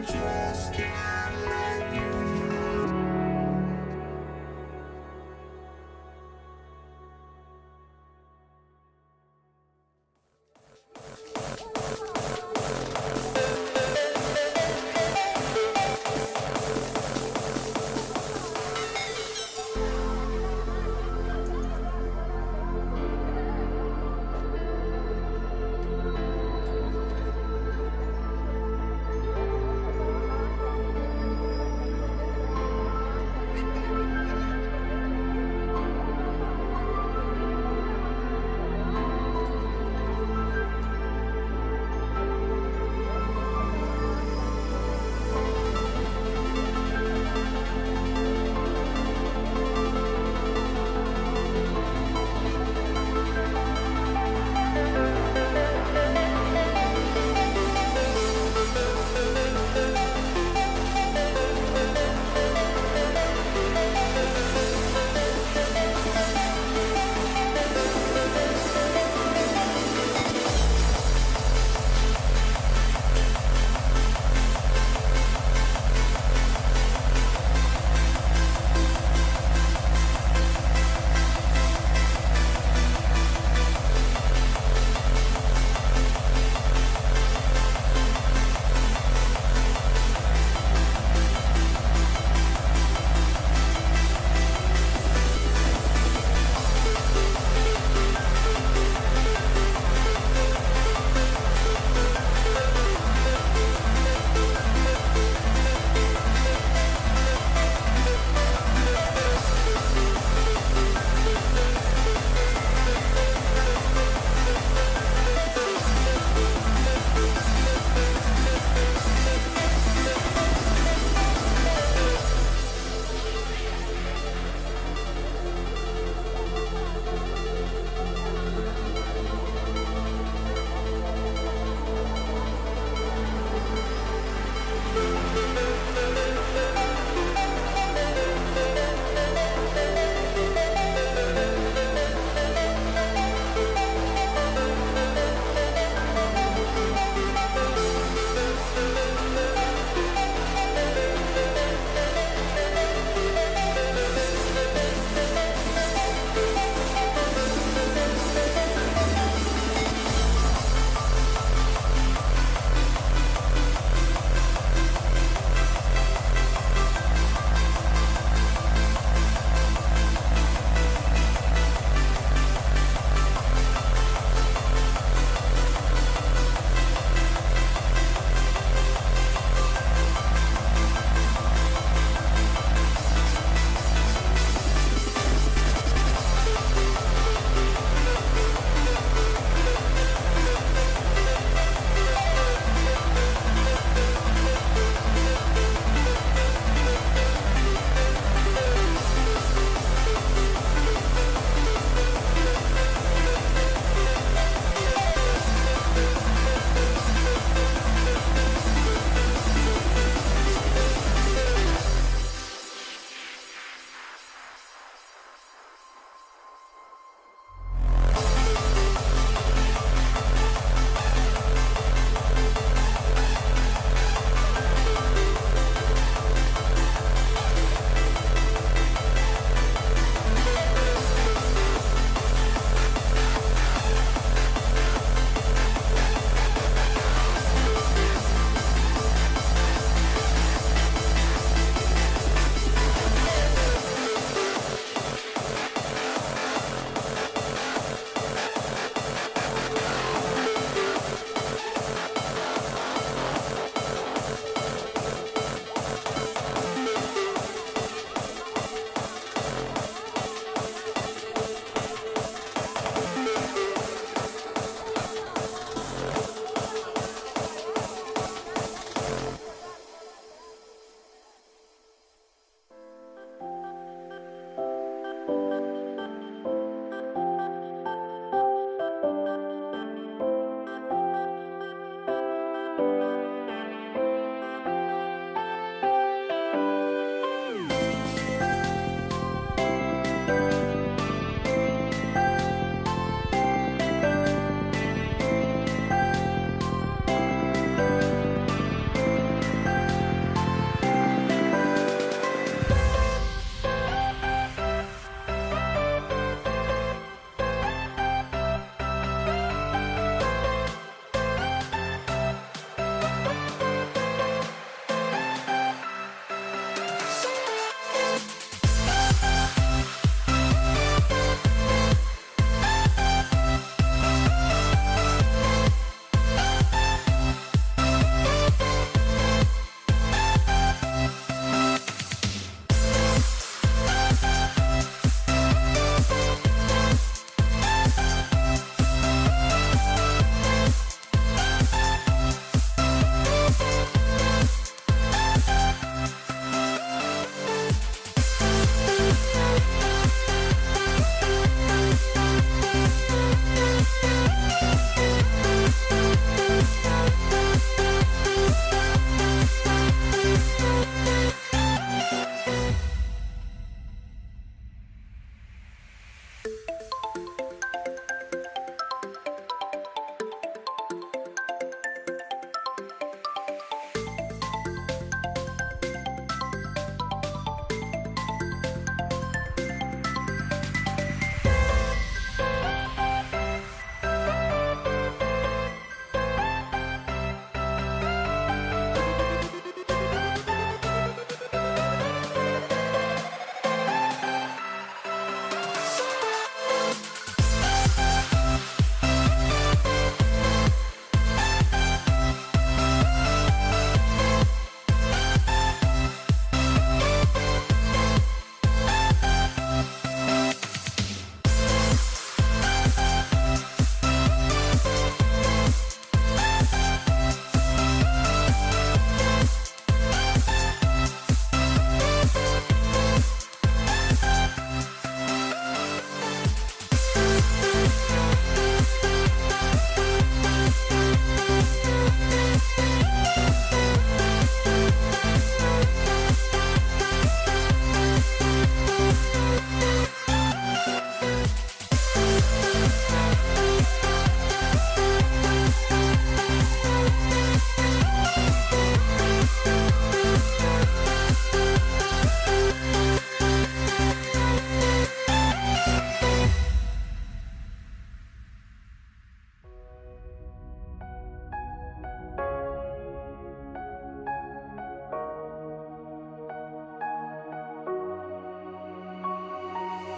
just can't let you.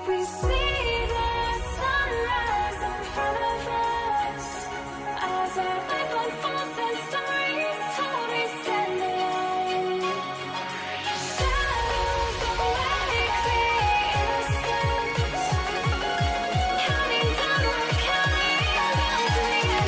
We see the sunrise in front of us as our life unfolds and stories told. We stand alone. Shadows awake the innocence, counting down, we're counting down to the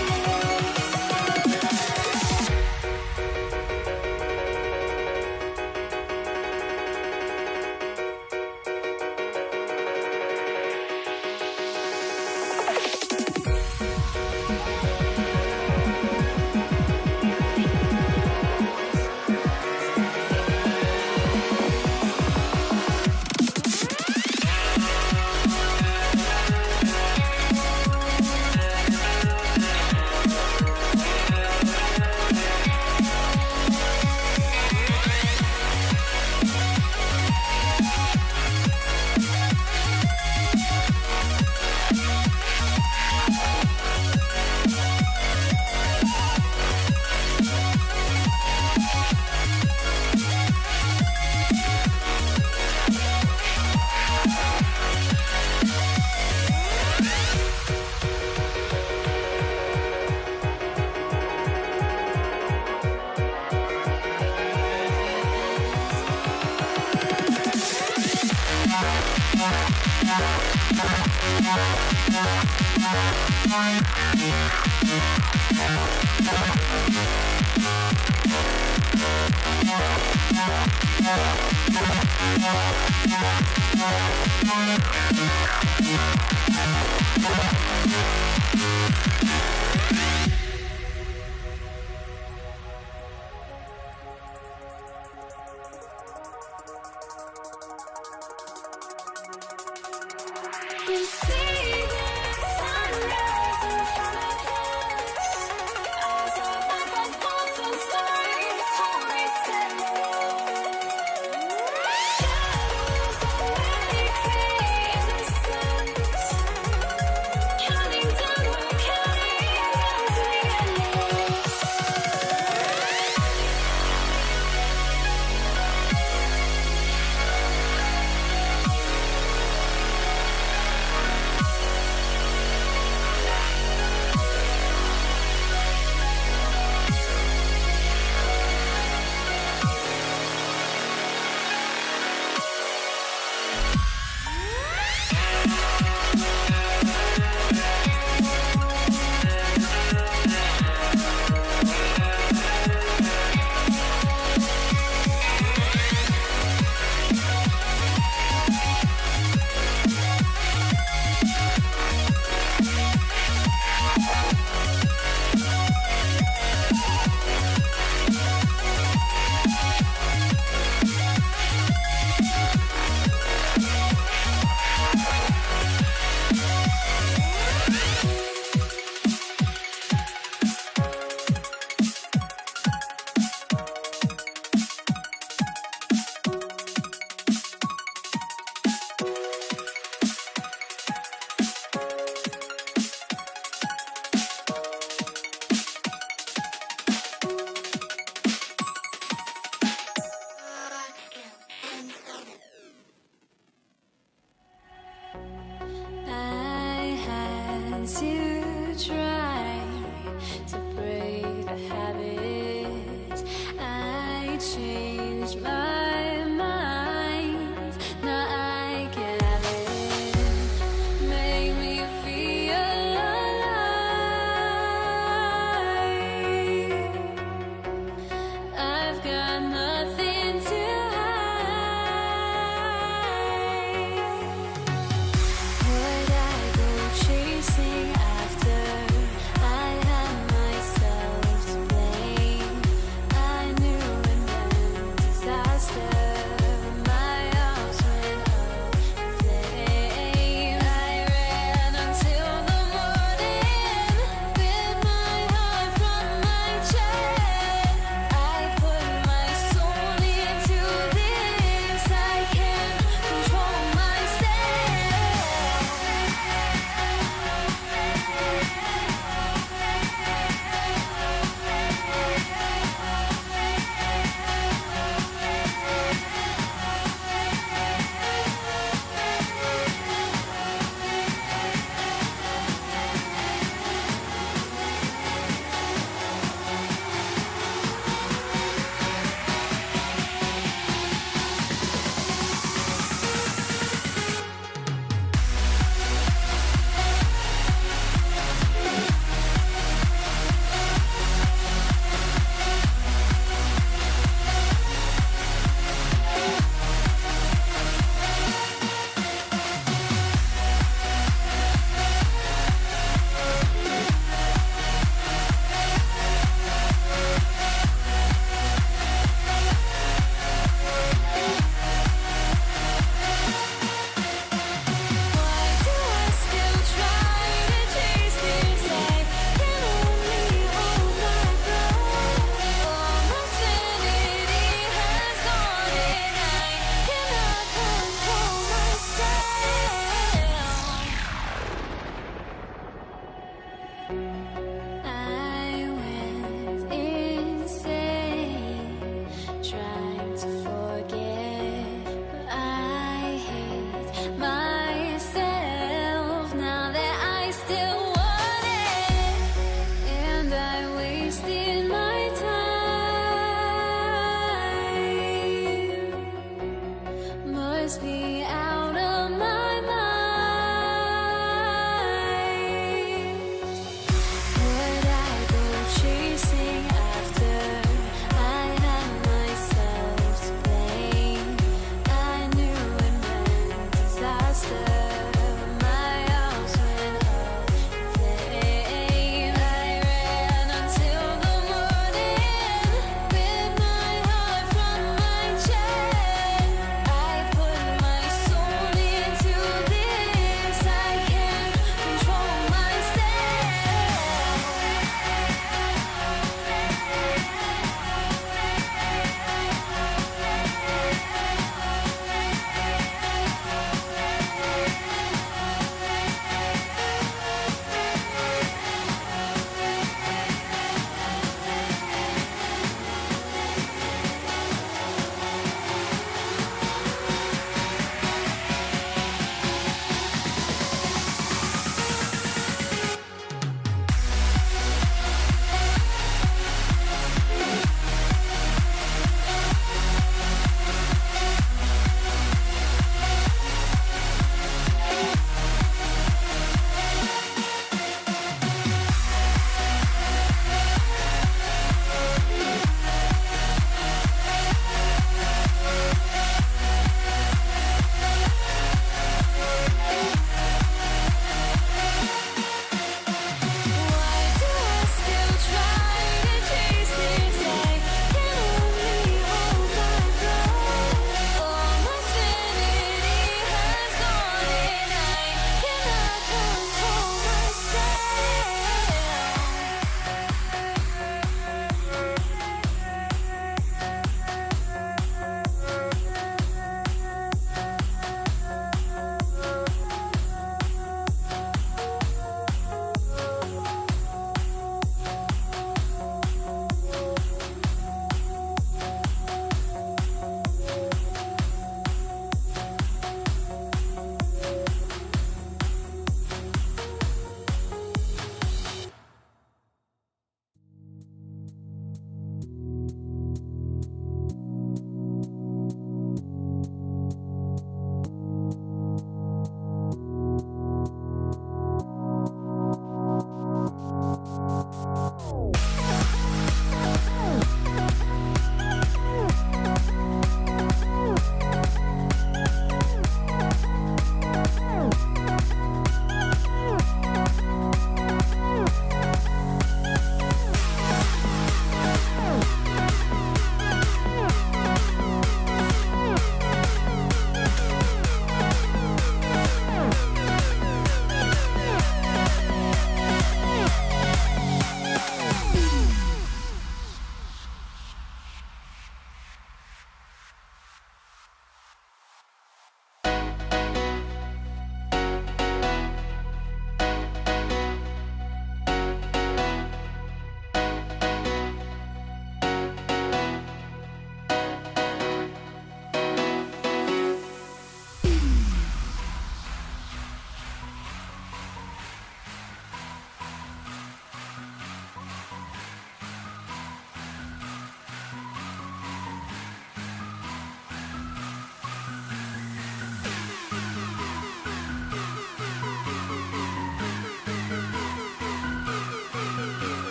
We see the sunrise in front of us as our life unfolds and stories told. We stand alone. Shadows awake the innocence, counting down, we're counting down to the endless.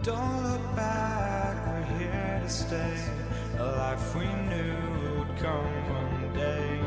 Don't look back, we're here to stay. A life we knew would come one day.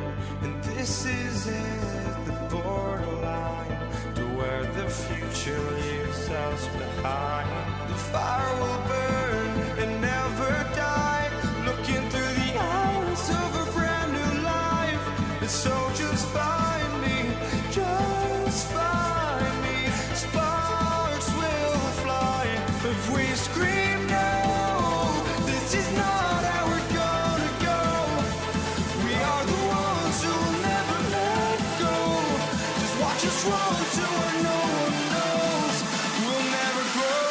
And this is it, the borderline to where the future leaves us behind. The fire will burn and never die, looking through the eyes of a brand new life. And so just find me, just find me. Sparks will fly if we scream no. This is not how we're gonna go. We are the ones who will never let go. Just watch us run to where no one knows. We'll never grow.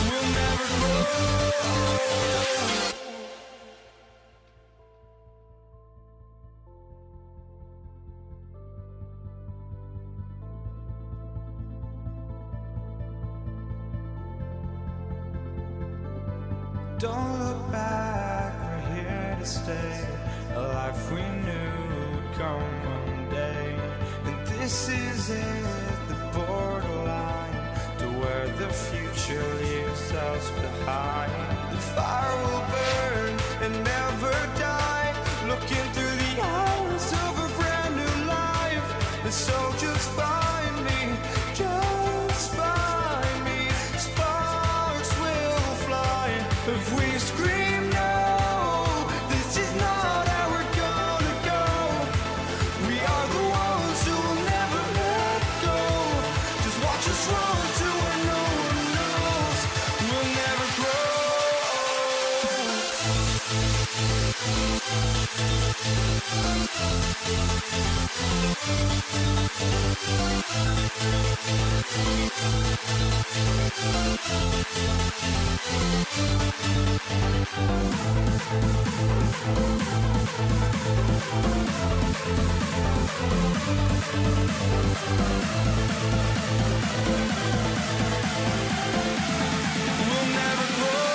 We'll never grow. Don't look back, we're here to stay. A life we knew would come one day. And this is it, the borderline to where the future leaves us behind. The fire will burn and never die, looking through the eyes of a brand new life. And so just find me, just find me. Sparks will fly if we scream no. This is not how we're gonna go. We are the ones who will never let go. Just watch us run to where no one knows. We'll never grow. We'll never grow.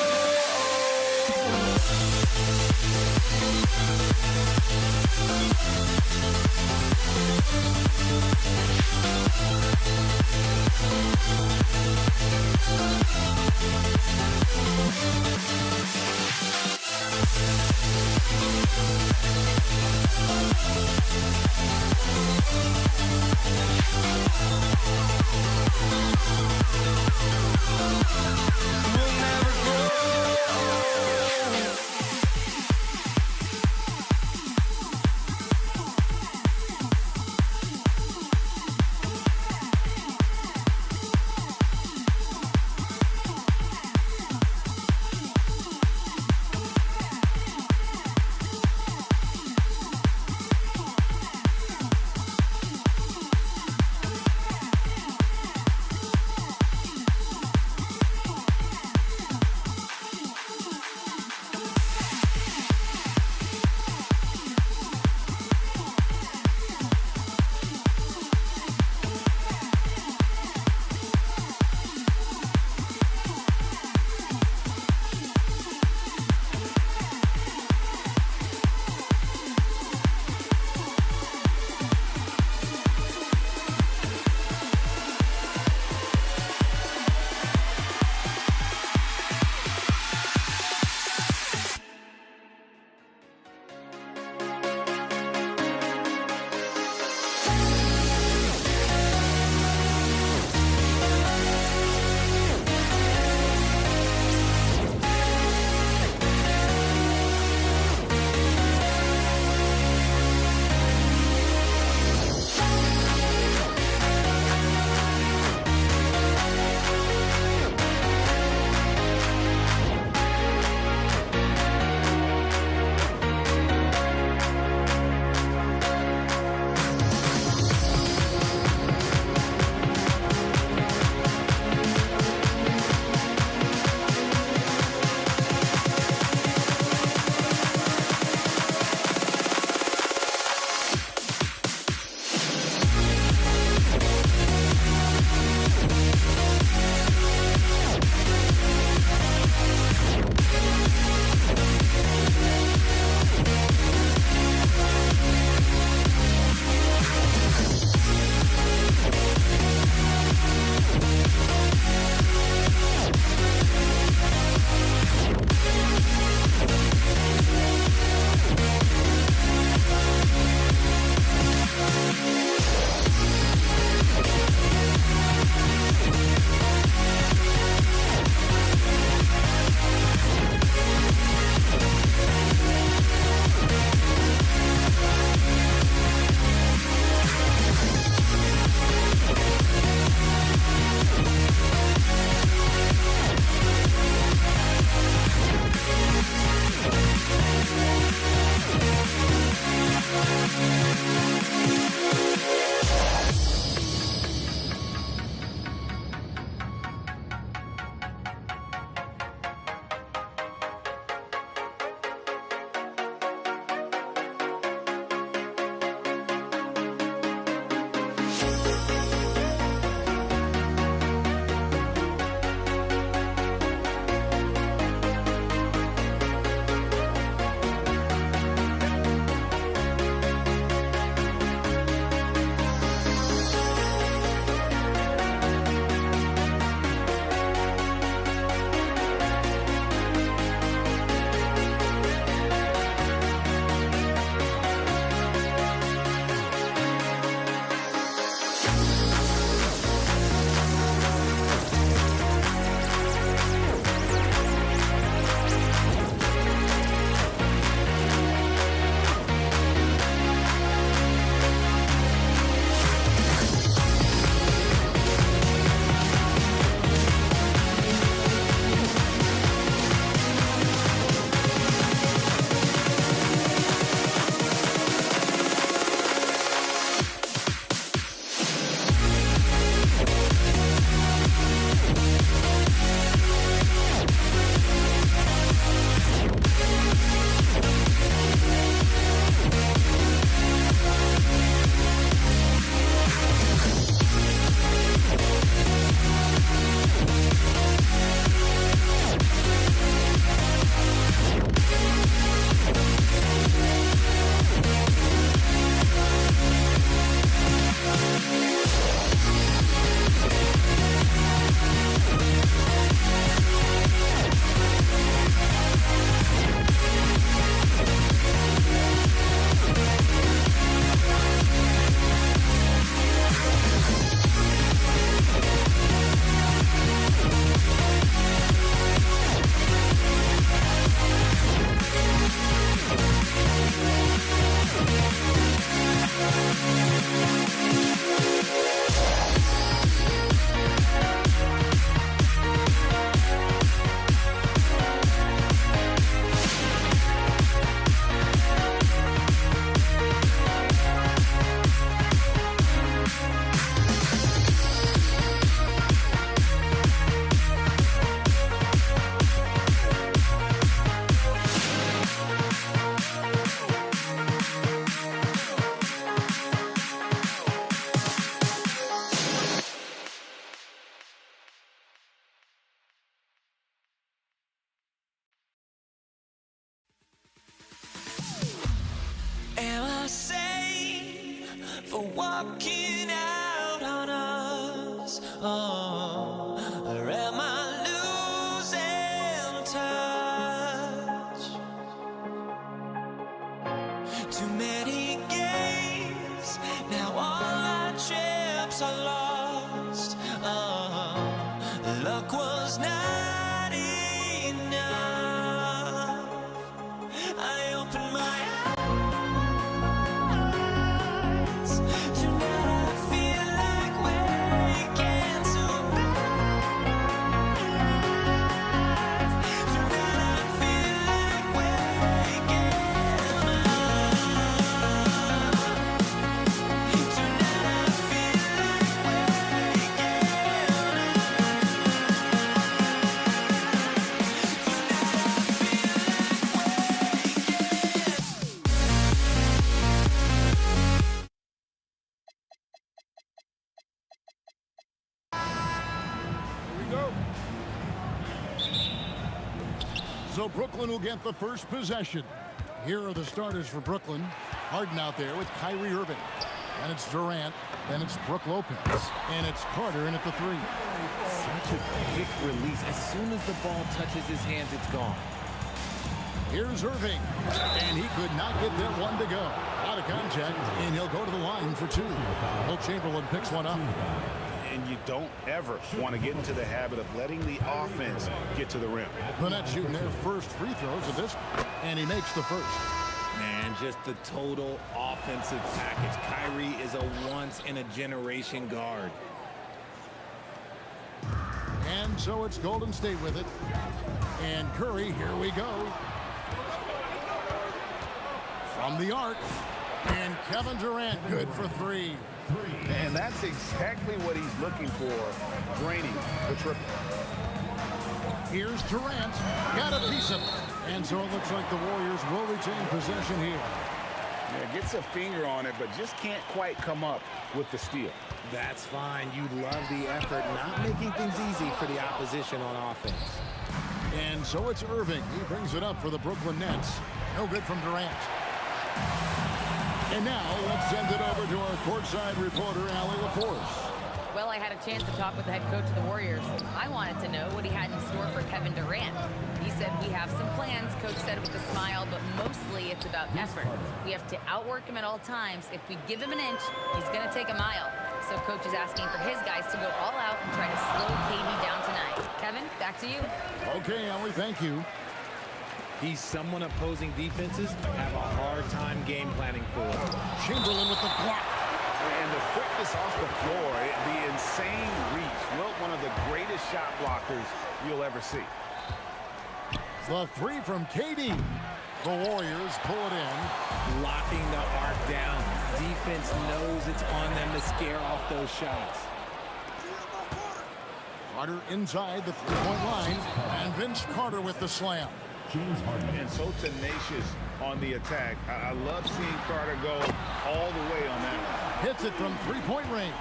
Am I sane for walking out on us? Oh, or am I losing touch? Too many games, now all our chips are lost. Oh, luck was not enough. I opened my eyes. Tonight I feel like waking to life. Tonight I feel like waking up. Tonight I feel like waking So Brooklyn will get the first possession. Here are the starters for Brooklyn. Harden out there with Kyrie Irving. And it's Durant. Then it's Brook Lopez. And it's Carter in at the three. Such a quick release. As soon as the ball touches his hands, it's gone. Here's Irving. And he could not get that one to go. Out of contact, and he'll go to the line for two. Will Chamberlain picks one up. And you don't ever want to get into the habit of letting the offense get to the rim. The Nets shooting their first free throws of this, and he makes the first. Man, just the total offensive package. Kyrie is a once-in-a-generation guard. And so it's Golden State with it. And Curry, here we go. From the arc. And Kevin Durant, good for three. And that's exactly what he's looking for, draining the triple. Here's Durant. Got a piece of it. And so it looks like the Warriors will retain possession here. Yeah, gets a finger on it, but just can't quite come up with the steal. That's fine. You love the effort, not making things easy for the opposition on offense. And so it's Irving. He brings it up for the Brooklyn Nets. No good from Durant. And now let's send it over to our courtside reporter, Allie LaForce. Well, I had a chance to talk with the head coach of the Warriors. I wanted to know what he had in store for Kevin Durant. He said, we have some plans, Coach said with a smile, but mostly it's about effort. We have to outwork him at all times. If we give him an inch, he's going to take a mile. So Coach is asking for his guys to go all out and try to slow KD down tonight. Kevin, back to you. Okay, Allie, thank you. He's someone opposing defenses have a hard time game planning for. Chamberlain with the block. And the quickness off the floor, the insane reach. Wilt, one of the greatest shot blockers you'll ever see. The three from KD. The Warriors pull it in. Locking the arc down. Defense knows it's on them to scare off those shots. Carter inside the three-point line. And Vince Carter with the slam. And so tenacious on the attack. I love seeing Carter go all the way on that one. Hits it from three-point range.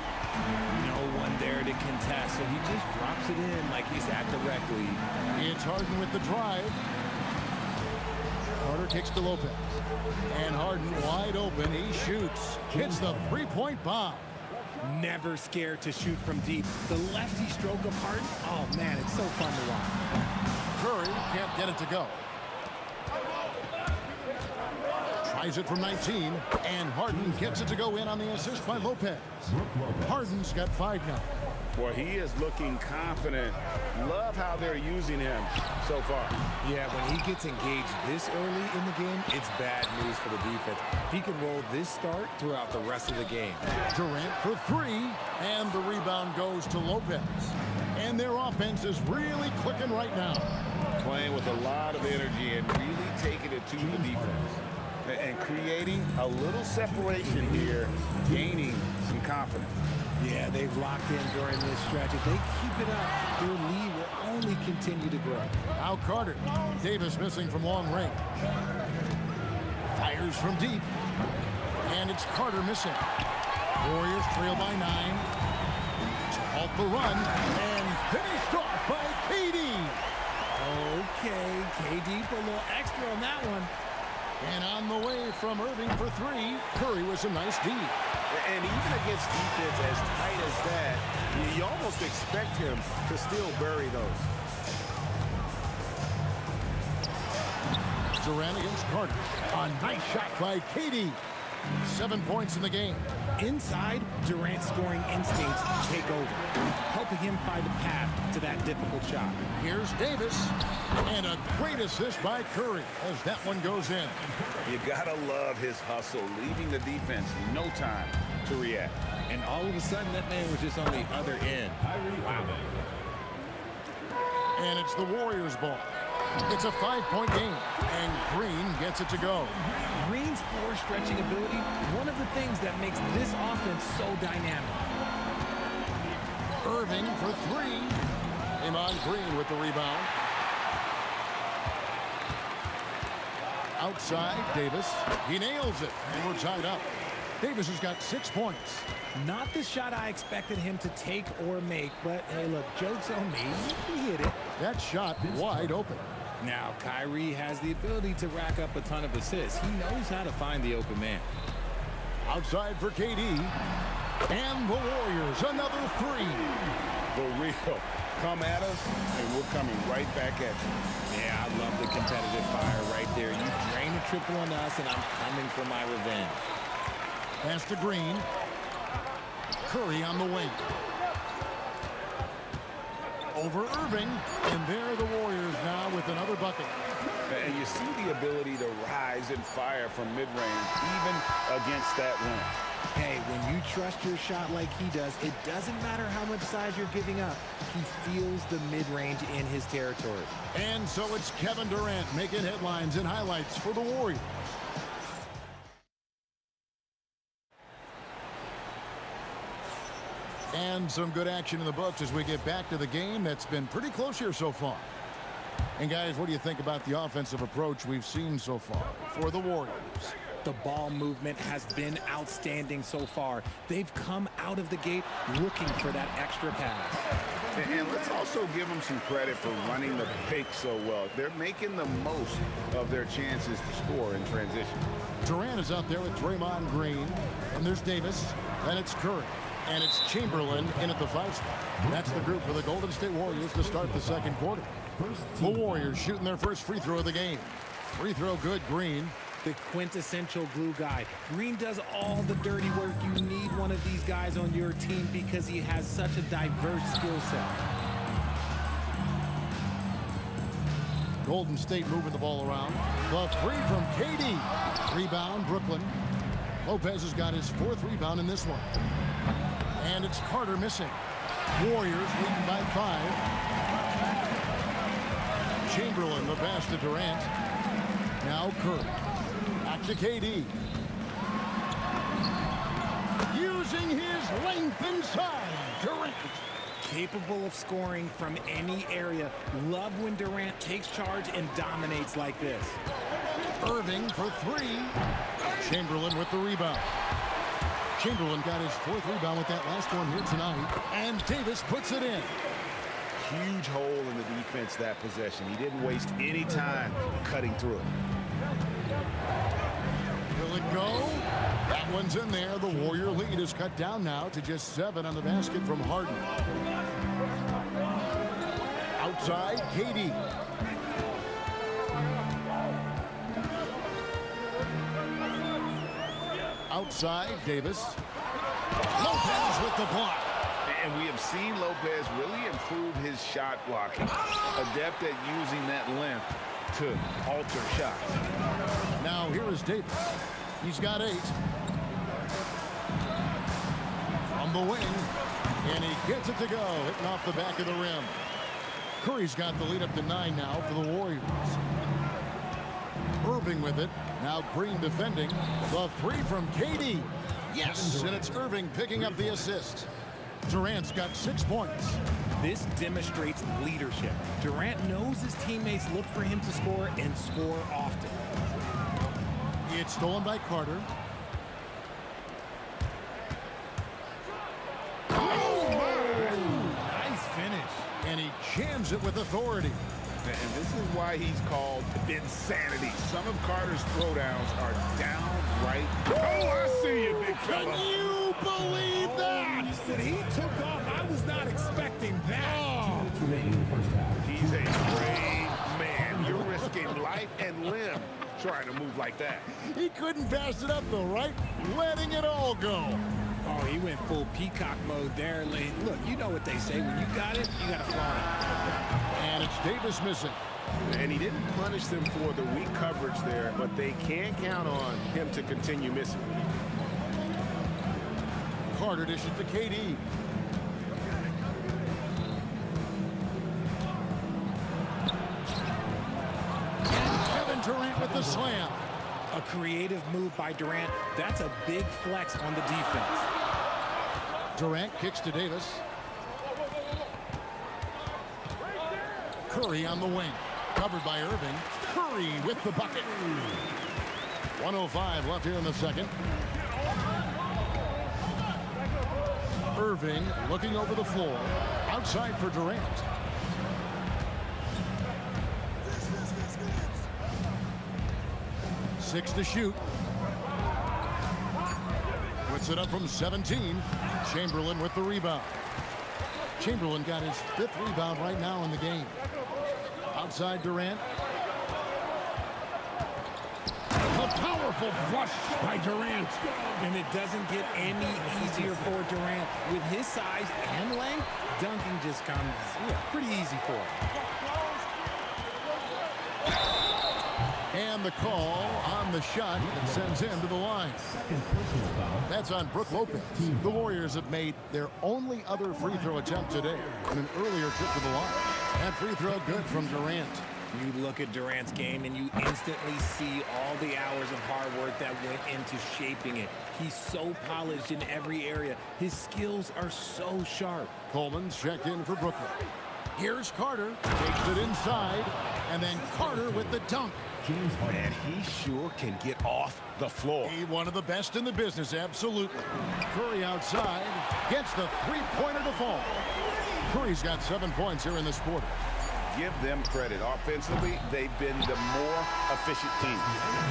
No one there to contest, so he just drops it in like he's at the rec league. It's Harden with the drive. Carter kicks to Lopez. And Harden wide open. He shoots. Hits the three-point bomb. Never scared to shoot from deep. The lefty stroke of Harden, oh man, it's so fun to watch. Curry can't get it to go. Tries it from 19, and Harden gets it to go in on the assist by Lopez. Harden's got 5 now. Boy, he is looking confident. Love how they're using him so far. Yeah, when he gets engaged this early in the game, it's bad news for the defense. He can roll this start throughout the rest of the game. Durant for 3, and the rebound goes to Lopez. And their offense is really clicking right now. Playing with a lot of energy and really taking it to the defense. And creating a little separation here, gaining some confidence. Yeah, they've locked in during this stretch. If they keep it up, their lead will only continue to grow. Now Carter. Davis missing from long range. Fires from deep. And it's Carter missing. Warriors trail by 9. To halt the run. And finished off by KD. Okay, KD put a little extra on that one. And on the way from Irving for three, Curry with some nice D. And even against defense as tight as that, you almost expect him to still bury those. Durant against Carter. A nice shot by Katie. 7 points in the game. Inside, Durant's scoring instincts take over, helping him find a path to that difficult shot. Here's Davis. And a great assist by Curry as that one goes in. You gotta love his hustle, leaving the defense no time to react. And all of a sudden, that man was just on the other end. Wow. And it's the Warriors' ball. It's a 5-point game, and Green gets it to go. Green's floor stretching ability, one of the things that makes this offense so dynamic. Irving for three. Draymond Green with the rebound. Outside, Davis. He nails it, and we're tied up. Davis has got 6 points. Not the shot I expected him to take or make, but hey, look, joke's on me. He hit it. That shot wide open. Now, Kyrie has the ability to rack up a ton of assists. He knows how to find the open man. Outside for KD. And the Warriors, another three. The real come at us, and we're coming right back at you. Yeah, I love the competitive fire right there. You drain a triple on us, and I'm coming for my revenge. Pass to Green. Curry on the wing. Over Irving, and there are the Warriors now with another bucket. And you see the ability to rise and fire from mid-range, even against that length. Hey, when you trust your shot like he does, it doesn't matter how much size you're giving up. He feels the mid-range in his territory. And so it's Kevin Durant making headlines and highlights for the Warriors. And some good action in the books as we get back to the game that's been pretty close here so far. And guys, what do you think about the offensive approach we've seen so far for the Warriors? The ball movement has been outstanding so far. They've come out of the gate looking for that extra pass. And let's also give them some credit for running the pick so well. They're making the most of their chances to score in transition. Durant is out there with Draymond Green. And there's Davis. And it's Curry. And it's Chamberlain in at the 5 spot. That's the group for the Golden State Warriors to start the second quarter. The Warriors shooting their first free throw of the game. Free throw good, Green. The quintessential glue guy. Green does all the dirty work. You need one of these guys on your team because he has such a diverse skill set. Golden State moving the ball around. The three from KD. Rebound, Brooklyn. Lopez has got his 4th rebound in this one. And it's Carter missing. Warriors leading by 5. Chamberlain, the pass to Durant. Now Curry. Back to KD. Using his length inside. Durant. Capable of scoring from any area. Love when Durant takes charge and dominates like this. Irving for 3. Chamberlain with the rebound. Chamberlain got his 4th rebound with that last one here tonight. And Davis puts it in. Huge hole in the defense that possession. He didn't waste any time cutting through it. Will it go? That one's in there. The Warrior lead is cut down now to just 7 on the basket from Harden. Outside, KD. Outside, Davis. Lopez with the block. And we have seen Lopez really improve his shot blocking. Adept at using that length to alter shots. Now here is Davis. He's got 8. From the wing. And he gets it to go. Hitting off the back of the rim. Curry's got the lead up to 9 now for the Warriors. Irving with it. Now Green defending. The 3 from KD. Yes, and it's Irving picking up the assist. Durant's got 6 points. This demonstrates leadership. Durant knows his teammates look for him to score and score often. It's stolen by Carter. Oh, nice finish. And he jams it with authority. And this is why he's called Insanity. Some of Carter's throwdowns are downright. Oh, I see you, big fella. Can you believe that? He took off. I was not expecting that. He's a brave man. You're risking life and limb trying to move like that. He couldn't pass it up though, right? Letting it all go. Oh, he went full peacock mode there. Look, you know what they say. When you got it, you got to flaunt it. And it's Davis missing. And he didn't punish them for the weak coverage there, but they can count on him to continue missing. Carter dishes to KD. Kevin Durant with the slam. A creative move by Durant. That's a big flex on the defense. Durant kicks to Davis. Curry on the wing. Covered by Irving. Curry with the bucket. 1:05 left here in the second. Irving looking over the floor. Outside for Durant. Six to shoot. Puts it up from 17. Chamberlain with the rebound. Chamberlain got his 5th rebound right now in the game. Outside Durant. A powerful flush by Durant. And it doesn't get any easier for Durant. With his size and length, dunking just comes pretty easy for him. And the call on the shot that sends him to the line. That's on Brook Lopez. The Warriors have made their only other free throw attempt today on an earlier trip to the line. That free throw good from Durant. You look at Durant's game and you instantly see all the hours of hard work that went into shaping it. He's so polished in every area. His skills are so sharp. Coleman's checked in for Brooklyn. Here's Carter. Takes it inside. And then Carter with the dunk. Man, he sure can get off the floor. He one of the best in the business, absolutely. Curry outside. Gets the three-pointer to fall. Curry's got 7 points here in this quarter. Give them credit. Offensively, they've been the more efficient team.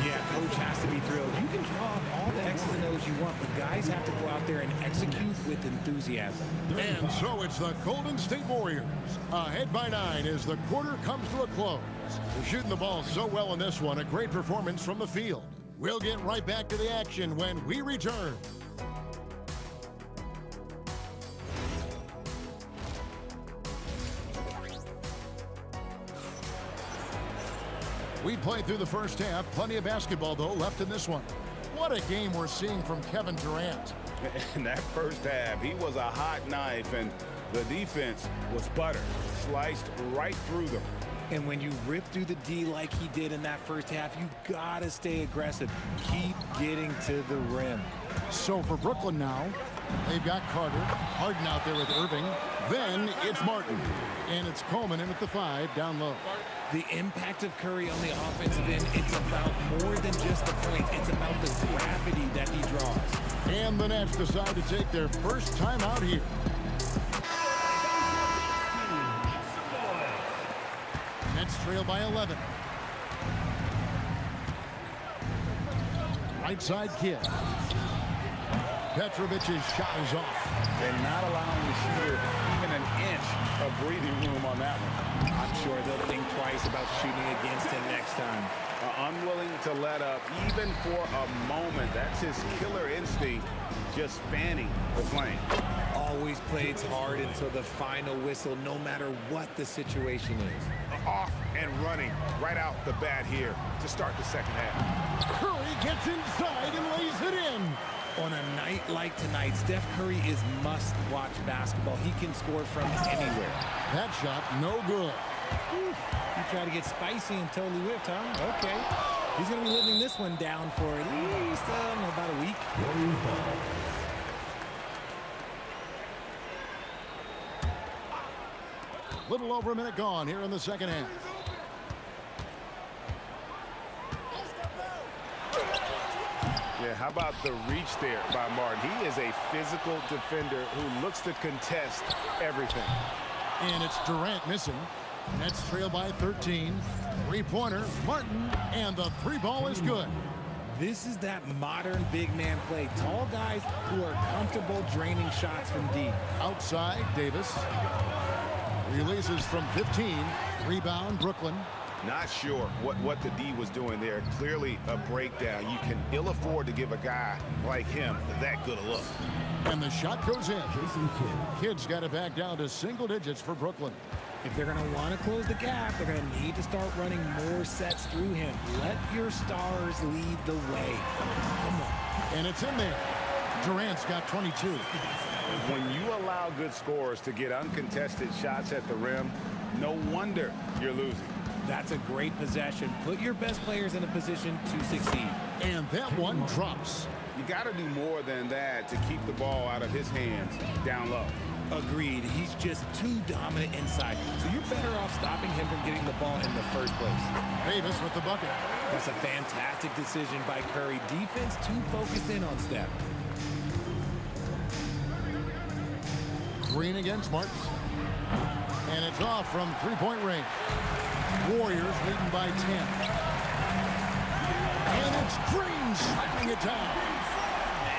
Yeah, coach has to be thrilled. You can draw up all the X's and O's you want, but guys have to go out there and execute with enthusiasm. And so it's the Golden State Warriors. Ahead by 9 as the quarter comes to a close. They're shooting the ball so well in this one. A great performance from the field. We'll get right back to the action when we return. We played through the first half. Plenty of basketball, though, left in this one. What a game we're seeing from Kevin Durant. In that first half, he was a hot knife, and the defense was butter. Sliced right through them. And when you rip through the D like he did in that first half, you gotta stay aggressive. Keep getting to the rim. So for Brooklyn now, they've got Carter. Harden out there with Irving. Then it's Martin. And it's Coleman in at the 5 down low. The impact of Curry on the offensive end, it's about more than just the points. It's about the gravity that he draws. And the Nets decide to take their first time out here. Nets trail by 11. Right side Kidd. Petrovic's shot is off. And not allowing the shooter even an inch of breathing room on that one. I'm sure they'll think twice about shooting against him next time. Unwilling to let up even for a moment. That's his killer instinct, just fanning the flame. Always plays hard until the final whistle, no matter what the situation is. Off and running right out the bat here to start the second half. Curry gets inside and lays it in. On a night like tonight, Steph Curry is must-watch basketball. He can score from anywhere. That shot, no good. You try to get spicy and totally whipped, huh? Okay. He's going to be living this one down for at least about a week. Little over a minute gone here in the second half. Yeah, how about the reach there by Martin? He is a physical defender who looks to contest everything. And it's Durant missing. Nets trail by 13. Three-pointer, Martin, and the three ball is good. This is that modern big man play. Tall guys who are comfortable draining shots from deep. Outside, Davis. Releases from 15. Rebound, Brooklyn. Not sure what the D was doing there. Clearly a breakdown. You can ill afford to give a guy like him that good a look. And the shot goes in. Kidd's got it back down to single digits for Brooklyn. If they're going to want to close the gap, they're going to need to start running more sets through him. Let your stars lead the way. Come on. And it's in there. Durant's got 22. When you allow good scorers to get uncontested shots at the rim, no wonder you're losing. That's a great possession. Put your best players in a position to succeed. And that one drops. You got to do more than that to keep the ball out of his hands down low. Agreed. He's just too dominant inside. So you're better off stopping him from getting the ball in the first place. Davis with the bucket. That's a fantastic decision by Curry. Defense too focused in on Steph. Green against Martin. And it's off from three-point range. Warriors leading by 10. And it's Green slapping it down.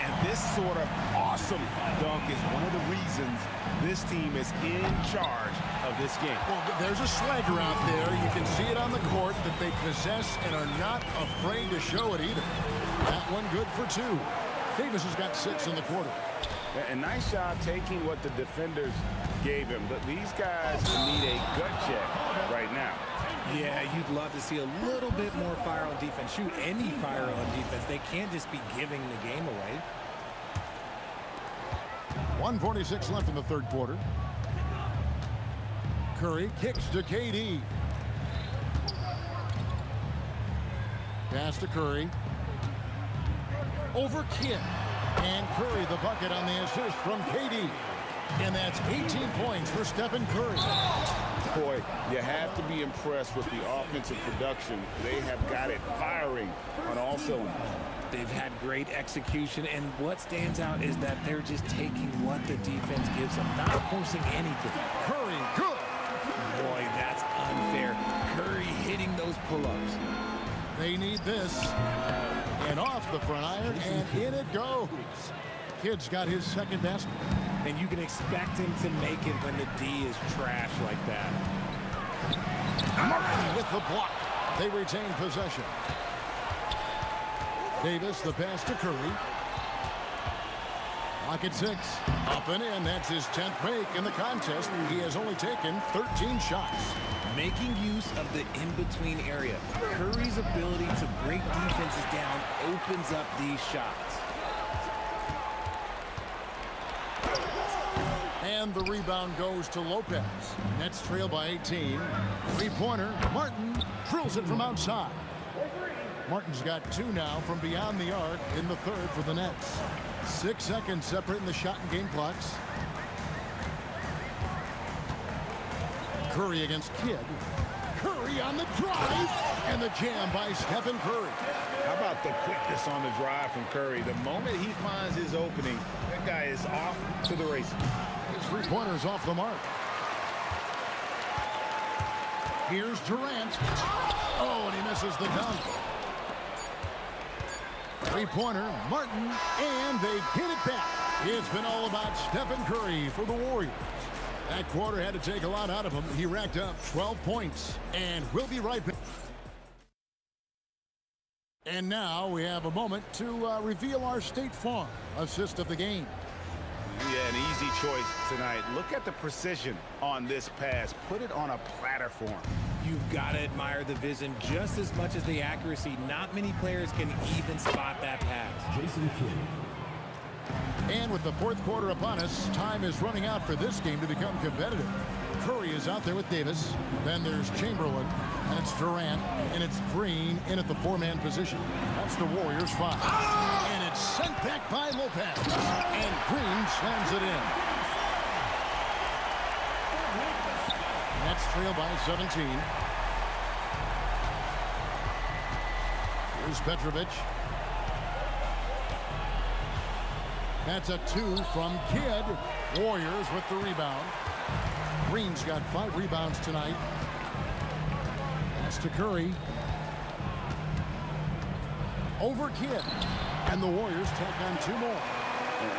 And this sort of awesome dunk is one of the reasons this team is in charge of this game. Well, there's a swagger out there. You can see it on the court that they possess and are not afraid to show it either. That one good for two. Davis has got 6 in the quarter. A nice job taking what the defenders gave him. But these guys need a gut check right now. Yeah, you'd love to see a little bit more fire on defense. Shoot any fire on defense. They can't just be giving the game away. 1:46 left in the third quarter. Curry kicks to KD. Pass to Curry. Over Kidd. And Curry the bucket on the assist from KD. And that's 18 points for Stephen Curry. Boy, you have to be impressed with the offensive production. They have got it firing on all cylinders. They've had great execution, and what stands out is that they're just taking what the defense gives them, not forcing anything. Curry, good. Boy, that's unfair. Curry hitting those pull-ups. They need this. And off the front iron, and in it goes. Kidd's got his second basket. And you can expect him to make it when the D is trash like that. Martin with the block. They retain possession. Davis, the pass to Curry. Lock at 6. Up and in. That's his 10th break in the contest. He has only taken 13 shots. Making use of the in-between area. Curry's ability to break defenses down opens up these shots. And the rebound goes to Lopez. Nets trail by 18. Three-pointer. Martin drills it from outside. Martin's got 2 now from beyond the arc in the third for the Nets. 6 seconds separating the shot and game clocks. Curry against Kidd. Curry on the drive. And the jam by Stephen Curry. How about the quickness on the drive from Curry? The moment he finds his opening, that guy is off to the races. His three-pointer's off the mark. Here's Durant. Oh, and he misses the dunk. Three-pointer, Martin, and they get it back. It's been all about Stephen Curry for the Warriors. That quarter had to take a lot out of him. He racked up 12 points, and we'll be right back. And now we have a moment to reveal our State Farm assist of the game. Yeah, an easy choice tonight. Look at the precision on this pass. Put it on a platter for him. You've got to admire the vision just as much as the accuracy. Not many players can even spot that pass. And with the fourth quarter upon us, time is running out for this game to become competitive. Curry is out there with Davis. Then there's Chamberlain, and it's Durant, and it's Green in at the 4-man position. That's the Warriors' 5. And it's sent back by Lopez. And Green slams it in. Nets trail by 17. Here's Petrovic. That's a 2 from Kidd. Warriors with the rebound. Green's got 5 rebounds tonight. Pass to Curry. Over Kidd. And the Warriors take on 2 more.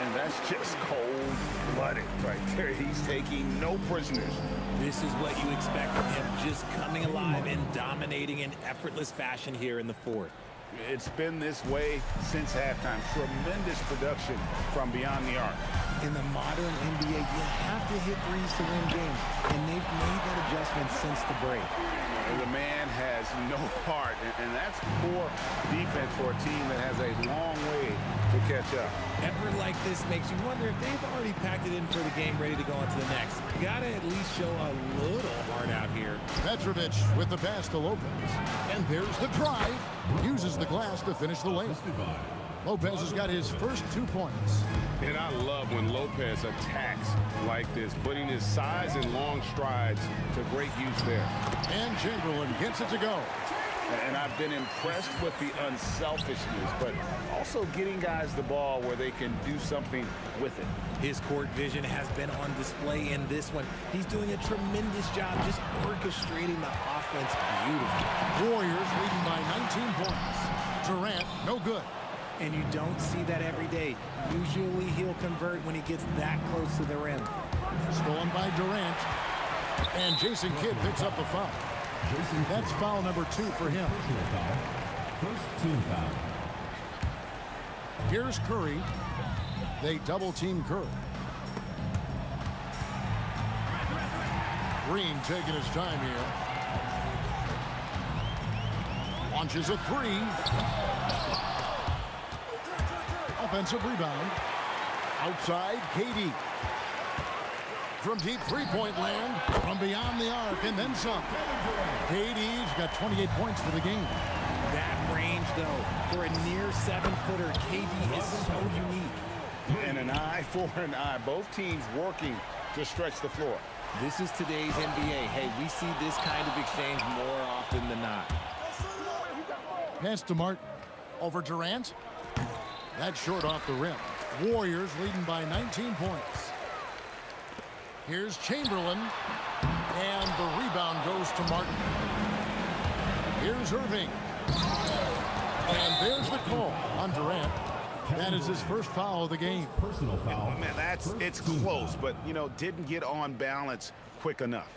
And that's just cold-blooded right there. He's taking no prisoners. This is what you expect from him, just coming alive and dominating in effortless fashion here in the fourth. It's been this way since halftime. Tremendous production from beyond the arc. In the modern NBA, you have to hit threes to win games, and they've made that adjustment since the break. And the man has no heart, and that's poor defense for a team that has a long way to catch up. Effort like this makes you wonder if they've already packed it in for the game, ready to go on to the next. Gotta at least show a little heart out here. Petrovic with the pass to Lopez. And there's the drive. Uses the glass to finish the layup. Lopez has got his first 2 points. And I love when Lopez attacks like this, putting his size and long strides to great use there. And Chamberlain gets it to go. And I've been impressed with the unselfishness, but also getting guys the ball where they can do something with it. His court vision has been on display in this one. He's doing a tremendous job just orchestrating the offense beautifully. Warriors leading by 19 points. Durant, no good. And you don't see that every day. Usually he'll convert when he gets that close to the rim. Stolen by Durant. And Jason Kidd picks up the foul. That's foul number 2 for him. First team foul. Here's Curry. They double team Curry. Green taking his time here. Launches a 3. Offensive rebound. Outside, KD. From deep three-point land, from beyond the arc, and then some. KD's got 28 points for the game. That range, though, for a near 7-footer, KD is so unique. And an eye for an eye. Both teams working to stretch the floor. This is today's NBA. Hey, we see this kind of exchange more often than not. Pass to Martin. Over Durant. That's short off the rim. Warriors leading by 19 points. Here's Chamberlain. And the rebound goes to Martin. Here's Irving. And there's the call on Durant. That is his first foul of the game. Personal foul. Man, it's close, but, didn't get on balance quick enough.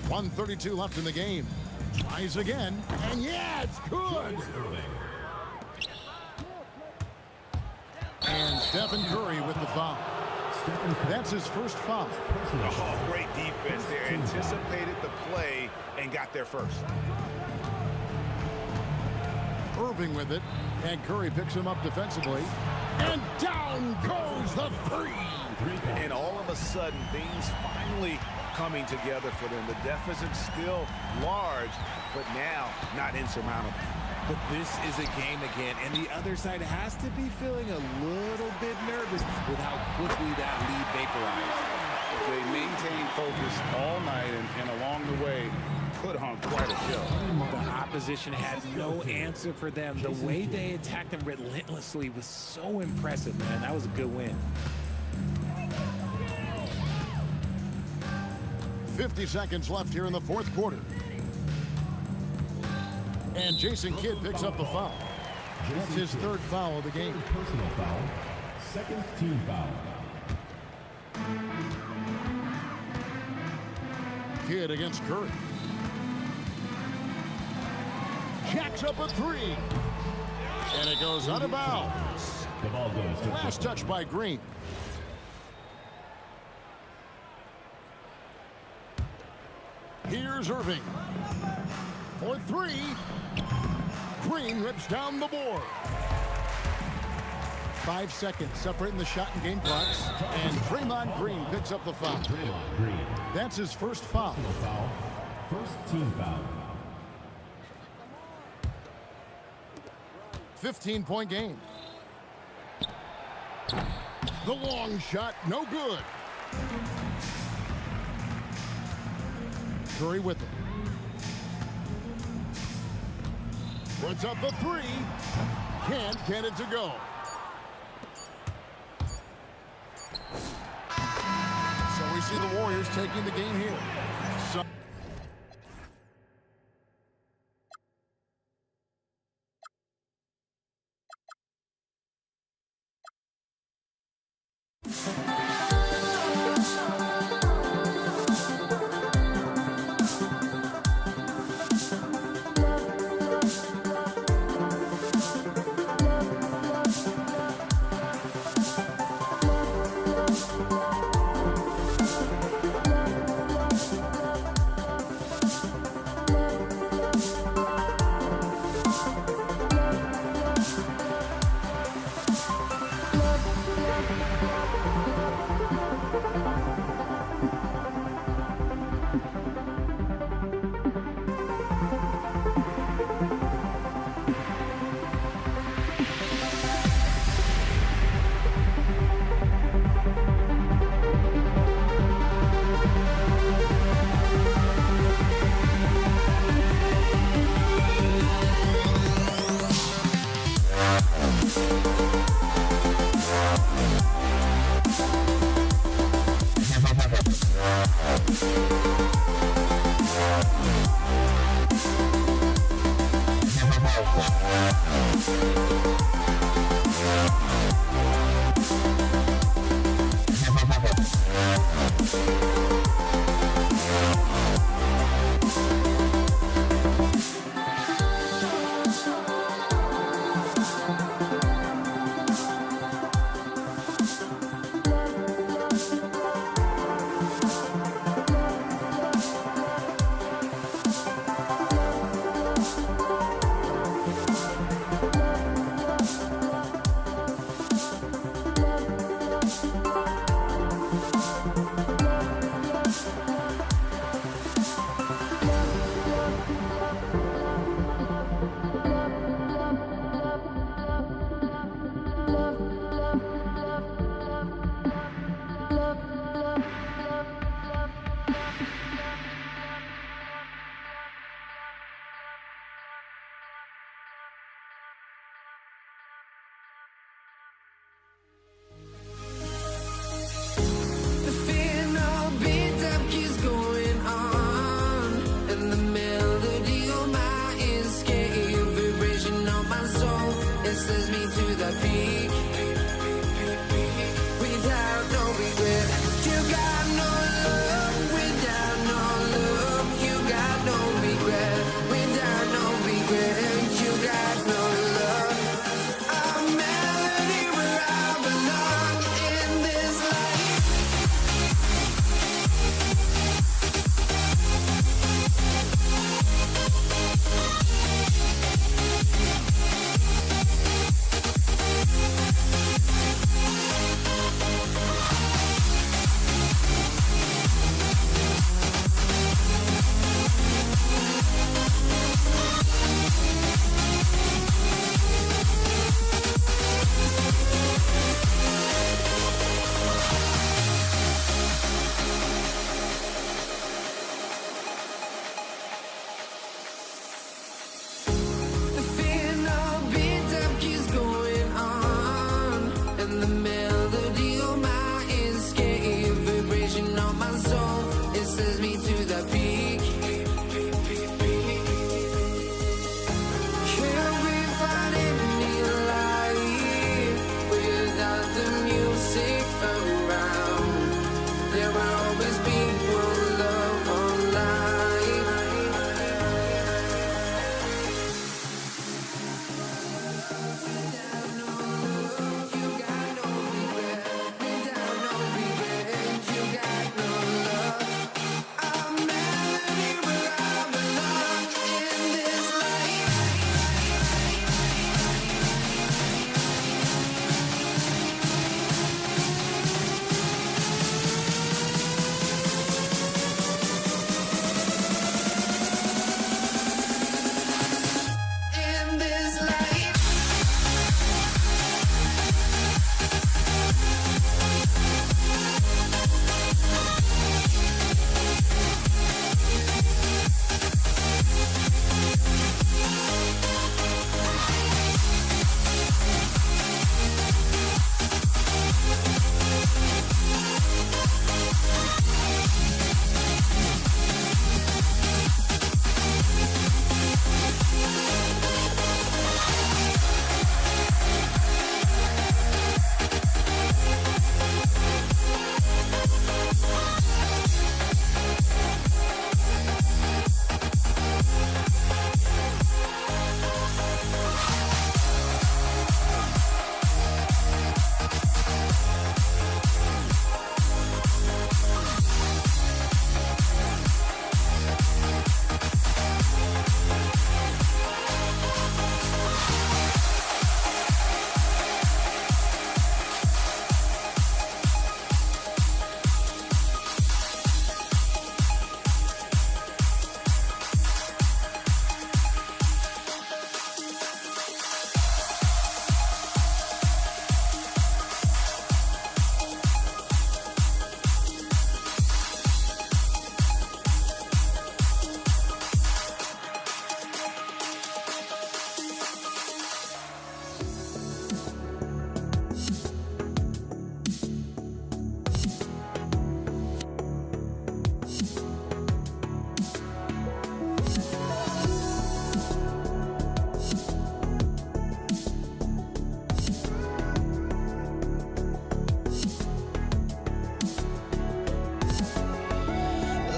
1:32 left in the game. Tries again. And yeah, it's good. And Stephen Curry with the foul. That's his first foul. Oh, great defense there. Anticipated the play and got there first. Irving with it. And Curry picks him up defensively. And down goes the 3. And all of a sudden, things finally coming together for them. The deficit still large, but now not insurmountable. But this is a game again, and the other side has to be feeling a little bit nervous with how quickly that lead vaporized. They maintained focus all night and along the way put on quite a show. The opposition had no answer for them. The way they attacked them relentlessly was so impressive, man. That was a good win. 50 seconds left here in the fourth quarter. And Jason Kidd picks up the foul. That's his third foul of the game. Personal foul. Second team foul. Kidd against Curry. Jacks up a 3. And it goes out of bounds. The ball goes to Last touch by Green. Here's Irving. For 3. Green rips down the board. 5 seconds separating the shot and game clocks. And Draymond Green picks up the foul. Draymond Green. That's his first foul. Personal foul. First team foul. 15-point game. The long shot, no good. Curry with it. Puts up the 3. Can't get it to go. So we see the Warriors taking the game here. to the peak without no regret. You got no love without no love. You got no regret without no regret. You got no love. A melody where I belong in this life. The final beat up keeps going on, and the melody on my escape, vibration on my soul, it sends me to the peak. Can we find any light without the music around? There will always be one love, one life. Without no love, you got no regret. Without no regret, you got no love. A melody where I belong in this life. In this life.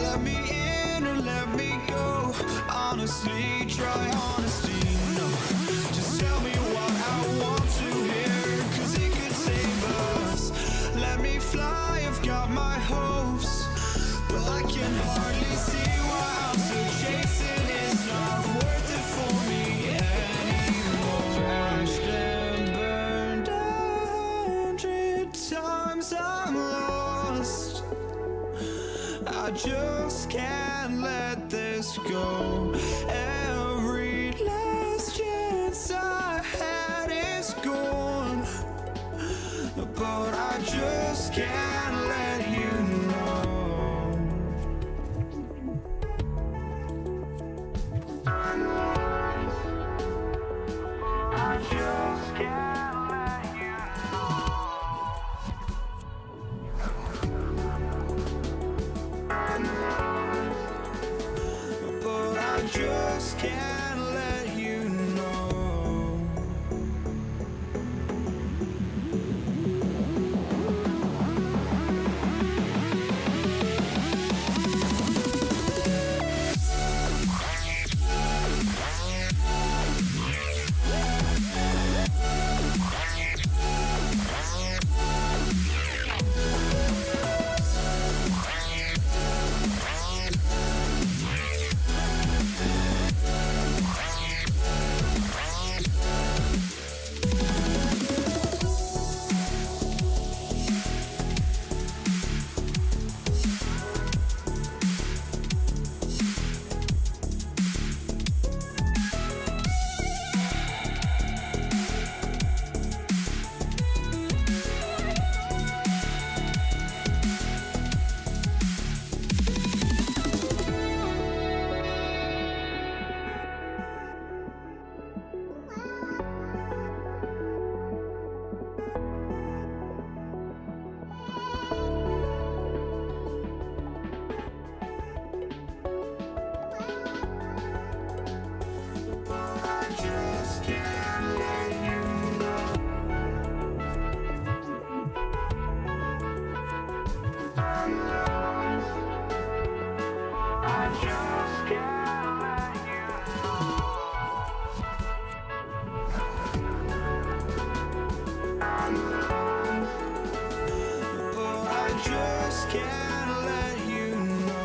Let me in or let me go. Honestly, try honesty. No, just tell me what I want to hear, 'cause it could save us. Let me fly, I've got my hopes, but I can hardly see why I'm still chasing. It's not worth it for me anymore. Crashed and burned 100 times, I'm lost. I just can't let this go. Every last chance I had is gone, but I just can't let you know. I just can't let you know. But I just can't let you know. I just can't let you know. Oh, I just can't let you know.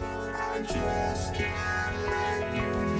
I just can't let you know.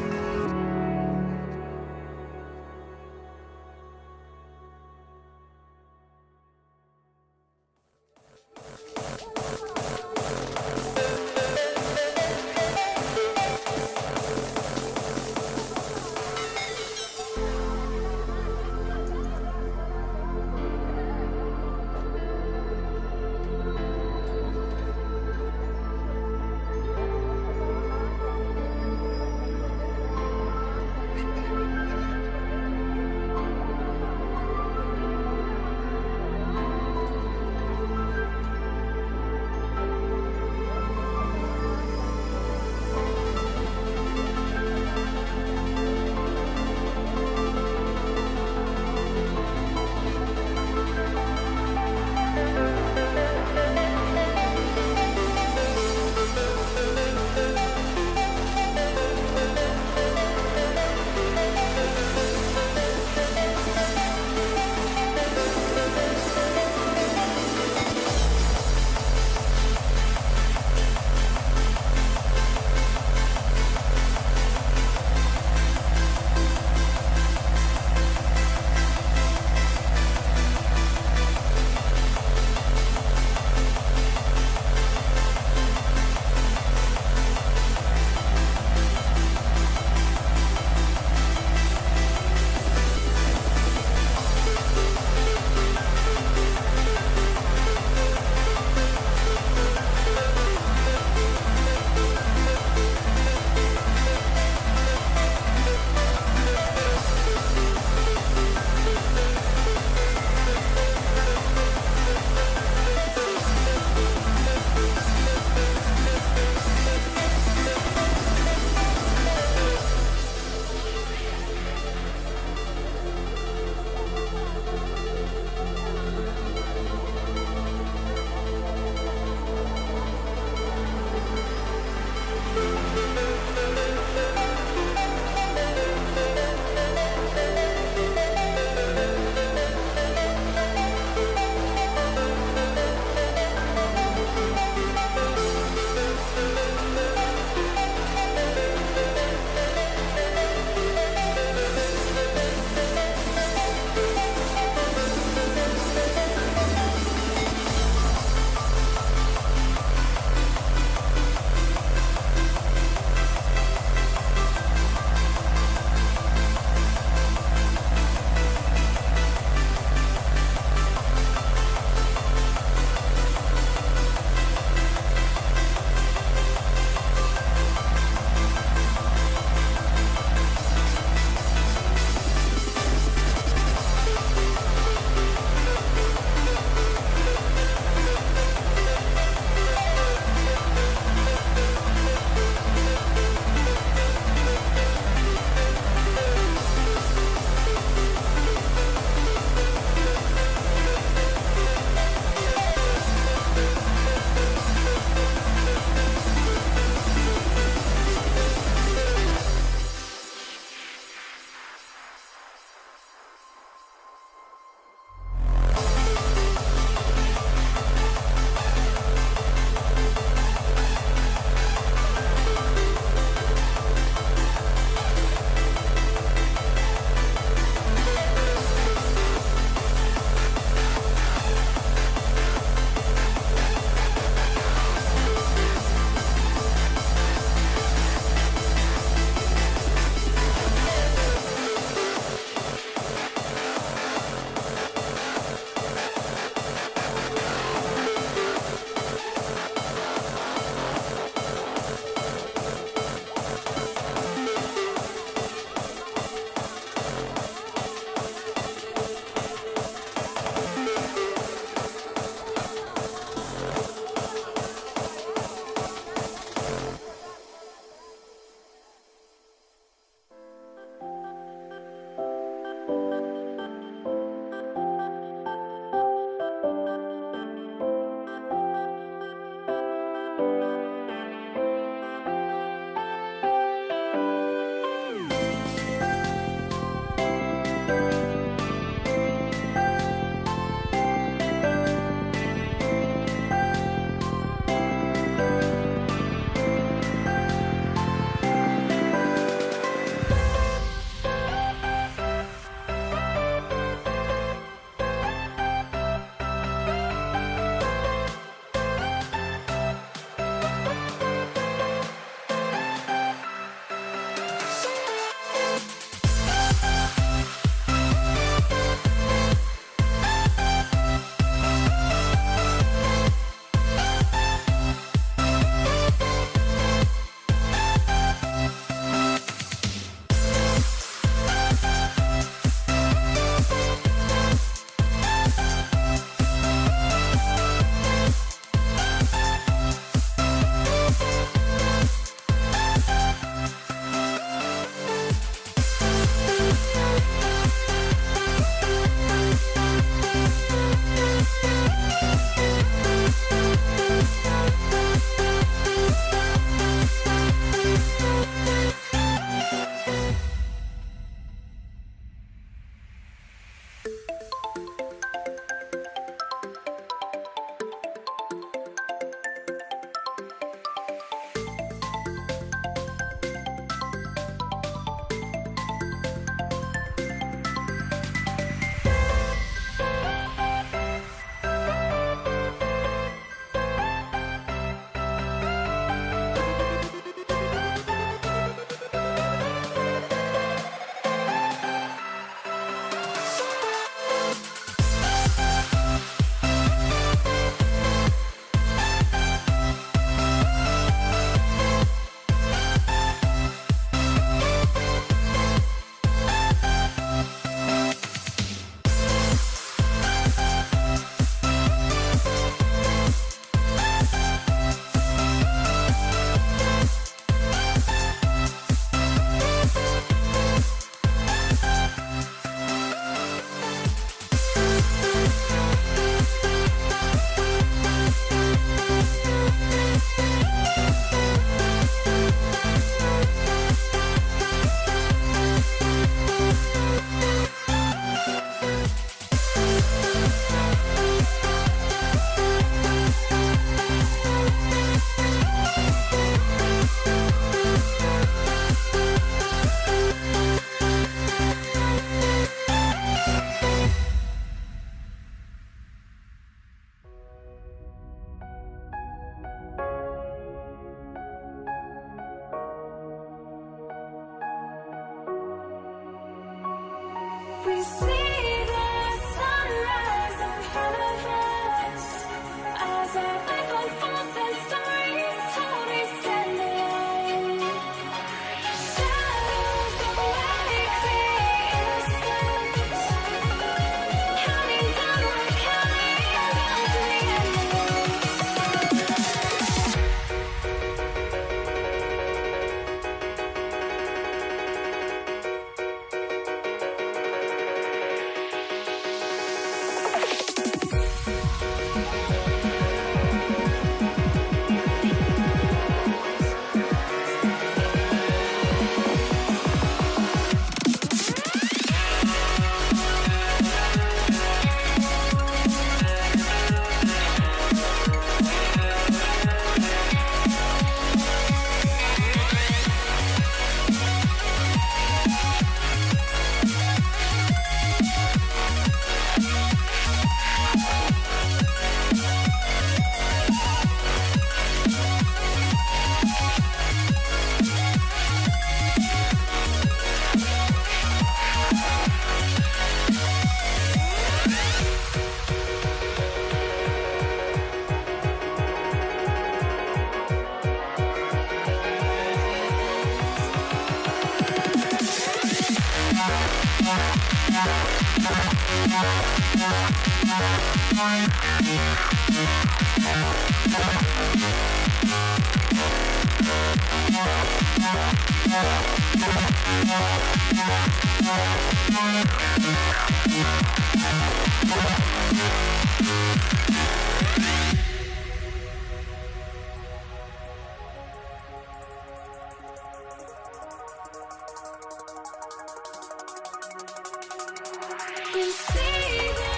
You see the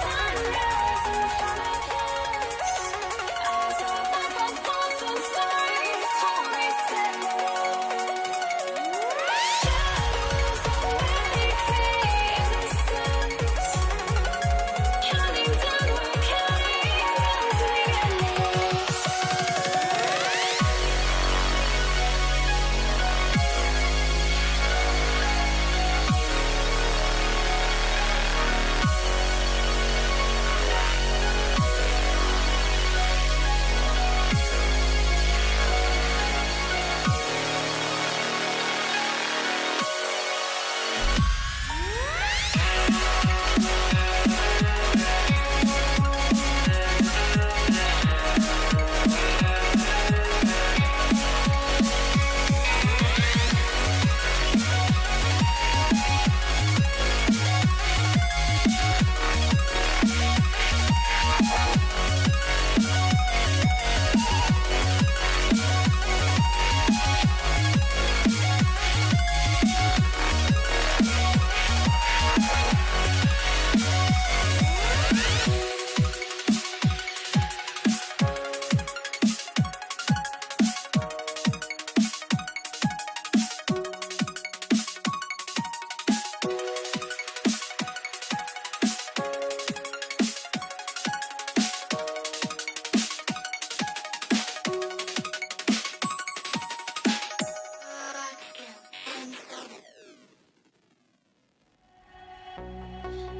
sunrise in front of us as our love unfolds and stories told stand alone. Shadows already fade the suns, counting down, we're counting down to the endless.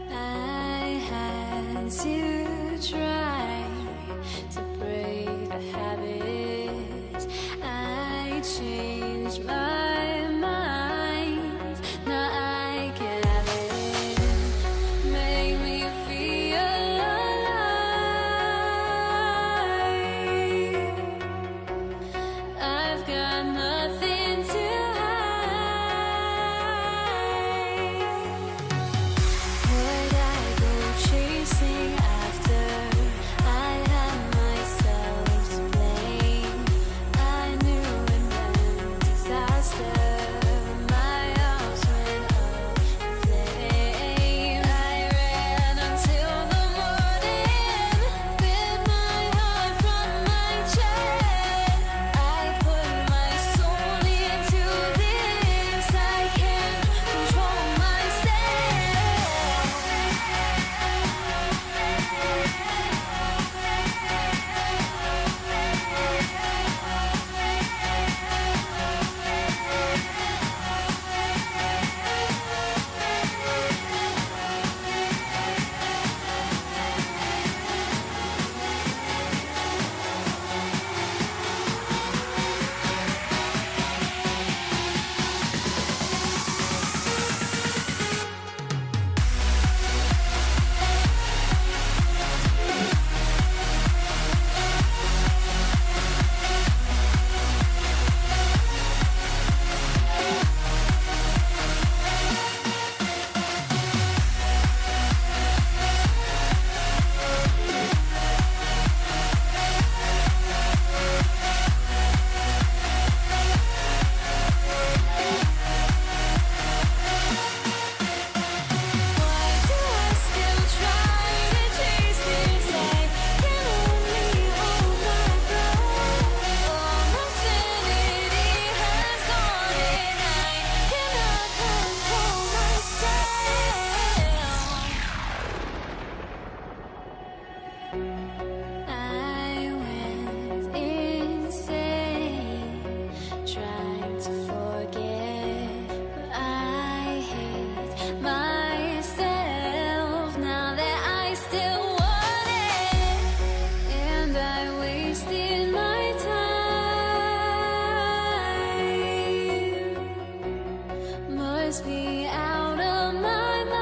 I had to try to break a habit. I changed my mind. Now I can have it. Make me feel alive. I've got nothing to hide. Would I go chasing after? I had myself to blame. I knew it meant disaster. My arms went up in flames. I ran until the morning, bit my heart from my chest. I put my soul into this. I can't control must be out of my mind.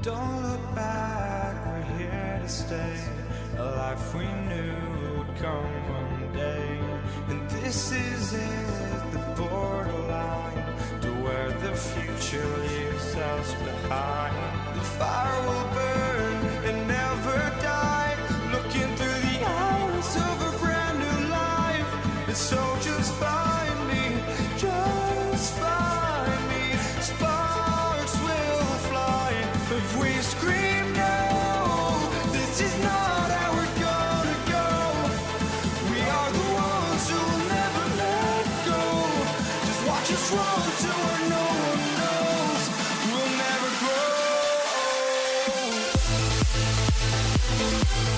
Don't look back, we're here to stay. A life we knew would come one day. And this is it, the borderline to where the future leaves us behind. The fire will burn and never die, looking through the eyes of a brand new life. And so just find me, just find me. Sparks will fly if we scream no. This is not how we're gonna go. We are the ones who will never let go. Just watch us run to where no one knows. We'll never grow. We'll never grow.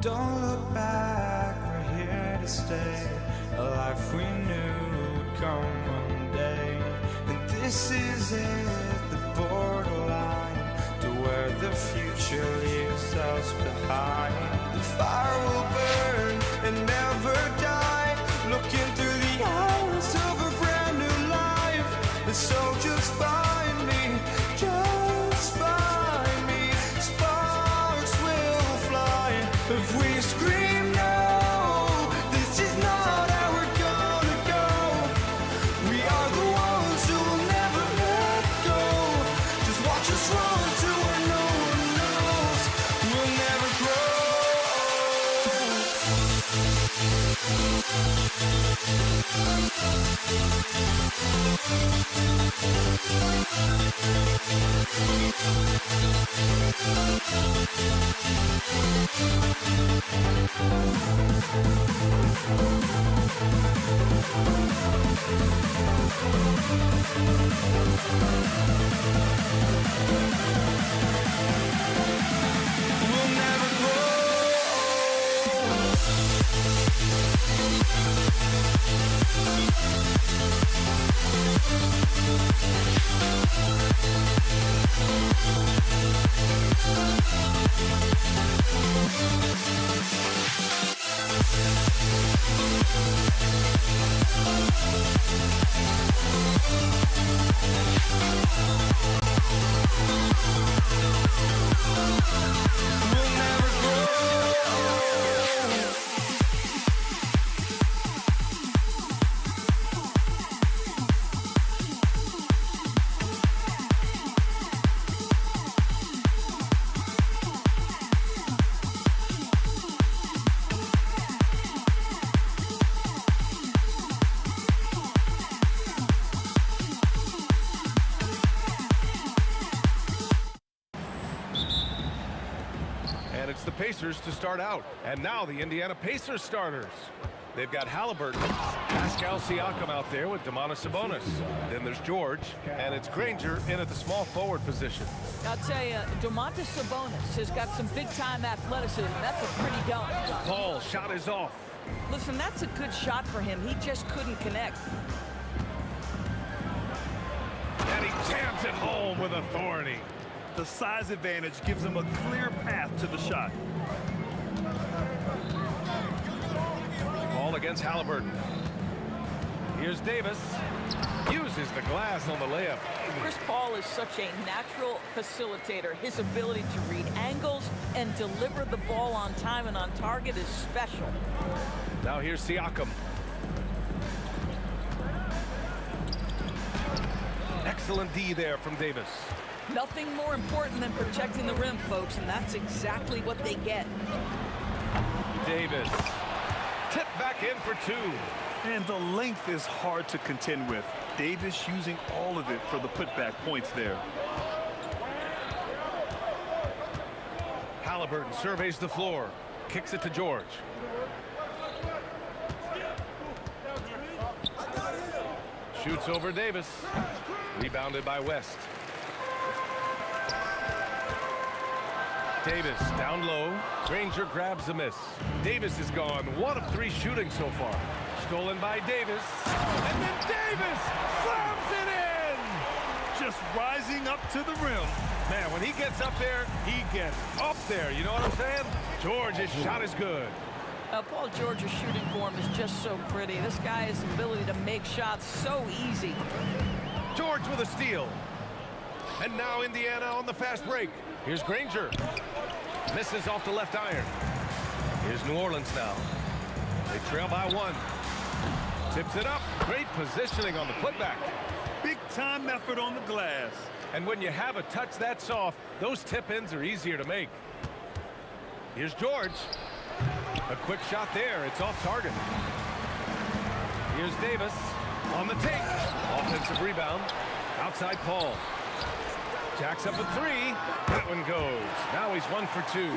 Don't look back, we're here to stay. A life we knew would come one day. And this is it, the borderline to where the future leaves us behind. The fire will burn and never die, looking through the eyes of a brand new life. And so just find me, just find me. Sparks will fly if we scream no. This is not how we're gonna go. We are the ones who will never let go. Just watch us run to where no one knows. We'll never grow. We'll never grow. We'll never grow. And it's the Pacers to start out. And now the Indiana Pacers starters. They've got Halliburton, Pascal Siakam out there with Domantas Sabonis. Then there's George, and it's Granger in at the small forward position. I'll tell you, Domantas Sabonis has got some big-time athleticism. That's a pretty gun. Paul, shot is off. Listen, that's a good shot for him. He just couldn't connect. And he jams it home with authority. The size advantage gives him a clear path to the shot. Ball against Halliburton. Here's Davis. Uses the glass on the layup. Chris Paul is such a natural facilitator. His ability to read angles and deliver the ball on time and on target is special. Now here's Siakam. Excellent D there from Davis. Nothing more important than protecting the rim, folks, and that's exactly what they get. Davis. Tip back in for two. And the length is hard to contend with. Davis using all of it for the putback points there. Halliburton surveys the floor. kicks it to George. Shoots over Davis. Rebounded by West. Davis down low. Granger grabs the miss. Davis is gone. 1 of 3 shooting so far. Stolen by Davis. And then Davis slams it in! Just rising up to the rim. Man, when he gets up there, he gets up there. You know what I'm saying? George's shot is good. Paul George's shooting form is just so pretty. This guy has the ability to make shots so easy. George with a steal. And now Indiana on the fast break. Here's Granger. Misses off the left iron. Here's New Orleans now. They trail by 1. Tips it up. Great positioning on the putback. Big time effort on the glass. And when you have a touch that soft, those tip-ins are easier to make. Here's George. A quick shot there. It's off target. Here's Davis on the take. Offensive rebound. Outside Paul. Jacks up a 3. That one goes. Now he's 1 for 2.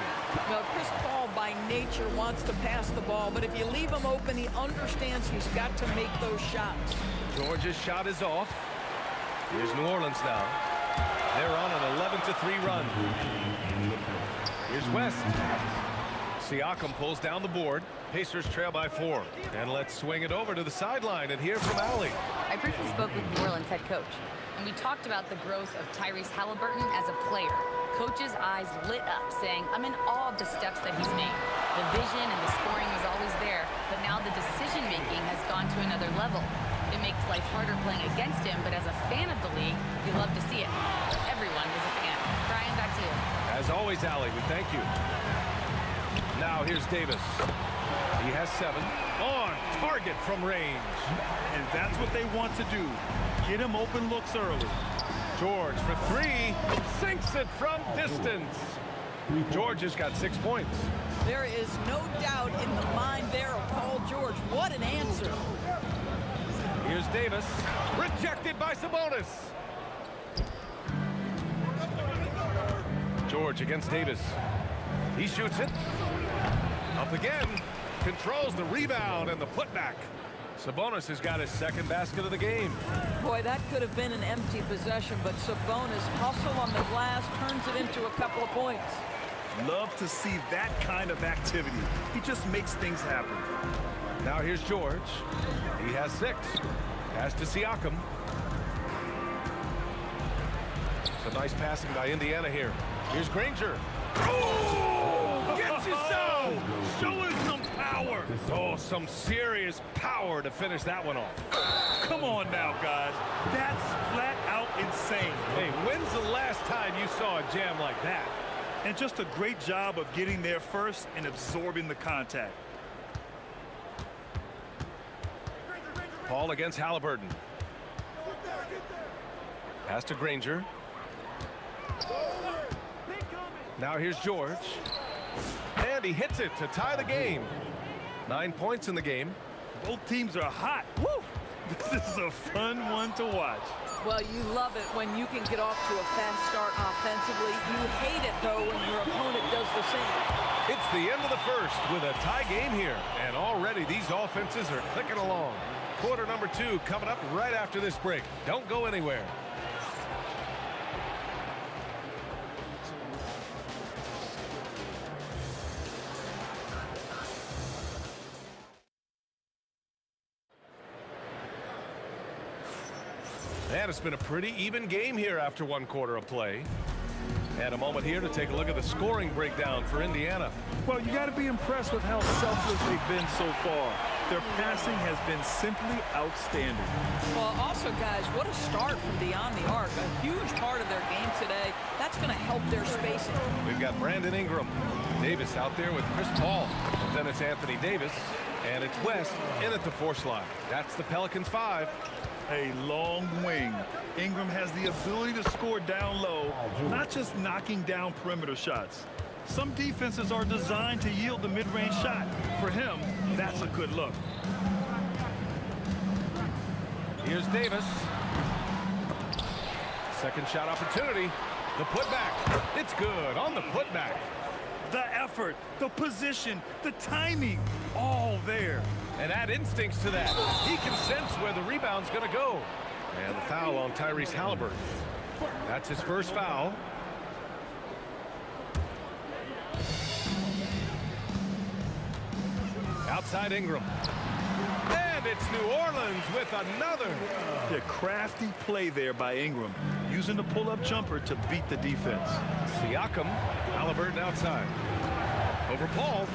Well, Chris Paul by nature wants to pass the ball, but if you leave him open, he understands he's got to make those shots. George's shot is off. Here's New Orleans now. They're on an 11-3 run. Here's West. Siakam pulls down the board. Pacers trail by 4. And let's swing it over to the sideline and hear from Allie. I briefly spoke with New Orleans head coach, and we talked about the growth of Tyrese Halliburton as a player. Coach's eyes lit up, saying, I'm in awe of the steps that he's made. The vision and the scoring was always there, but now the decision-making has gone to another level. It makes life harder playing against him, but as a fan of the league, you love to see it. Everyone is a fan. Brian, back to you. As always, Allie, we thank you. Now here's Davis. He has 7. On target from range. And that's what they want to do. Get him open looks early. George for 3. Sinks it from distance. George has got 6 points. There is no doubt in the mind there of Paul George. What an answer. Here's Davis. Rejected by Sabonis. George against Davis. He shoots it. Up again. Controls the rebound and the putback. Sabonis has got his 2nd basket of the game. Boy, that could have been an empty possession, but Sabonis hustle on the glass, turns it into a couple of points. Love to see that kind of activity. He just makes things happen. Now here's George. He has 6. Pass to Siakam. Some nice passing by Indiana here. Here's Granger. Oh! Gets you so! Showing some power. Oh, some serious power to finish that one off. Come on now, guys. That's flat out insane. Hey, when's the last time you saw a jam like that? And just a great job of getting there first and absorbing the contact. Paul against Halliburton. Pass to Granger. Now here's George. And he hits it to tie the game. 9 points in the game. Both teams are hot. Woo! This is a fun one to watch. Well, you love it when you can get off to a fast start offensively. You hate it, though, when your opponent does the same. It's the end of the first with a tie game here. And already these offenses are clicking along. Quarter number 2 coming up right after this break. Don't go anywhere. And it's been a pretty even game here after 1 quarter of play. And a moment here to take a look at the scoring breakdown for Indiana. Well, you got to be impressed with how selfless they've been so far. Their passing has been simply outstanding. Well, also, guys, what a start from beyond the arc. A huge part of their game today. That's going to help their spacing. We've got Brandon Ingram. Davis out there with Chris Paul. And then it's Anthony Davis. And it's West in at the 4 slot. That's the Pelicans 5. A long wing. Ingram has the ability to score down low, not just knocking down perimeter shots. Some defenses are designed to yield the mid-range shot. For him, that's a good look. Here's Davis. Second shot opportunity. The putback. It's good on the putback. The effort, the position, the timing, all there. And add instincts to that. He can sense where the rebound's going to go. And the foul on Tyrese Halliburton. That's his first foul. Outside Ingram. And it's New Orleans with another. The crafty play there by Ingram, using the pull-up jumper to beat the defense. Siakam, Halliburton outside. Over Paul.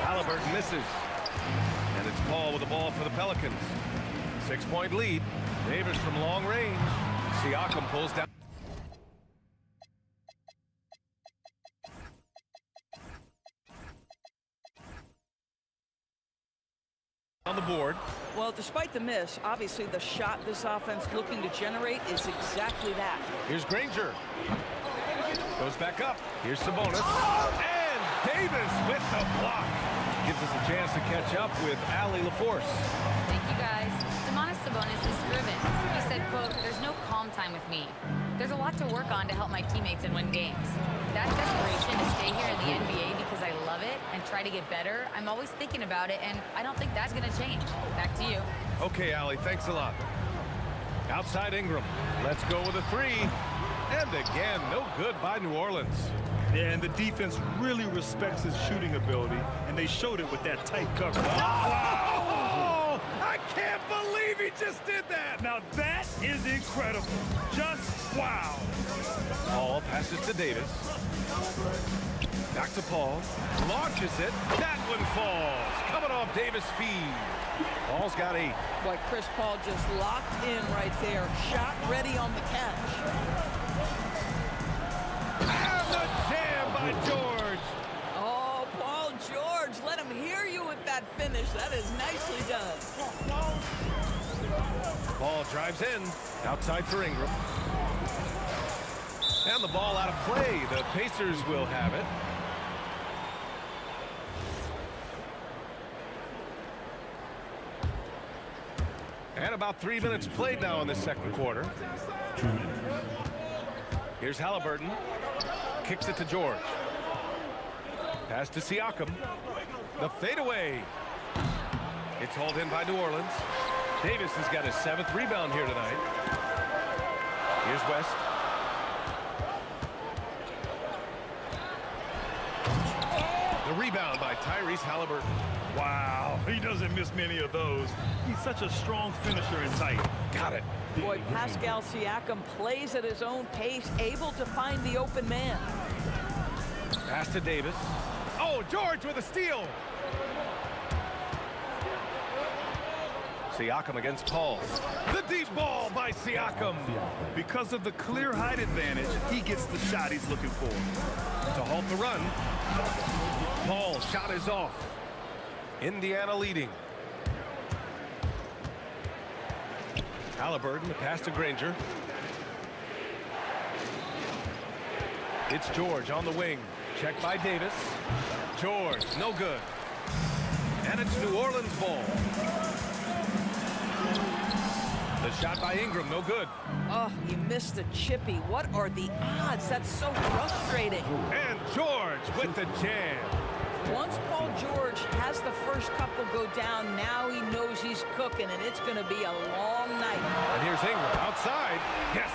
Halliburton misses. And it's Paul with the ball for the Pelicans. 6-point lead. Davis from long range. Siakam pulls down. On the board. Well, despite the miss, obviously the shot this offense looking to generate is exactly that. Here's Granger. Goes back up. Here's Sabonis. And Davis with the block. Gives us a chance to catch up with Allie LaForce. Thank you, guys. Sabonis is driven. He said, quote, "There's no calm time with me. There's a lot to work on to help my teammates and win games. That desperation to stay here in the NBA because I love it and try to get better, I'm always thinking about it, and I don't think that's going to change." Back to you. Okay, Allie, thanks a lot. Outside Ingram. Let's go with a three. And again, no good by New Orleans. Yeah, and the defense really respects his shooting ability, and they showed it with that tight cover. Oh, I can't believe he just did that. Now that is incredible. Just wow. Paul passes to Davis. Back to Paul. Launches it. That one falls. Coming off Davis' feed. Paul's got 8. Boy, Chris Paul just locked in right there. Shot ready on the catch. And the jam by George. Oh, Paul George, let him hear you with that finish. That is nicely done. Paul drives in. Outside for Ingram. And the ball out of play. The Pacers will have it. And about 3 minutes played now in the second quarter. Here's Halliburton. Kicks it to George. Pass to Siakam. The fadeaway. It's hauled in by New Orleans. Davis has got his 7th rebound here tonight. Here's West. The rebound by Tyrese Halliburton. Wow, he doesn't miss many of those. He's such a strong finisher and tight. Got it. Boy, Pascal Siakam plays at his own pace, able to find the open man. Pass to Davis. Oh, George with a steal. Siakam against Paul. The deep ball by Siakam. Because of the clear height advantage, he gets the shot he's looking for. To halt the run. Paul shot is off. Indiana leading. Halliburton, the pass to Granger. It's George on the wing. Checked by Davis. George, no good. And it's New Orleans ball. The shot by Ingram, no good. Oh, you missed the chippy. What are the odds? That's so frustrating. And George with the jam. Once Paul George has the first couple go down, now he knows he's cooking, and it's going to be a long night. And here's Ingram outside. Yes.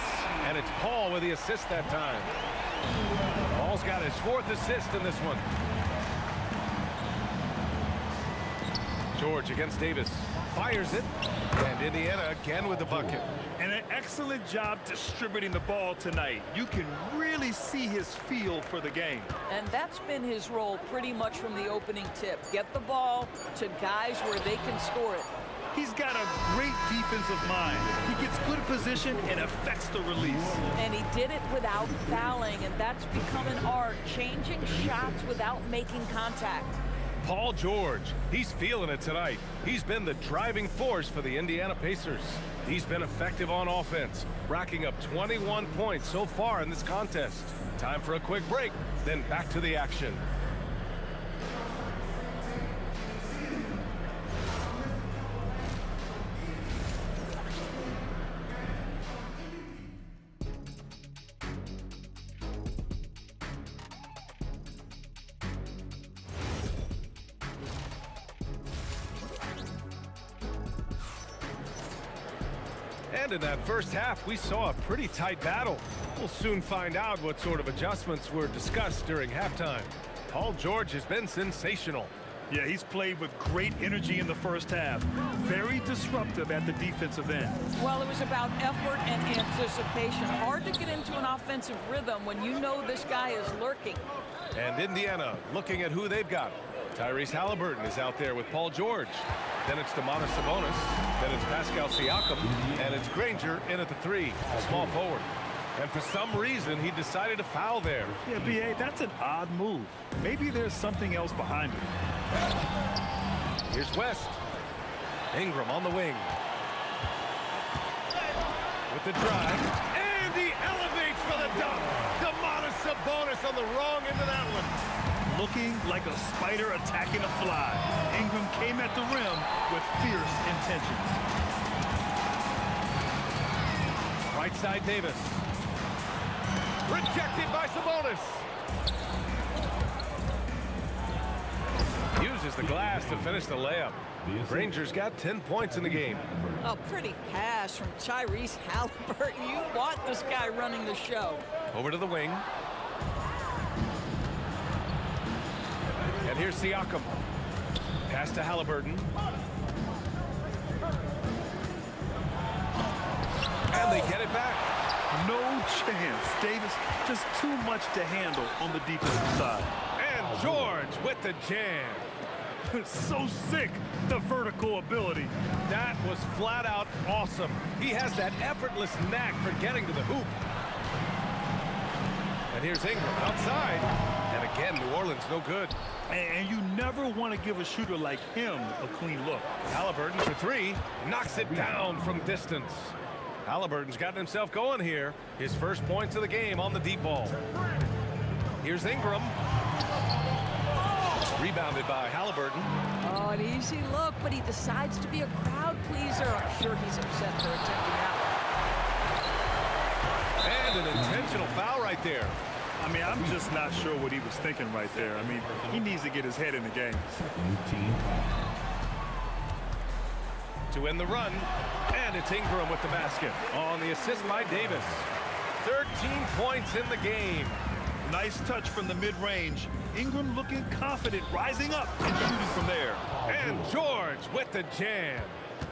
And it's Paul with the assist that time. Paul's got his 4th assist in this one. George against Davis. Fires it. And Indiana again with the bucket. And an excellent job distributing the ball tonight. You can really see his feel for the game. And that's been his role pretty much from the opening tip. Get the ball to guys where they can score it. He's got a great defensive mind. He gets good position and affects the release. And he did it without fouling, and that's become an art, changing shots without making contact. Paul George, he's feeling it tonight. He's been the driving force for the Indiana Pacers. He's been effective on offense, racking up 21 points so far in this contest. Time for a quick break, then back to the action. And in that first half, we saw a pretty tight battle. We'll soon find out what sort of adjustments were discussed during halftime. Paul George has been sensational. Yeah, he's played with great energy in the first half. Very disruptive at the defensive end. Well, it was about effort and anticipation. Hard to get into an offensive rhythm when you know this guy is lurking. And Indiana looking at who they've got. Tyrese Halliburton is out there with Paul George. Then it's Domantas Sabonis. Then it's Pascal Siakam. And it's Granger in at the 3, small forward. And for some reason, he decided to foul there. Yeah, B.A., that's an odd move. Maybe there's something else behind it. Here's West. Ingram on the wing. With the drive. And he elevates for the dunk. Domantas Sabonis on the wrong end of that one. Looking like a spider attacking a fly. Ingram came at the rim with fierce intentions. Right side Davis. Rejected by Sabonis. Uses the glass to finish the layup. Rangers got 10 points in the game. A pretty pass from Tyrese Halliburton. You want this guy running the show. Over to the wing. And here's Siakam. Pass to Halliburton. And they get it back. No chance. Davis just too much to handle on the defensive side. And George with the jam. So sick, the vertical ability. That was flat out awesome. He has that effortless knack for getting to the hoop. And here's Ingram outside. And again, New Orleans no good. And you never want to give a shooter like him a clean look. Halliburton for 3. Knocks it down from distance. Halliburton's gotten himself going here. His first points of the game on the deep ball. Here's Ingram. Rebounded by Halliburton. Oh, an easy look, but he decides to be a crowd pleaser. I'm sure he's upset for attempting that one. And an intentional foul right there. I mean, I'm just not sure what he was thinking right there. I mean, he needs to get his head in the game. To end the run, and it's Ingram with the basket on the assist by Davis. 13 points in the game. Nice touch from the mid-range. Ingram looking confident, rising up and shooting from there. And George with the jam.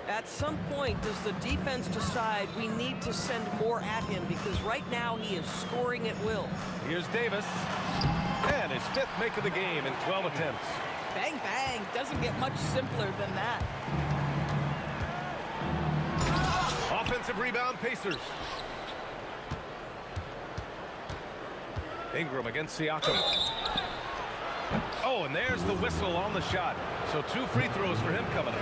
At some point, does the defense decide we need to send more at him? Because right now he is scoring at will. Here's Davis. And his 5th make of the game in 12 attempts. Bang, bang. Doesn't get much simpler than that. Offensive rebound, Pacers. Ingram against Siakam. Oh, and there's the whistle on the shot. So 2 free throws for him coming up.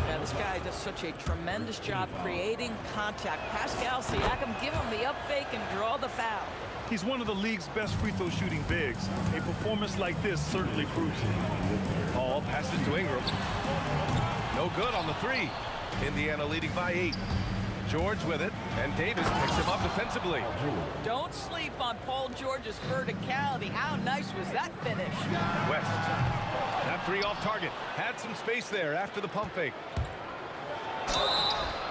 Yeah, this guy does such a tremendous job creating contact. Pascal Siakam, give him the up fake and draw the foul. He's one of the league's best free throw shooting bigs. A performance like this certainly proves it. Paul passes to Ingram. No good on the 3. Indiana leading by 8. George with it, and Davis picks him up defensively. Don't sleep on Paul George's verticality. How nice was that finish? West. That 3 off target. Had some space there after the pump fake.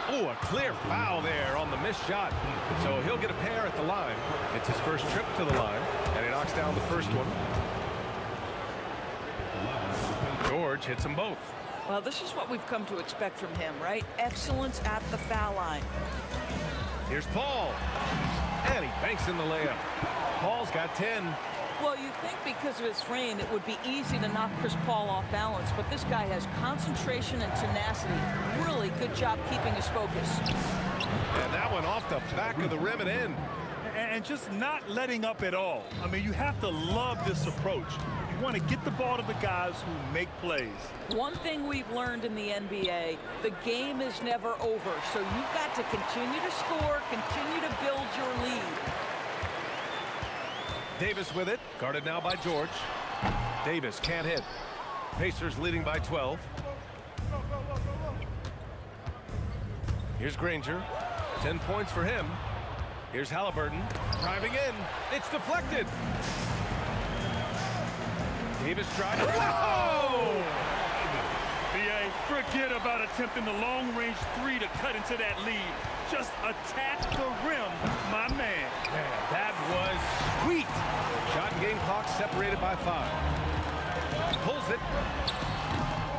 Oh, a clear foul there on the missed shot. So he'll get a pair at the line. It's his first trip to the line, and he knocks down the first one. George hits them both. Well, this is what we've come to expect from him, right? Excellence at the foul line. Here's Paul. And he banks in the layup. Paul's got 10. Well, you think because of his frame, it would be easy to knock Chris Paul off balance, but this guy has concentration and tenacity. Really good job keeping his focus. And that one off the back of the rim and in. And just not letting up at all. I mean, you have to love this approach. You want to get the ball to the guys who make plays. One thing we've learned in the NBA, the game is never over. So you've got to continue to score, continue to build your lead. Davis with it, guarded now by George. Davis can't hit. Pacers leading by 12. Here's Granger. 10 points for him. Here's Halliburton, driving in. It's deflected. Davis drives. Whoa! B.A., Forget about attempting the long-range three to cut into that lead. Just attack the rim, my man. Man, that was sweet. Shot and game clock separated by 5. Pulls it.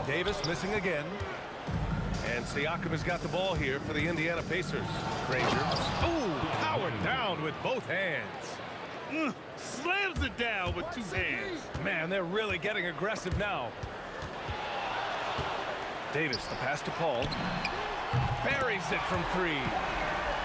Davis missing again. And Siakam has got the ball here for the Indiana Pacers. Granger. Oh, powered down with both hands. Slams it down with 2 hands. Man, they're really getting aggressive now. Davis, the pass to Paul. Buries it from 3.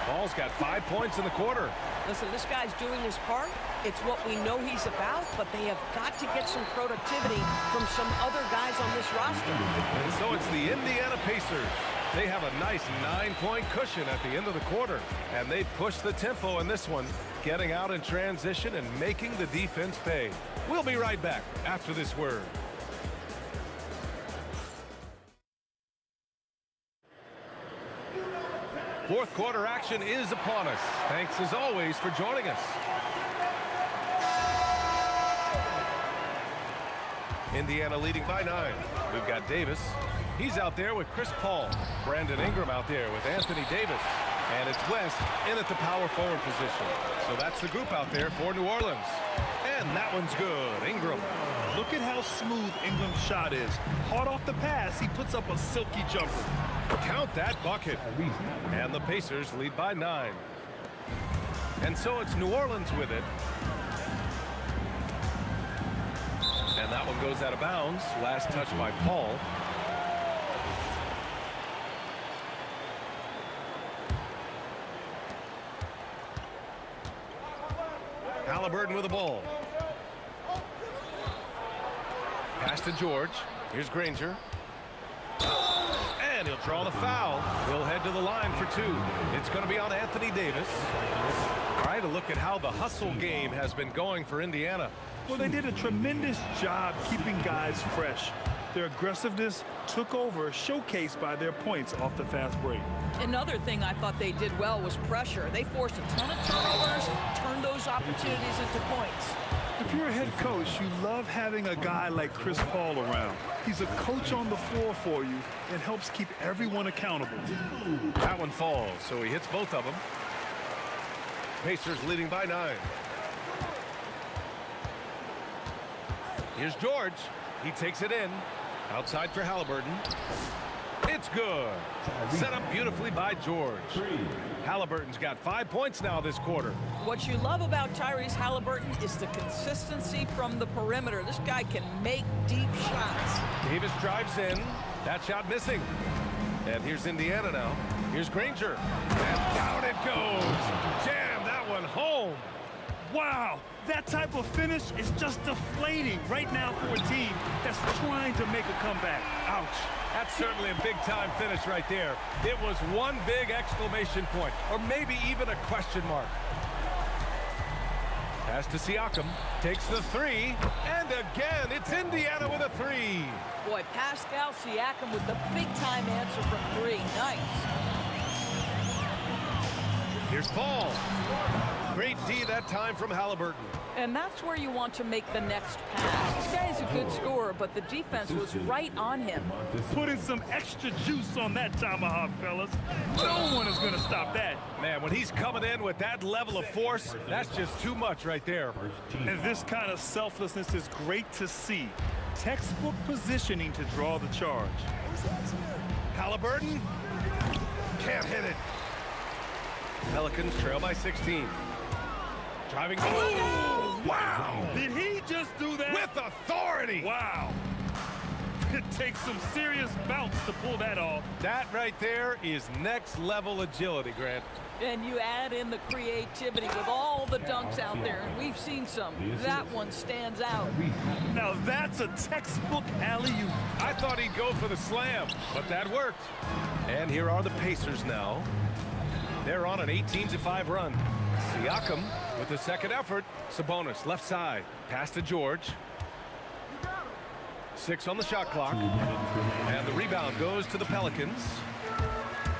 Paul's got 5 points in the quarter. Listen, this guy's doing his part. It's what we know he's about, but they have got to get some productivity from some other guys on this roster. And so it's the Indiana Pacers. They have a nice 9-point cushion at the end of the quarter, and they push the tempo in this one, getting out in transition and making the defense pay. We'll be right back after this word. Fourth quarter action is upon us. Thanks as always for joining us. Indiana leading by 9. We've got Davis. He's out there with Chris Paul. Brandon Ingram out there with Anthony Davis. And it's West in at the power forward position. So that's the group out there for New Orleans. And that one's good. Ingram. Look at how smooth Ingram's shot is. Hard off the pass, he puts up a silky jumper. Count that bucket. And the Pacers lead by 9. And so it's New Orleans with it. And that one goes out of bounds. Last touch by Paul. Halliburton with the ball. Pass to George. Here's Granger. And he'll draw the foul. He'll head to the line for 2. It's going to be on Anthony Davis. All right, a look at how the hustle game has been going for Indiana. Well, they did a tremendous job keeping guys fresh. Their aggressiveness took over, showcased by their points off the fast break. Another thing I thought they did well was pressure. They forced a ton of turnovers, turned those opportunities into points. If you're a head coach, you love having a guy like Chris Paul around. He's a coach on the floor for you and helps keep everyone accountable. That one falls, so he hits both of them. Pacers leading by 9. Here's George. He takes it in. Outside for Halliburton. It's good. Set up beautifully by George. Halliburton's got 5 points now this quarter. What you love about Tyrese Halliburton is the consistency from the perimeter. This guy can make deep shots. Davis drives in. That shot missing. And here's Indiana now. Here's Granger. And down it goes. Jam that one home. Wow, that type of finish is just deflating right now for a team that's trying to make a comeback. Ouch. That's certainly a big-time finish right there. It was one big exclamation point, or maybe even a question mark. Pass to Siakam. Takes the 3. And again, it's Indiana with a 3. Boy, Pascal Siakam with the big-time answer from 3. Nice. Here's Paul. Great D that time from Halliburton. And that's where you want to make the next pass. This guy's a good scorer, but the defense was right on him. Putting some extra juice on that tomahawk, fellas. No one is going to stop that. Man, when he's coming in with that level of force, that's just too much right there. And this kind of selflessness is great to see. Textbook positioning to draw the charge. Halliburton can't hit it. Pelicans trail by 16. Driving. Oh, wow! Did he just do that? With authority! Wow. It takes some serious bounce to pull that off. That right there is next level agility, Grant. And you add in the creativity with all the dunks out there, and we've seen some. That one stands out. Now that's a textbook alley-oop. I thought he'd go for the slam, but that worked. And here are the Pacers now. They're on an 18-5 run. Siakam with the second effort. Sabonis left side. Pass to George. 6 on the shot clock. And the rebound goes to the Pelicans.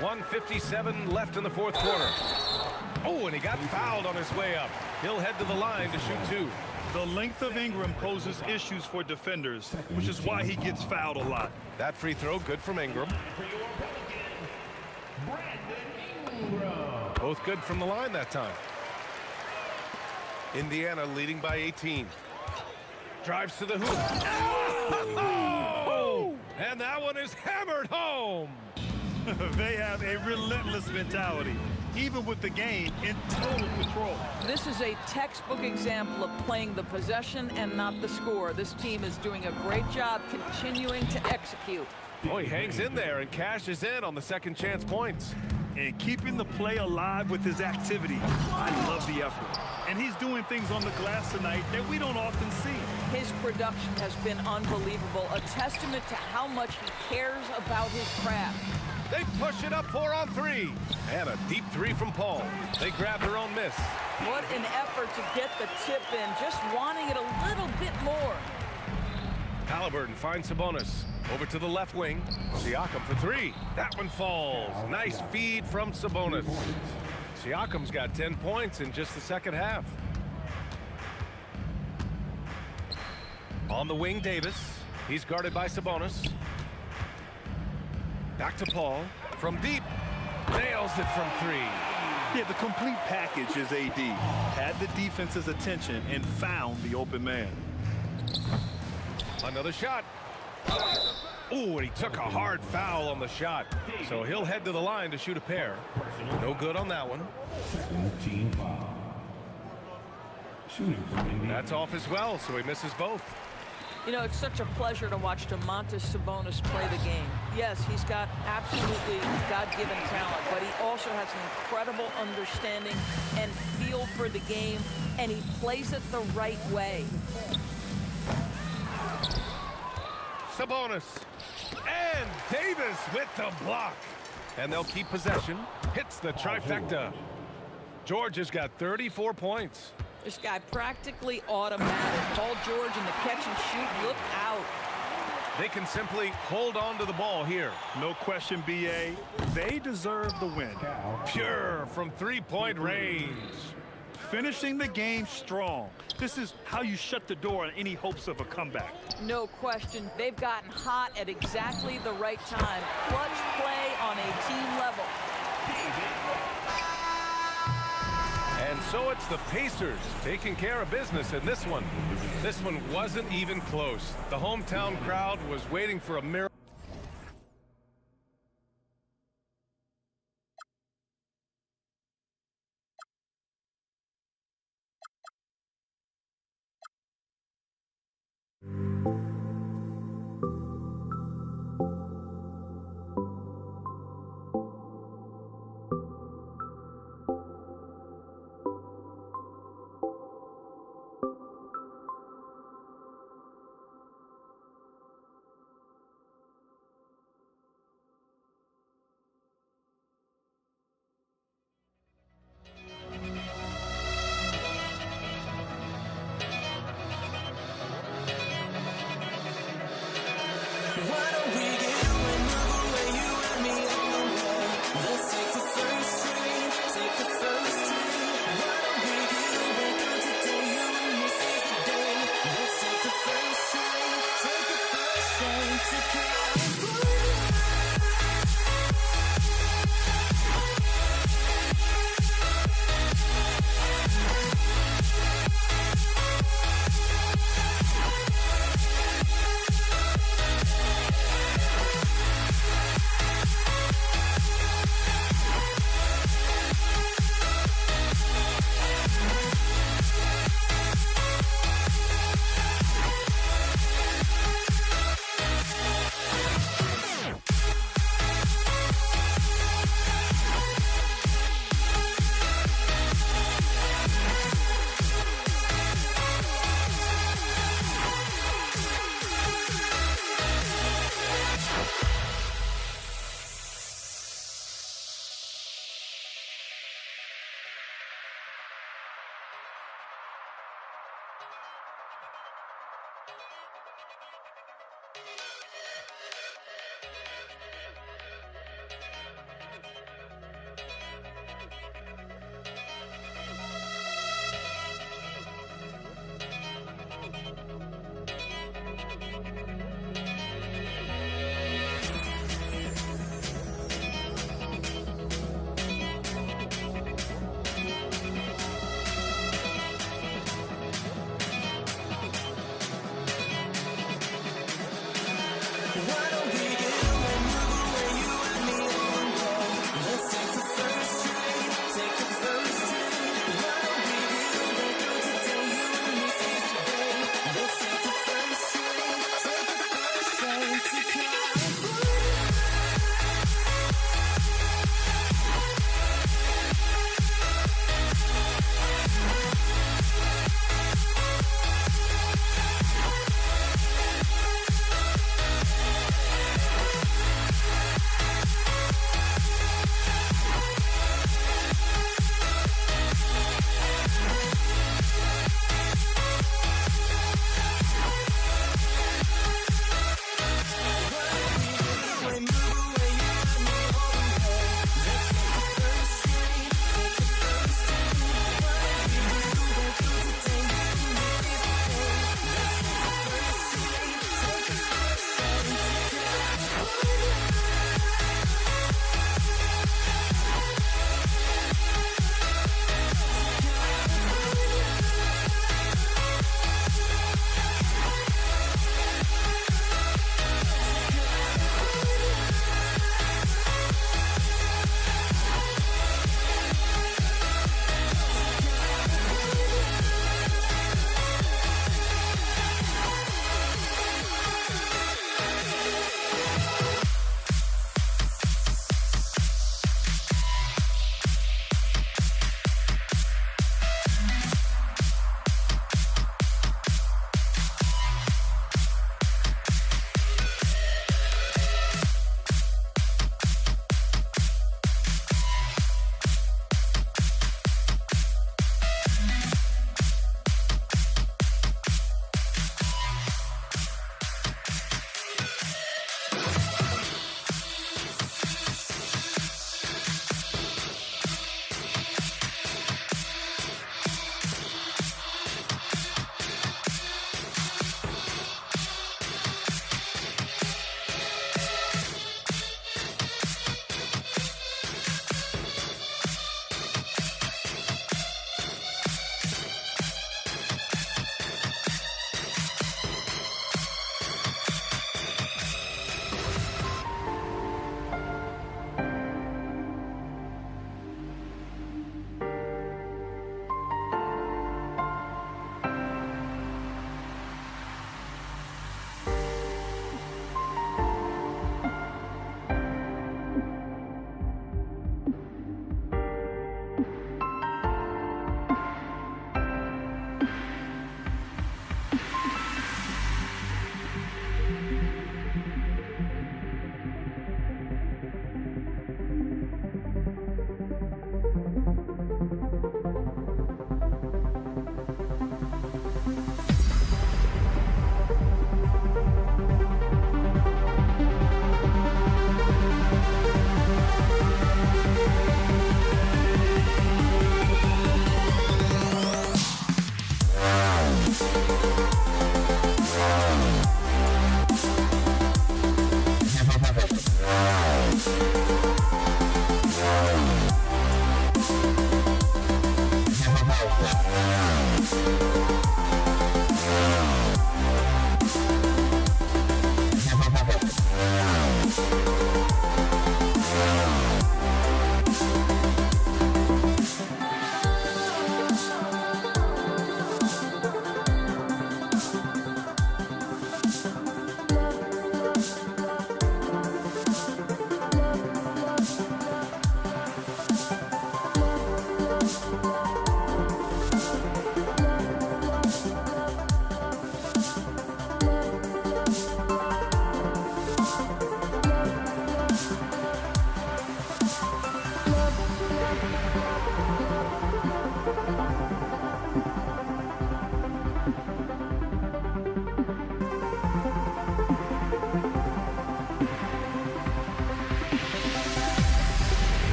1:57 left in the fourth quarter. Oh, and he got fouled on his way up. He'll head to the line to shoot 2. The length of Ingram poses issues for defenders, which is why he gets fouled a lot. That free throw good from Ingram. Both good from the line that time. Indiana leading by 18. Drives to the hoop. Oh! And that one is hammered home. They have a relentless mentality, even with the game in total control. This is a textbook example of playing the possession and not the score. This team is doing a great job continuing to execute. Oh, he hangs in there and cashes in on the second chance points. And keeping the play alive with his activity. I love the effort. And he's doing things on the glass tonight that we don't often see. His production has been unbelievable, a testament to how much he cares about his craft. They push it up 4 on 3. And a deep 3 from Paul. They grab their own miss. What an effort to get the tip in, just wanting it a little bit more. Halliburton finds Sabonis. Over to the left wing. Siakam for 3. That one falls. Nice feed from Sabonis. Siakam's got 10 points in just the second half. On the wing, Davis. He's guarded by Sabonis. Back to Paul. From deep. Nails it from 3. Yeah, the complete package is AD. Had the defense's attention and found the open man. Another shot. Ooh, and he took a hard foul on the shot. So he'll head to the line to shoot a pair. No good on that one. Team foul. Shooting from Indiana. That's off as well, so he misses both. You know, it's such a pleasure to watch Domantas Sabonis play the game. Yes, he's got absolutely God-given talent, but he also has an incredible understanding and feel for the game, and he plays it the right way. Sabonis. And Davis with the block. And they'll keep possession. Hits the trifecta. George has got 34 points. This guy practically automatic. Paul George in the catch and shoot. Look out. They can simply hold on to the ball here. No question, BA. They deserve the win. Pure from three-point range. Finishing the game strong. This is how you shut the door on any hopes of a comeback. No question. They've gotten hot at exactly the right time. Clutch play on a team level. And so it's the Pacers taking care of business in this one. This one wasn't even close. The hometown crowd was waiting for a miracle. Why don't we get away, move away, you and me on the way? Let's take the first train, take the first train. Why don't we get away, girl, today you and me seize the day? Let's take the first train, take the first train to California.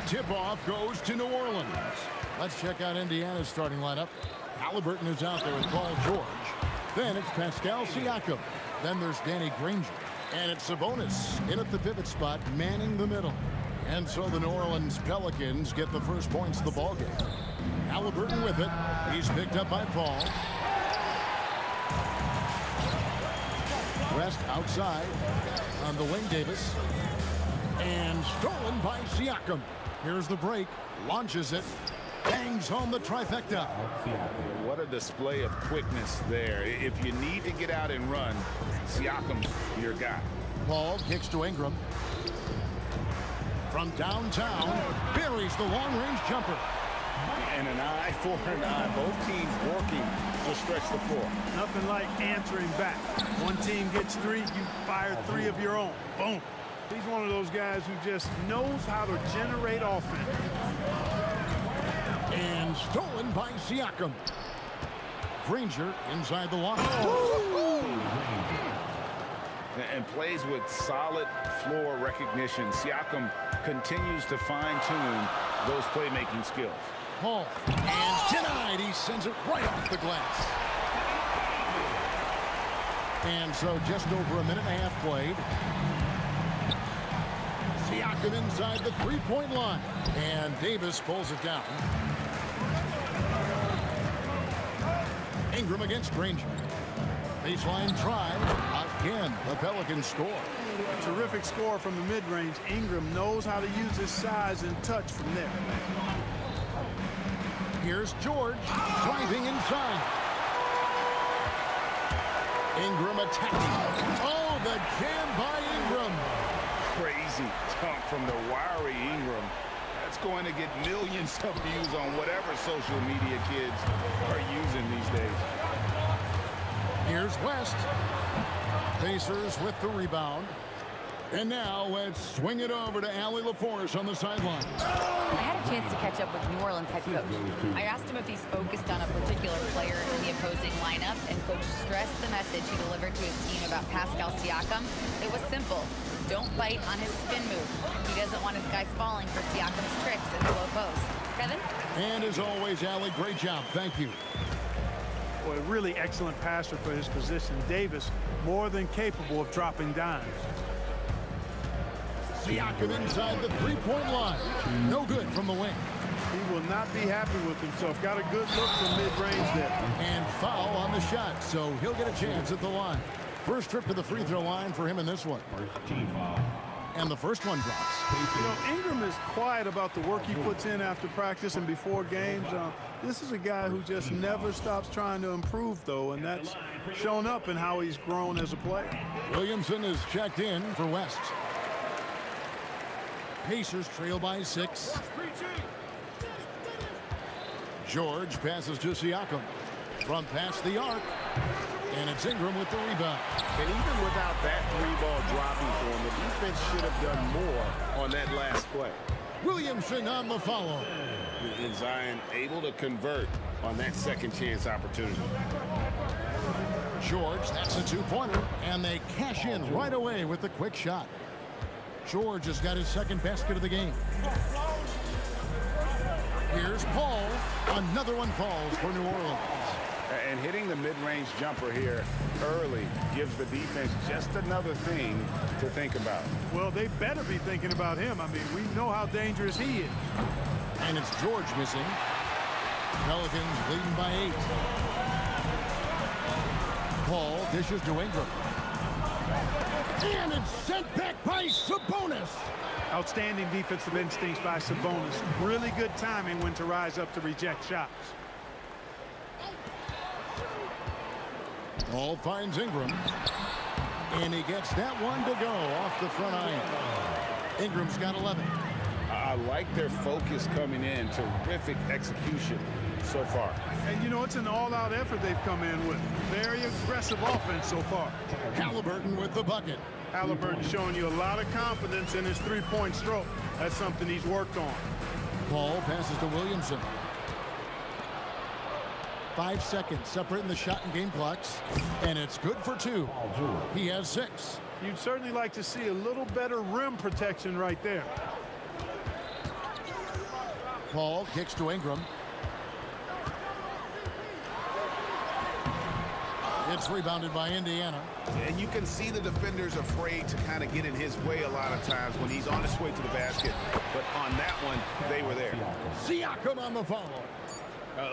Tip-off goes to New Orleans. Let's check out Indiana's starting lineup. Halliburton is out there with Paul George. Then it's Pascal Siakam. Then there's Danny Granger. And it's Sabonis in at the pivot spot, manning the middle. And so the New Orleans Pelicans get the first points of the ballgame. Halliburton with it. He's picked up by Paul. West outside on the wing, Davis. And stolen by Siakam. Here's the break. Launches it. Bangs home the trifecta. What a display of quickness there. If you need to get out and run, Siakam's your guy. Paul kicks to Ingram. From downtown, buries the long-range jumper. And an eye for an eye. Both teams working to stretch the floor. Nothing like answering back. One team gets 3, you fire 3 of your own. Boom. He's one of those guys who just knows how to generate offense. And stolen by Siakam. Granger inside the line. And plays with solid floor recognition. Siakam continues to fine-tune those playmaking skills. Paul. And denied. He sends it right off the glass. And so just over a minute and a half played. Siakam inside the three-point line. And Davis pulls it down. Ingram against Granger. Baseline try. Again, the Pelicans score. A terrific score from the mid-range. Ingram knows how to use his size and touch from there. Here's George driving inside. Ingram attacking. Oh, the jam by Ingram. Crazy dunk from the wiry Ingram. That's going to get millions of views on whatever social media kids are using these days. Here's West. Pacers with the rebound. And now let's swing it over to Allie LaForce on the sideline. I had a chance to catch up with New Orleans head coach. I asked him if he's focused on a particular player in the opposing lineup, and coach stressed the message he delivered to his team about Pascal Siakam. It was simple. Don't bite on his spin move. He doesn't want his guys falling for Siakam's tricks in the low post. Kevin? And as always, Allie, great job. Thank you. Boy, a really excellent passer for his position. Davis, more than capable of dropping dimes. Siakam inside the three-point line. No good from the wing. He will not be happy with himself. Got a good look from mid-range there. And foul on the shot, so he'll get a chance at the line. First trip to the free throw line for him in this one. And the first one drops. You know, Ingram is quiet about the work he puts in after practice and before games. This is a guy who just never stops trying to improve, though, and that's shown up in how he's grown as a player. Williamson is checked in for West. Pacers trail by 6. George passes to Siakam. From past the arc. And it's Ingram with the rebound. And even without that 3-ball dropping for him, the defense should have done more on that last play. Williamson on the follow. And Zion able to convert on that second chance opportunity. George, that's a two-pointer. And they cash in right away with the quick shot. George has got his second basket of the game. Here's Paul. Another one falls for New Orleans. And hitting the mid-range jumper here early gives the defense just another thing to think about. Well, they better be thinking about him. I mean, we know how dangerous he is. And it's George missing. Pelicans leading by 8. Paul dishes to Ingram. And it's sent back by Sabonis. Outstanding defensive instincts by Sabonis. Really good timing when to rise up to reject shots. Paul finds Ingram. And he gets that one to go off the front iron. Ingram's got 11. I like their focus coming in. Terrific execution so far. And, you know, it's an all-out effort they've come in with. Very aggressive offense so far. Halliburton with the bucket. Halliburton showing you a lot of confidence in his three-point stroke. That's something he's worked on. Paul passes to Williamson. 5 seconds separating the shot and game clocks, and it's good for 2. He has 6. You'd certainly like to see a little better rim protection right there. Paul kicks to Ingram. It's rebounded by Indiana. And you can see the defenders afraid to kind of get in his way a lot of times when he's on his way to the basket. But on that one, they were there. Siakam on the follow.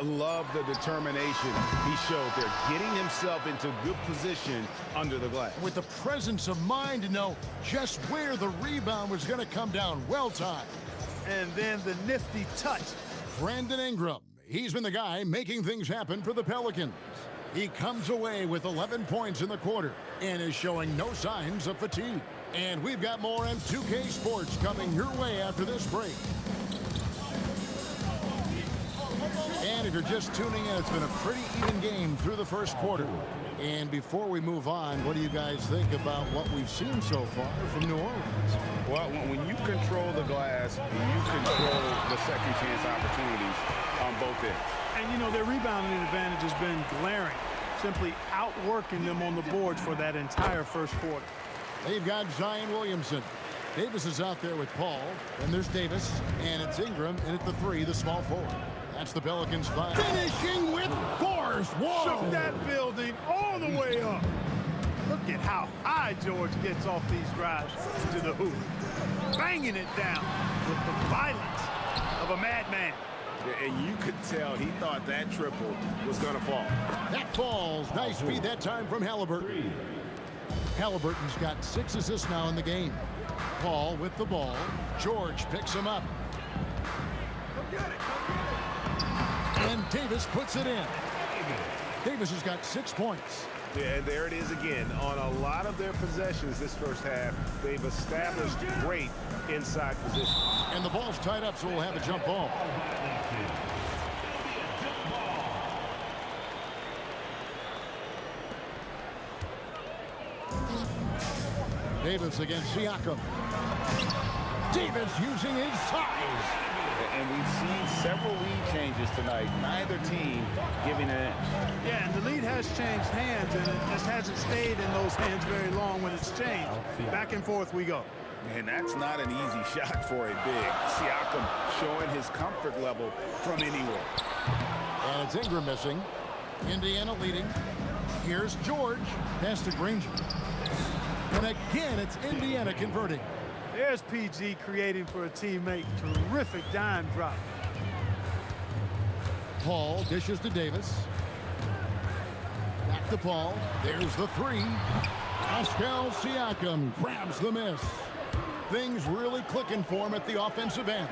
Love the determination he showed there, getting himself into good position under the glass. With the presence of mind to know just where the rebound was going to come down. Well timed. And then the nifty touch. Brandon Ingram. He's been the guy making things happen for the Pelicans. He comes away with 11 points in the quarter and is showing no signs of fatigue. And we've got more M2K Sports coming your way after this break. And if you're just tuning in, it's been a pretty even game through the first quarter. And before we move on, what do you guys think about what we've seen so far from New Orleans? Well, when you control the glass, you control the second chance opportunities on both ends. And, you know, their rebounding advantage has been glaring, simply outworking them on the boards for that entire first quarter. They've got Zion Williamson. Davis is out there with Paul. And there's Davis. And it's Ingram. And at the 3, the small forward. That's the Pelicans' 5. Finishing with force. Whoa! Shook that building all the way up. Look at how high George gets off these drives to the hoop. Banging it down with the violence of a madman. And you could tell he thought that triple was going to fall. That falls. Nice feed that time from Halliburton. Halliburton's got 6 assists now in the game. Paul with the ball. George picks him up. And Davis puts it in. Davis has got 6 points. Yeah, and there it is again. On a lot of their possessions this first half, they've established great inside position. And the ball's tied up, so we'll have a jump ball. Davis against Siakam. Davis using his size. And we've seen several lead changes tonight. Neither team giving an inch. Yeah, and the lead has changed hands, and it just hasn't stayed in those hands very long when it's changed. Back and forth we go. And that's not an easy shot for a big. Siakam showing his comfort level from anywhere. And it's Ingram missing. Indiana leading. Here's George. Pass to Granger. And again, it's Indiana converting. There's PG creating for a teammate. Terrific dime drop. Paul dishes to Davis. Back to Paul. There's the 3. Pascal Siakam grabs the miss. Things really clicking for him at the offensive end.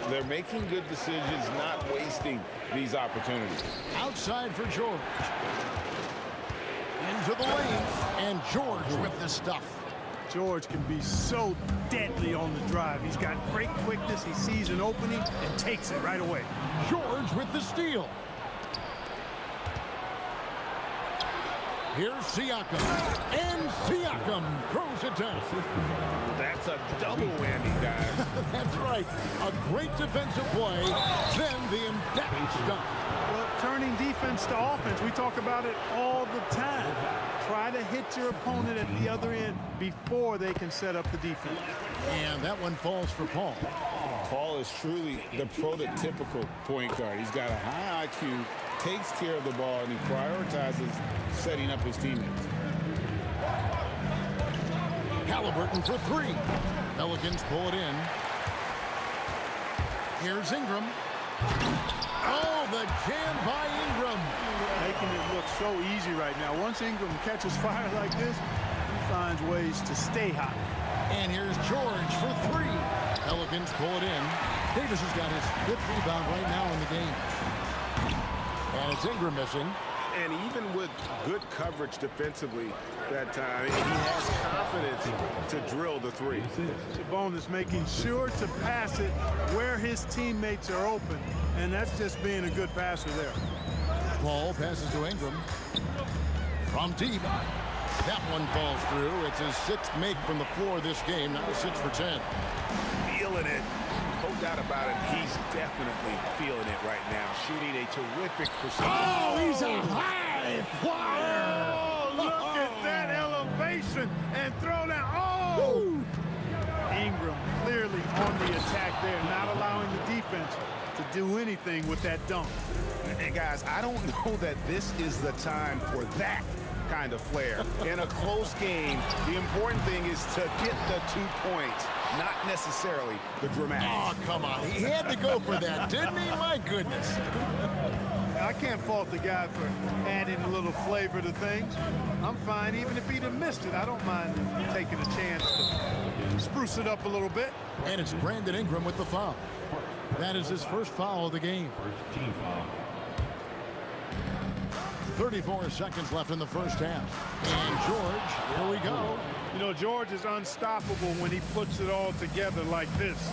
They're making good decisions, not wasting these opportunities. Outside for George. Into the lane. And George with the stuff. George can be so deadly on the drive. He's got great quickness. He sees an opening and takes it right away. George with the steal. Here's Siakam. And Siakam throws it down. That's a double whammy, guys. That's right. A great defensive play. Then the emphatic stuff. Well, turning defense to offense, we talk about it all the time. Try to hit your opponent at the other end before they can set up the defense. And that one falls for Paul. Paul is truly the prototypical point guard. He's got a high IQ, takes care of the ball, and he prioritizes setting up his teammates. Halliburton for 3. Pelicans pull it in. Here's Ingram. Oh, the jam by Ingram. Making it look so easy right now. Once Ingram catches fire like this, he finds ways to stay hot. And here's George for 3. Pelicans pull it in. Davis has got his 5th rebound right now in the game. And it's Ingram missing. And even with good coverage defensively that time, he has confidence to drill the 3. Sabonis making sure to pass it where his teammates are open, and that's just being a good passer there. Paul passes to Ingram. From deep. That one falls through. It's his 6th make from the floor this game. Now 6 for 10. Feeling it. Hope doubt about it. He's definitely feeling it right now, shooting a terrific precision. Oh, he's a high flyer. Oh, look at that elevation and throw down. Oh! Ingram clearly on the attack there, not allowing the defense to do anything with that dunk. And guys, I don't know that this is the time for that kind of flair. In a close game, the important thing is to get the 2 points, not necessarily the dramatics. Oh, come on. He had to go for that, didn't he? My goodness. I can't fault the guy for adding a little flavor to things. I'm fine, even if he'd have missed it. I don't mind taking a chance to spruce it up a little bit. And it's Brandon Ingram with the foul. That is his first foul of the game. First team foul. 34 seconds left in the first half. And George, here we go. You know, George is unstoppable when he puts it all together like this.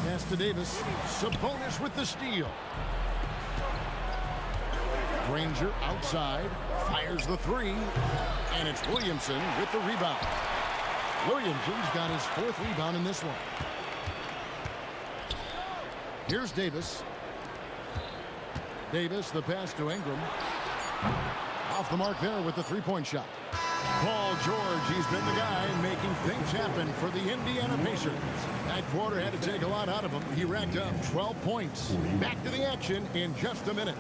Pass to Davis. Sabonis with the steal. Granger outside. Fires the three. And it's Williamson with the rebound. Williamson's got his 4th rebound in this one. Here's Davis. Davis, the pass to Ingram. Off the mark there with the three-point shot. Paul George, he's been the guy making things happen for the Indiana Pacers. That quarter had to take a lot out of him. He racked up 12 points. Back to the action in just a minute.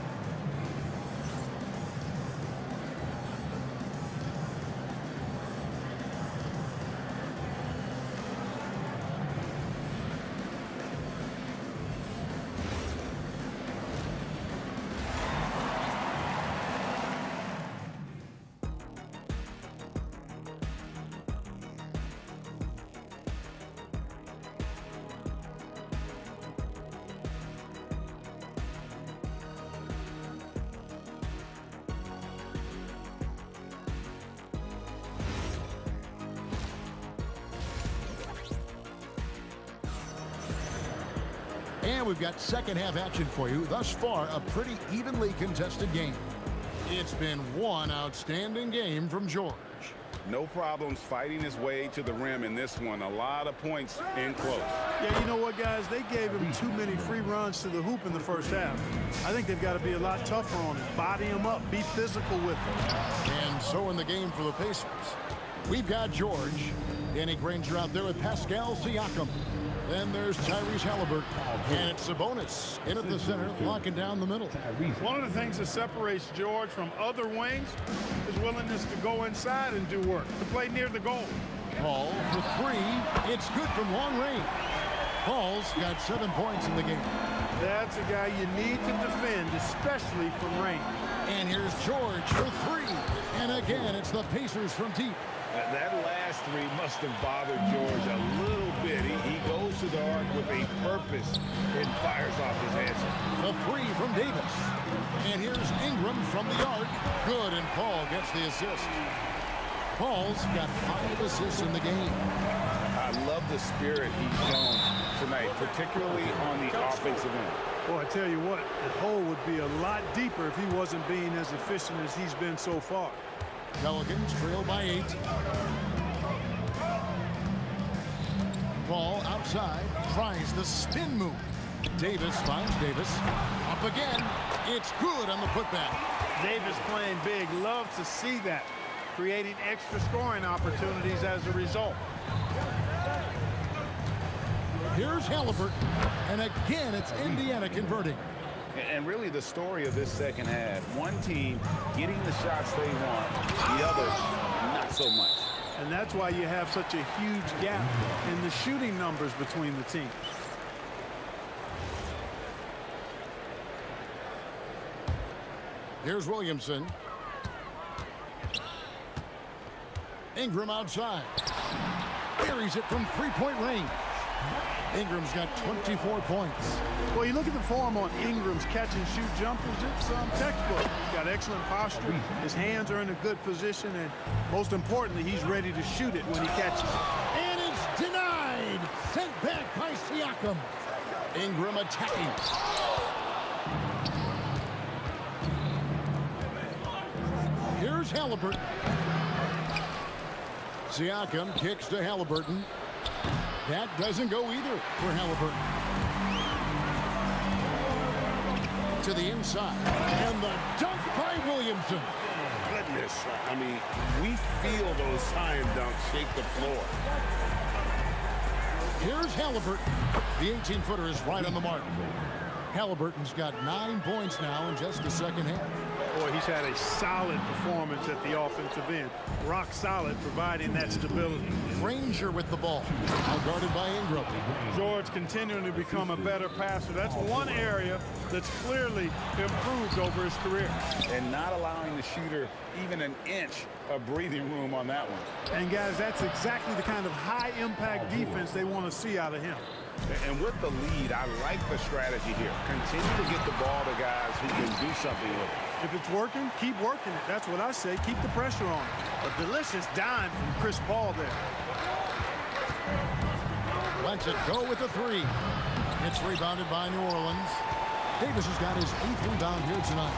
And we've got second half action for you. Thus far, a pretty evenly contested game. It's been one outstanding game from George. No problems fighting his way to the rim in this one. A lot of points in close. Yeah, you know what, guys? They gave him too many free runs to the hoop in the first half. I think they've got to be a lot tougher on him. Body him up. Be physical with him. And so in the game for the Pacers, we've got George. Danny Granger out there with Pascal Siakam. Then there's Tyrese Halliburton. And it's Sabonis in at the center, locking down the middle. One of the things that separates George from other wings is willingness to go inside and do work, to play near the goal. Paul for three. It's good from long range. Paul's got 7 points in the game. That's a guy you need to defend, especially from range. And here's George for three. And again, it's the Pacers from deep. That last three must have bothered George a little bit. He goes to the arc with a purpose and fires off his answer. The three from Davis. And here's Ingram from the arc. Good, and Paul gets the assist. Paul's got 5 assists in the game. I love the spirit he's shown tonight, particularly on the offensive end. Well, I tell you what, the hole would be a lot deeper if he wasn't being as efficient as he's been so far. Pelicans trail by 8. Paul outside, tries the spin move. Davis finds Davis. Up again. It's good on the putback. Davis playing big. Love to see that. Creating extra scoring opportunities as a result. Here's Halliburton. And again, it's Indiana converting. And really the story of this second half, one team getting the shots they want, the other not so much. And that's why you have such a huge gap in the shooting numbers between the teams. Here's Williamson. Ingram outside. Buries it from three-point range. Ingram's got 24 points. Well, you look at the form on Ingram's catch-and-shoot jumpers, it's textbook. He's got excellent posture. His hands are in a good position, and most importantly, he's ready to shoot it when he catches it. And it's denied. Sent back by Siakam. Ingram attacking. Here's Halliburton. Siakam kicks to Halliburton. That doesn't go either for Halliburton. to the inside. And the dunk by Williamson. Goodness. I mean, we feel those science dunks shake the floor. Here's Halliburton. The 18-footer is right on the mark. Halliburton's got 9 points now in just the second half. Boy, he's had a solid performance at the offensive end. Rock solid, providing that stability. Granger with the ball. Now guarded by Ingram. George continuing to become a better passer. That's one area that's clearly improved over his career. And not allowing the shooter even an inch of breathing room on that one. And guys, that's exactly the kind of high-impact defense they want to see out of him. And with the lead, I like the strategy here. Continue to get the ball to guys who can do something with it. If it's working, keep working it. That's what I say. Keep the pressure on. A delicious dime from Chris Paul there. Lets it go with the three. It's rebounded by New Orleans. Davis has got his 8th rebound here tonight.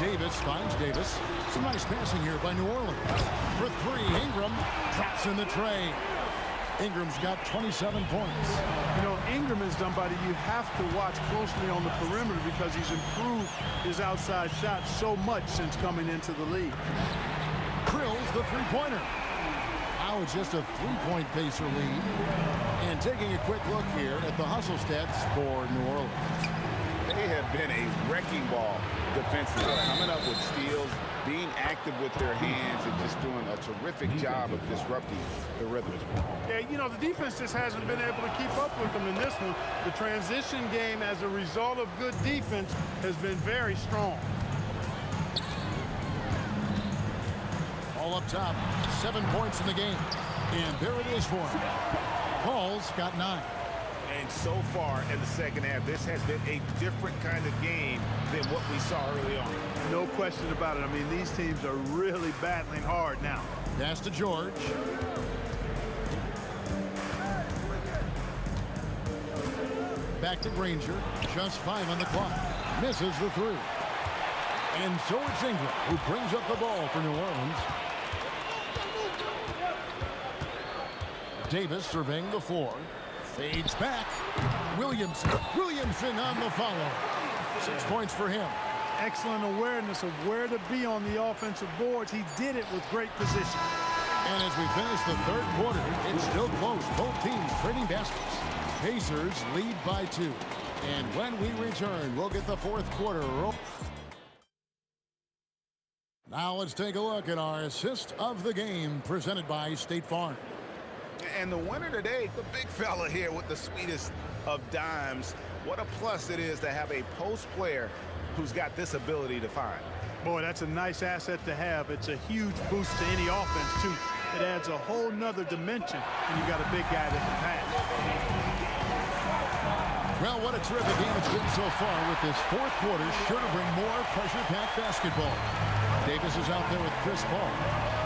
Davis finds Davis. Some nice passing here by New Orleans. For three, Ingram drops in the tray. Ingram's got 27 points. You know, Ingram is somebody you have to watch closely on the perimeter because he's improved his outside shot so much since coming into the league. Drills the three-pointer. Now it's just a 3-point Pacer lead. And taking a quick look here at the hustle stats for New Orleans. They have been a wrecking ball defensively, coming up with steals, being active with their hands, and just doing a terrific job of disrupting the rhythm. Yeah, you know, the defense just hasn't been able to keep up with them in this one. The transition game, as a result of good defense, has been very strong. All up top, 7 points in the game. And there it is for him. Paul's got 9. And so far in the second half, this has been a different kind of game than what we saw early on. No question about it. I mean, these teams are really battling hard now. Pass to George. Back to Granger. Just 5 on the clock. Misses the 3. And so it's Ingram who brings up the ball for New Orleans. Davis surveying the floor. Fades back. Williamson on the follow. 6 points for him. Excellent awareness of where to be on the offensive boards. He did it with great position. And as we finish the third quarter, it's still close. Both teams trading baskets. Pacers lead by 2. And when we return, we'll get the fourth quarter. Now let's take a look at our assist of the game presented by State Farm. And the winner today, the big fella here with the sweetest of dimes. What a plus it is to have a post player who's got this ability to find. Boy, that's a nice asset to have. It's a huge boost to any offense, too. It adds a whole nother dimension when you got a big guy that can pass. Well, what a terrific game it's been so far with this fourth quarter. Sure to bring more pressure-packed basketball. Davis is out there with Chris Paul.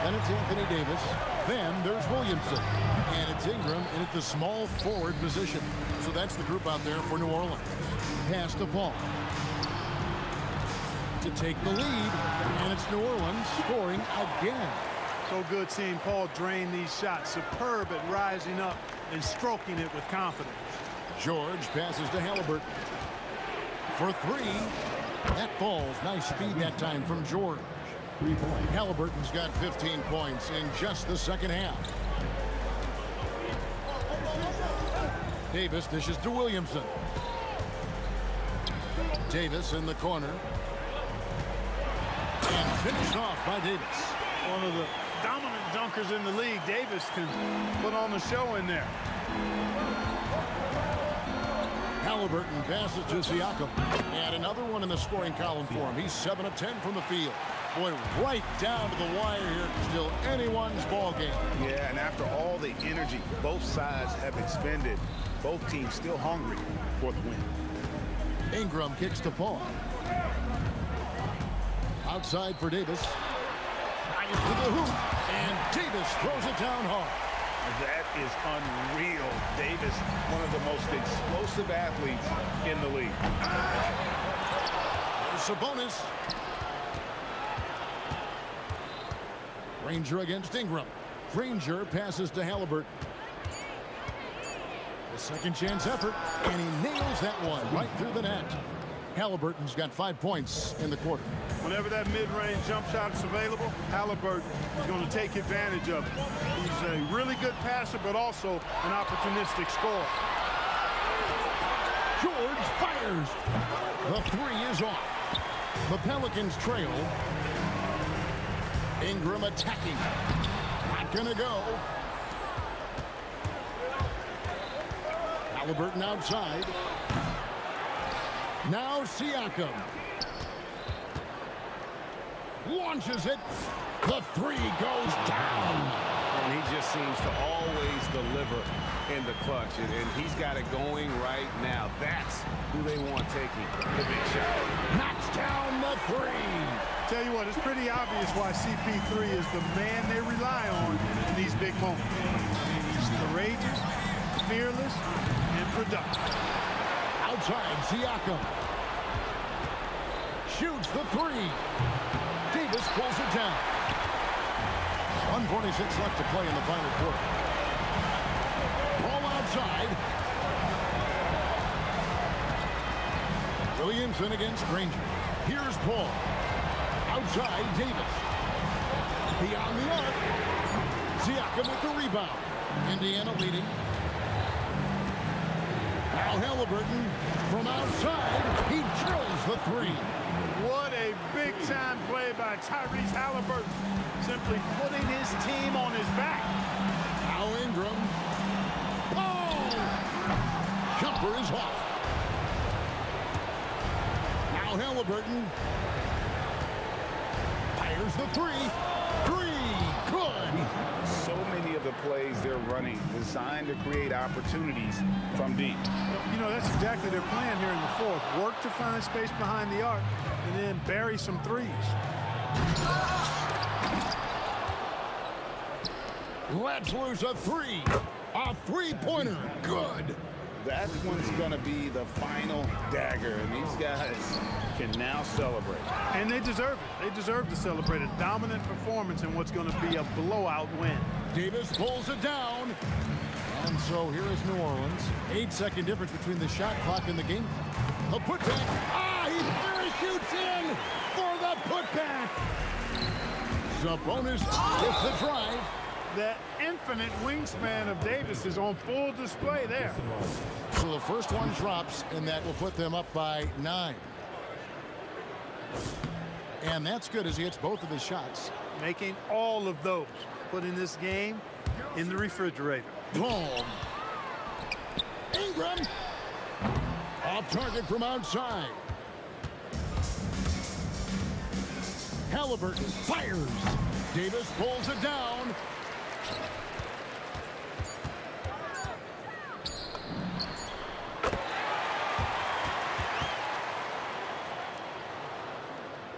Then it's Anthony Davis. Then there's Williamson. And it's Ingram in at the small forward position. So that's the group out there for New Orleans. Pass to Paul. To take the lead. And it's New Orleans scoring again. So good seeing Paul drain these shots. Superb at rising up and stroking it with confidence. George passes to Halliburton. For 3. That falls. Nice feed that time from George. Halliburton's got 15 points in just the second half. Davis dishes to Williamson. Davis in the corner. And finished off by Davis. One of the dominant dunkers in the league. Davis can put on the show in there. Halliburton passes to Siakam. And another one in the scoring column for him. He's 7 of 10 from the field. Boy, right down to the wire here. Still anyone's ball game. Yeah, and after all the energy both sides have expended, both teams still hungry for the win. Ingram kicks to Paul. Outside for Davis. Drives to the hoop. And Davis throws it down hard. That is unreal. Davis, one of the most explosive athletes in the league. There's Sabonis. Granger against Ingram. Granger passes to Halliburton. The second chance effort, and he nails that one right through the net. Halliburton's got 5 points in the quarter. Whenever that mid-range jump shot is available, Halliburton is going to take advantage of it. He's a really good passer, but also an opportunistic scorer. George fires. The 3 is off. The Pelicans trail. Ingram attacking. Not gonna go. Halliburton outside. Now Siakam. Launches it. The 3 goes down. And he just seems to always deliver in the clutch. And he's got it going right now. That's who they want taking the big shot. Knocks down the 3. Tell you what, it's pretty obvious why CP3 is the man they rely on in these big moments. He's courageous, fearless, and productive. Outside, Siakam. Shoots the 3. Davis pulls it down. 1:46 left to play in the final quarter. Ball outside. Williamson against Granger. Here's Paul. Outside, Davis. Beyond the arc. Siakam with the rebound. Indiana leading. Now Halliburton from outside. He drills the 3. What a big-time play by Tyrese Halliburton. Simply putting his team on his back. Now Ingram. Oh! Jumper is off. Now Halliburton. Fires the 3. 3. Good. So many of the plays they're running designed to create opportunities from deep. You know, that's exactly their plan here in the fourth. Work to find space behind the arc and then bury some threes. Let's lose a 3. A 3-pointer. Good. That one's going to be the final dagger, and these guys can now celebrate. And they deserve it. They deserve to celebrate a dominant performance in what's going to be a blowout win. Davis pulls it down. And so here is New Orleans. 8-second difference between the shot clock and the game clock. A putback. Ah, he parachutes in for the putback. Sabonis with the drive. That infinite wingspan of Davis is on full display there. So the first one drops, and that will put them up by 9. And that's good as he hits both of his shots. Making all of those. Putting this game in the refrigerator. Boom. Ingram. Off target from outside. Halliburton fires. Davis pulls it down.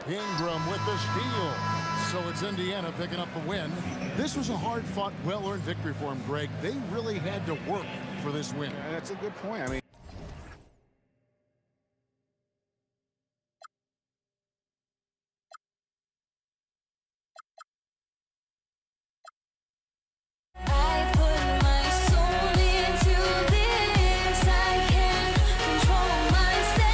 Ingram with the steal. So it's Indiana picking up the win. This was a hard-fought, well-earned victory for them, Greg. They really had to work for this win. Yeah, that's a good point. I mean, I put my soul into this. I can't control myself.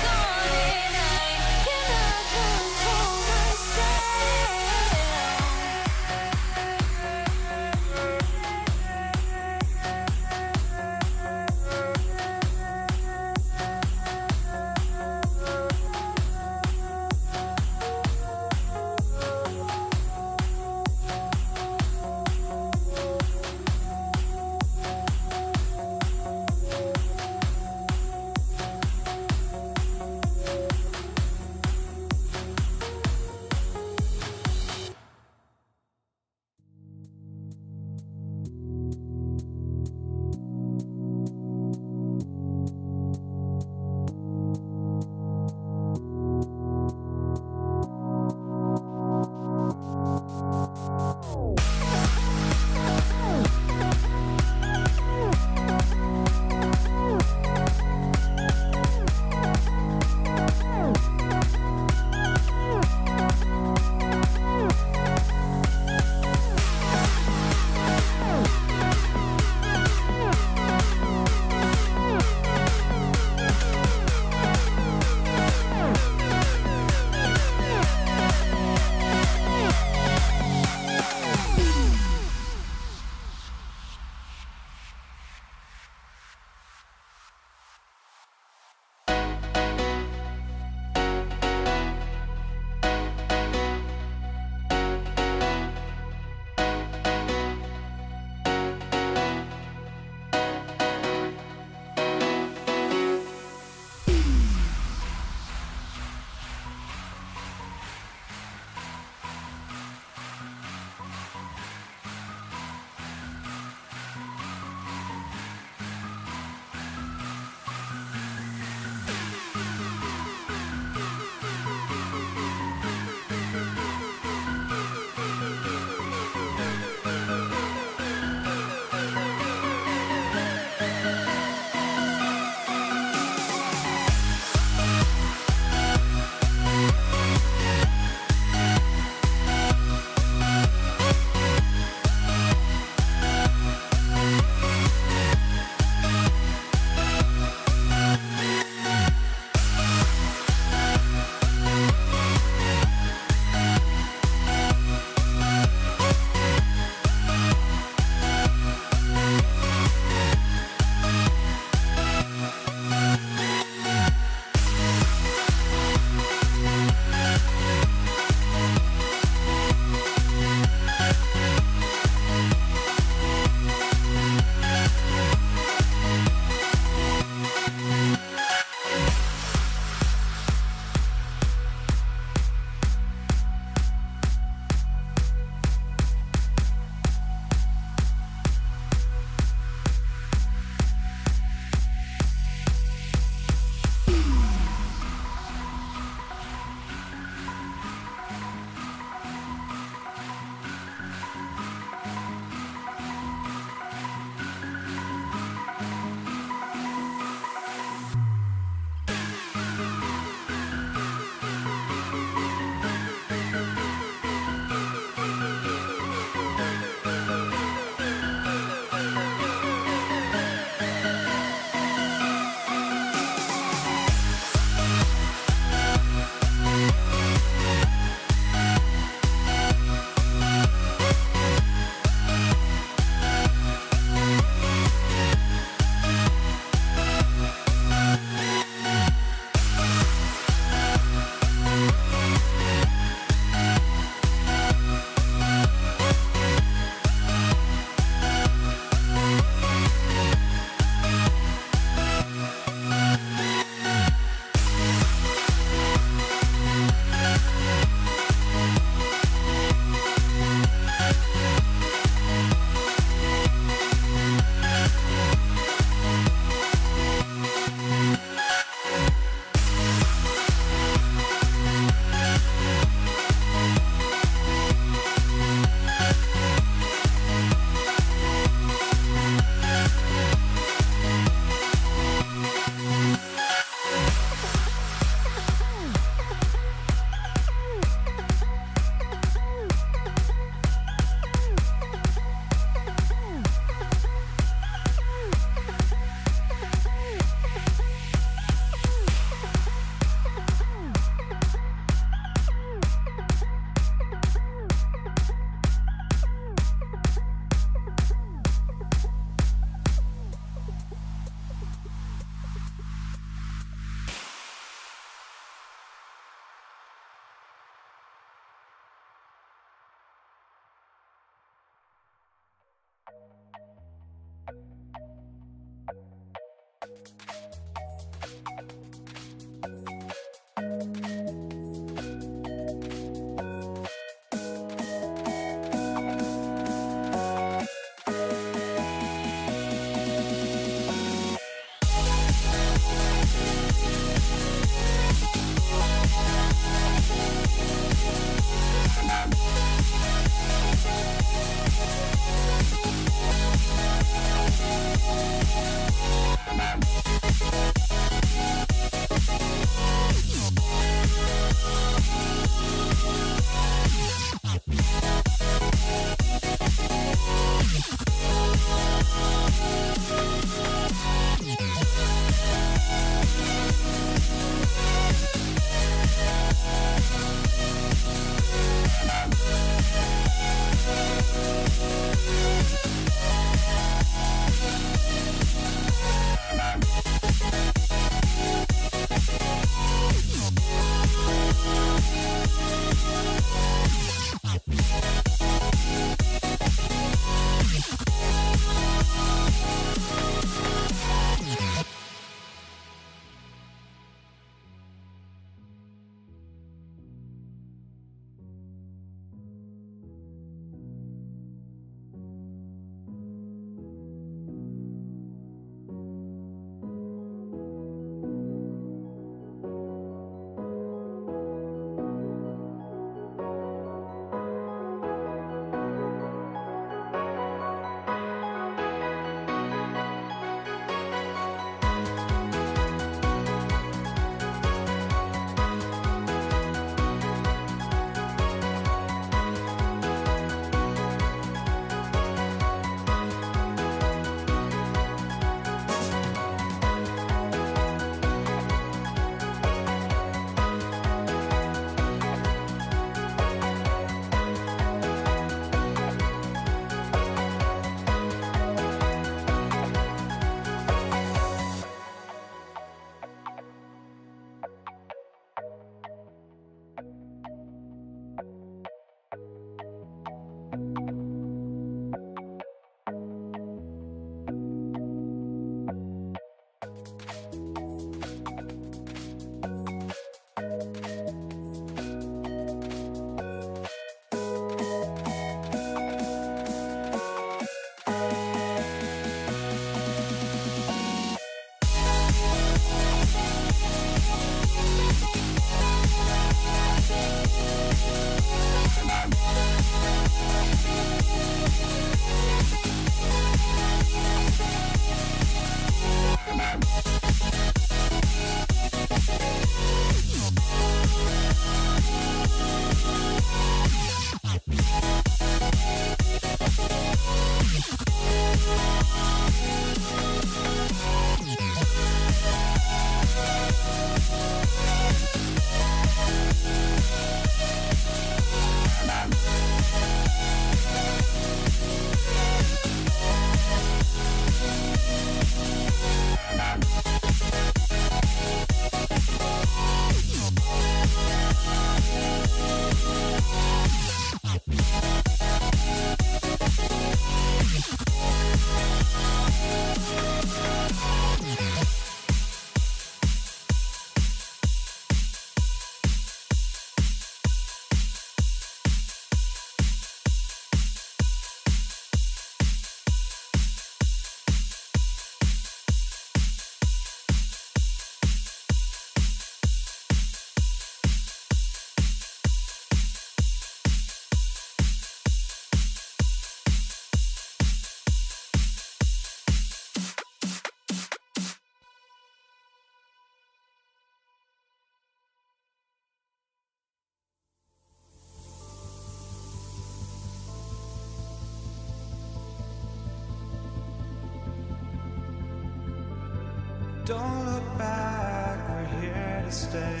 Don't look back, we're here to stay.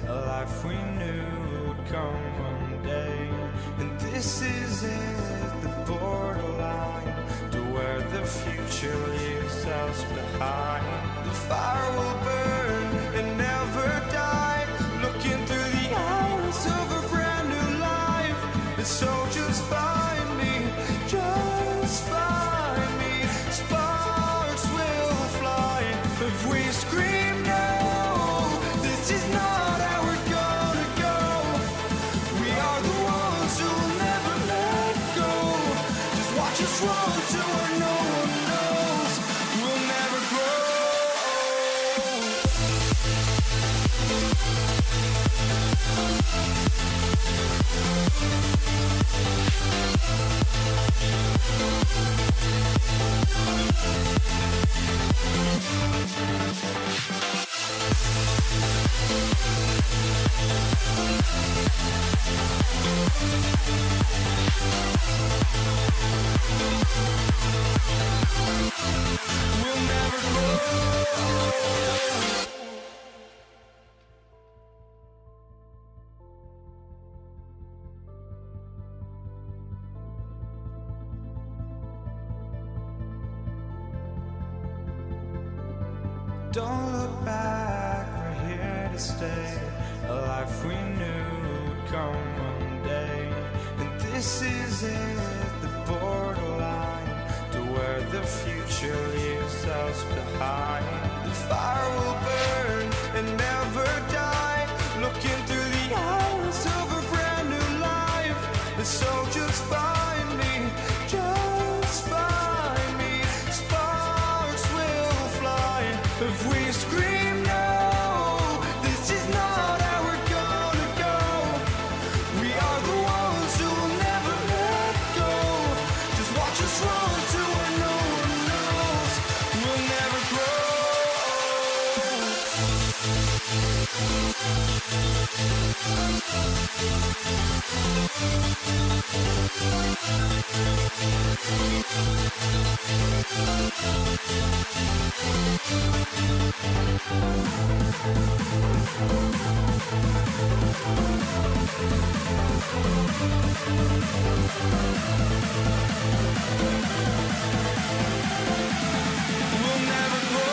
A life we knew would come one day. And this is it, the borderline to where the future leaves us behind. The fire will burn and never die. Looking through the eyes of a brand new life. And so just find me, just find me. Don't look back, we're here to stay. A life we knew would come one day. And this is it, the borderline to where the future leaves us behind. The fire will burn and never die, looking through the eyes of a brand new life. And so just find me, just find me. Sparks will fly if we scream no. This is not how we're gonna go. We are the ones who will never let go. Just watch us run to where no one knows. We'll never grow. We'll never grow. We'll never grow.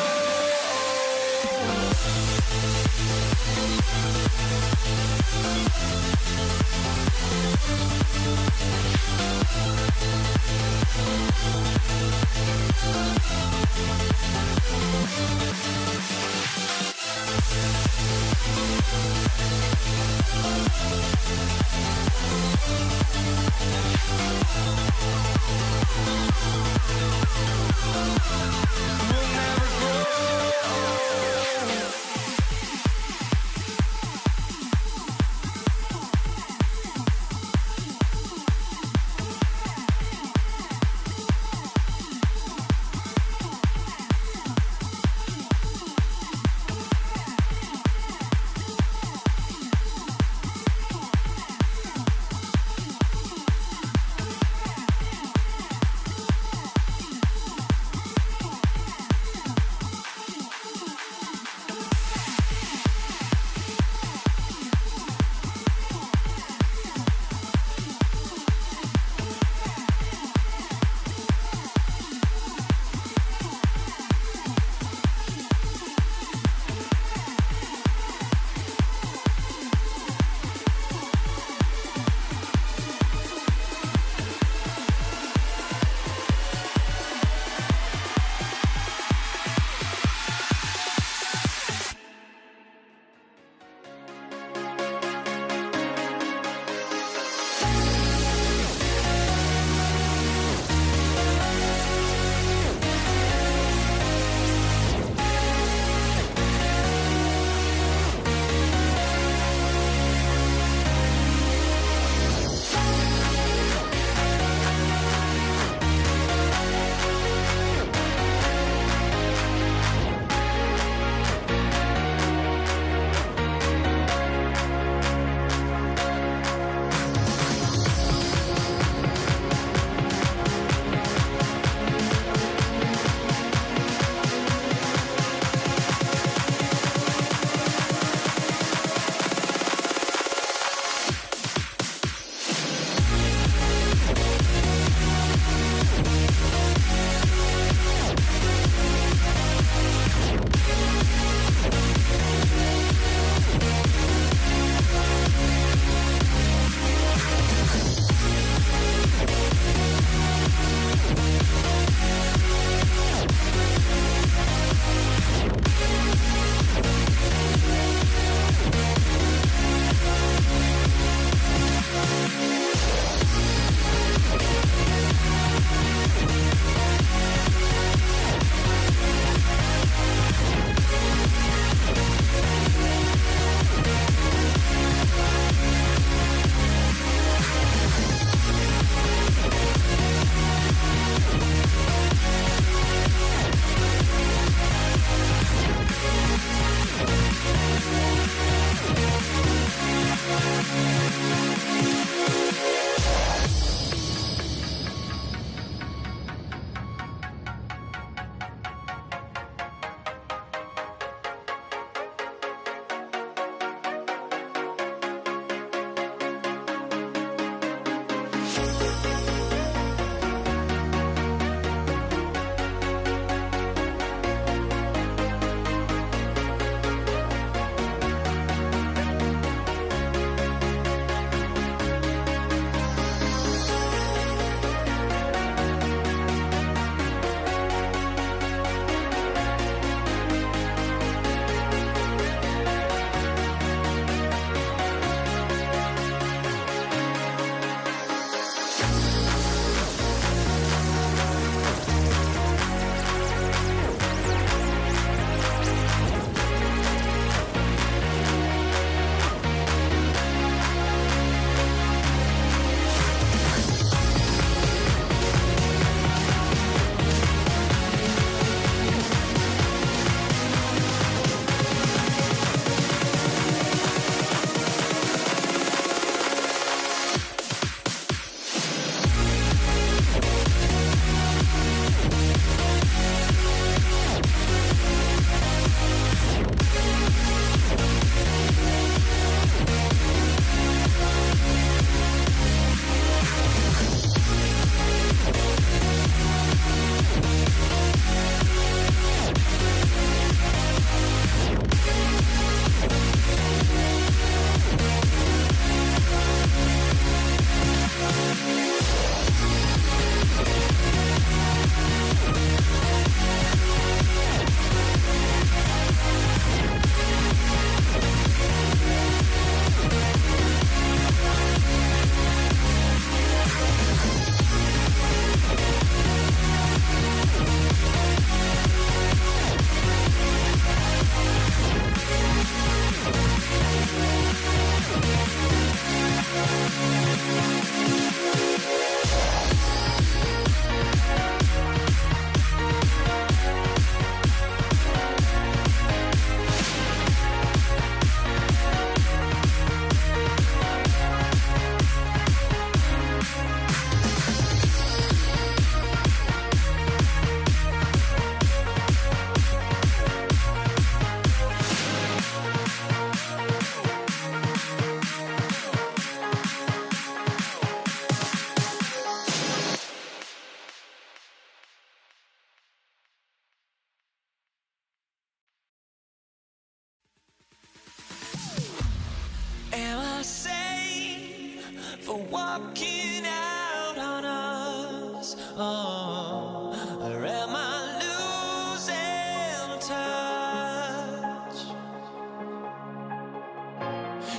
walking out on us? Oh, or am I losing touch?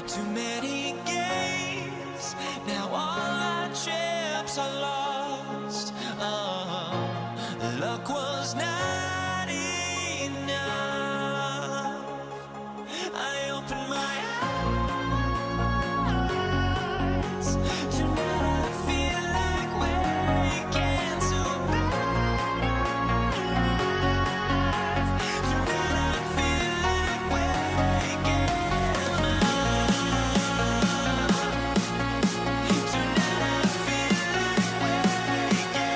Too many games, now all our chips are lost. Oh, luck was not enough. I opened my eyes. Tonight I feel like waking to life. Tonight I feel like waking up. Tonight I feel like waking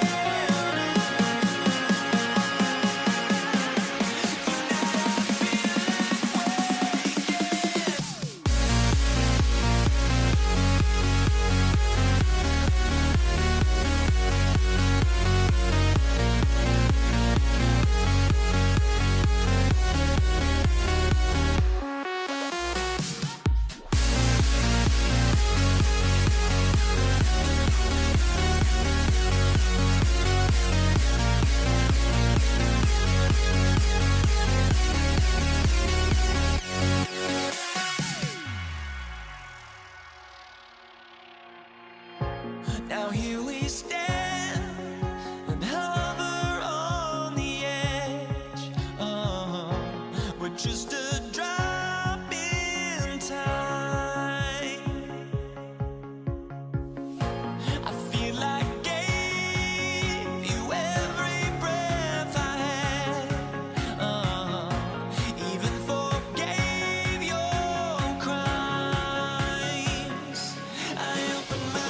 Now here we stand and hover on the edge. Oh, we're just a drop in time. I feel like I gave you every breath I had. Oh, even forgave your crimes. I opened my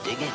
Dig it?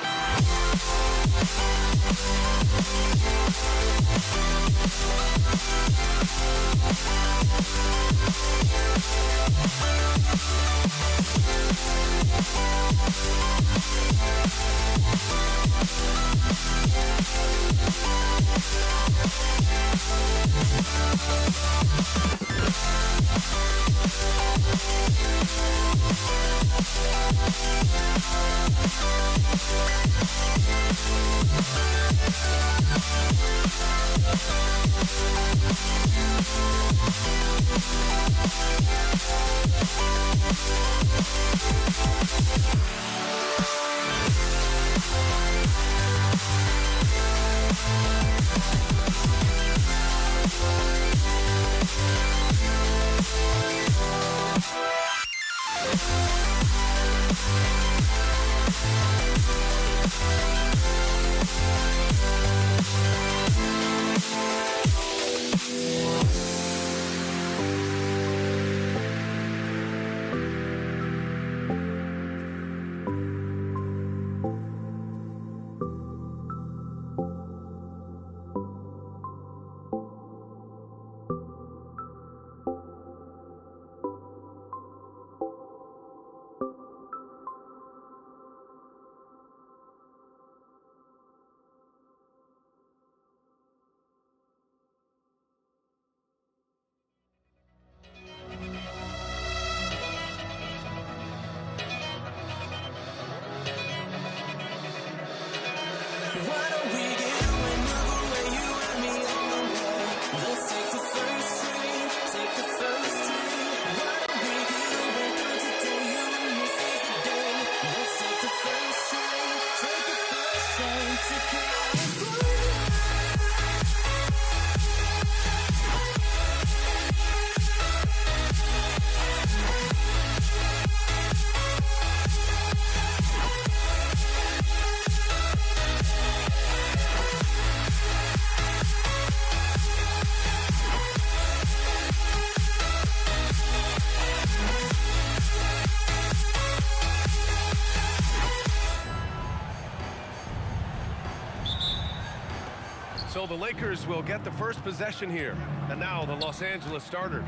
So the Lakers will get the first possession here. And now the Los Angeles starters.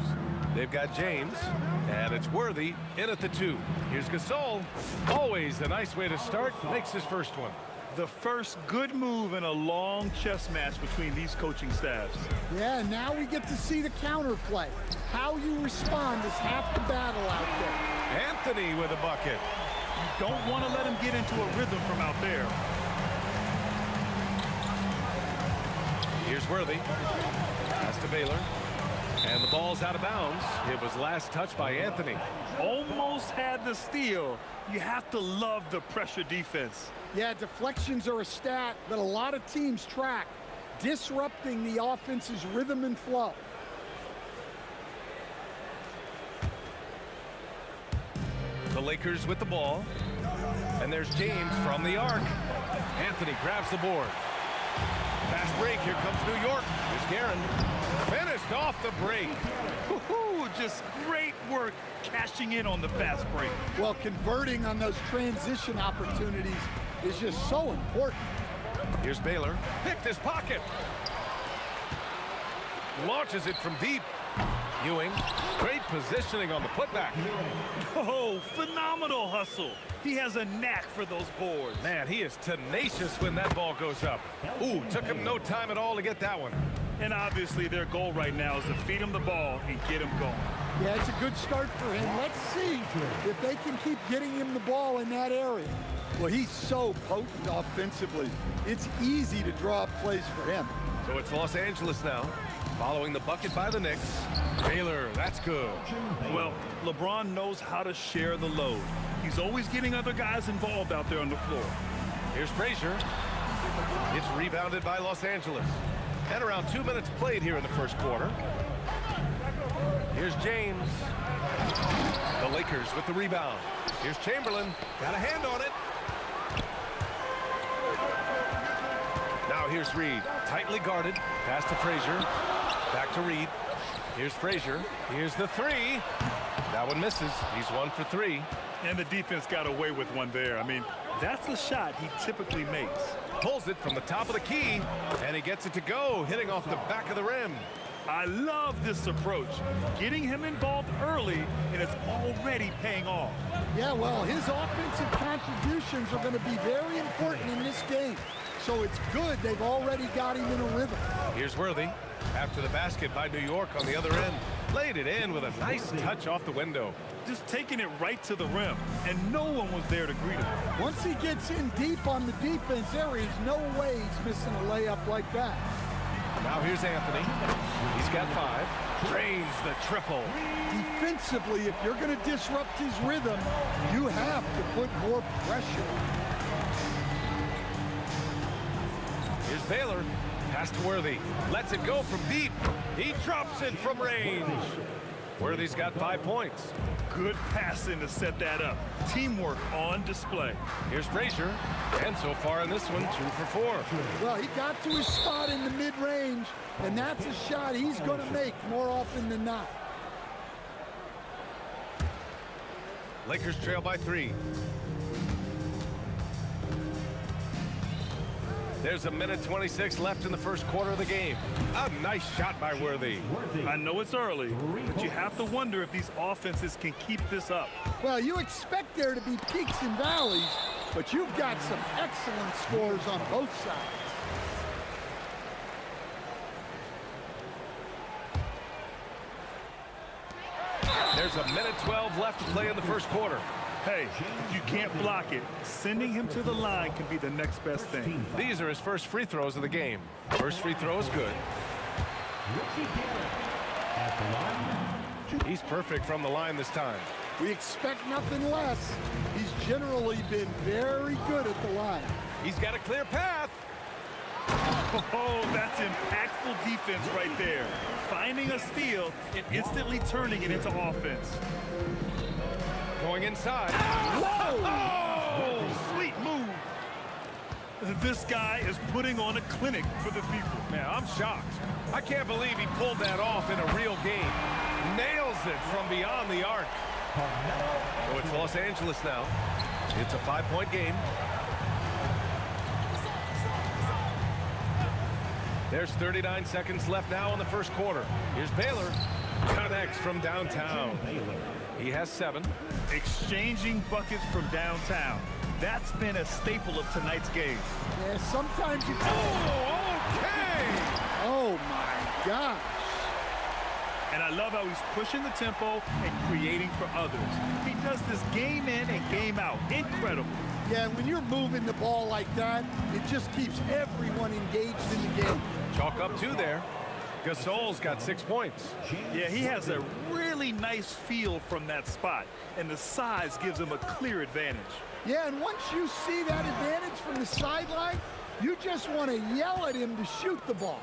They've got James, and it's Worthy in at the 2. Here's Gasol. Always a nice way to start. Makes his first one. The first good move in a long chess match between these coaching staffs. Yeah, now we get to see the counterplay. How you respond is half the battle out there. Anthony with a bucket. You don't want to let him get into a rhythm from out there. Here's Worthy. Pass to Baylor. And the ball's out of bounds. It was last touched by Anthony. Almost had the steal. You have to love the pressure defense. Yeah, deflections are a stat that a lot of teams track, disrupting the offense's rhythm and flow. The Lakers with the ball. And there's James from the arc. Anthony grabs the board. Fast break. Here comes New York. Here's Guerin. Finished off the break. Woohoo! Just great work cashing in on the fast break. Well, converting on those transition opportunities is just so important. Here's Baylor. Picked his pocket. Launches it from deep. Ewing. Great positioning on the putback. Oh, phenomenal hustle. He has a knack for those boards. Man, he is tenacious when that ball goes up. Ooh, took him no time at all to get that one. And obviously their goal right now is to feed him the ball and get him going. Yeah, it's a good start for him. Let's see if they can keep getting him the ball in that area. Well, he's so potent offensively. It's easy to draw up plays for him. So it's Los Angeles now, following the bucket by the Knicks. Baylor, that's good. Well, LeBron knows how to share the load. He's always getting other guys involved out there on the floor. Here's Frazier. It's rebounded by Los Angeles. And around 2 minutes played here in the first quarter. Here's James. The Lakers with the rebound. Here's Chamberlain. Got a hand on it. Now here's Reed. Tightly guarded. Pass to Frazier. Back to Reed. Here's Frazier. Here's the 3. That one misses. He's 1 for 3. And the defense got away with one there. I mean, that's a shot he typically makes. Pulls it from the top of the key, and he gets it to go, hitting off the back of the rim. I love this approach. Getting him involved early, and it's already paying off. Yeah, well, his offensive contributions are going to be very important in this game. So it's good they've already got him in a rhythm. Here's Worthy. After the basket by New York on the other end. Laid it in with a nice touch off the window. Just taking it right to the rim, and no one was there to greet him. Once he gets in deep on the defense, there is no way he's missing a layup like that. Now here's Anthony. He's got 5. Drains the triple. Defensively, if you're going to disrupt his rhythm, you have to put more pressure on him. Here's Baylor. Pass to Worthy. Lets it go from deep. He drops it from range. Worthy's got 5 points. Good passing to set that up. Teamwork on display. Here's Frazier. And so far in this one, 2 for 4. Well, he got to his spot in the mid-range, and that's a shot he's going to make more often than not. Lakers trail by 3. There's 1:26 left in the first quarter of the game. A nice shot by Worthy. I know it's early, but you have to wonder if these offenses can keep this up. Well, you expect there to be peaks and valleys, but you've got some excellent scores on both sides. There's 1:12 left to play in the first quarter. Hey, if you can't block it, sending him to the line can be the next best thing. These are his first free throws of the game. First free throw is good. He's perfect from the line this time. We expect nothing less. He's generally been very good at the line. He's got a clear path. Oh, that's impactful defense right there. Finding a steal and instantly turning it into offense. Going inside. Whoa! Oh, sweet move. This guy is putting on a clinic for the people. Man, I'm shocked. I can't believe he pulled that off in a real game. Nails it from beyond the arc. So it's Los Angeles now. It's a 5-point game. There's 39 seconds left now in the first quarter. Here's Baylor. Connects from downtown. He has 7. Exchanging buckets from downtown. That's been a staple of tonight's game. Yeah, sometimes you... Oh, okay! Oh, my gosh. And I love how he's pushing the tempo and creating for others. He does this game in and game out. Incredible. Yeah, when you're moving the ball like that, it just keeps everyone engaged in the game. Chalk up 2 there. Gasol's got 6 points. Yeah, he has a really nice feel from that spot, and the size gives him a clear advantage. Yeah, and once you see that advantage from the sideline, you just want to yell at him to shoot the ball.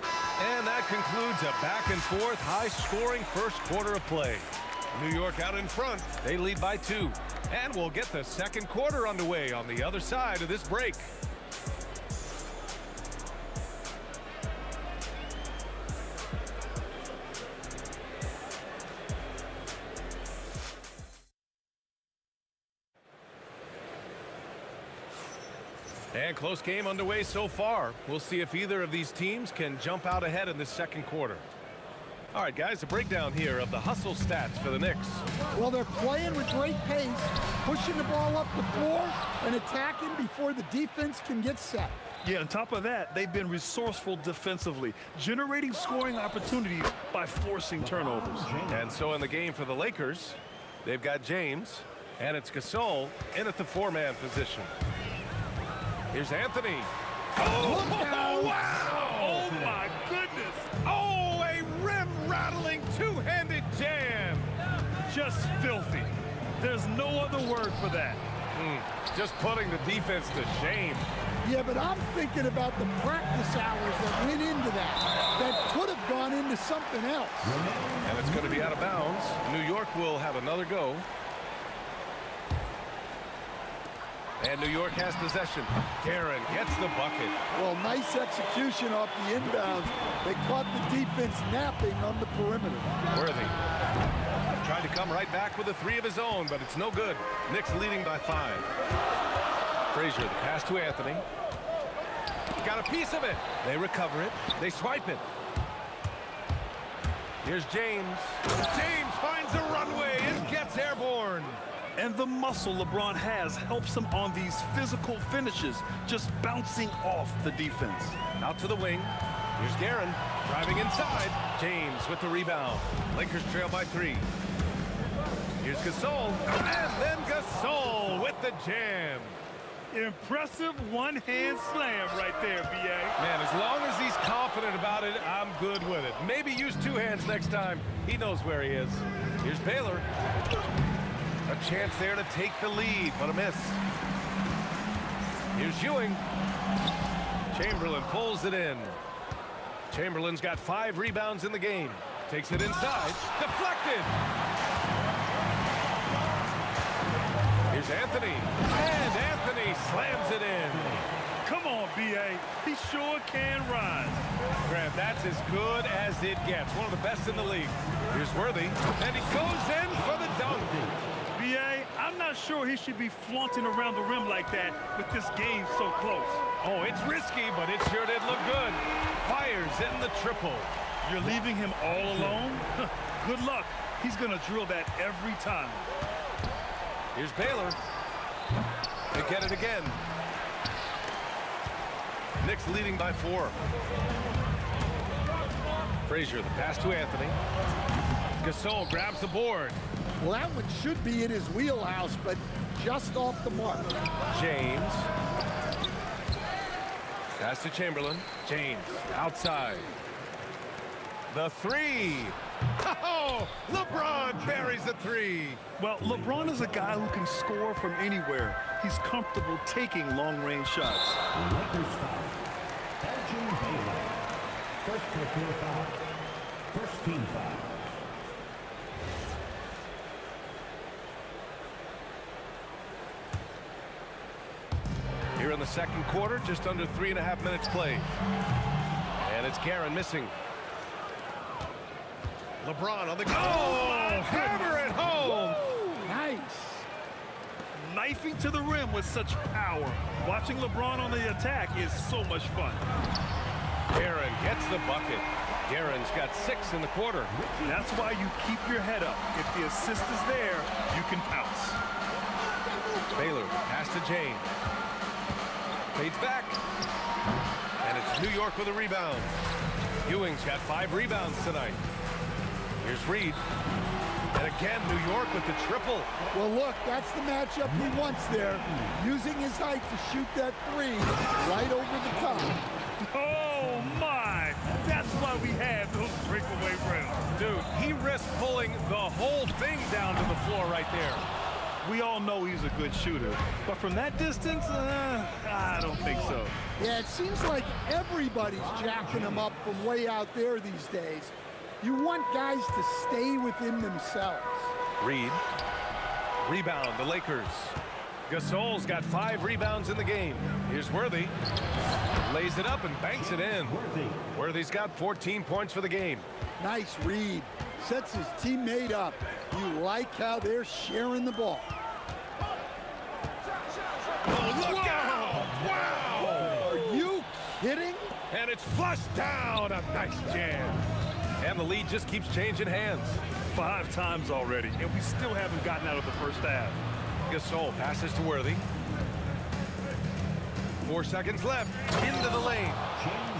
And that concludes a back-and-forth, high-scoring first quarter of play. New York out in front. They lead by 2. And we'll get the second quarter underway on the other side of this break. And close game underway so far. We'll see if either of these teams can jump out ahead in the second quarter. All right, guys, a breakdown here of the hustle stats for the Knicks. Well, they're playing with great pace, pushing the ball up the floor and attacking before the defense can get set. Yeah, on top of that, they've been resourceful defensively, generating scoring opportunities by forcing turnovers. And so in the game for the Lakers, they've got James, and it's Gasol in at the 4-man position. Here's Anthony. Oh, wow! Oh, my goodness! Oh, a rim-rattling two-handed jam. Just filthy. There's no other word for that. Just putting the defense to shame. Yeah, but I'm thinking about the practice hours that went into that could have gone into something else. And it's going to be out of bounds. New York will have another go. And New York has possession. Guerin gets the bucket. Well, nice execution off the inbounds. They caught the defense napping on the perimeter. Worthy tried to come right back with a three of his own, but it's no good. Knicks leading by 5. Frazier, the pass to Anthony. Got a piece of it. They recover it. They swipe it. Here's James. James finds a runway and gets airborne. And the muscle LeBron has helps him on these physical finishes, just bouncing off the defense. Out to the wing. Here's Guerin driving inside. James with the rebound. Lakers trail by 3. Here's Gasol. And then Gasol with the jam. Impressive one-hand slam right there, B.A. Man, as long as he's confident about it, I'm good with it. Maybe use 2 hands next time. He knows where he is. Here's Baylor. A chance there to take the lead, but a miss. Here's Ewing. Chamberlain pulls it in. Chamberlain's got 5 rebounds in the game. Takes it inside. Deflected. Here's Anthony. And Anthony slams it in. Come on, B.A. He sure can rise. Grant, that's as good as it gets. One of the best in the league. Here's Worthy. And he goes in for the dunk. B.A., I'm not sure he should be flaunting around the rim like that with this game so close. Oh, it's risky, but it sure did look good. Fires in the triple. You're leaving him all alone? Good luck. He's going to drill that every time. Here's Baylor. They get it again. Knicks leading by 4. Frazier, the pass to Anthony. Gasol grabs the board. Well, that one should be in his wheelhouse, but just off the mark. James. Pass to Chamberlain. James outside. The 3. Oh, LeBron buries the 3. Well, LeBron is a guy who can score from anywhere. He's comfortable taking long-range shots. First personal foul. First team foul. Here in the second quarter, just under 3.5 minutes played. And it's Guerin missing. LeBron on the go. Oh, hammer it home. Woo, nice. Knifing to the rim with such power. Watching LeBron on the attack is so much fun. Guerin gets the bucket. Guerin's got 6 in the quarter. That's why you keep your head up. If the assist is there, you can pounce. Baylor, pass to James. Fades back. And it's New York with a rebound. Ewing's got 5 rebounds tonight. Here's Reed. And again, New York with the triple. Well, look, that's the matchup he wants there. Using his height to shoot that 3 right over the top. Oh, my. That's why we have those breakaway rims. Dude, he risked pulling the whole thing down to the floor right there. We all know he's a good shooter, but from that distance, I don't think so. Yeah, it seems like everybody's jacking him up from way out there these days. You want guys to stay within themselves. Reed. Rebound, the Lakers. Gasol's got 5 rebounds in the game. Here's Worthy. Lays it up and banks it in. Worthy's got 14 points for the game. Nice read. Sets his teammate up. You like how they're sharing the ball. Oh, look out! Wow! Are you kidding? And it's flushed down. A nice jam. And the lead just keeps changing hands. 5 times already, and we still haven't gotten out of the first half. Gasol passes to Worthy. 4 seconds left. Into the lane.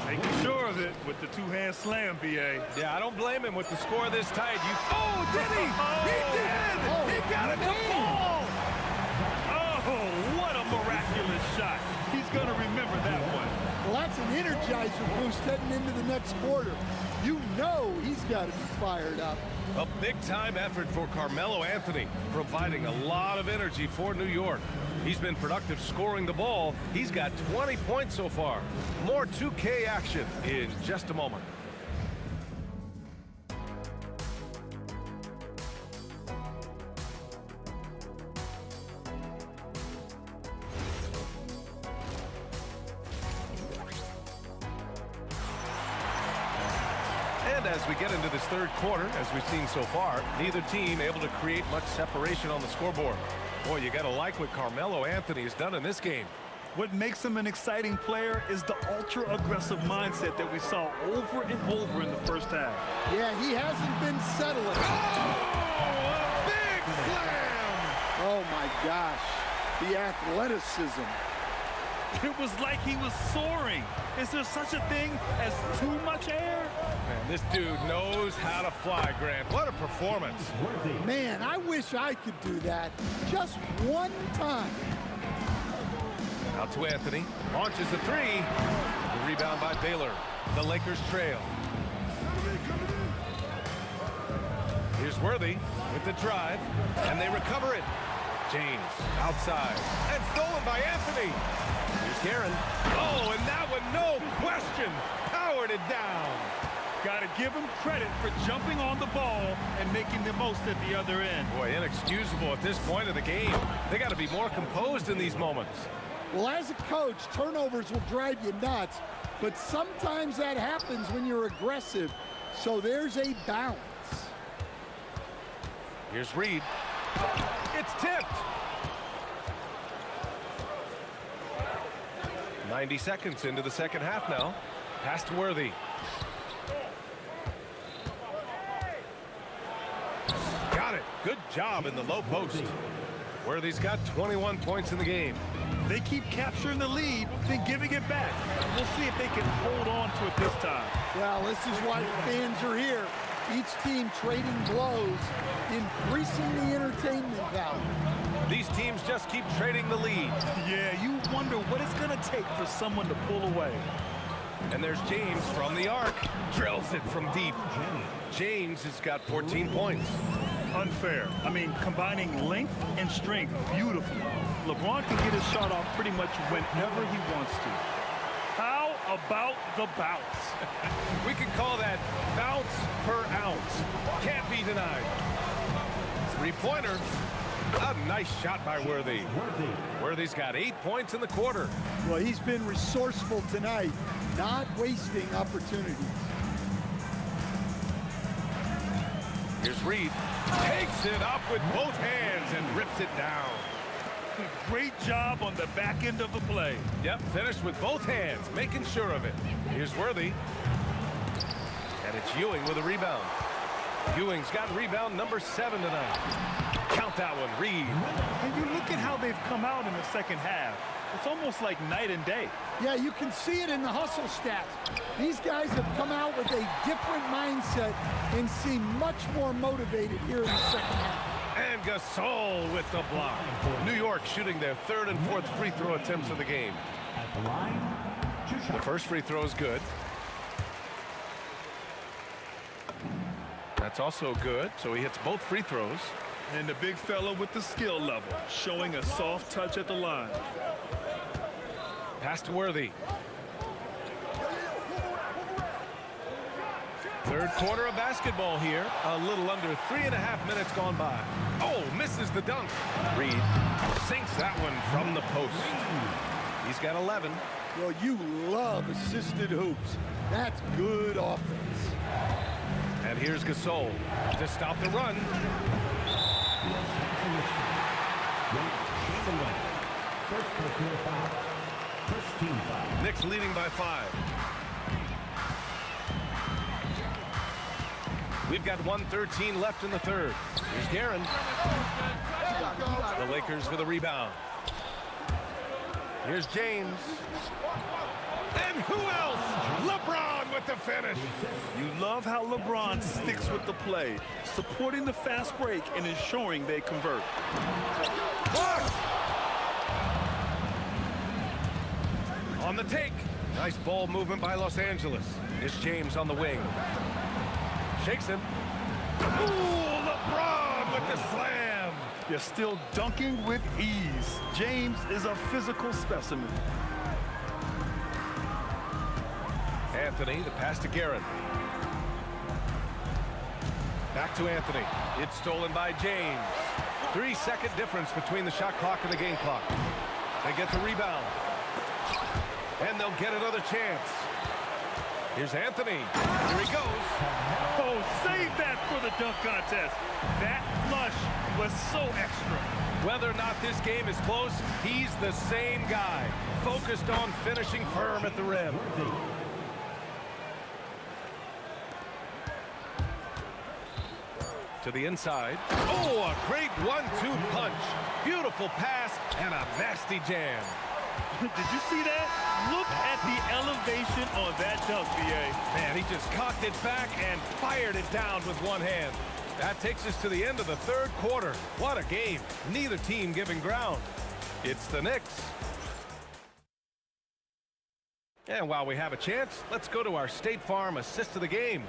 Making sure of it with the 2-hand slam, B.A. Yeah, I don't blame him with the score this tight. Oh, did he? He did! He got it to fall! Oh, what a miraculous shot. He's going to remember that one. Well, that's an energizer boost heading into the next quarter. You know he's got to be fired up. A big-time effort for Carmelo Anthony, providing a lot of energy for New York. He's been productive scoring the ball. He's got 20 points so far. More 2K action in just a moment. And as we get into this third quarter, as we've seen so far, neither team able to create much separation on the scoreboard. Boy, you got to like what Carmelo Anthony has done in this game. What makes him an exciting player is the ultra-aggressive mindset that we saw over and over in the first half. Yeah, he hasn't been settling. Oh, a big slam! Oh, my gosh. The athleticism. It was like he was soaring. Is there such a thing as too much air? Man, this dude knows how to fly, Grant. What a performance. Man, I wish I could do that just one time. Out to Anthony. Launches a three. The rebound by Baylor. The Lakers trail. Here's Worthy with the drive. And they recover it. James outside. And stolen by Anthony. Here's Guerin. Oh, and that one, no question, powered it down. Got to give him credit for jumping on the ball and making the most at the other end. Boy, inexcusable at this point of the game. They got to be more composed in these moments. Well, as a coach, turnovers will drive you nuts, but sometimes that happens when you're aggressive. So there's a balance. Here's Reed. It's tipped. 90 seconds into the second half now. Pass to Worthy. Got it. Good job in the low post. Worthy's got 21 points in the game. They keep capturing the lead, then giving it back. We'll see if they can hold on to it this time. Well, this is why the fans are here. Each team trading blows, increasing the entertainment value. These teams just keep trading the lead. Yeah, you wonder what it's going to take for someone to pull away. And there's James from the arc. Drills it from deep. James has got 14 points. Unfair. I mean, combining length and strength beautifully. LeBron can get his shot off pretty much whenever he wants to. How about the bounce? We could call that bounce per ounce. Can't be denied. Three-pointer. A nice shot by Worthy. Worthy's got 8 points in the quarter. Well, he's been resourceful tonight, not wasting opportunities. Here's Reed. Takes it up with both hands and rips it down. Great job on the back end of the play. Yep, finished with both hands, making sure of it. Here's Worthy. And it's Ewing with a rebound. Ewing's got rebound number 7 tonight. Count that one, Reed. And you look at how they've come out in the second half. It's almost like night and day. Yeah, you can see it in the hustle stats. These guys have come out with a different mindset and seem much more motivated here in the second half. And Gasol with the block. New York shooting their third and fourth free throw attempts of the game. The first free throw is good. That's also good, so he hits both free throws. And the big fella with the skill level, showing a soft touch at the line. Pass to Worthy. Third quarter of basketball here. A little under 3.5 minutes gone by. Oh, misses the dunk. Reed sinks that one from the post. He's got 11. Well, you love assisted hoops. That's good offense. And here's Gasol to stop the run. Knicks leading by 5. We've got 1:13 left in the third. Here's Guerin. The Lakers with a rebound. Here's James. And who else? LeBron with the finish. You love how LeBron sticks with the play, supporting the fast break and ensuring they convert. Blocked. On the take. Nice ball movement by Los Angeles. Here's James on the wing. Shakes him. Ooh, LeBron with the slam. You're still dunking with ease. James is a physical specimen. Anthony, the pass to Guerin. Back to Anthony. It's stolen by James. 3-second difference between the shot clock and the game clock. They get the rebound. And they'll get another chance. Here's Anthony. Here he goes. Oh, save that for the dunk contest. That flush was so extra. Whether or not this game is close, he's the same guy, focused on finishing firm at the rim. To the inside. Oh, a great 1-2 punch. Beautiful pass and a nasty jam. Did you see that? Look at the elevation on that dunk, B.A. Man, he just cocked it back and fired it down with one hand. That takes us to the end of the third quarter. What a game. Neither team giving ground. It's the Knicks. And while we have a chance, let's go to our State Farm assist of the game.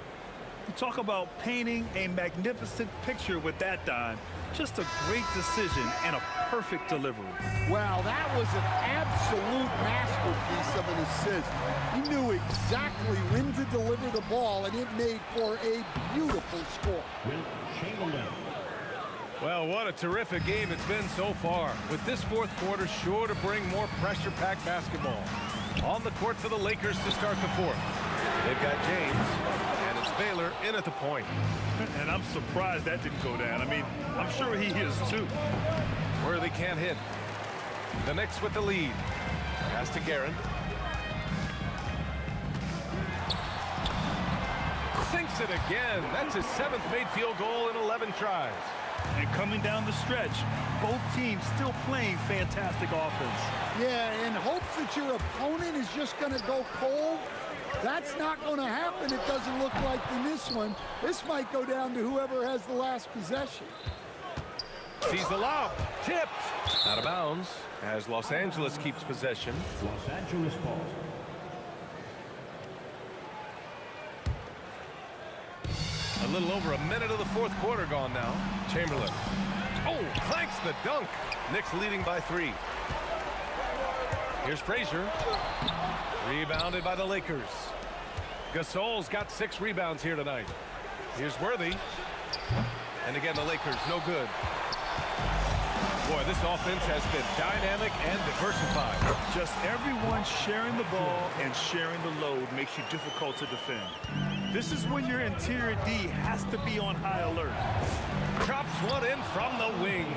Talk about painting a magnificent picture with that dime. Just a great decision and a perfect delivery. Well, that was an absolute masterpiece of an assist. He knew exactly when to deliver the ball, and it made for a beautiful score. Well, what a terrific game it's been so far, with this fourth quarter sure to bring more pressure-packed basketball. On the court for the Lakers to start the fourth. They've got James, and it's Baylor in at the point. And I'm surprised that didn't go down. I mean, I'm sure he is too. Worthy can't hit. The Knicks with the lead. Pass to Guerin. Sinks it again. That's his 7th made field goal in 11 tries. And coming down the stretch, both teams still playing fantastic offense. Yeah, in hopes that your opponent is just going to go cold. That's not going to happen, it doesn't look like, in this one. This might go down to whoever has the last possession. Sees the lob. Tipped. Out of bounds as Los Angeles keeps possession. Los Angeles ball. A little over a minute of the fourth quarter gone now. Chamberlain. Oh, clanks the dunk. Knicks leading by 3. Here's Frazier. Rebounded by the Lakers. Gasol's got 6 rebounds here tonight. Here's Worthy. And again, the Lakers, no good. Boy, this offense has been dynamic and diversified. Just everyone sharing the ball and sharing the load makes you difficult to defend. This is when your interior D has to be on high alert. Drops one in from the wing.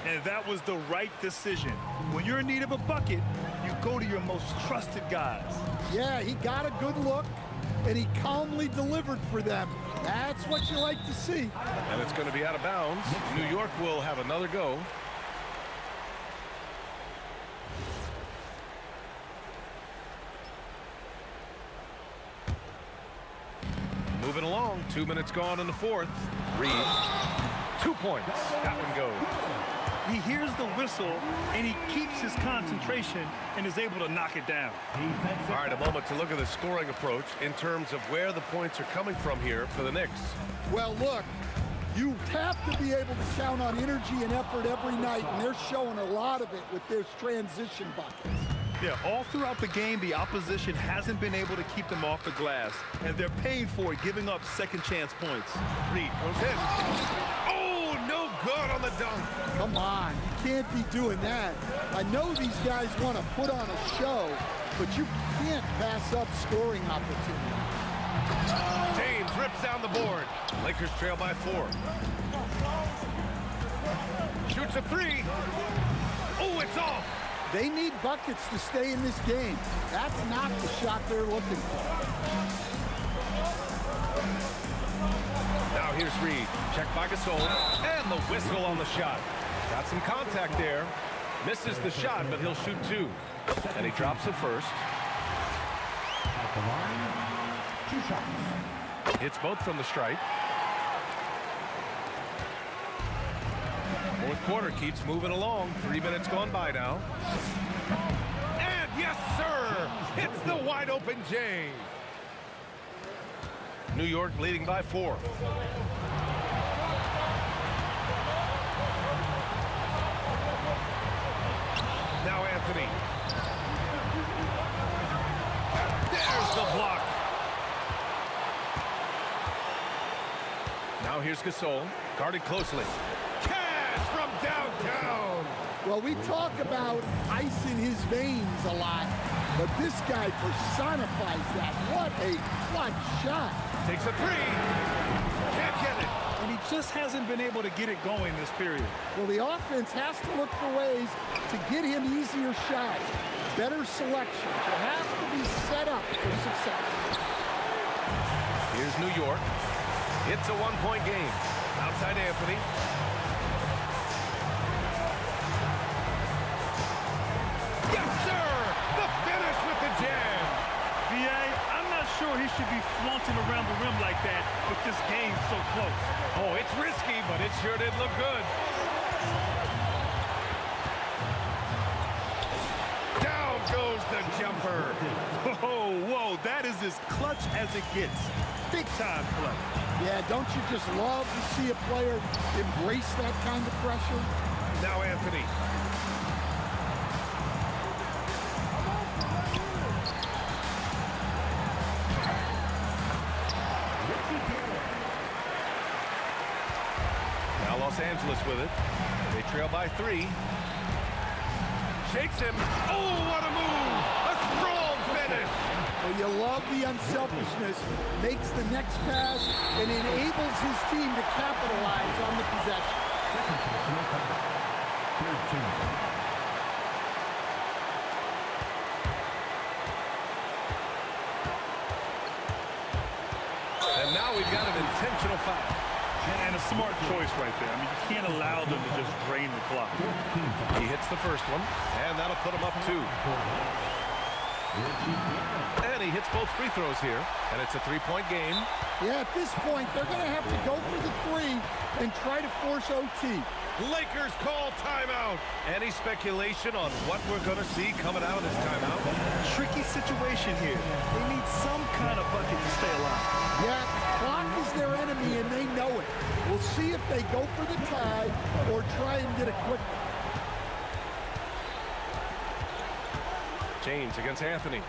And that was the right decision. When you're in need of a bucket, you go to your most trusted guys. Yeah, he got a good look, and he calmly delivered for them. That's what you like to see. And it's going to be out of bounds. New York will have another go. Moving along, 2 minutes gone in the fourth. Reed, 2 points. That one goes. He hears the whistle, and he keeps his concentration and is able to knock it down. All right, a moment to look at the scoring approach in terms of where the points are coming from here for the Knicks. Well, look, you have to be able to count on energy and effort every night, and they're showing a lot of it with their transition buckets. Yeah, all throughout the game, the opposition hasn't been able to keep them off the glass, and they're paying for it, giving up second chance points. Reed goes in. Oh, no good on the dunk. Come on, you can't be doing that. I know these guys want to put on a show, but you can't pass up scoring opportunity. James rips down the board. Lakers trail by 4. Shoots a 3. Oh, it's off. They need buckets to stay in this game. That's not the shot they're looking for. Now here's Reed. Checked by Gasol. And the whistle on the shot. Got some contact there. Misses the shot, but he'll shoot 2. And he drops it first. At the line, 2 shots. Hits both from the stripe. Fourth quarter keeps moving along. 3 minutes gone by now. And yes, sir! Hits the wide open J. New York leading by 4. Now Anthony. There's the block. Now here's Gasol. Guarded closely. From downtown. Well, we talk about ice in his veins a lot. but this guy personifies that. What a clutch shot. Takes a three. Can't get it. And he just hasn't been able to get it going this period. Well, the offense has to look for ways to get him easier shots, better selection. You have to be set up for success. Here's New York. It's a one-point game. Outside Anthony. Yes, sir! The finish with the jam. B.A., I'm not sure he should be flaunting around the rim like that with this game so close. Oh, it's risky, but it sure did look good. Down goes the jumper. Whoa, that is as clutch as it gets. Big time clutch. Yeah, don't you just love to see a player embrace that kind of pressure? Now Anthony. Now Los Angeles with it. They trail by 3. Shakes him. Oh, what a move! A strong finish. Well, you love the unselfishness, makes the next pass, and enables his team to capitalize on the possession. And now we've got an intentional foul. And a smart choice right there. I mean, you can't allow them to just drain the clock. He hits the first one, and that'll put him up 2. And he hits both free throws here, and it's a 3-point game. Yeah, at this point, they're going to have to go for the 3 and try to force OT. Lakers call timeout. Any speculation on what we're going to see coming out of this timeout? Tricky situation here. They need some kind of bucket to stay alive. Yeah, clock is their enemy, and they know it. We'll see if they go for the tie or try and get a quick one. James against Anthony.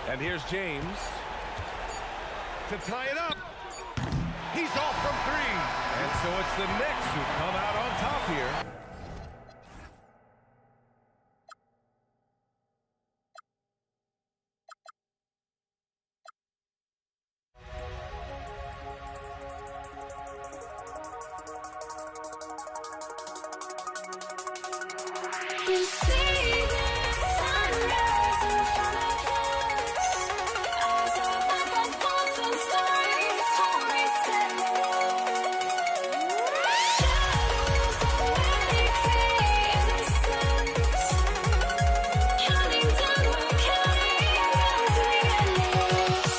And here's James to tie it up. He's off from 3. And so it's the Knicks who come out on top here. You see the sunrise in front of us. Eyes are like photo stories, stories stand alone. Shadows already create innocence. Counting down, we're counting down to the endless.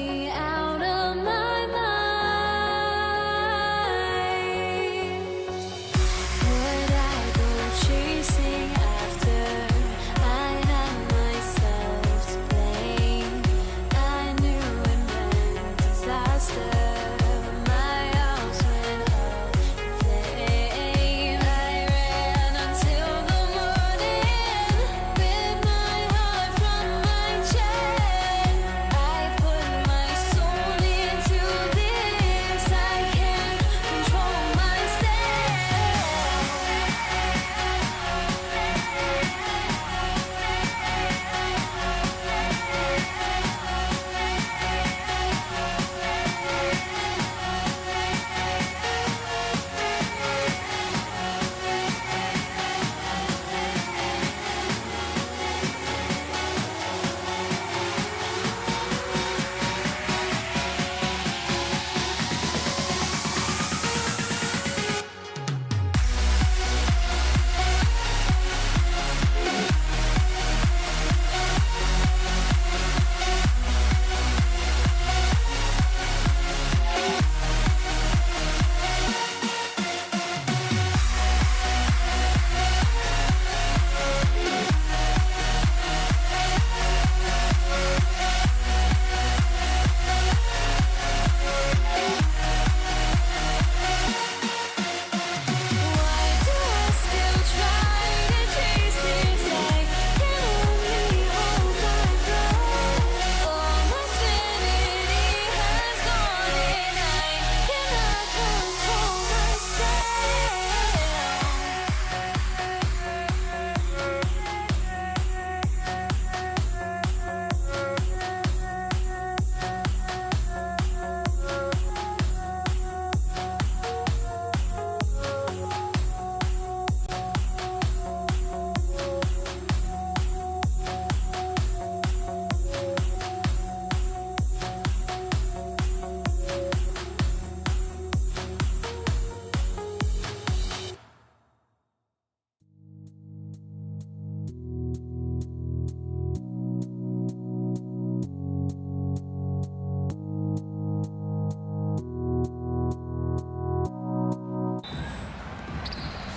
me out of my mind. Would I go chasing after? I had myself to blame. I knew it meant disaster. My house went up in flames. I ran until the morning with my heart from my chest. I put my soul into this. I can't control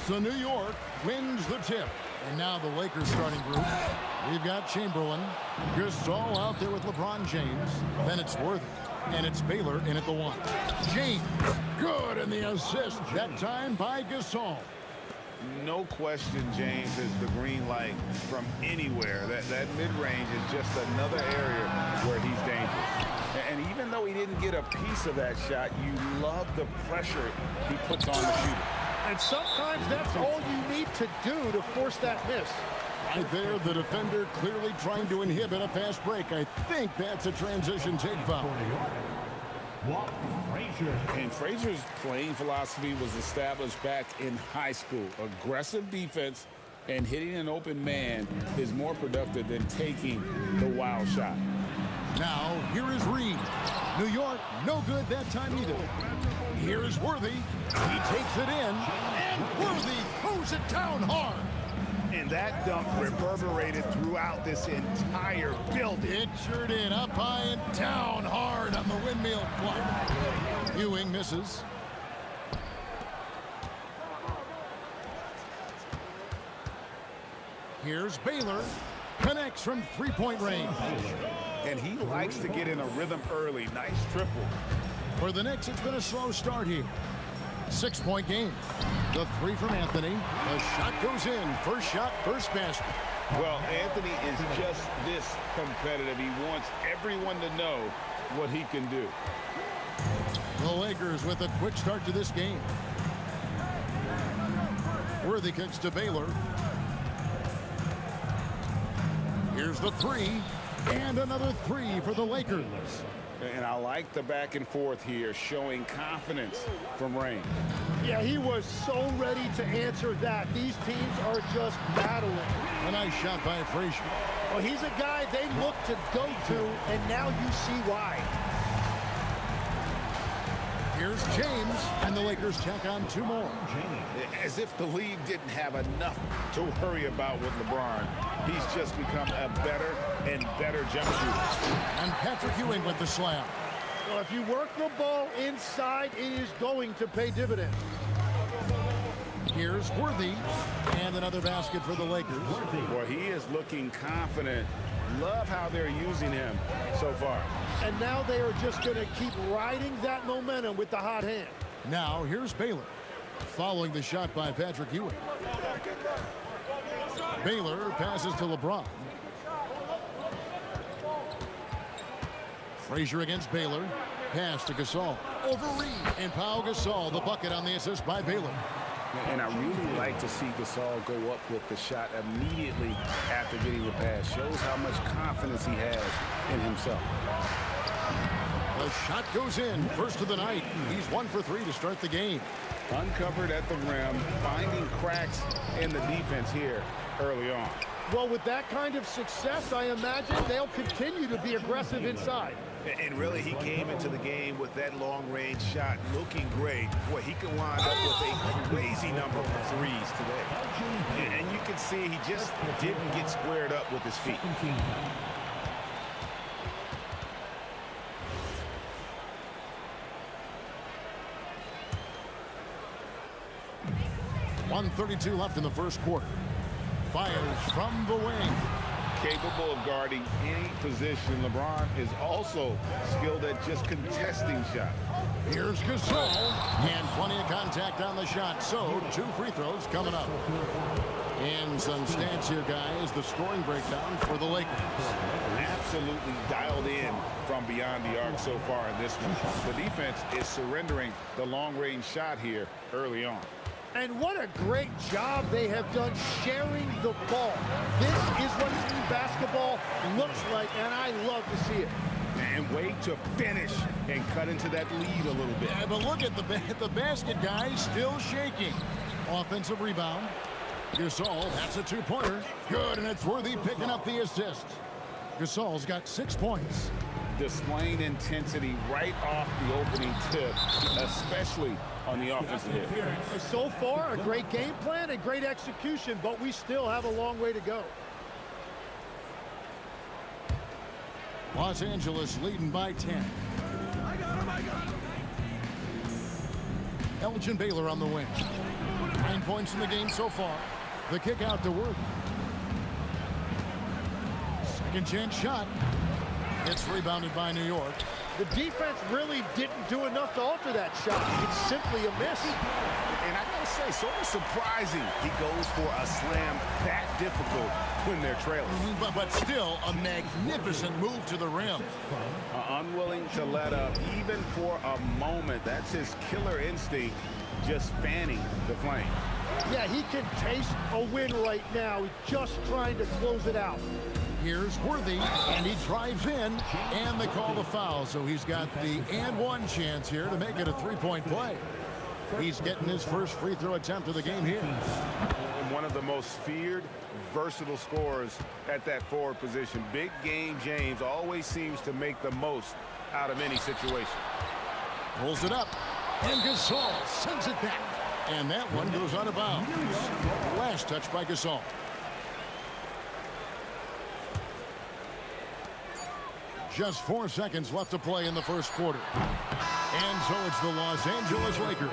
So New York wins the tip. And now the Lakers starting group. We've got Chamberlain, Gasol out there with LeBron James. Then it's Worthy. And it's Baylor in at the 1. James, good, and the assist. That time by Gasol. No question, James is the green light from anywhere. That mid-range is just another area where he's dangerous. And even though he didn't get a piece of that shot, you love the pressure he puts on the shooter. And sometimes that's all you need to do to force that miss. Right there, the defender clearly trying to inhibit a fast break. I think that's a transition take foul. And Frazier's playing philosophy was established back in high school. Aggressive defense and hitting an open man is more productive than taking the wild shot. Now, here is Reed. New York, no good that time either. Here is Worthy. He takes it in, and Worthy throws it down hard. And that dunk reverberated throughout this entire building. It sure did. Up high and down hard on the windmill flight. Ewing misses. Here's Baylor. Connects from three-point range. And he likes to get in a rhythm early. Nice triple. For the Knicks, it's been a slow start here. 6-point game. The 3 from Anthony. The shot goes in. First shot, first basket. Well, Anthony is just this competitive. He wants everyone to know what he can do. The Lakers with a quick start to this game. Worthy kicks to Baylor. Here's the 3. And another 3 for the Lakers. And I like the back and forth here, showing confidence from Rain. Yeah, he was so ready to answer that. These teams are just battling. A nice shot by Frazier. Well, he's a guy they look to go to, and now you see why. Here's James, and the Lakers tack on 2 more. As if the league didn't have enough to worry about with LeBron. He's just become a better and better jump shooter. And Patrick Ewing with the slam. Well, if you work the ball inside, it is going to pay dividends. Here's Worthy, and another basket for the Lakers. Well, he is looking confident. Love how they're using him so far. And now they are just going to keep riding that momentum with the hot hand. Now here's Baylor, following the shot by Patrick Ewing. Baylor passes to LeBron. Frazier against Baylor. Pass to Gasol. Over Reed. And Pau Gasol, the bucket on the assist by Baylor. And I really like to see Gasol go up with the shot immediately after getting the pass. Shows how much confidence he has in himself. The shot goes in. First of the night. He's 1 for 3 to start the game. Uncovered at the rim, finding cracks in the defense here early on. Well, with that kind of success, I imagine they'll continue to be aggressive inside. And really, he came into the game with that long-range shot looking great. Boy, he could wind up with a crazy number of threes today. And you can see he just didn't get squared up with his feet. 1:32 left in the first quarter. Fires from the wing. Capable of guarding any position. LeBron is also skilled at just contesting shots. Here's Gasol, and plenty of contact on the shot. So 2 free throws coming up. And some stats here, guys. The scoring breakdown for the Lakers. Absolutely dialed in from beyond the arc so far in this one. The defense is surrendering the long-range shot here early on. And what a great job they have done sharing the ball. This is what team basketball looks like, and I love to see it. And wait to finish and cut into that lead a little bit. Yeah, but look at the basket, guys, still shaking. Offensive rebound. Gasol, that's a 2-pointer. Good, and it's Worthy picking up the assist. Gasol's got 6 points. Displaying intensity right off the opening tip, especially on the offensive end. So far, a great game plan and great execution, but we still have a long way to go. Los Angeles leading by 10. Elgin Baylor on the wing. 9 points in the game so far. The kick out to Worthy. Second chance shot. It's rebounded by New York. The defense really didn't do enough to alter that shot. It's simply a miss. And I gotta say, sort of surprising he goes for a slam that difficult when they're trailing. But still a magnificent move to the rim. Unwilling to let up even for a moment. That's his killer instinct, just fanning the flame. Yeah, he can taste a win right now. He's just trying to close it out. Here's Worthy, and he drives in, and they call the foul. So he's got the and one chance here to make it a 3-point play. He's getting his first free throw attempt of the game here. One of the most feared, versatile scorers at that forward position. Big game James always seems to make the most out of any situation. Pulls it up, and Gasol sends it back. And that one goes out of bounds. Last touch by Gasol. Just 4 seconds left to play in the first quarter. And so it's the Los Angeles Lakers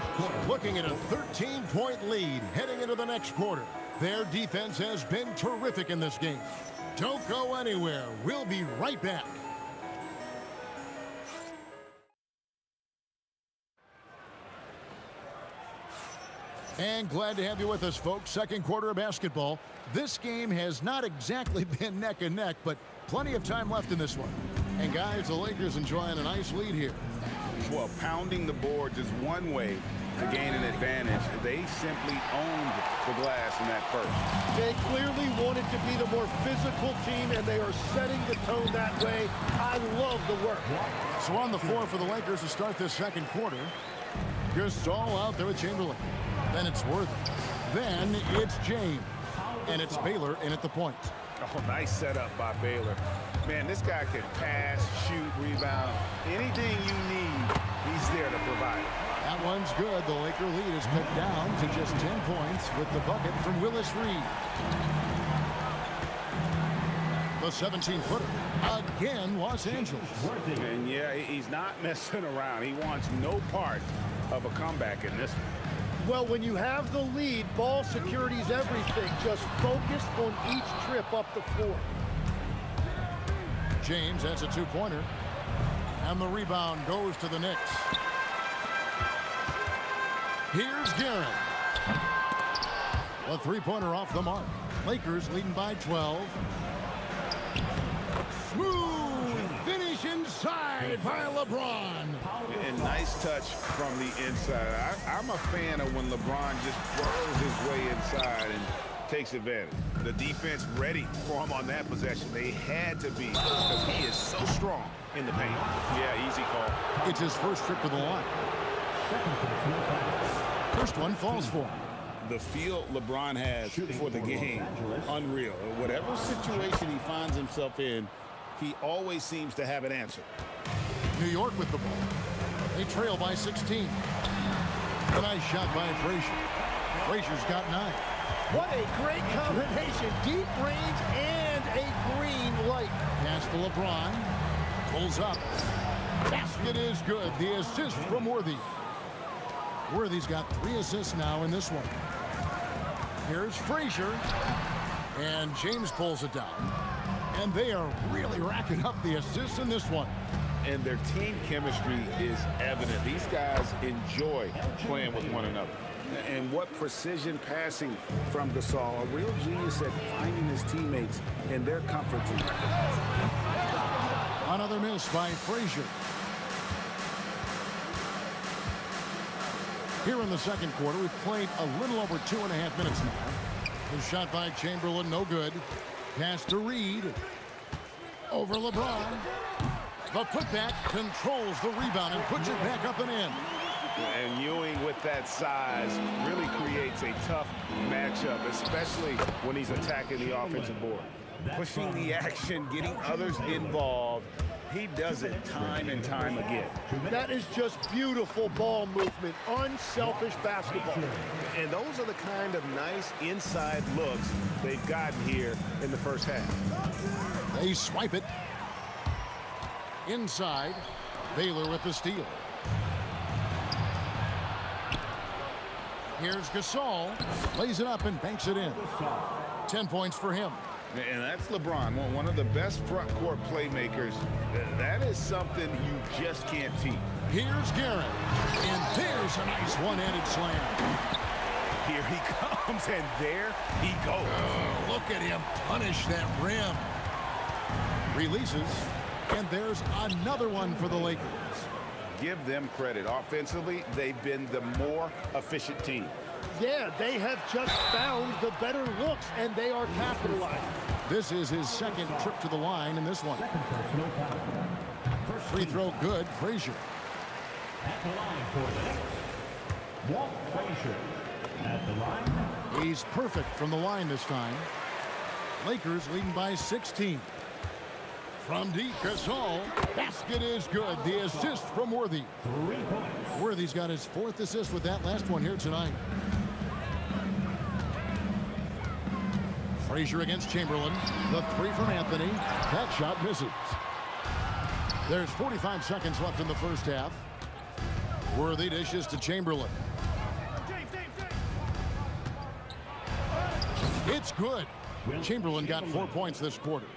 looking at a 13-point lead heading into the next quarter. Their defense has been terrific in this game. Don't go anywhere. We'll be right back. And glad to have you with us, folks. Second quarter of basketball. This game has not exactly been neck and neck, but plenty of time left in this one. And guys, the Lakers enjoying a nice lead here. Well, pounding the boards is one way to gain an advantage. They simply owned the glass in that first. They clearly wanted to be the more physical team, and they are setting the tone that way. I love the work. So on the floor for the Lakers to start this second quarter. Gasol out there with Chamberlain. Then it's Worthy. Then it's James. And it's Baylor in at the point. Oh, nice setup by Baylor. Man, this guy can pass, shoot, rebound. Anything you need, he's there to provide it. That one's good. The Laker lead is cut down to just 10 points with the bucket from Willis Reed. The 17-footer. Again, Los Angeles. And yeah, he's not messing around. He wants no part of a comeback in this one. Well, when you have the lead, ball security's everything. Just focus on each trip up the floor. James, that's a two-pointer. And the rebound goes to the Knicks. Here's Garrett. A three-pointer off the mark. Lakers leading by 12. Smooth finish inside by LeBron. And nice touch from the inside. I'm a fan of when LeBron just throws his way inside and takes advantage. The defense ready for him on that possession. They had to be because he is so strong in the paint. Yeah, easy call. It's his first trip to the line. First one falls for him. The feel LeBron has for the game, unreal. Whatever situation he finds himself in, he always seems to have an answer. New York with the ball. They trail by 16. A nice shot by Frazier. Frazier's got 9. What a great combination. Deep range and a green light. Pass to LeBron. Pulls up. Basket is good. The assist from Worthy. Worthy's got 3 assists now in this one. Here's Frazier. And James pulls it down. And they are really racking up the assists in this one. And their team chemistry is evident. These guys enjoy playing with one another. And what precision passing from Gasol. A real genius at finding his teammates in their comfort zone. Another miss by Frazier. Here in the second quarter, we've played a little over 2.5 minutes now. The shot by Chamberlain, no good. Pass to Reed. Over LeBron. The putback controls the rebound and puts it back up and in. And Ewing with that size really creates a tough matchup, especially when he's attacking the offensive board. Pushing the action, getting others involved. He does it time and time again. That is just beautiful ball movement, unselfish basketball. And those are the kind of nice inside looks they've gotten here in the first half. They swipe it. Inside, Baylor with the steal. Here's Gasol. Lays it up and banks it in. 10 points for him. And that's LeBron, one of the best front court playmakers. That is something you just can't teach. Here's Garrett. And there's a nice one-handed slam. Here he comes, and there he goes. Oh, look at him punish that rim. Releases. And there's another one for the Lakers. Give them credit. Offensively, they've been the more efficient team. Yeah, they have just found the better looks, and they are capitalizing. This is his second trip to the line in this one. Free throw good, Frazier. At the line for the Knicks, Walt Frazier. At the line. He's perfect from the line this time. Lakers leading by 16. From deep, Gasol. Basket is good. The assist from Worthy. 3 points. Worthy's got his 4th assist with that last one here tonight. Frazier against Chamberlain. The 3 from Anthony. That shot misses. There's 45 seconds left in the first half. Worthy dishes to Chamberlain. It's good. Chamberlain got 4 points this quarter.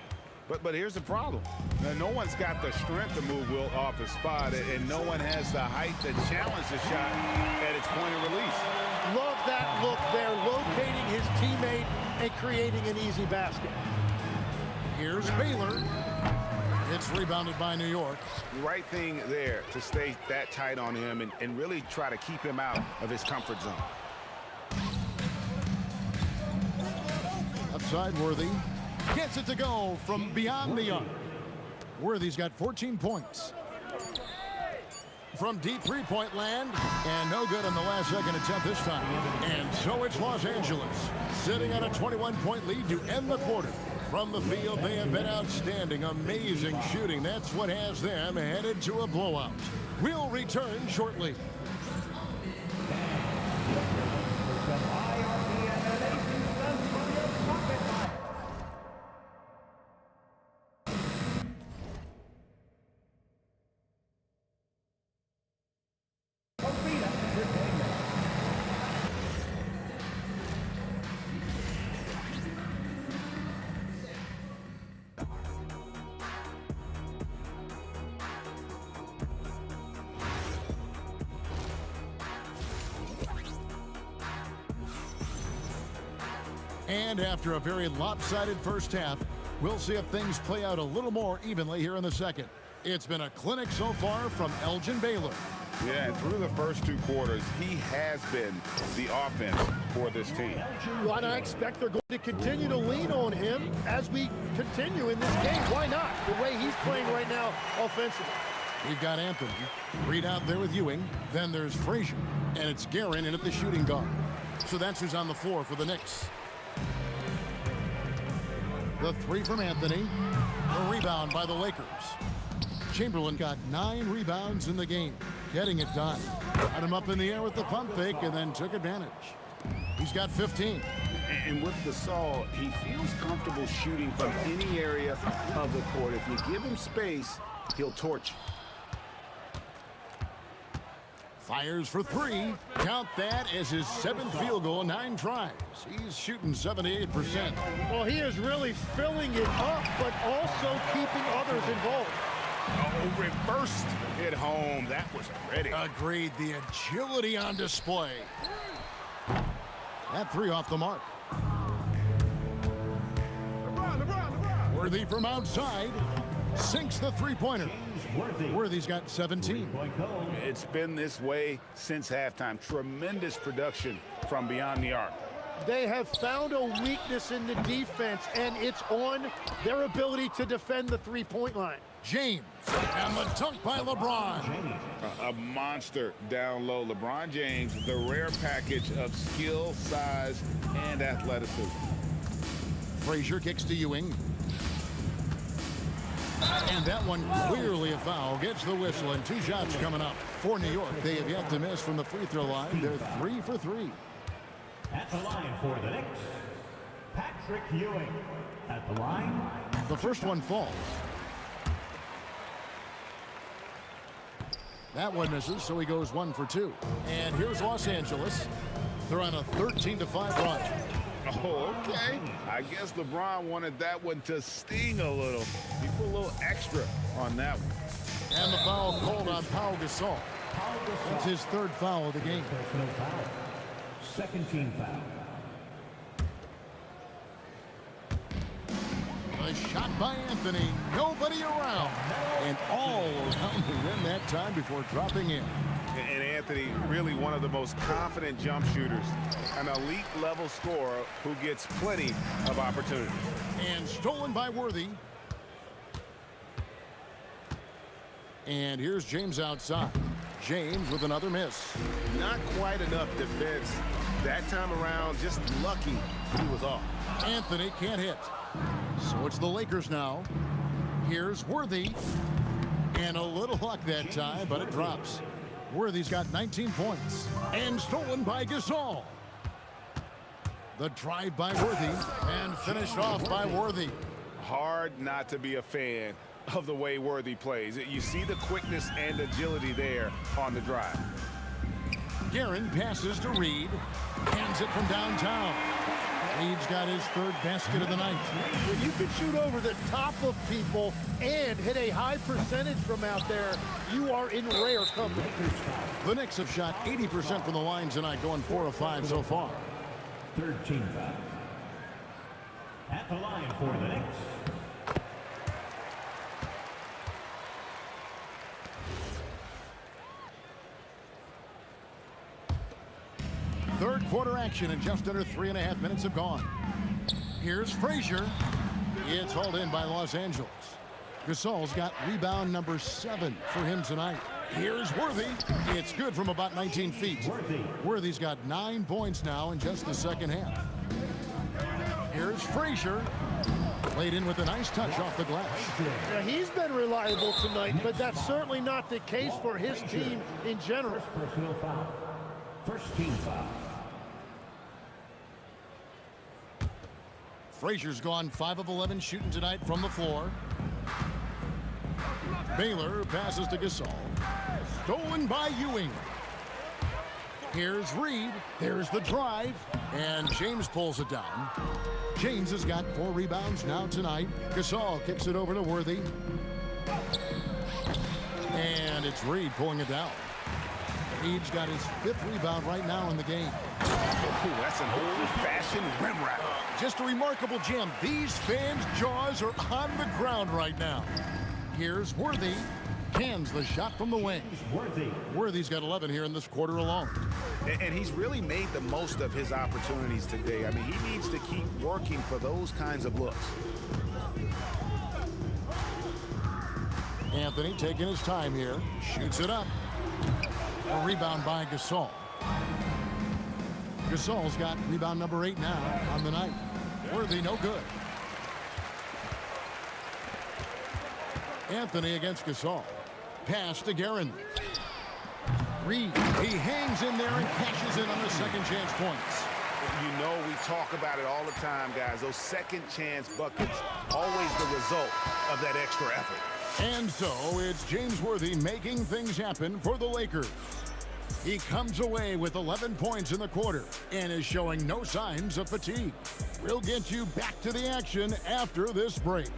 But here's the problem. Now, no one's got the strength to move Wilt off his spot, and no one has the height to challenge the shot at its point of release. Love that look there, locating his teammate and creating an easy basket. Here's Baylor. It's rebounded by New York. The right thing there to stay that tight on him and really try to keep him out of his comfort zone. Upside Worthy. Gets it to go from beyond the arc. Worthy's got 14 points. From deep three-point land, and no good on the last second attempt this time. And so it's Los Angeles, sitting on a 21-point lead to end the quarter. From the field, they have been outstanding, amazing shooting. That's what has them headed to a blowout. We'll return shortly. And after a very lopsided first half, we'll see if things play out a little more evenly here in the second. It's been a clinic so far from Elgin Baylor. Yeah, and through the first 2 quarters, he has been the offense for this team. Well, and I expect they're going to continue to lean on him as we continue in this game. Why not? The way he's playing right now offensively. We've got Anthony. Reed out there with Ewing. Then there's Frazier. And it's Guerin in at the shooting guard. So that's who's on the floor for the Knicks. The 3 from Anthony. A rebound by the Lakers. Chamberlain got 9 rebounds in the game. Getting it done. Got him up in the air with the pump fake and then took advantage. He's got 15. And with Gasol, he feels comfortable shooting from any area of the court. If you give him space, he'll torch you. Fires for 3. Count that as his 7th field goal, 9 tries. He's shooting 78%. Well, he is really filling it up, but also keeping others involved. Oh, reversed it home. That was pretty. Agreed. The agility on display. That 3 off the mark. Worthy from outside. Sinks the 3-pointer. Worthy's got 17. It's been this way since halftime. Tremendous production from beyond the arc. They have found a weakness in the defense, and it's on their ability to defend the 3-point line. James, and the dunk by LeBron. A monster down low. LeBron James, the rare package of skill, size, and athleticism. Frazier kicks to Ewing. And that one clearly a foul. Gets the whistle, and 2 shots coming up. For New York, they have yet to miss from the free throw line. They're 3 for 3. At the line for the Knicks, Patrick Ewing. At the line. The first one falls. That one misses, so he goes 1 for 2. And here's Los Angeles. They're on a 13-5 run. Oh, okay. I guess LeBron wanted that one to sting a little. He put a little extra on that one. And the foul called on Pau Gasol. That's his 3rd foul of the game. Personal foul. Second team foul. A shot by Anthony. Nobody around. And all around the rim that time before dropping in. And Anthony, really one of the most confident jump shooters. An elite level scorer who gets plenty of opportunity. And stolen by Worthy. And here's James outside. James with another miss. Not quite enough defense. That time around, just lucky he was off. Anthony can't hit. So it's the Lakers now. Here's Worthy. And a little luck that time, but it drops. Worthy's got 19 points. And stolen by Gasol. The drive by Worthy. And finished off by Worthy. Hard not to be a fan of the way Worthy plays. You see the quickness and agility there on the drive. Guerin passes to Reed. Hands it from downtown. Reed's got his 3rd basket of the night. When you can shoot over the top of people and hit a high percentage from out there, you are in rare company. The Knicks have shot 80% from the line tonight, going 4 of 5 so far. 3rd team foul. At the line for the Knicks. Third quarter action, and just under 3.5 minutes have gone. Here's Frazier. It's hauled in by Los Angeles. Gasol's got rebound number 7 for him tonight. Here's Worthy. It's good from about 19 feet. Worthy's got 9 points now in just the second half. Here's Frazier. Played in with a nice touch off the glass. Now, he's been reliable tonight, but that's certainly not the case for his team in general. Personal foul. First team foul. Frazier's gone 5 of 11 shooting tonight from the floor. Baylor passes to Gasol. Stolen by Ewing. Here's Reed. There's the drive. And James pulls it down. James has got 4 rebounds now tonight. Gasol kicks it over to Worthy. And it's Reed pulling it down. Reed's got his 5th rebound right now in the game. Ooh, that's an old-fashioned rim wrap. Just a remarkable jam. These fans' jaws are on the ground right now. Here's Worthy. Cans the shot from the wing. Worthy's got 11 here in this quarter alone. And he's really made the most of his opportunities today. I mean, he needs to keep working for those kinds of looks. Anthony taking his time here. Shoots it up. A rebound by Gasol. Gasol's got rebound number 8 now on the night. Worthy no good. Anthony against Gasol. Pass to Guerin. Reed, he hangs in there and cashes in on the second chance points. You know we talk about it all the time, guys. Those second chance buckets, always the result of that extra effort. And so it's James Worthy making things happen for the Lakers. He comes away with 11 points in the quarter and is showing no signs of fatigue. We'll get you back to the action after this break.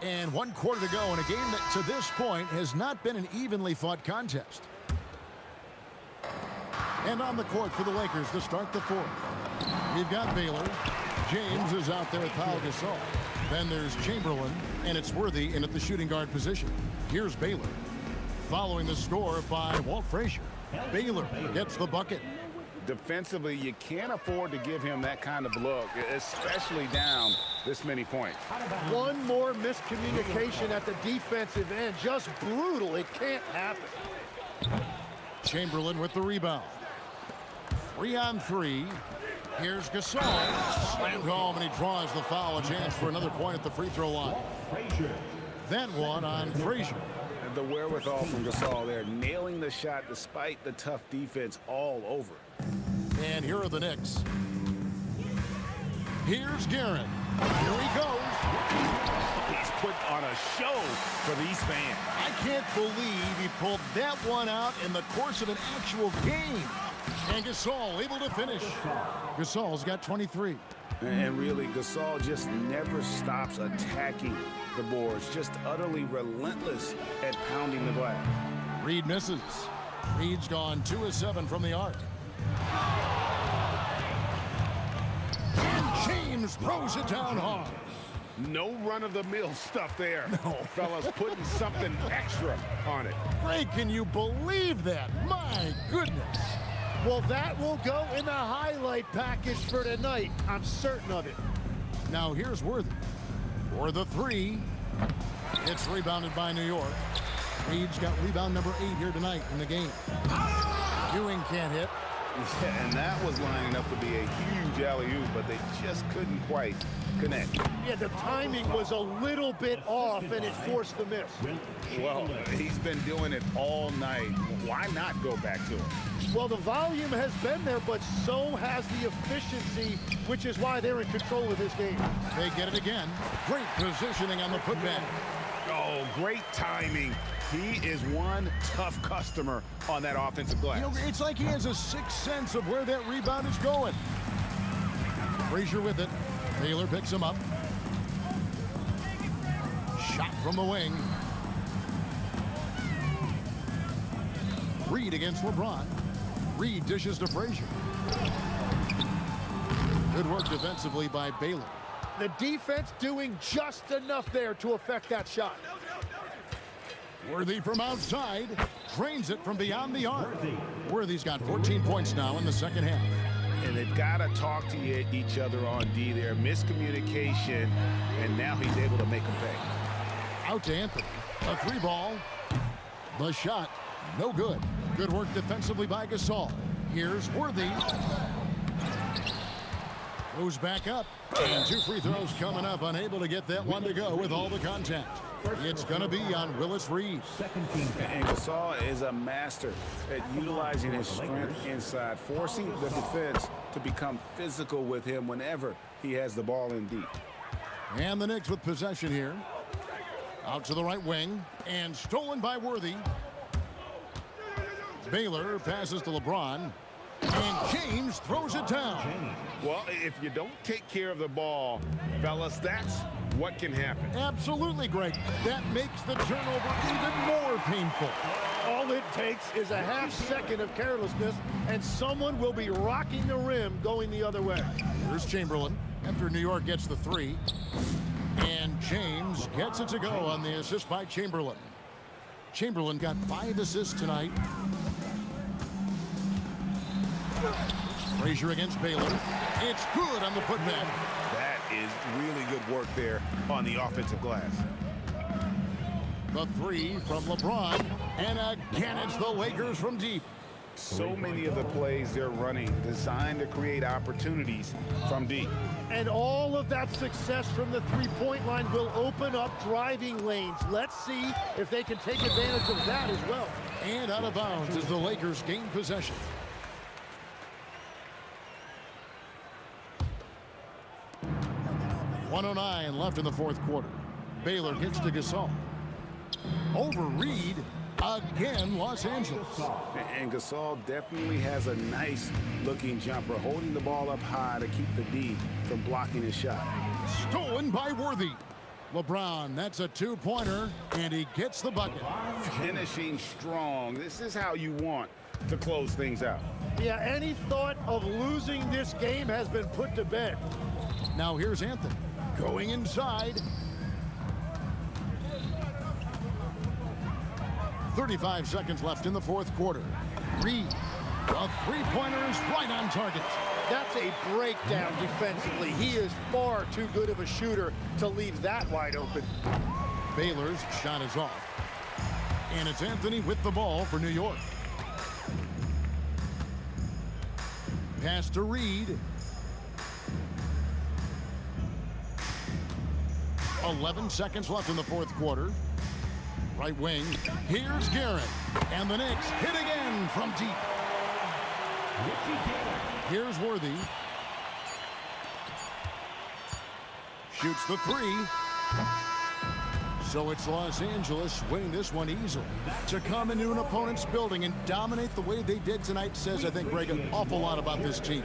And 1 quarter to go in a game that to this point has not been an evenly fought contest. And on the court for the Lakers to start the 4th. We've got Baylor. James is out there with Pau Gasol. Then there's Chamberlain, and it's Worthy in at the shooting guard position. Here's Baylor. Following the score by Walt Frazier. Baylor gets the bucket. Defensively, you can't afford to give him that kind of look, especially down this many points. One more miscommunication at the defensive end. Just brutal. It can't happen. Chamberlain with the rebound. 3 on 3. Here's Gasol. Slammed home, and he draws the foul. A chance for another point at the free throw line. That one on Frazier. The wherewithal from Gasol there, nailing the shot despite the tough defense all over. And here are the Knicks. Here's Guerin. Here he goes. He's put on a show for these fans. I can't believe he pulled that one out in the course of an actual game. And Gasol able to finish. Gasol's got 23. And really, Gasol just never stops attacking the boards. Just utterly relentless at pounding the glass. Reed misses. Reed's gone 2 of 7 from the arc. And James throws it down hard. No run-of-the-mill stuff there. No. Fellas putting something extra on it. Greg, can you believe that? My goodness. Well, that will go in the highlight package for tonight. I'm certain of it. Now here's Worthy for the 3. It's rebounded by New York. Reed's got rebound number 8 here tonight in the game. Ewing can't hit. Yeah, and that was lining up to be a huge alley-oop, but they just couldn't quite connect. Yeah, the timing was a little bit off, and it forced the miss. Well, he's been doing it all night. Why not go back to him? Well, the volume has been there, but so has the efficiency, which is why they're in control of this game. They get it again. Great positioning on the putback. Oh, great timing. He is one tough customer on that offensive glass. You know, it's like he has a sixth sense of where that rebound is going. Frazier with it. Baylor picks him up. Shot from the wing. Reed against LeBron. Reed dishes to Frazier. Good work defensively by Baylor. The defense doing just enough there to affect that shot. Worthy from outside. Drains it from beyond the arc. Worthy's got 14 points now in the second half. And they've got to talk to each other on D there. Miscommunication, and now he's able to make them pay. Out to Anthony. A 3 ball. The shot, no good. Good work defensively by Gasol. Here's Worthy. Goes back up. And 2 free throws coming up. Unable to get that one to go with all the contact. It's going to be on Willis Reed. And Gasol is a master at utilizing his strength inside, forcing the defense to become physical with him whenever he has the ball in deep. And the Knicks with possession here. Out to the right wing. And stolen by Worthy. Baylor passes to LeBron. And James throws it down. Well, if you don't take care of the ball, fellas, that's what can happen. Absolutely, Greg. That makes the turnover even more painful. All it takes is a half second of carelessness, and someone will be rocking the rim going the other way. Here's Chamberlain after New York gets the 3. And James gets it to go on the assist by Chamberlain. Chamberlain got 5 assists tonight. Frazier against Baylor. It's good on the putback. That is really good work there on the offensive glass. The 3 from LeBron. And again, it's the Lakers from deep. So many of the plays they're running designed to create opportunities from deep. And all of that success from the three-point line will open up driving lanes. Let's see if they can take advantage of that as well. And out of bounds as the Lakers gain possession. .109 left in the fourth quarter. Baylor gets to Gasol. Over Reed. Again, Los Angeles. And Gasol definitely has a nice looking jumper, holding the ball up high to keep the D from blocking his shot. Stolen by Worthy. LeBron, that's a 2-pointer, and he gets the bucket. Finishing strong. This is how you want to close things out. Yeah, any thought of losing this game has been put to bed. Now here's Anthony going inside. 35 seconds left in the fourth quarter. Reed, the 3-pointer is right on target. That's a breakdown defensively. He is far too good of a shooter to leave that wide open. Baylor's shot is off. And it's Anthony with the ball for New York. Pass to Reed. 11 seconds left in the fourth quarter. Right wing. Here's Garrett. And the Knicks hit again from deep. Here's Worthy. Shoots the 3. So it's Los Angeles winning this one easily. To come into an opponent's building and dominate the way they did tonight says, I think, Greg, an awful lot about this team.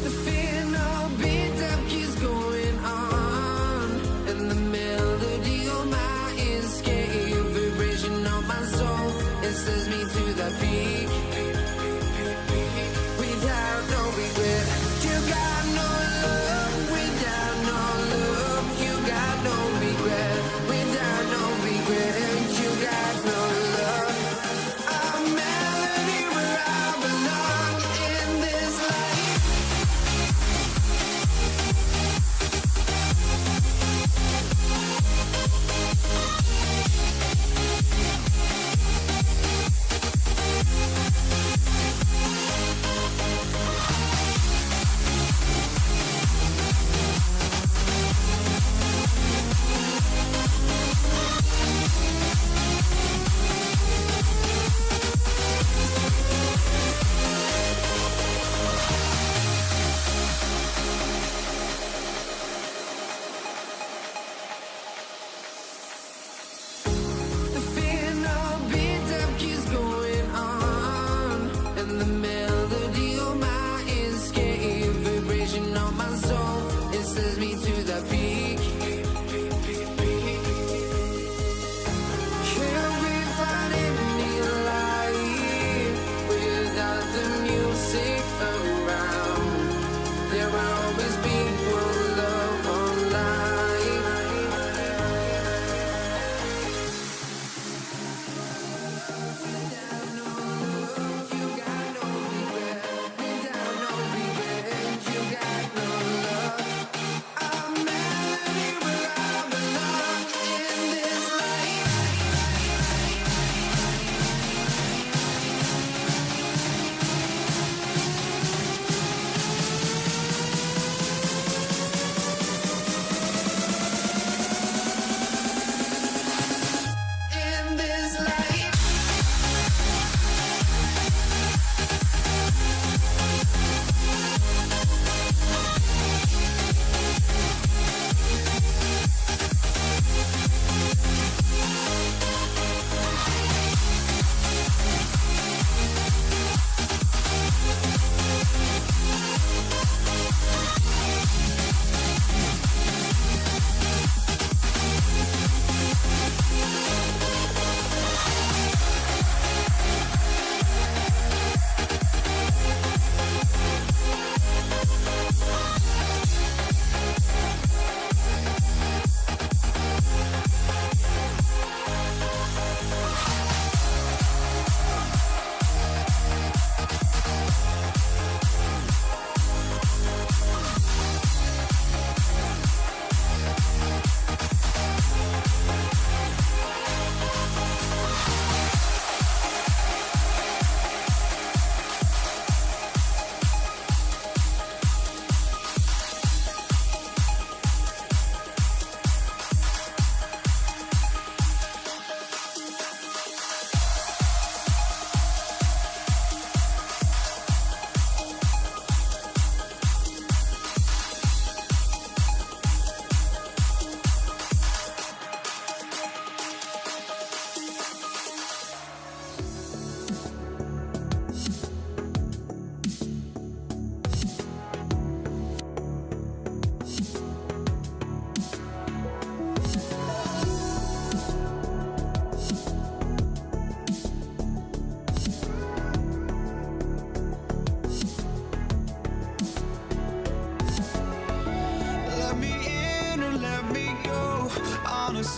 The fear no beat up keeps going on, and the melody on my escape, vibration on my soul, it sends me to the peak. Without no regret, you got no love. Without no love, you got no regret. Without no regret, you got no love. A melody where I belong in this life.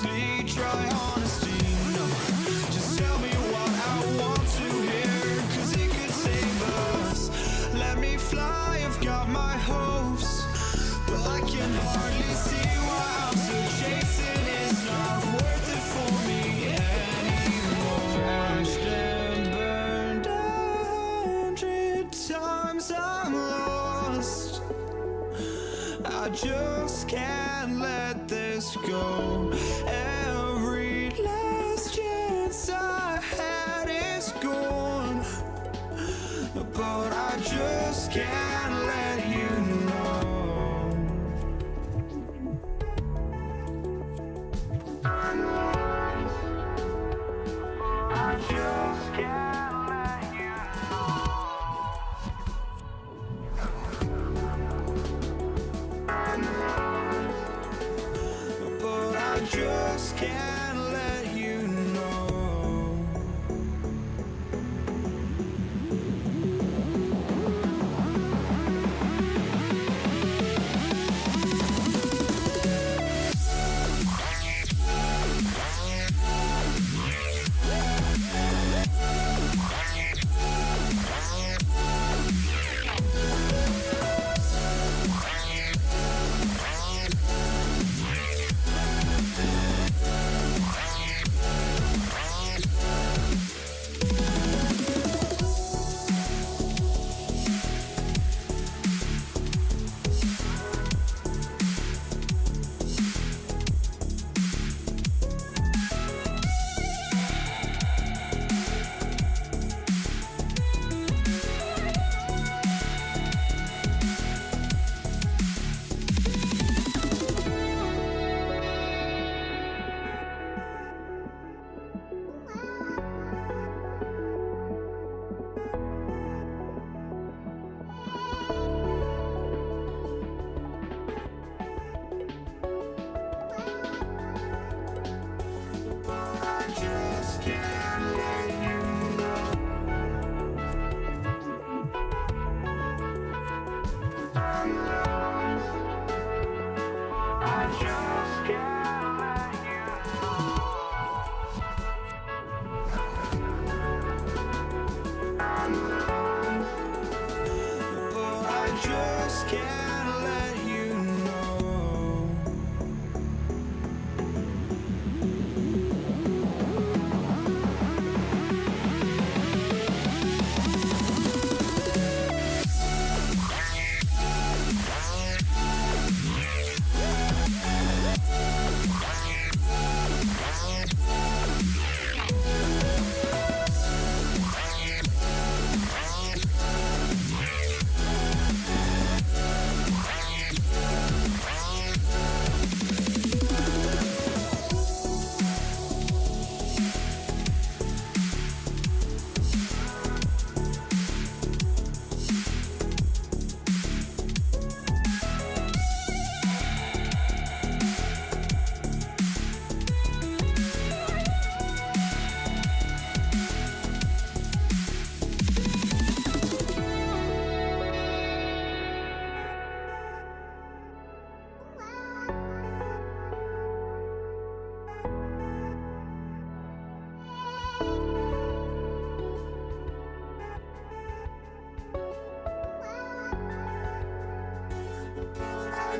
honestly, try honesty. No, just tell me what I want to hear, 'cause it could save us. Let me fly, I've got my hopes, but I can hardly see why I'm still chasing. It's not worth it for me anymore. Crashed and burned 100 times, I'm lost. I just can't let this go. Every last chance I had is gone, but I just can't let you know. I just can't let you know. But I just can't let you know.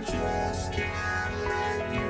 just can't let you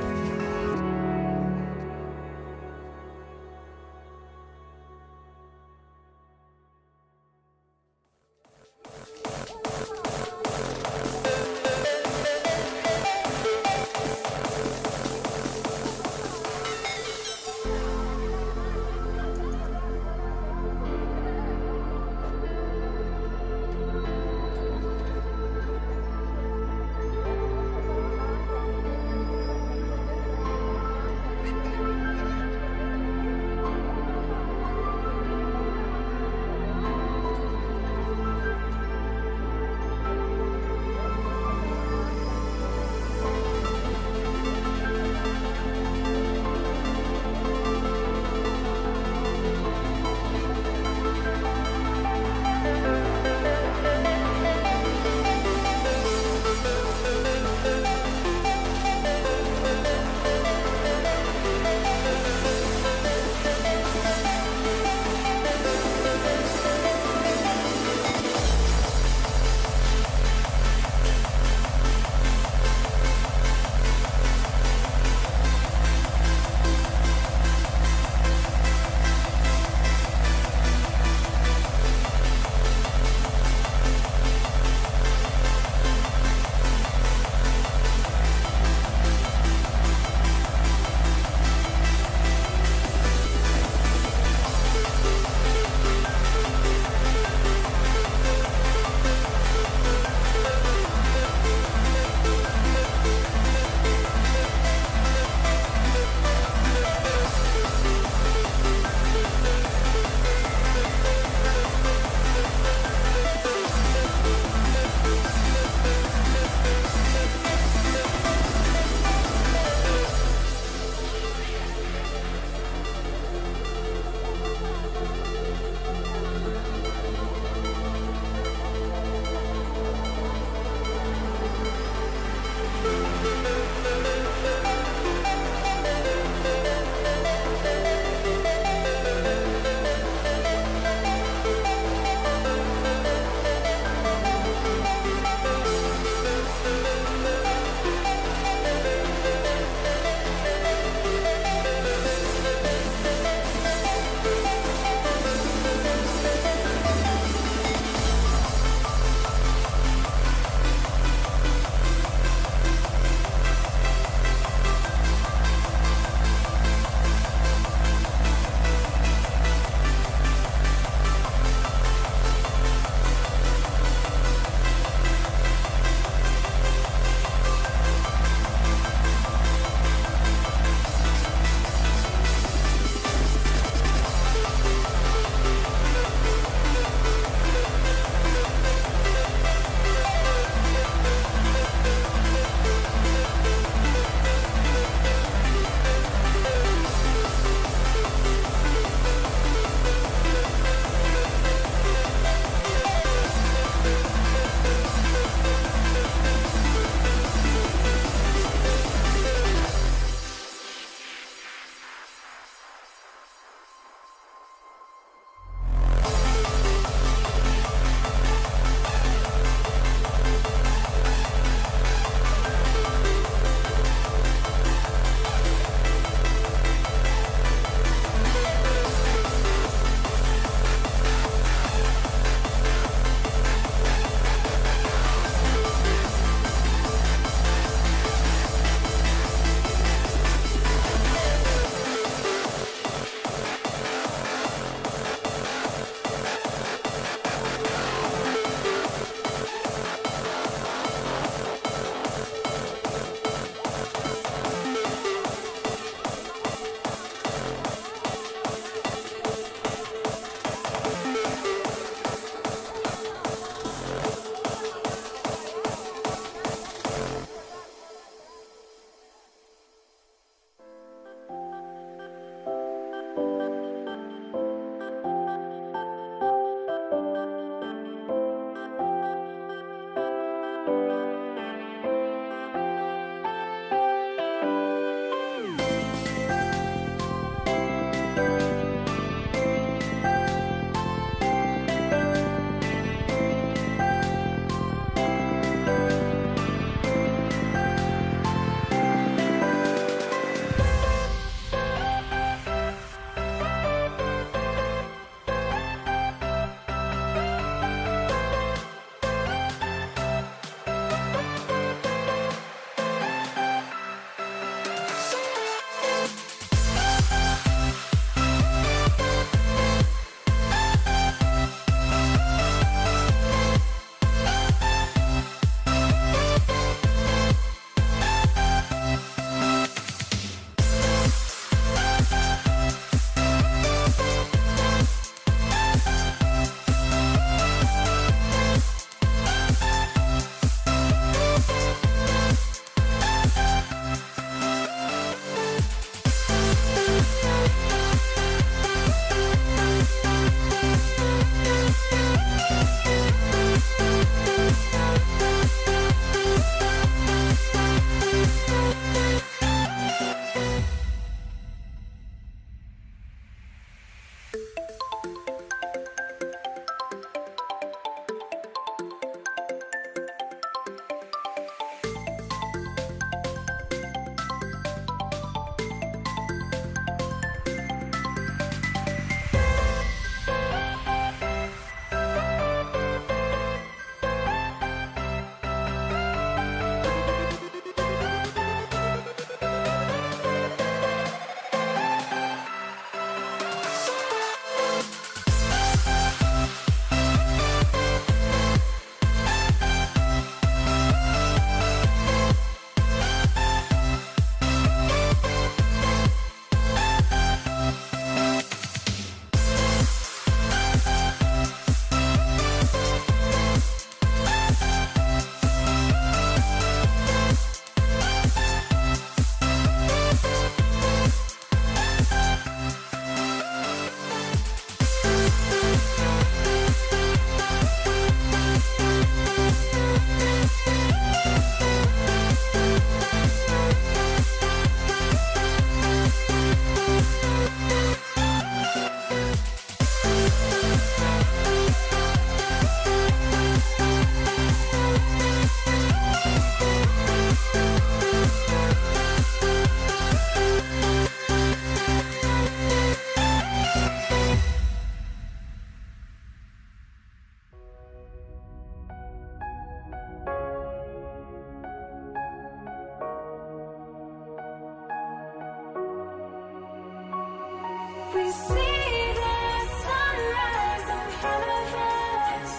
We see the sunrise in front of us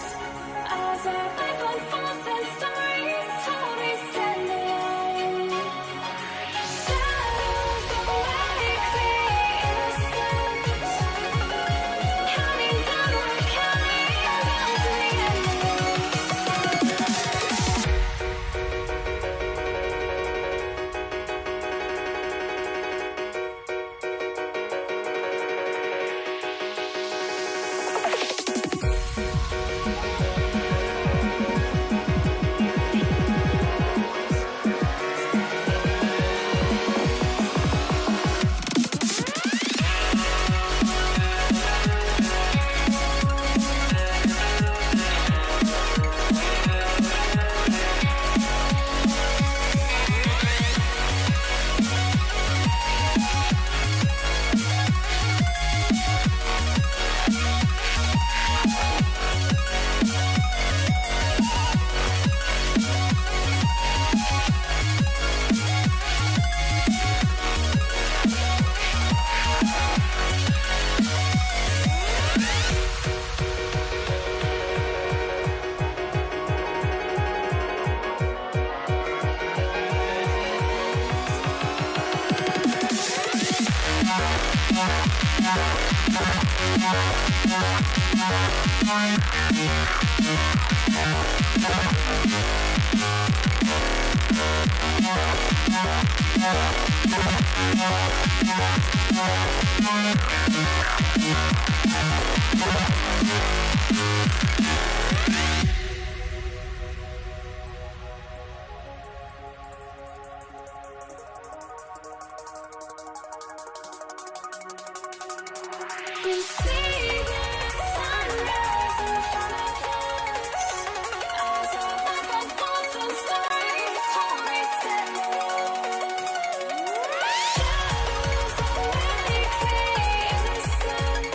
as our life unfolds and stories told. We stand alone. Shadows awake the innocent, counting down, we're counting down to the endless. We see the sunrise in front of us as our life unfolds and stories told. We stand alone. Shadows awake the innocent,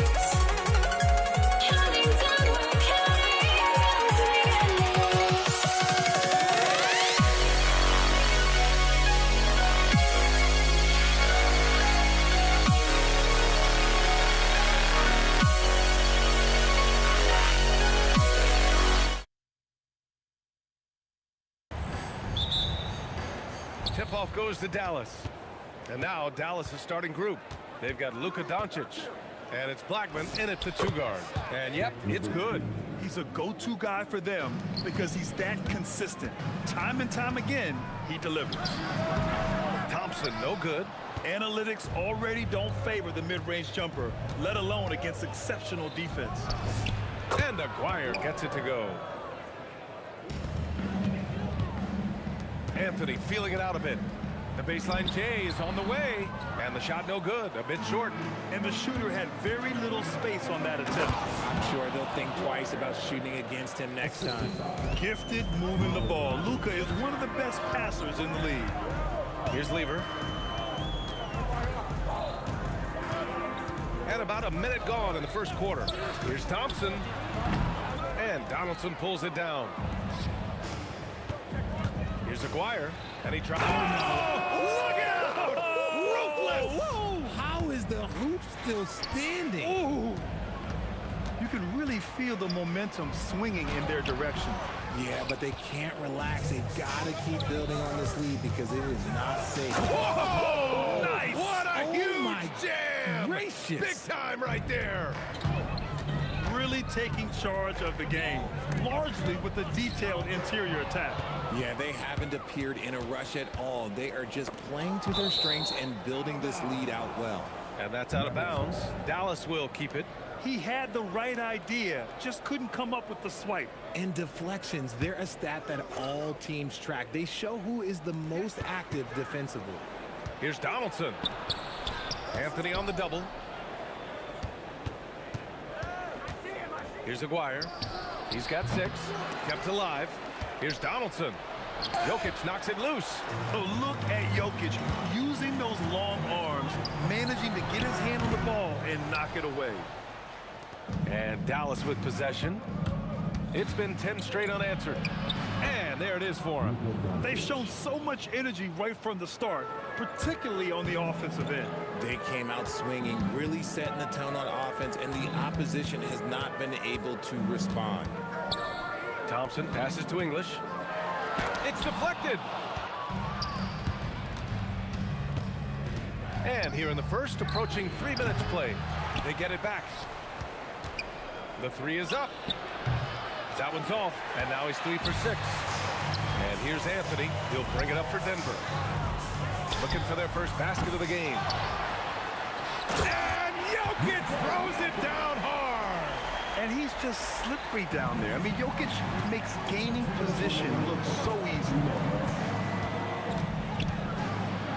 counting down, we're counting down to the endless. Tip-off goes to Dallas. And now Dallas is starting group. They've got Luka Doncic. And it's Blackman in at the 2-guard. And yep, it's good. He's a go-to guy for them because he's that consistent. Time and time again, he delivers. Thompson, no good. Analytics already don't favor the mid-range jumper, let alone against exceptional defense. And Aguirre gets it to go. Anthony feeling it out a bit. The baseline J is on the way. And the shot no good, a bit short. And the shooter had very little space on that attempt. I'm sure they'll think twice about shooting against him next time. Gifted moving the ball. Luka is one of the best passers in the league. Here's Lever. And about a minute gone in the first quarter. Here's Thompson. And Donaldson pulls it down. Here's Aguirre. And he tries. Oh, look out! Ruthless! Whoa. How is the hoop still standing? Ooh. You can really feel the momentum swinging in their direction. Yeah, but they can't relax. They've got to keep building on this lead because it is not safe. Whoa! Nice! What a huge my jam! gracious. Big time right there. Really taking charge of the game, largely with a detailed interior attack. Yeah, they haven't appeared in a rush at all. They are just playing to their strengths and building this lead out well. And that's out of bounds. Dallas will keep it. He had the right idea, just couldn't come up with the swipe. And deflections, they're a stat that all teams track. They show who is the most active defensively. Here's Donaldson. Anthony on the double. Here's Aguirre. He's got 6. Kept alive. Here's Donaldson. Jokic knocks it loose. So look at Jokic using those long arms, managing to get his hand on the ball and knock it away. And Dallas with possession. It's been 10 straight unanswered. And there it is for him. They've shown so much energy right from the start, particularly on the offensive end. They came out swinging, really setting the tone on offense, and the opposition has not been able to respond. Thompson passes to English. It's deflected. And here in the first, approaching 3 minutes play. They get it back. The 3 is up. That one's off, and now he's 3 for 6. And here's Anthony. He'll bring it up for Denver. Looking for their first basket of the game. And Jokic throws it down hard. And he's just slippery down there. I mean, Jokic makes gaining position look so easy.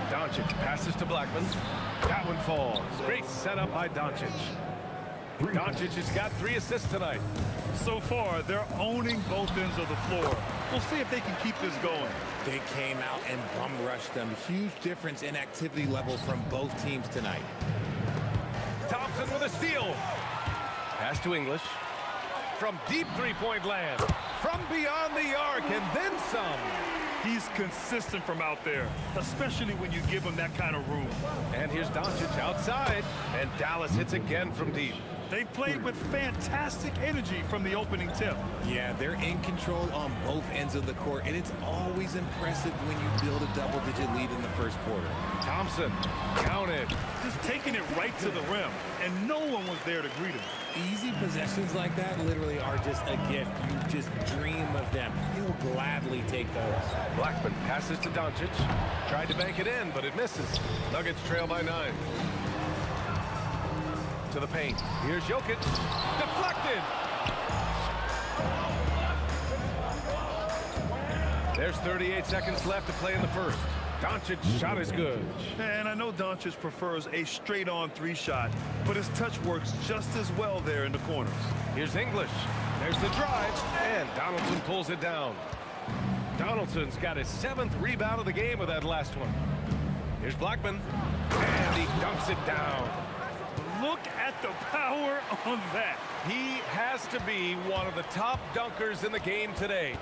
Doncic passes to Blackman. That one falls. Great setup by Doncic. Doncic has got 3 assists tonight. So far, they're owning both ends of the floor. We'll see if they can keep this going. They came out and bum rushed them. Huge difference in activity level from both teams tonight. Thompson with a steal. Pass to English. From deep three-point land. From beyond the arc, and then some. He's consistent from out there, especially when you give him that kind of room. And here's Doncic outside, and Dallas hits again from deep. They've played with fantastic energy from the opening tip. Yeah, they're in control on both ends of the court, and it's always impressive when you build a double-digit lead in the first quarter. Thompson, counted. Just taking it right to the rim, and no one was there to greet him. Easy possessions like that literally are just a gift. You just dream of them. He'll gladly take those. Blackman passes to Doncic. Tried to bank it in, but it misses. Nuggets trail by 9. To the paint. Here's Jokic. Deflected. There's 38 seconds left to play in the first. Doncic's shot is good. And I know Doncic prefers a straight-on 3 shot, but his touch works just as well there in the corners. Here's English. There's the drive, and Donaldson pulls it down. Donaldson's got his 7th rebound of the game with that last one. Here's Blackman, and he dunks it down. Look at the power on that. He has to be one of the top dunkers in the game today.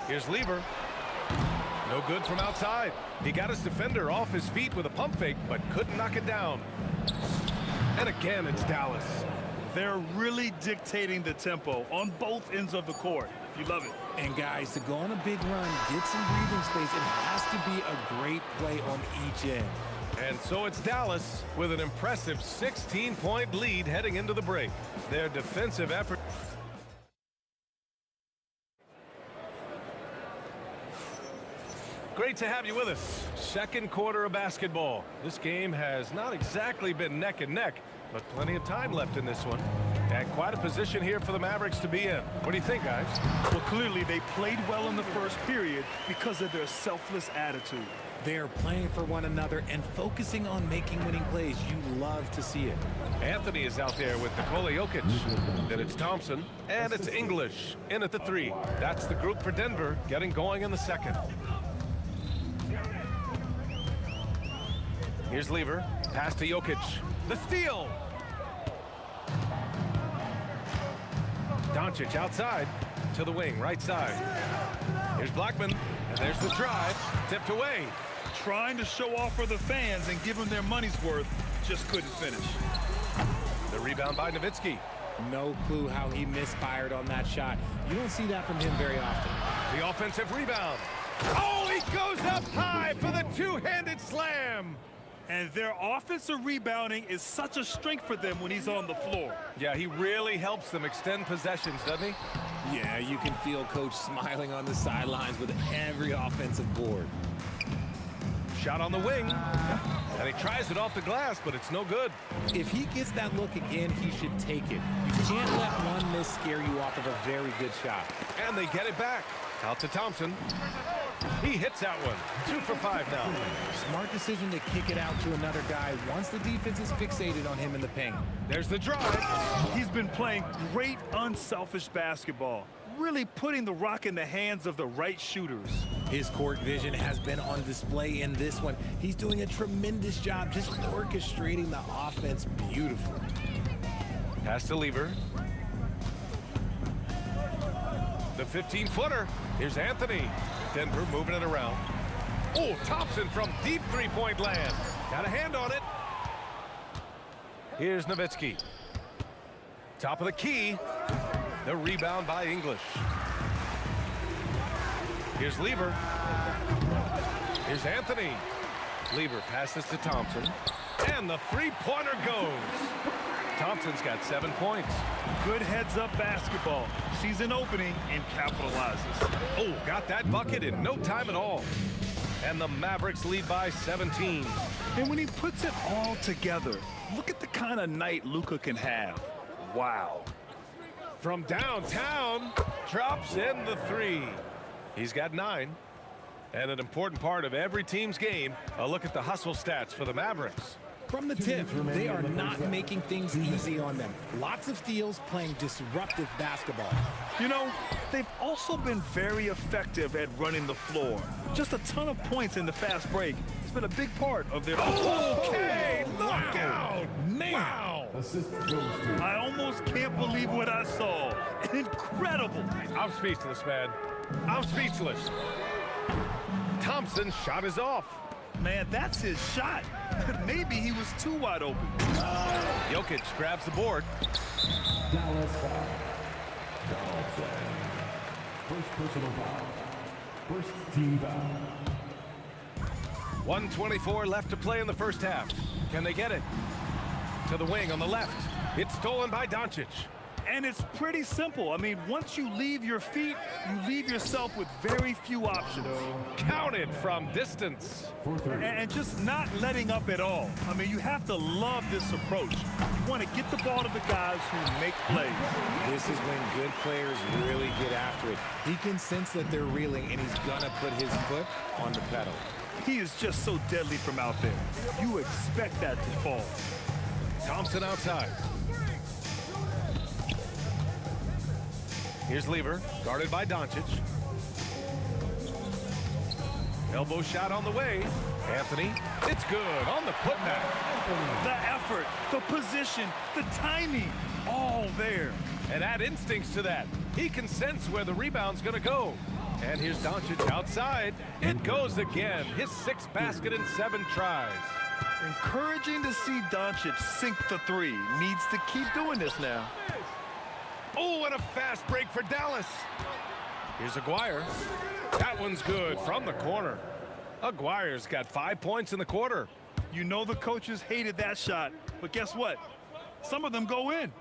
Here's Lever. No good from outside. He got his defender off his feet with a pump fake, but couldn't knock it down. And again, it's Dallas. They're really dictating the tempo on both ends of the court. You love it. And guys, to go on a big run, get some breathing space, it has to be a great play on each end. And so it's Dallas with an impressive 16-point lead heading into the break. Their defensive effort. Great to have you with us. Second quarter of basketball. This game has not exactly been neck and neck, but plenty of time left in this one. And quite a position here for the Mavericks to be in. What do you think, guys? Well, clearly they played well in the first period because of their selfless attitude. They're playing for one another and focusing on making winning plays. You love to see it. Anthony is out there with Nikola Jokic. Then it's Thompson, and it's English in at the 3. That's the group for Denver getting going in the second. Here's Lever. Pass to Jokic. The steal. Doncic outside to the wing, right side. Here's Blackman, and there's the drive. Tipped away. Trying to show off for the fans and give them their money's worth, just couldn't finish. The rebound by Nowitzki. No clue how he misfired on that shot. You don't see that from him very often. The offensive rebound. Oh, he goes up high for the two-handed slam. And their offensive rebounding is such a strength for them when he's on the floor. Yeah, he really helps them extend possessions, doesn't he? Yeah, you can feel Coach smiling on the sidelines with every offensive board. Shot on the wing, and he tries it off the glass, but it's no good. If he gets that look again, he should take it. You can't let one miss scare you off of a very good shot. And they get it back. Out to Thompson. He He hits that one. 2 for 5 now. Smart decision to kick it out to another guy once the defense is fixated on him in the paint. There's the drive. He's been playing great unselfish basketball, really putting the rock in the hands of the right shooters. His court vision has been on display in this one. He's doing a tremendous job just orchestrating the offense beautifully. Pass to Lever. The 15-footer. Here's Anthony. Denver moving it around. Oh, Thompson from deep three-point land. Got a hand on it. Here's Nowitzki. Top of the key. The rebound by English. Here's Lever. Here's Anthony. Lever passes to Thompson. And the three-pointer goes. Thompson's got 7 points. Good heads-up basketball. Sees an opening and capitalizes. Oh, got that bucket in no time at all. And the Mavericks lead by 17. And when he puts it all together, look at the kind of night Luka can have. Wow. From downtown, drops in the 3. He's got 9. And an important part of every team's game, a look at the hustle stats for the Mavericks. From the tip, they are not making things easy on them. Lots of steals, playing disruptive basketball. You know, they've also been very effective at running the floor. Just a ton of points in the fast break. It's been a big part of their... Okay, knockout! Man! Wow! I almost can't believe what I saw. Incredible! I'm speechless, man. I'm speechless. Thompson's shot is off. Man, that's his shot. Maybe he was too wide open. Jokic grabs the board. Dallas foul. First personal foul. First team foul. 1:24 left to play in the first half. Can they get it? To the wing on the left. It's stolen by Doncic. And it's pretty simple. I mean, once you leave your feet, you leave yourself with very few options. Counted from distance. And just not letting up at all. I mean, you have to love this approach. You want to get the ball to the guys who make plays. This is when good players really get after it. He can sense that they're reeling, and he's going to put his foot on the pedal. He is just so deadly from out there. You expect that to fall. Thompson outside. Here's Lever, guarded by Doncic. Elbow shot on the way. Anthony, it's good on the putback. The effort, the position, the timing, all there. And add instincts to that. He can sense where the rebound's going to go. And here's Doncic outside. It goes again. His 6th basket in 7 tries. Encouraging to see Doncic sink the 3. Needs to keep doing this now. Oh, and a fast break for Dallas. Here's Aguirre. That one's good from the corner. Aguirre's got 5 points in the quarter. You know the coaches hated that shot, but guess what? Some of them go in.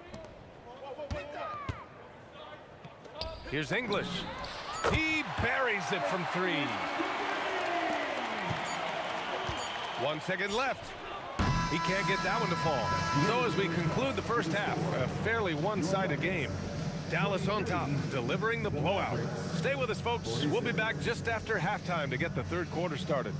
Here's English. He buries it from 3. 1 second left. He can't get that one to fall. So as we conclude the first half, a fairly one-sided game. Dallas on top, delivering the blowout. Stay with us, folks. We'll be back just after halftime to get the third quarter started.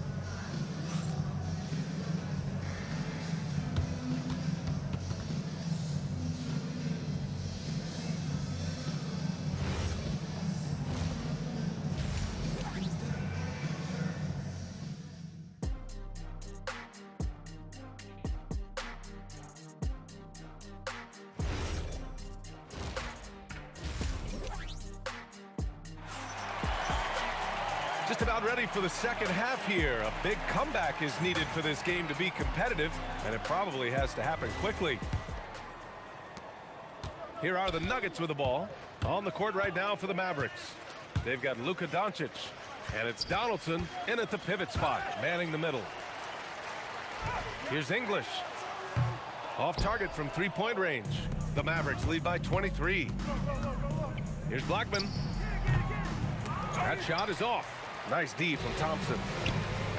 Just about ready for the second half here. A big comeback is needed for this game to be competitive, and it probably has to happen quickly. Here are the Nuggets with the ball. On the court right now for the Mavericks. They've got Luka Doncic, and it's Donaldson in at the pivot spot, manning the middle. Here's English. Off target from three-point range. The Mavericks lead by 23. Here's Blackman. That shot is off. Nice D from Thompson.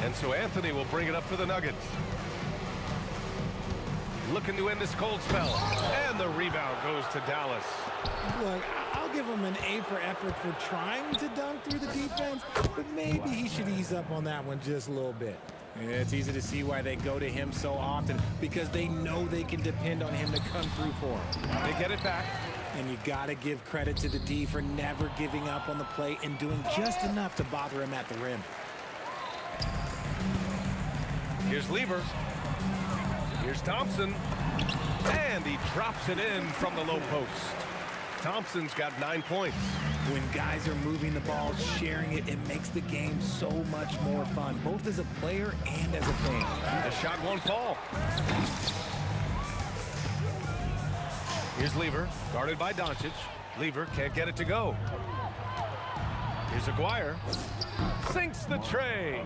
And so Anthony will bring it up for the Nuggets. looking to end this cold spell. And the rebound goes to Dallas. Look, I'll give him an A for effort for trying to dunk through the defense, but maybe he should ease up on that one just a little bit. Yeah, it's easy to see why they go to him so often, because they know they can depend on him to come through for them. They get it back. And you got to give credit to the D for never giving up on the play and doing just enough to bother him at the rim. Here's Lever. Here's Thompson. And he drops it in from the low post. Thompson's got 9 points. When guys are moving the ball, sharing it, it makes the game so much more fun, both as a player and as a fan. The shot won't fall. Here's Lever, guarded by Doncic. Lever can't get it to go. Here's Aguirre. Sinks the tray.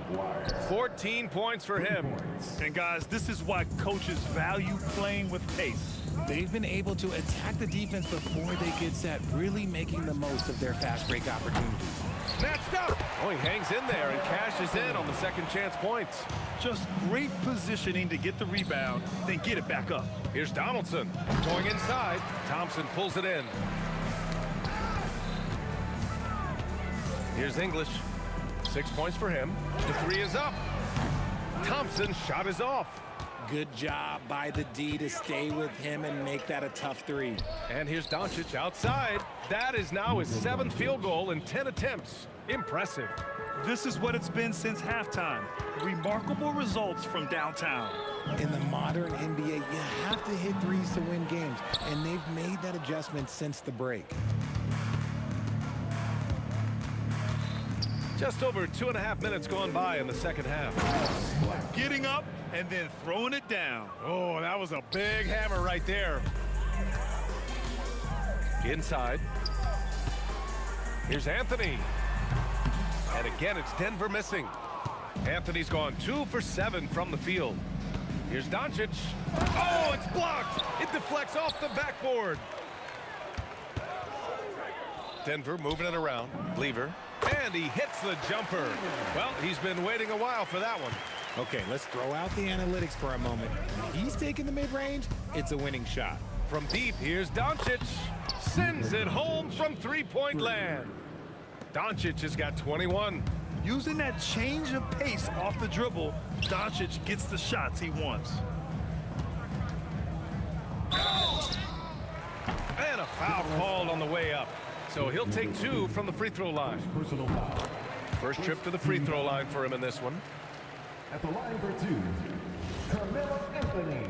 14 points for him. And guys, this is why coaches value playing with pace. They've been able to attack the defense before they get set, really making the most of their fast break opportunities. Snatched up. Oh, he hangs in there and cashes in on the second chance points. Just great positioning to get the rebound, then get it back up. Here's Donaldson going inside. Thompson pulls it in. Here's English. 6 points for him. The three is up. Thompson's shot is off. Good job by the D to stay with him and make that a tough three. And here's Doncic outside. That is now his 7th field goal in 10 attempts. Impressive. This is what it's been since halftime. Remarkable results from downtown. In the modern NBA, you have to hit threes to win games, and they've made that adjustment since the break. Just over 2.5 minutes gone by in the second half. Getting up and then throwing it down. Oh, that was a big hammer right there. Inside. Here's Anthony. And again, it's Denver missing. Anthony's gone 2 for 7 from the field. Here's Doncic. Oh, it's blocked. It deflects off the backboard. Denver moving it around. Lever. And he hits the jumper. Well, he's been waiting a while for that one. Okay, let's throw out the analytics for a moment. When he's taking the mid-range, it's a winning shot. From deep, here's Doncic. Sends it home from three-point land. Doncic has got 21. Using that change of pace off the dribble, Doncic gets the shots he wants. And a foul called on the way up. So he'll take 2 from the free throw line. First trip to the free throw line for him in this one. At the line for 2, Carmelo Anthony.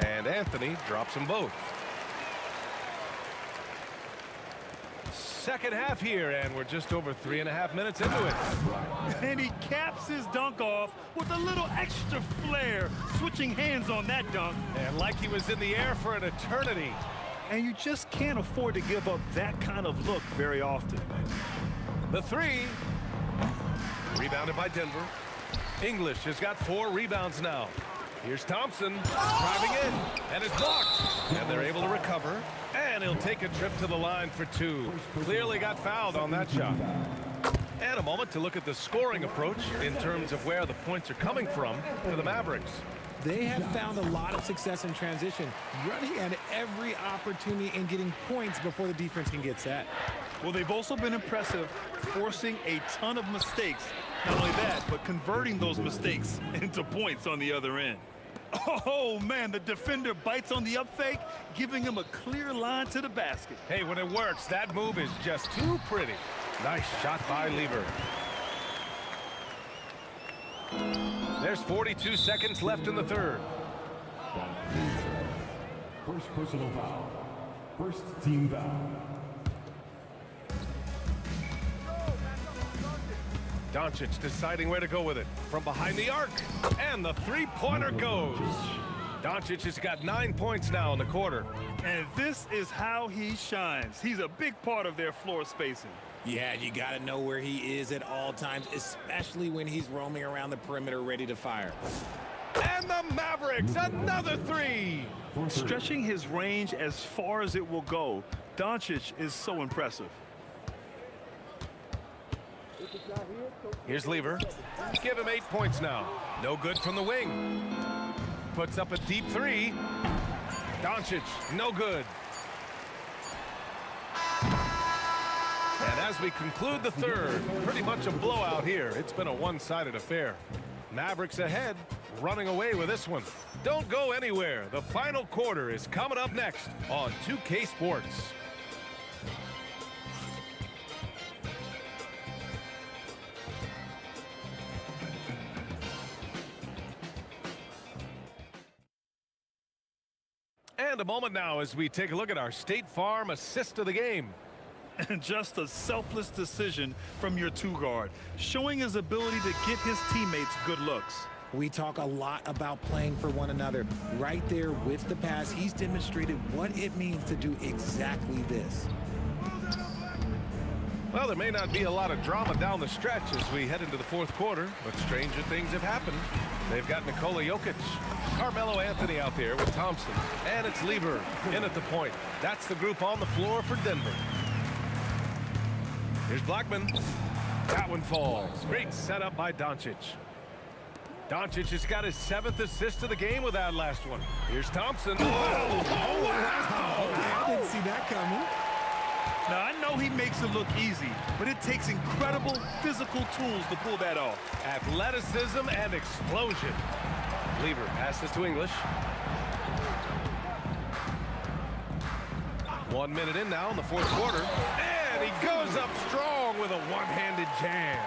And Anthony drops them both. Second half here, and we're just over 3.5 minutes into it. And he caps his dunk off with a little extra flair, switching hands on that dunk. And like he was in the air for an eternity. And you just can't afford to give up that kind of look very often. The three. Rebounded by Denver. English has got 4 rebounds now. Here's Thompson driving in, and it's blocked. And they're able to recover, and he'll take a trip to the line for 2. Clearly got fouled on that shot. And a moment to look at the scoring approach in terms of where the points are coming from for the Mavericks. They have found a lot of success in transition, running at every opportunity and getting points before the defense can get set. Well, they've also been impressive, forcing a ton of mistakes. Not only that, but converting those mistakes into points on the other end. Oh, man, the defender bites on the up fake, giving him a clear line to the basket. Hey, when it works, that move is just too pretty. Nice shot by Lever. There's 42 seconds left in the third. First personal foul. First team foul. Doncic deciding where to go with it. From behind the arc. And the three-pointer goes. Doncic has got 9 points now in the quarter. And this is how he shines. He's a big part of their floor spacing. Yeah, you got to know where he is at all times, especially when he's roaming around the perimeter ready to fire. And the Mavericks, another three. Stretching his range as far as it will go, Doncic is so impressive. Here's Lever. Give him 8 points now. No good from the wing. puts up a deep three. Doncic, no good. And as we conclude the third, pretty much a blowout here. It's been a one-sided affair. Mavericks ahead, running away with this one. Don't go anywhere. The final quarter is coming up next on 2K Sports. And a moment now as we take a look at our State Farm assist of the game. And just a selfless decision from your two-guard, showing his ability to get his teammates good looks. We talk a lot about playing for one another. Right there with the pass, he's demonstrated what it means to do exactly this. Well, there may not be a lot of drama down the stretch as we head into the fourth quarter, but stranger things have happened. They've got Nikola Jokic, Carmelo Anthony out there with Thompson, and it's Lever in at the point. That's the group on the floor for Denver. Here's Blackman. That one falls. Great setup by Doncic. Doncic has got his 7th assist of the game with that last one. Here's Thompson. Oh, wow. Okay, I didn't see that coming. Now, I know he makes it look easy, but it takes incredible physical tools to pull that off. Athleticism and explosion. Lever passes to English. 1 minute in now in the fourth quarter. And he goes up strong with a one-handed jam.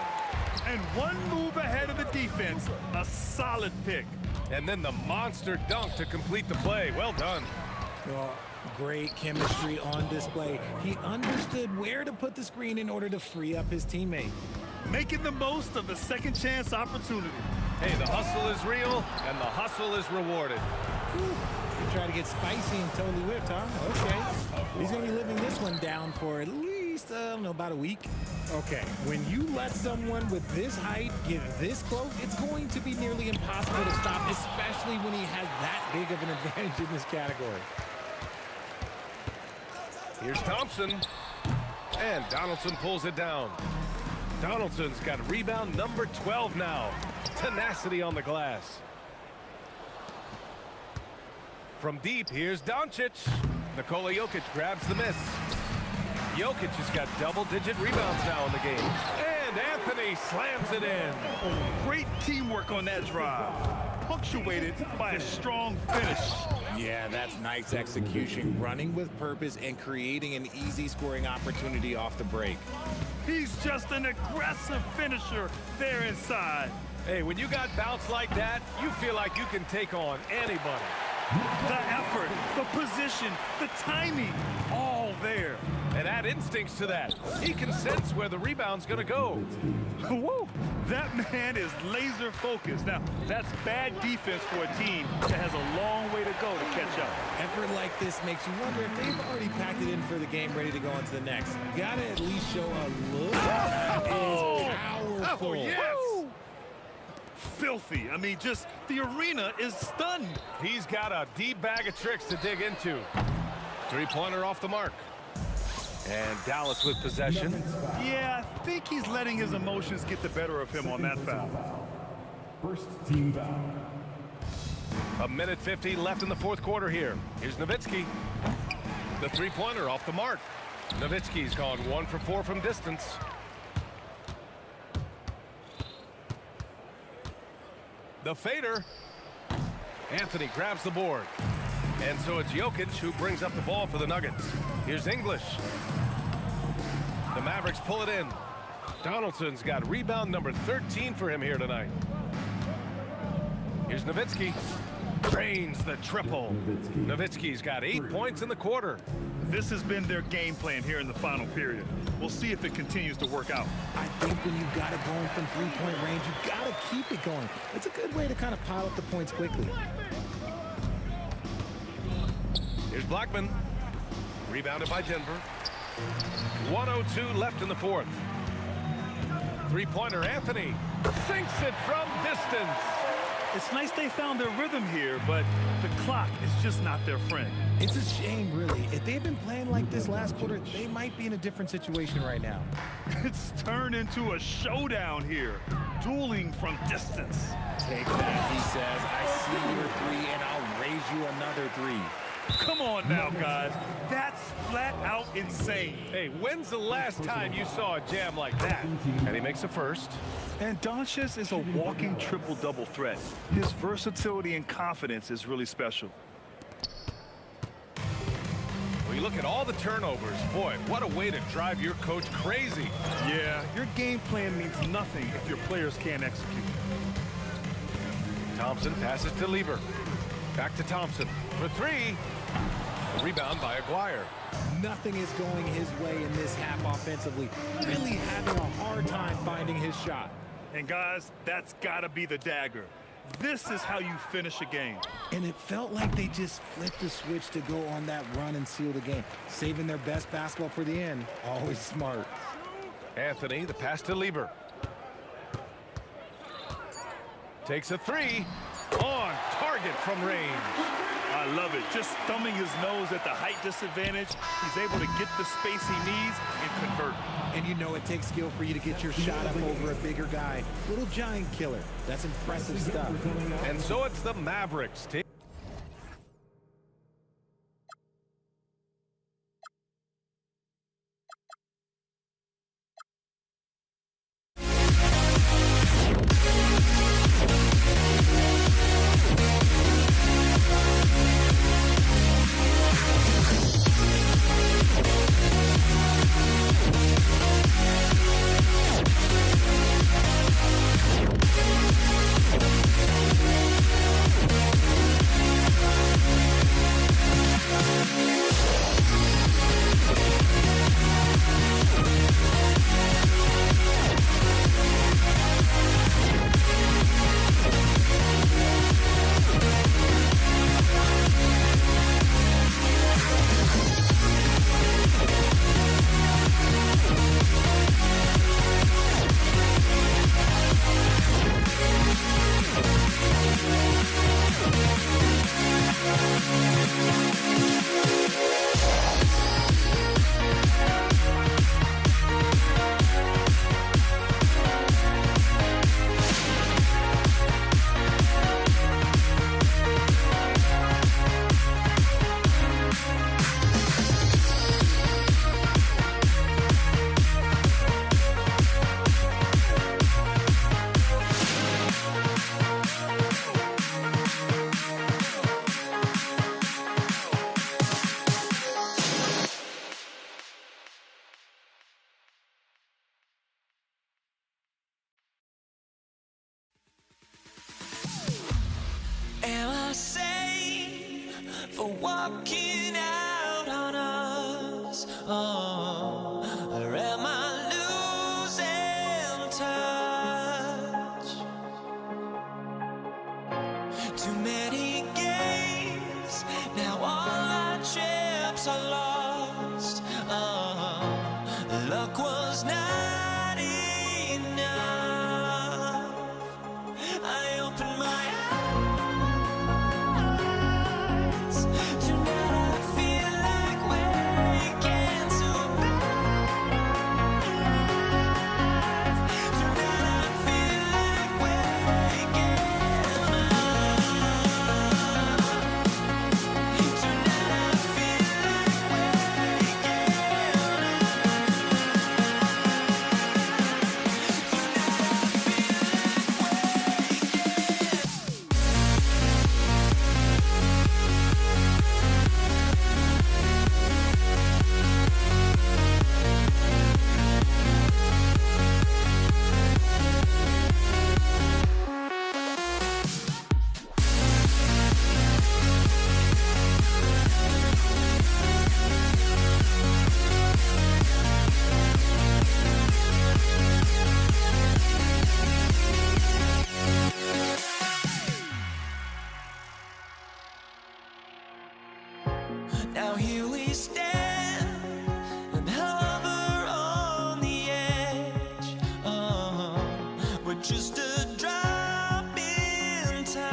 And one move ahead of the defense. A solid pick. And then the monster dunk to complete the play. Well done. Well, great chemistry on display. He understood where to put the screen in order to free up his teammate. Making the most of the second chance opportunity. Hey, the hustle is real, and the hustle is rewarded. You try to get spicy and totally whipped, huh? Okay. He's going to be living this one down for at least, I don't know, about a week. Okay, when you let someone with this height get this close, it's going to be nearly impossible to stop, especially when he has that big of an advantage in this category. Here's Thompson. And Donaldson pulls it down. Donaldson's got rebound number 12 now. Tenacity on the glass. From deep, here's Doncic. Nikola Jokic grabs the miss. Jokic has got double-digit rebounds now in the game. And Anthony slams it in. Great teamwork on that drive. Punctuated by a strong finish. Yeah, that's nice execution. Running with purpose and creating an easy scoring opportunity off the break. He's just an aggressive finisher there inside. Hey, when you got bounce like that, you feel like you can take on anybody. The effort, the position, the timing, all there. And add instincts to that. He can sense where the rebound's going to go. Woo! That man is laser focused. Now, that's bad defense for a team that has a long way to go to catch up. Effort like this makes you wonder if they've already packed it in for the game, ready to go on to the next. Gotta at least show a look. That is powerful. Oh, yes! Woo! Filthy. I mean, just the arena is stunned. He's got a deep bag of tricks to dig into. Three-pointer off the mark. And Dallas with possession. Yeah, I think he's letting his emotions get the better of him on that foul. First team foul. A minute 50 left in the fourth quarter here. Here's Nowitzki. The three-pointer off the mark. Nowitzki's gone 1 for 4 from distance. The fader. Anthony grabs the board. And so it's Jokic who brings up the ball for the Nuggets. Here's English. The Mavericks pull it in. Donaldson's got rebound number 13 for him here tonight. Here's Nowitzki. Drains the triple. Nowitzki's got 8 points in the quarter. This has been their game plan here in the final period. We'll see if it continues to work out. I think when you've got it going from three-point range, you've got to keep it going. It's a good way to kind of pile up the points quickly. Here's Blackman. Rebounded by Denver. 1:02 left in the fourth. Three-pointer Anthony sinks it from distance. It's nice they found their rhythm here, but the clock is just not their friend. It's a shame, really. If they'd been playing like this last quarter, they might be in a different situation right now. It's turned into a showdown here, dueling from distance. Take that, he says. I see your three, and I'll raise you another three. Come on now, guys. That's flat out insane. Hey, when's the last time you saw a jam like that? And he makes a first. And Doncic is a walking triple-double threat. His versatility and confidence is really special. Well, you look at all the turnovers. Boy, what a way to drive your coach crazy. Yeah, your game plan means nothing if your players can't execute. Thompson passes to Lever. Back to Thompson for three. A rebound by Aguirre. Nothing is going his way in this half offensively. Really having a hard time finding his shot. And guys, that's gotta be the dagger. This is how you finish a game. And it felt like they just flipped the switch to go on that run and seal the game. Saving their best basketball for the end. Always smart. Anthony, the pass to Lever. Takes a three. On target from range. I love it. Just thumbing his nose at the height disadvantage, he's able to get the space he needs and convert. And you know it takes skill for you to get your shot up over a bigger guy. Little giant killer. That's impressive stuff. And so it's the Mavericks. Am I safe for walking out on us? Oh, or am I losing touch? Too many games, now all our chips are lost. Oh, luck was not enough. I opened my eyes. Now here we stand and hover on the edge. We're just a drop in time.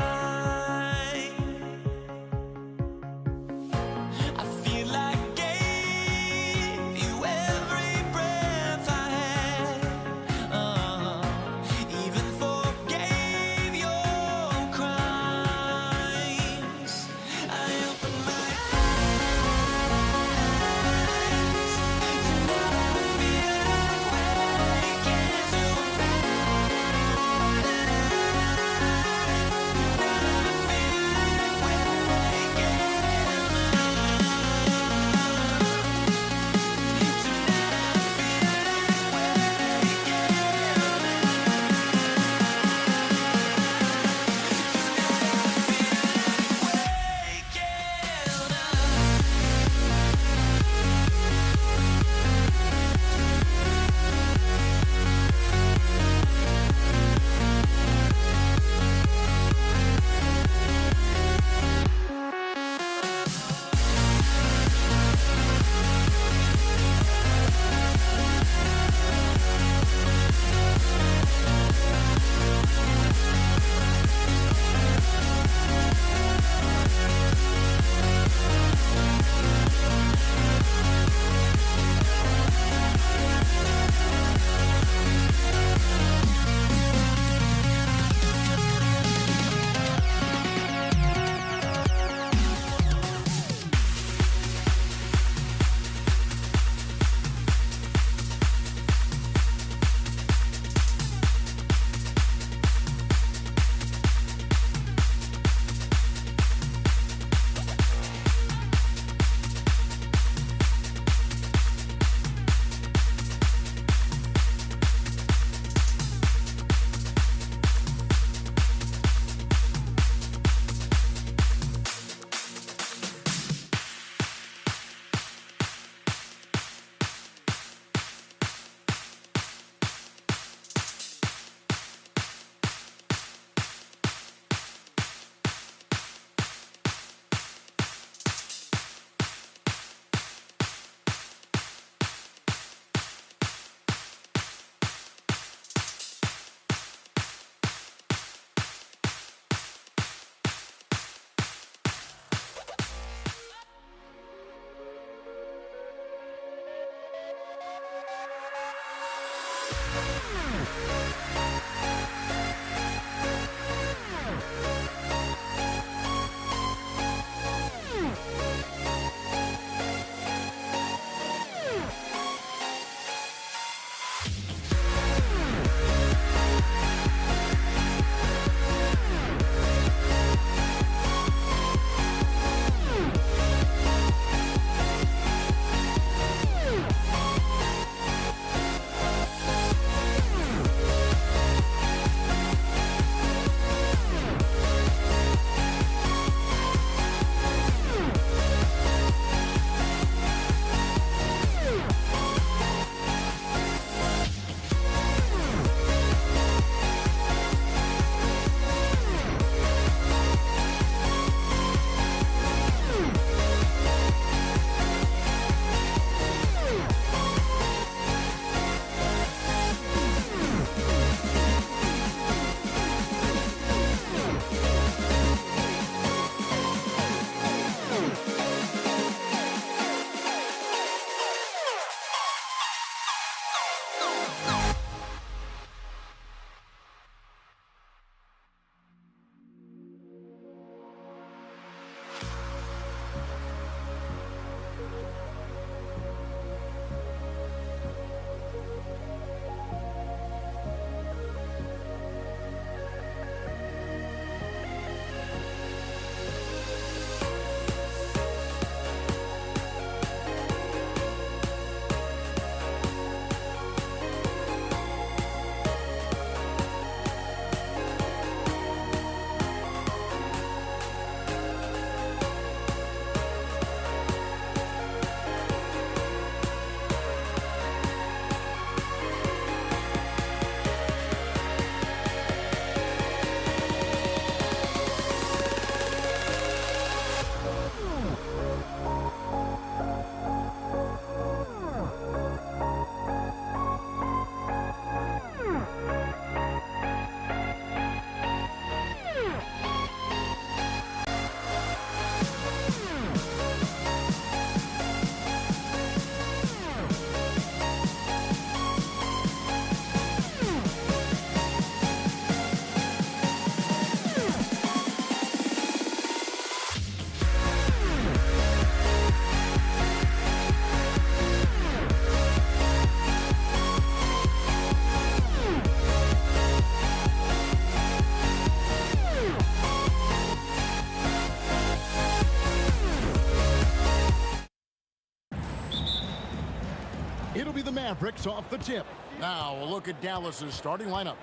It'll be the Mavericks off the tip. Now we'll look at Dallas's starting lineup.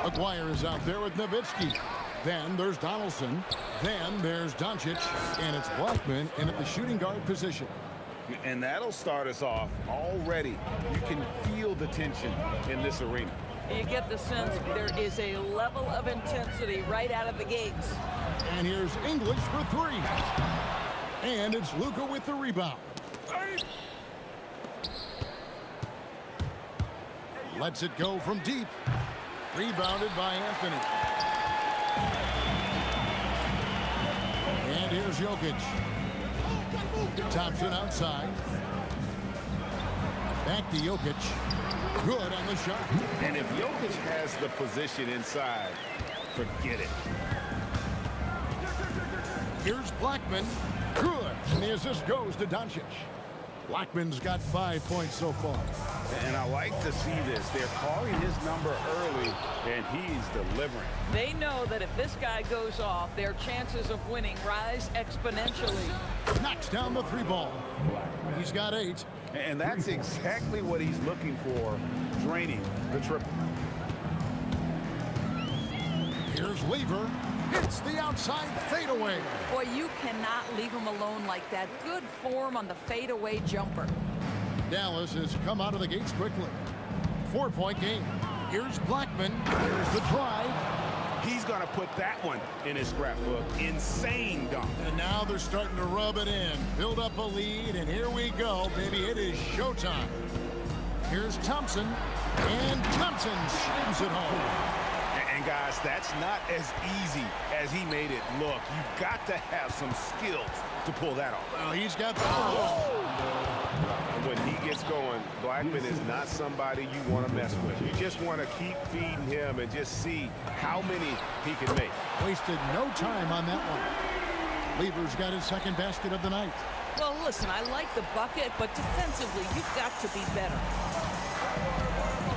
Aguirre is out there with Nowitzki. Then there's Donaldson. Then there's Doncic. And it's Blackman in at the shooting guard position. And that'll start us off already. You can feel the tension in this arena. You get the sense there is a level of intensity right out of the gates. And here's English for three. And it's Luka with the rebound. Lets it go from deep. Rebounded by Anthony. And here's Jokic. Thompson outside. Back to Jokic. Good on the shot. And if Jokic has the position inside, forget it. Here's Blackman. Good. And the assist goes to Doncic. Blackman's got 5 points so far. And I like to see this. They're calling his number early, and he's delivering. They know that if this guy goes off, their chances of winning rise exponentially. Knocks down the three ball. He's got 8. And that's exactly what he's looking for, draining the triple. Here's Lever. Hits the outside fadeaway. Boy, you cannot leave him alone like that. Good form on the fadeaway jumper. Dallas has come out of the gates quickly. 4-point game. Here's Blackman. Here's the drive. He's going to put that one in his scrapbook. Insane dunk. And now they're starting to rub it in. Build up a lead, and here we go, baby. It is showtime. Here's Thompson. And Thompson slams it home. And guys, that's not as easy as he made it look. You've got to have some skills to pull that off. Well, he's got the When he gets going, Blackman is not somebody you want to mess with. You just want to keep feeding him and just see how many he can make. Wasted no time on that one. Lever's got his second basket of the night. Well, listen, I like the bucket, but defensively, you've got to be better.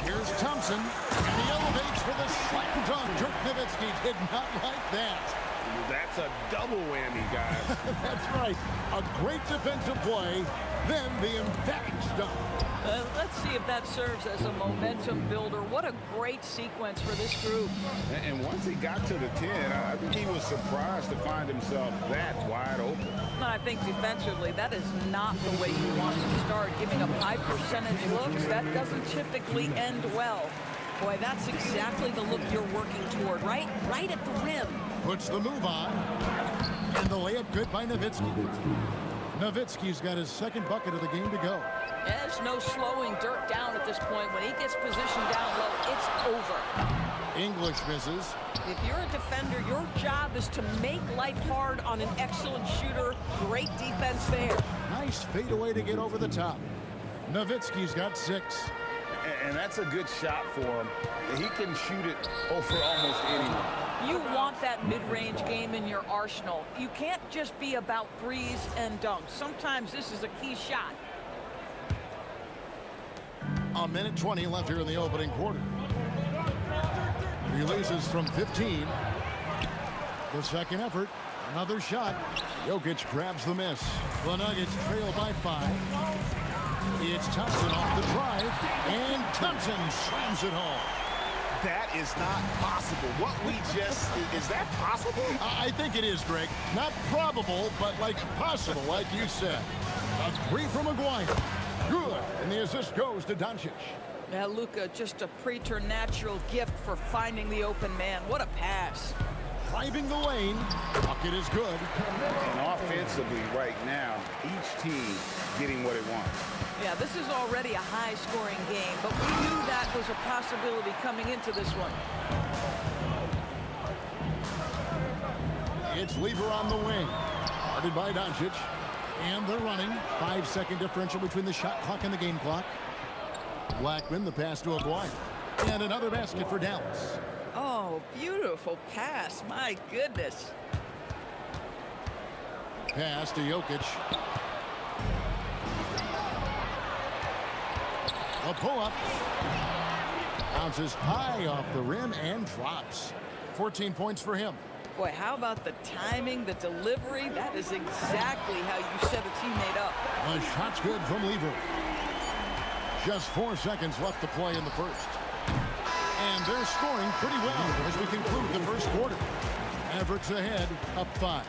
Here's Thompson, and he elevates for the slam dunk. Dirk Nowitzki did not like that. That's a double whammy, guys. That's right. A great defensive play, then the emphatic stuff. Let's see if that serves as a momentum builder. What a great sequence for this group. And once he got to the 10, I think he was surprised to find himself that wide open. I think defensively, that is not the way you want to start. Giving up high percentage looks, that doesn't typically end well. Boy, that's exactly the look you're working toward, right? Right at the rim. Puts the move on. And the layup good by Nowitzki. Nowitzki's got his second bucket of the game to go. There's no slowing Dirk down at this point. When he gets positioned down low, it's over. English misses. If you're a defender, your job is to make life hard on an excellent shooter. Great defense there. Nice fadeaway to get over the top. Nowitzki's got 6. And that's a good shot for him. He can shoot it over almost anyone. You want that mid-range game in your arsenal. You can't just be about threes and dunks. Sometimes this is a key shot. A minute 20 left here in the opening quarter. Releases from 15. The second effort. Another shot. Jokic grabs the miss. The Nuggets trail by 5. It's Thompson off the drive. And Thompson slams it home. That is not possible. What we just... Is that possible? I think it is, Greg. Not probable, but like possible, like you said. A 3 from Aguirre. Good. And the assist goes to Doncic. Yeah, Luka, just a preternatural gift for finding the open man. What a pass. Driving the lane. Bucket is good. And offensively right now, each team getting what it wants. Yeah, this is already a high-scoring game, but we knew that was a possibility coming into this one. It's Lever on the wing. Guarded by Doncic. And they're running. 5-second differential between the shot clock and the game clock. Blackman, the pass to Aguirre. And another basket for Dallas. Oh, beautiful pass. My goodness. Pass to Jokic. A pull-up. Bounces high off the rim and drops. 14 points for him. Boy, how about the timing, the delivery? That is exactly how you set a teammate up. The shot's good from Lever. Just 4 seconds left to play in the first. And they're scoring pretty well as we conclude the first quarter. Mavericks ahead, up 5.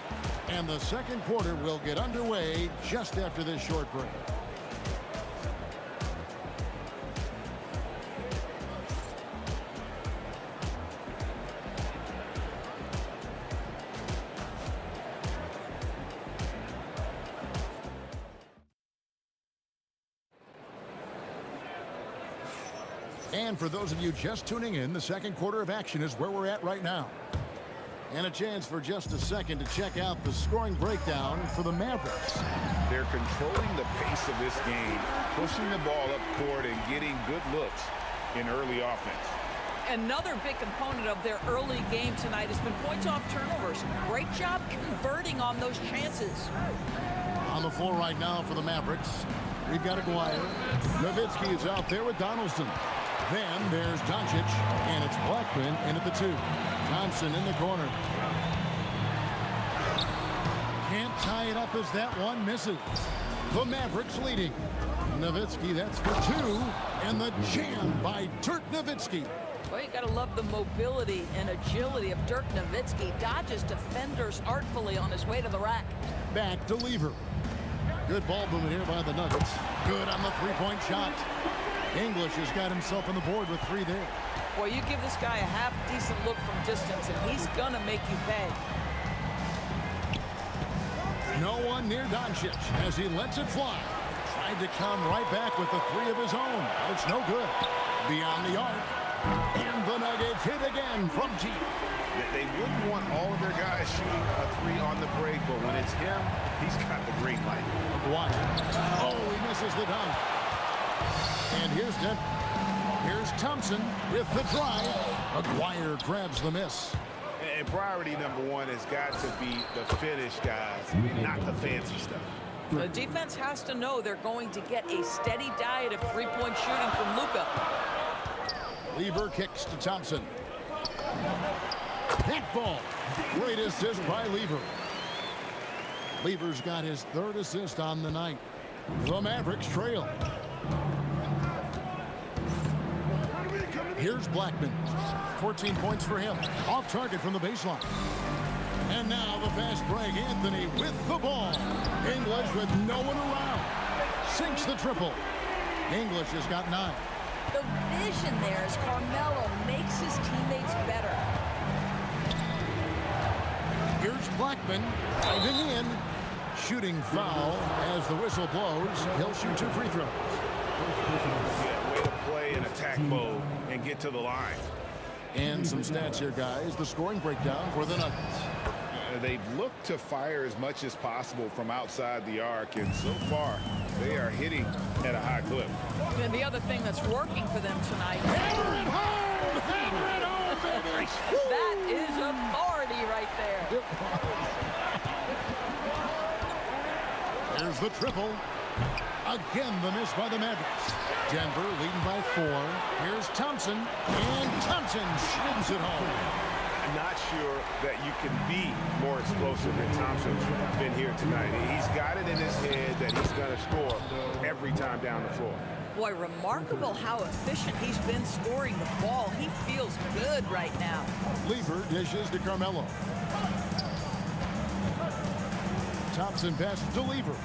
And the second quarter will get underway just after this short break. And for those of you just tuning in, the second quarter of action is where we're at right now. And a chance for just a second to check out the scoring breakdown for the Mavericks. They're controlling the pace of this game, pushing the ball up court and getting good looks in early offense. Another big component of their early game tonight has been points off turnovers. Great job converting on those chances. On the floor right now for the Mavericks, we've got Aguirre. Nowitzki is out there with Donaldson. Then there's Doncic, and it's Blackman in at the 2. Thompson in the corner. Can't tie it up as that one misses. The Mavericks leading. Nowitzki, that's for 2. And the jam by Dirk Nowitzki. Well, you got to love the mobility and agility of Dirk Nowitzki. Dodges defenders artfully on his way to the rack. Back to Lever. Good ball movement here by the Nuggets. Good on the three-point shot. English has got himself on the board with 3 there. Boy, you give this guy a half-decent look from distance, and he's going to make you pay. No one near Doncic as he lets it fly. Tried to come right back with the 3 of his own, but it's no good. Beyond the arc. And the Nuggets hit again from deep. They wouldn't want all of their guys shooting a 3 on the break, but when it's him, he's got the green light. Aguirre. Oh, he misses the dunk. And here's Denver. Here's Thompson with the drive. Aguirre grabs the miss. And priority number 1 has got to be the finish, guys, not the fancy stuff. The defense has to know they're going to get a steady diet of three-point shooting from Luka. Lever kicks to Thompson. That ball. Great assist by Lever. Lever's got his 3rd assist on the night. The Mavericks trail. Here's Blackman. 14 points for him. Off target from the baseline. And now the fast break. Anthony with the ball. English with no one around. Sinks the triple. English has got 9. The vision there as Carmelo makes his teammates better. Here's Blackman driving in. Shooting foul as the whistle blows. He'll shoot 2 free throws. Yeah, way to play in attack mode and get to the line. And some stats here, guys. The scoring breakdown for the Nuggets. They've looked to fire as much as possible from outside the arc, and so far, they are hitting at a high clip. And the other thing that's working for them tonight. Hammer it home! Hammer it home, baby! That is authority right there. There's the triple. Again, the miss by the Mavericks. Denver leading by 4. Here's Thompson, and Thompson shins it home. Not sure that you can be more explosive than Thompson's been here tonight. He's got it in his head that he's going to score every time down the floor. Boy, remarkable how efficient he's been scoring the ball. He feels good right now. Lever dishes to Carmelo. Thompson passes to Lever.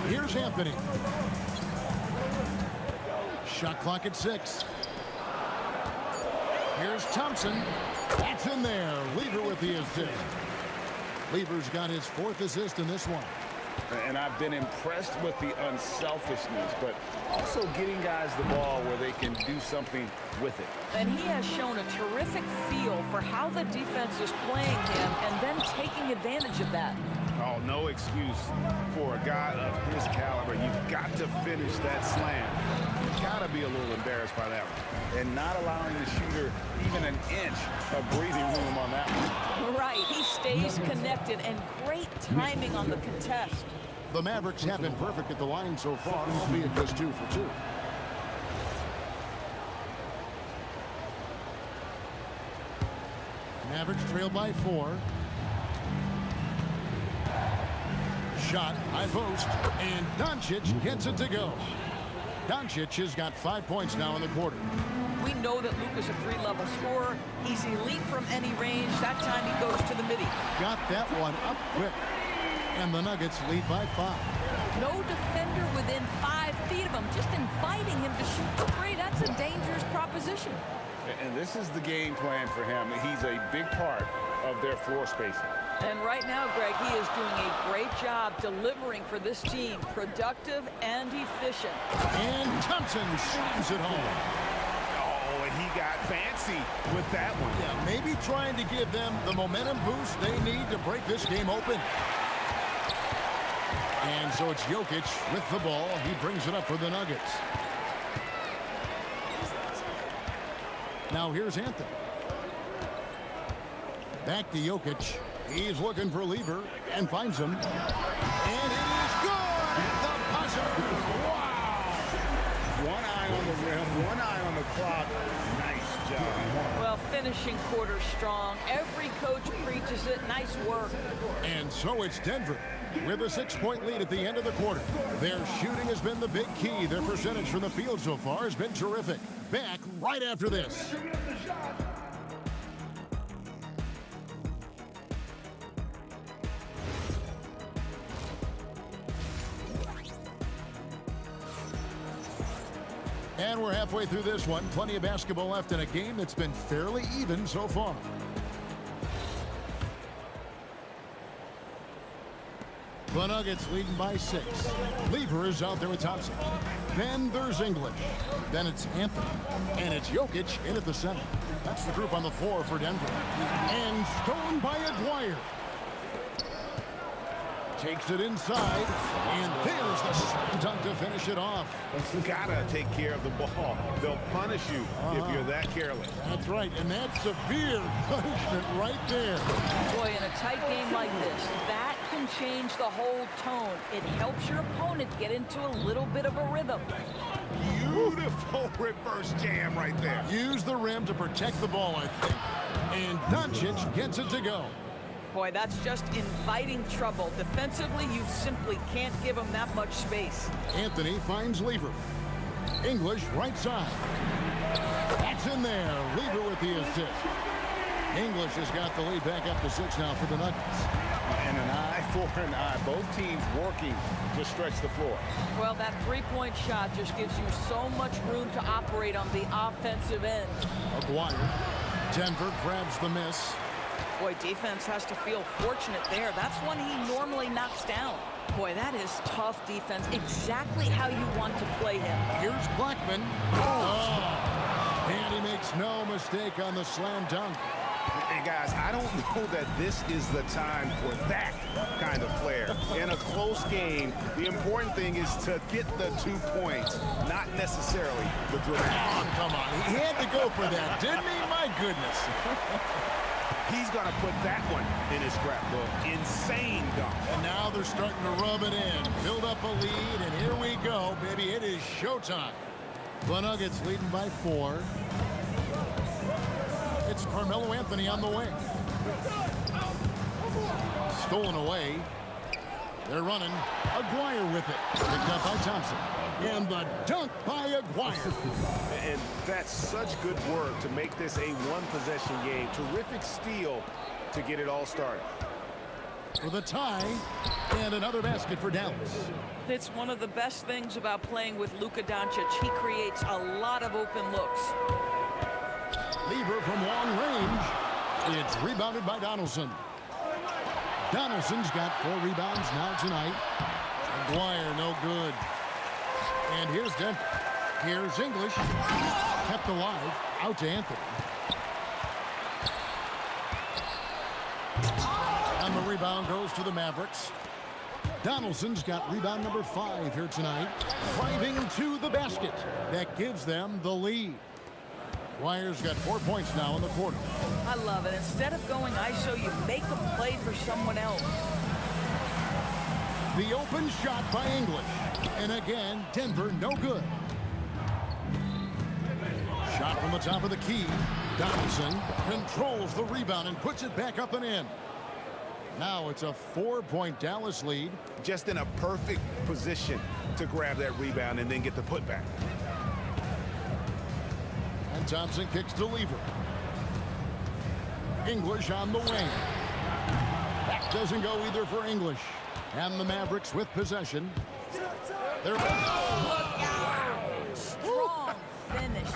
Here's Anthony. Shot clock at 6. Here's Thompson. That's in there. Lever with the assist. Lever's got his 4th assist in this one. And I've been impressed with the unselfishness, but also getting guys the ball where they can do something with it. And he has shown a terrific feel for how the defense is playing him and then taking advantage of that. Oh, no excuse for a guy of his caliber. You've got to finish that slam. You've got to be a little embarrassed by that one. And not allowing the shooter even an inch of breathing room on that one. Right, he stays connected, and great timing on the contest. The Mavericks have been perfect at the line so far, albeit just 2 for 2. Mavericks trail by 4. Shot, high post, and Doncic gets it to go. Doncic has got 5 points now in the quarter. We know that Luka's a three-level scorer. He's elite from any range. That time he goes to the midi. Got that one up quick. And the Nuggets lead by 5. No defender within 5 feet of him. Just inviting him to shoot the three. That's a dangerous proposition. And this is the game plan for him. He's a big part of their floor spacing. And right now, Greg, he is doing a great job delivering for this team. Productive and efficient. And Thompson slams it home. Oh, and he got fancy with that one. Yeah, maybe trying to give them the momentum boost they need to break this game open. And so it's Jokic with the ball. He brings it up for the Nuggets. Now here's Anthony. Back to Jokic. He's looking for Lever and finds him. And it is good! The buzzer! Wow! One eye on the rim, one eye on the clock. Nice job. Well, finishing quarter strong. Every coach preaches it. Nice work. And so it's Denver with a 6-point lead at the end of the quarter. Their shooting has been the big key. Their percentage from the field so far has been terrific. Back right after this. And we're halfway through this one. Plenty of basketball left in a game that's been fairly even so far. The Nuggets leading by 6. Lever is out there with Thompson. Then there's English. Then it's Anthony. And it's Jokic in at the center. That's the group on the floor for Denver. And stolen by Aguirre. Takes it inside. And there's the slam dunk to finish it off. Gotta take care of the ball. They'll punish you if you're that careless. That's right. And that's severe punishment right there. Boy, in a tight game like this, that can change the whole tone. It helps your opponent get into a little bit of a rhythm. Beautiful reverse jam right there. Use the rim to protect the ball, I think. And Doncic gets it to go. Boy, that's just inviting trouble. Defensively, you simply can't give him that much space. Anthony finds Lever. English right side. That's in there. Lever with the assist. English has got the lead back up to 6 now for the Nuggets. And an eye for an eye. Both teams working to stretch the floor. Well, that three-point shot just gives you so much room to operate on the offensive end. Aguirre. Denver grabs the miss. Boy, defense has to feel fortunate there. That's one he normally knocks down. Boy, that is tough defense. Exactly how you want to play him. Here's Blackman. Oh. And he makes no mistake on the slam dunk. And guys, I don't know that this is the time for that kind of flair. In a close game, the important thing is to get the 2 points, not necessarily the dramatic. Oh, come on. He had to go for that, didn't he? My goodness. He's going to put that one in his scrapbook. Insane dunk. And now they're starting to rub it in. Build up a lead, and here we go, baby. It is showtime. The Nuggets leading by 4. It's Carmelo Anthony on the wing. Stolen away. They're running. Aguirre with it. Picked up by Thompson. And the dunk by Aguirre. And that's such good work to make this a one-possession game. Terrific steal to get it all started. For the tie, and another basket for Dallas. It's one of the best things about playing with Luka Doncic. He creates a lot of open looks. Lever from long range. It's rebounded by Donaldson. Donaldson's got 4 rebounds now tonight. Aguirre, no good. And here's Denver. Here's English. Kept alive. Out to Anthony. And the rebound goes to the Mavericks. Donaldson's got rebound number 5 here tonight. Driving to the basket. That gives them the lead. Aguirre's got 4 points now in the quarter. I love it. Instead of going ISO, you make them play for someone else. The open shot by English. And again, Denver no good. Shot from the top of the key. Donaldson controls the rebound and puts it back up and in. Now it's a 4-point Dallas lead. Just in a perfect position to grab that rebound and then get the putback. And Thompson kicks to Lever. English on the wing. That doesn't go either for English. And the Mavericks with possession. They're Strong finish.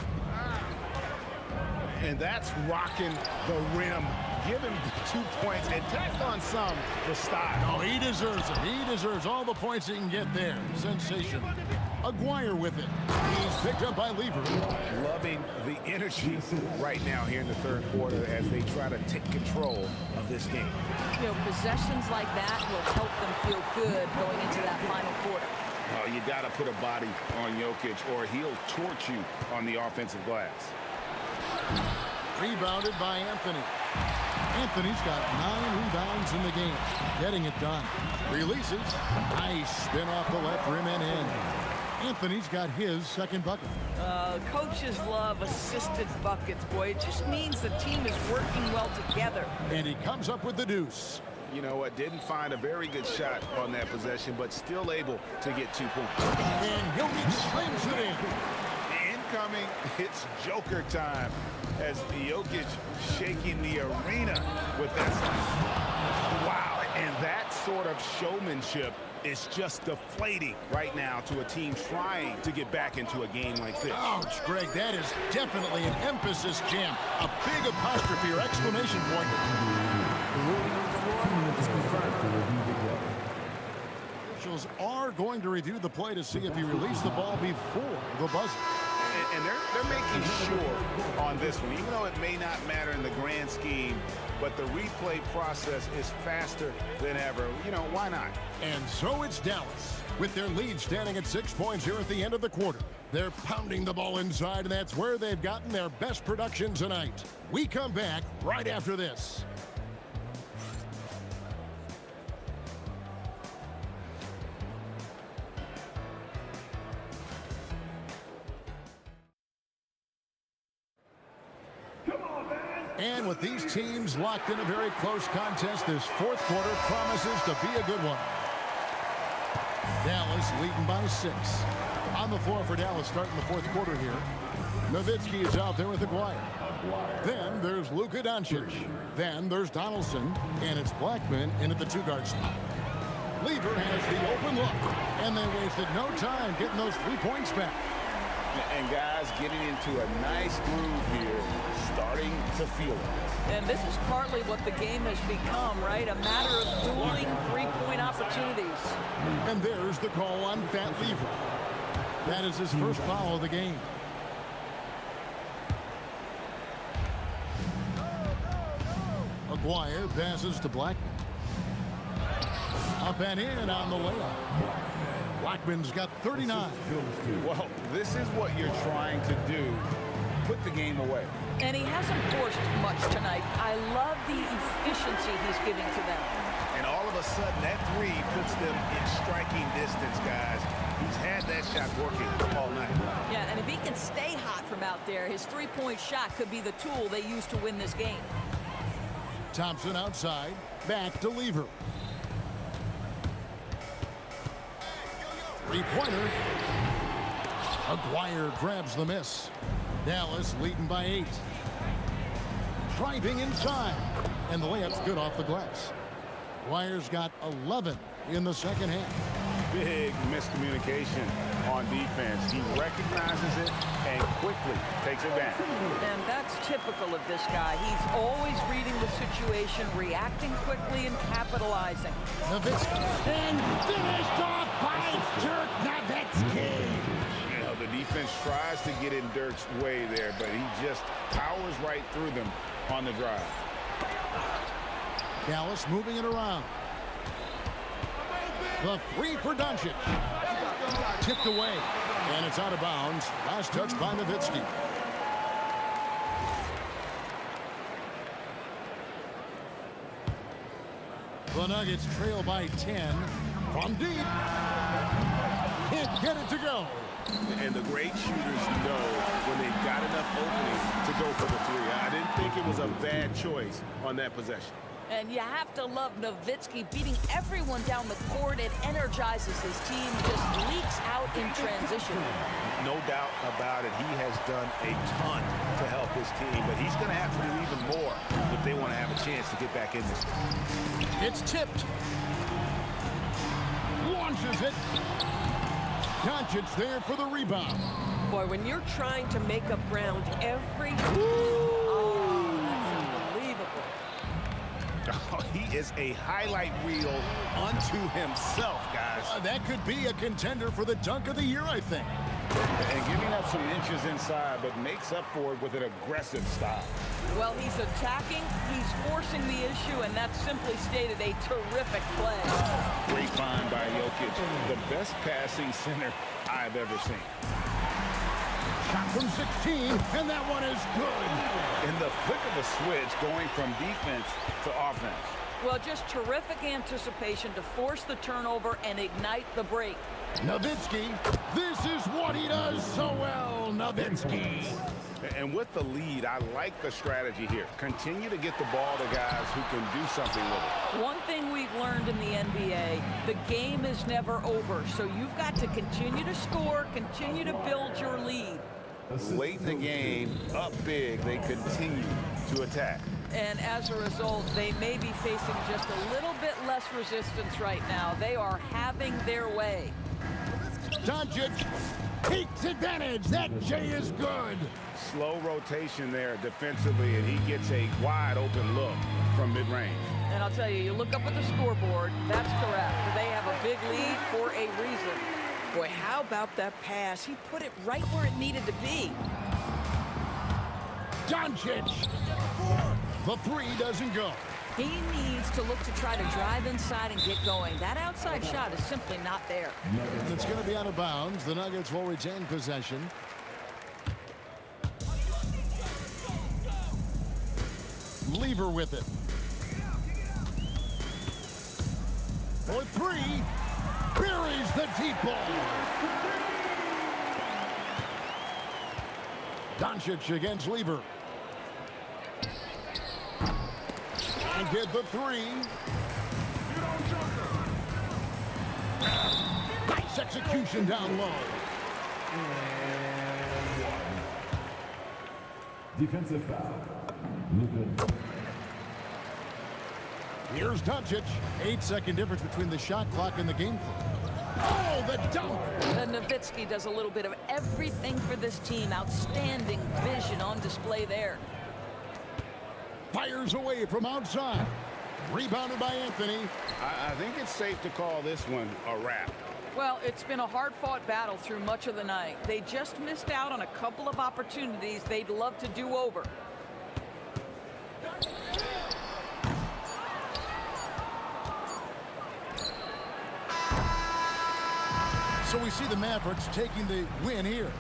And that's rocking the rim. Give him 2 points and tacked on some for style. Oh, he deserves it. He deserves all the points he can get there. Sensation. Aguirre with it. He's picked up by Lever. Loving the energy right now here in the third quarter as they try to take control of this game. You know, possessions like that will help them feel good going into that final quarter. Oh, you got to put a body on Jokic or he'll torch you on the offensive glass. Rebounded by Anthony. Anthony's got 9 rebounds in the game. Getting it done. Releases. Nice spin off the left rim and in. Anthony's got his second bucket. Coaches love assisted buckets, boy. It just means the team is working well together. And he comes up with the deuce. You know what? Didn't find a very good shot on that possession, but still able to get 2 points. And Jokic slams it in. Incoming, it's Joker time as Jokic shaking the arena with that. Wow, and that sort of showmanship is just deflating right now to a team trying to get back into a game like this. Ouch, Greg, that is definitely an emphasis jam. A big apostrophe or exclamation point. Officials are going to review the play to see if he released the ball before the buzzer. And they're making sure on this one, even though it may not matter in the grand scheme, but the replay process is faster than ever. You know, why not? And so it's Dallas, with their lead standing at 6 points here at the end of the quarter. They're pounding the ball inside, and that's where they've gotten their best production tonight. We come back right after this. And with these teams locked in a very close contest, this fourth quarter promises to be a good one. Dallas leading by 6. On the floor for Dallas starting the fourth quarter here. Nowitzki is out there with Aguirre. Then there's Luka Doncic. Then there's Donaldson. And it's Blackman in at the 2-guard spot. Lever has the open look. And they wasted no time getting those 3 points back. And guys getting into a nice groove here, starting to feel it. And this is partly what the game has become, right? A matter of dueling 3-point opportunities. And there's the call on Fat Lever. That is his first foul of the game. Aguirre passes to Blackman. Up and in on the layup. Blackman's got 39. Well, this is what you're trying to do. Put the game away. And he hasn't forced much tonight. I love the efficiency he's giving to them. And all of a sudden, that 3 puts them in striking distance, guys. He's had that shot working all night. Yeah, and if he can stay hot from out there, his 3-point shot could be the tool they use to win this game. Thompson outside. Back to Lever. 3-pointer. Aguirre grabs the miss. Dallas leading by 8. Driving inside. And the layup's good off the glass. Aguirre's got 11 in the second half. Big miscommunication on defense. He recognizes it and quickly takes advantage. And that's typical of this guy. He's always reading the situation, reacting quickly, and capitalizing. Nowitzki. And finished off by Dirk Nowitzki. You know, the defense tries to get in Dirk's way there, but he just powers right through them on the drive. Dallas moving it around. The 3 for Doncic. Tipped away. And it's out of bounds. Last touch by Nowitzki. The Nuggets trail by 10. From deep. Can't get it to go. And the great shooters know when they've got enough opening to go for the 3. I didn't think it was a bad choice on that possession. And you have to love Nowitzki beating everyone down the court. It energizes his team, just leaks out in transition. No doubt about it. He has done a ton to help his team, but he's going to have to do even more if they want to have a chance to get back in this. It's tipped. Launches it. Doncic there for the rebound. Boy, when you're trying to make up ground every... Oh, he is a highlight reel unto himself, guys. That could be a contender for the dunk of the year, I think. And giving up some inches inside, but makes up for it with an aggressive style. Well, he's attacking, he's forcing the issue, and that's simply stated a terrific play. Great find by Jokic, the best passing center I've ever seen. Shot from 16, and that one is good. In the flick of a switch, going from defense to offense. Well, just terrific anticipation to force the turnover and ignite the break. Nowitzki, this is what he does so well, Nowitzki. And with the lead, I like the strategy here. Continue to get the ball to guys who can do something with it. One thing we've learned in the NBA, the game is never over. So you've got to continue to score, continue to build your lead. Late in the game, up big, they continue to attack. And as a result, they may be facing just a little bit less resistance right now. They are having their way. Doncic takes advantage. That J is good. Slow rotation there defensively, and he gets a wide open look from mid-range. And I'll tell you, you look up at the scoreboard, that's correct. They have a big lead for a reason. Boy, how about that pass? He put it right where it needed to be. Doncic. The three doesn't go. He needs to look to try to drive inside and get going. That outside shot is simply not there. It's going to be out of bounds. The Nuggets will retain possession. Lever with it. For three. Buries the deep ball. Doncic against Lever. And get the three. Nice execution down low. Defensive foul. Luka. Here's Doncic. 8-second difference between the shot clock and the game clock. Oh, the dunk! And Nowitzki does a little bit of everything for this team. Outstanding vision on display there. Fires away from outside. Rebounded by Anthony. I think it's safe to call this one a wrap. Well, it's been a hard-fought battle through much of the night. They just missed out on a couple of opportunities they'd love to do over. So we see the Mavericks taking the win here.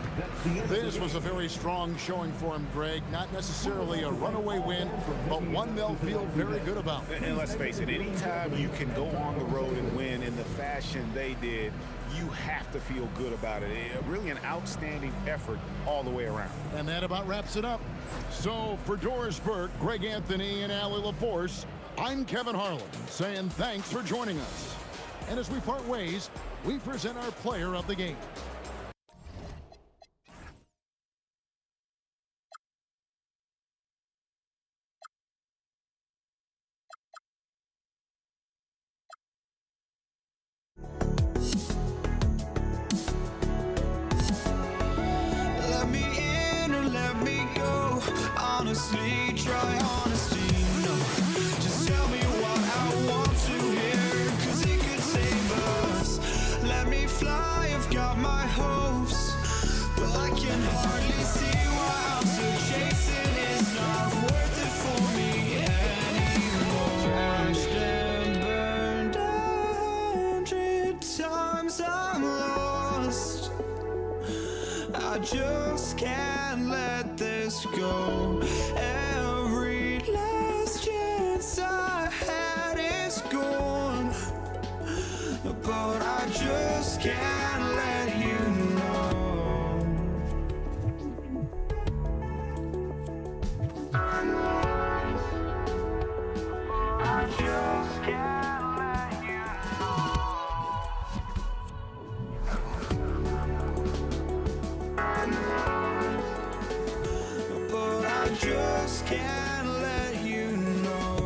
This was a very strong showing for him, Greg. Not necessarily a runaway win, but one they'll feel very good about. And let's face it, anytime you can go on the road and win in the fashion they did, you have to feel good about it. Really an outstanding effort all the way around. And that about wraps it up. So for Doris Burke, Greg Anthony, and Allie LaForce, I'm Kevin Harlan saying thanks for joining us. And as we part ways, we present our player of the game. Let me in or let me go. Honestly, try honesty. No, just tell me what I want to hear, 'cause it could save us. Let me fly, I've got my hopes, but I can hardly see why I'm still chasing. It's not worth it for me anymore. Crashed and burned 100 times, I'm lost. I just can't let this go. Every last chance I had is gone, but I just can't let you know. I can't let you know.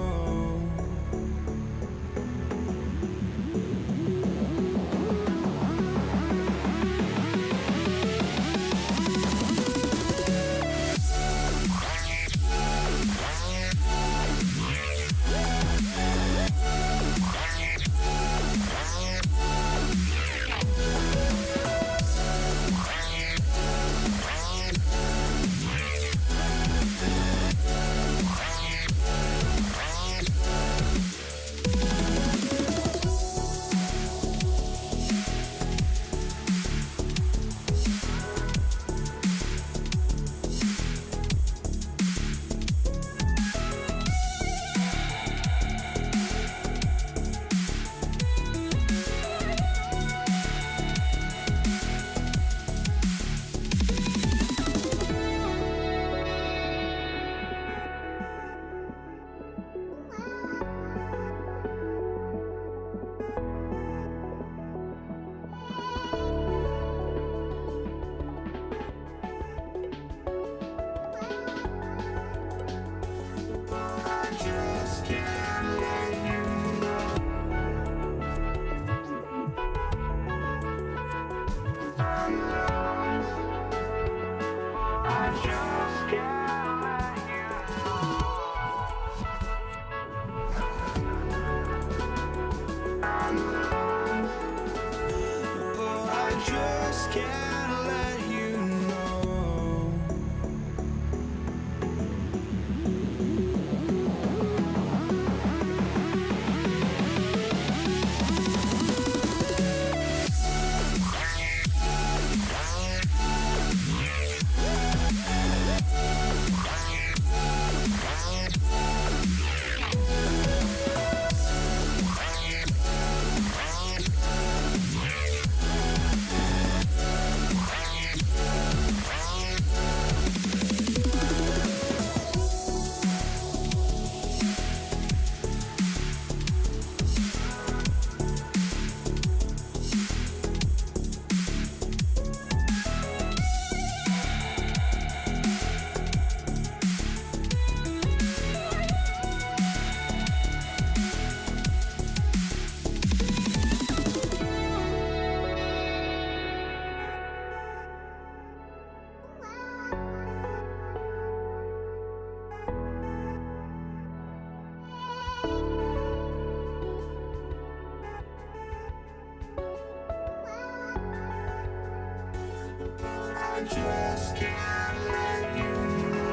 Just can't let you know.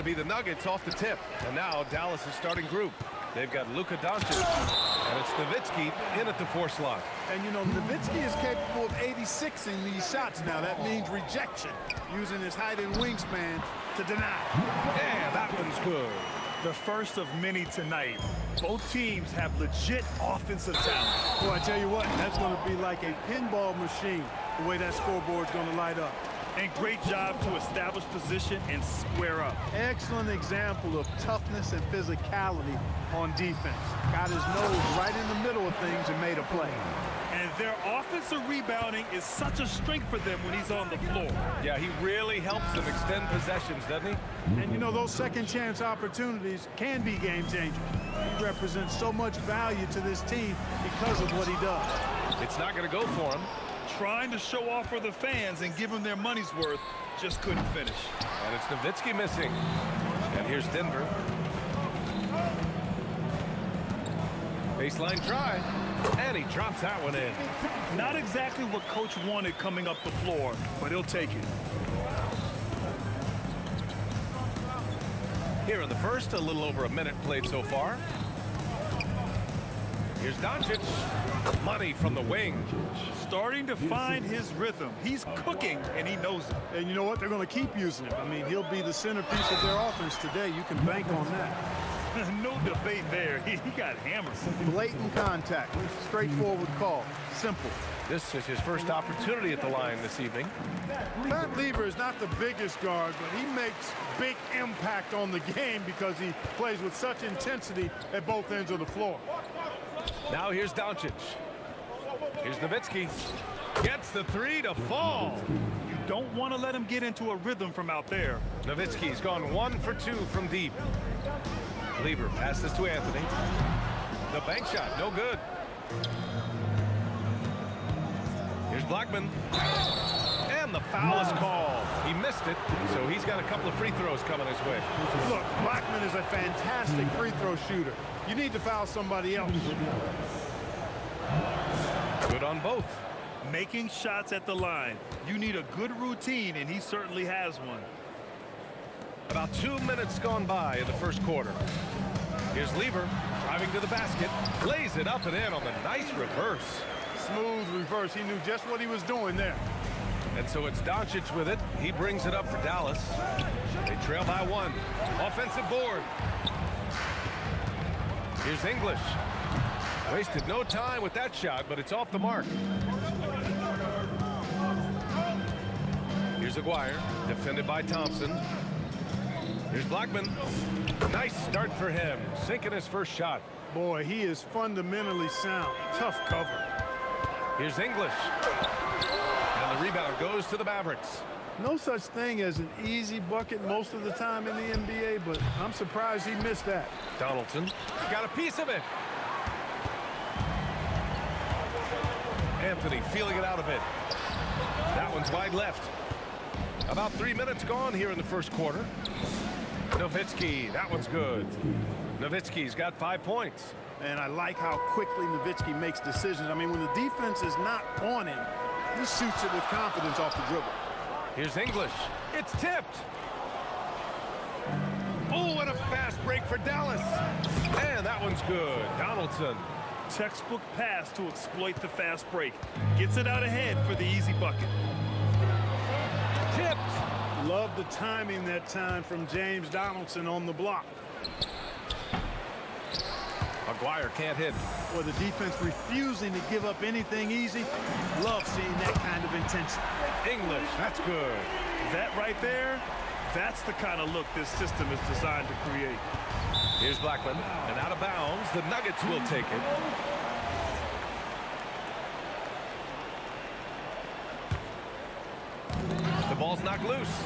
be the Nuggets off the tip. And now Dallas' starting group. They've got Luka Doncic, and it's Nowitzki in at the 4 slot. And, you know, Nowitzki is capable of 86ing these shots now. That means rejection, using his height and wingspan to deny. Yeah, that one's good. The first of many tonight. Both teams have legit offensive talent. Boy, I tell you what, that's going to be like a pinball machine, the way that scoreboard's going to light up. And great job to establish position and square up. Excellent example of toughness and physicality on defense. Got his nose right in the middle of things and made a play. And their offensive rebounding is such a strength for them when he's on the floor. Yeah, he really helps them extend possessions, doesn't he? And, you know, those second chance opportunities can be game changers. He represents so much value to this team because of what he does. It's not going to go for him. Trying to show off for the fans and give them their money's worth, just couldn't finish. And it's Nowitzki missing. And here's Denver. Baseline try. And he drops that one in. Not exactly what Coach wanted coming up the floor, but he'll take it. Here in the first, a little over a minute played so far. Here's Doncic. Money from the wing. Starting to find his rhythm. He's cooking, and he knows it. And you know what? They're going to keep using him. I mean, he'll be the centerpiece of their offense today. You can bank on that. No debate there. He got hammered. Blatant contact. Straightforward call. Simple. This is his first opportunity at the line this evening. Pat Lever is not the biggest guard, but he makes big impact on the game because he plays with such intensity at both ends of the floor. Now here's Doncic. Here's Nowitzki. Gets the 3 to fall. You don't want to let him get into a rhythm from out there. Nowitzki's gone 1 for 2 from deep. Lever passes to Anthony. The bank shot, no good. Here's Blackman. And the foul is called. He missed it, so he's got a couple of free throws coming his way. Look, Blackman is a fantastic free throw shooter. You need to foul somebody else. Good on both. Making shots at the line. You need a good routine, and he certainly has one. About 2 minutes gone by in the first quarter. Here's Lever driving to the basket. Lays it up and in on the nice reverse. Smooth reverse. He knew just what he was doing there. And so it's Doncic with it. He brings it up for Dallas. They trail by 1. Offensive board. Here's English. Wasted no time with that shot, but it's off the mark. Here's Aguirre, defended by Thompson. Here's Blackman. Nice start for him, sinking his first shot. Boy, he is fundamentally sound. Tough cover. Here's English. And the rebound goes to the Mavericks. No such thing as an easy bucket most of the time in the NBA, but I'm surprised he missed that. Donaldson got a piece of it. Anthony feeling it out a bit. That one's wide left. About 3 minutes gone here in the first quarter. Nowitzki, that one's good. Nowitzki's got 5 points. And I like how quickly Nowitzki makes decisions. I mean, when the defense is not on him, he shoots it with confidence off the dribble. Here's English. It's tipped. Oh, what a fast break for Dallas. And that one's good. Donaldson. Textbook pass to exploit the fast break. Gets it out ahead for the easy bucket. Tipped. Love the timing that time from James Donaldson on the block. Aguirre can't hit. Well, the defense refusing to give up anything easy. Love seeing that kind of intensity. English, that's good. That right there, that's the kind of look this system is designed to create. Here's Blackman, and out of bounds, the Nuggets will take it. The ball's knocked loose.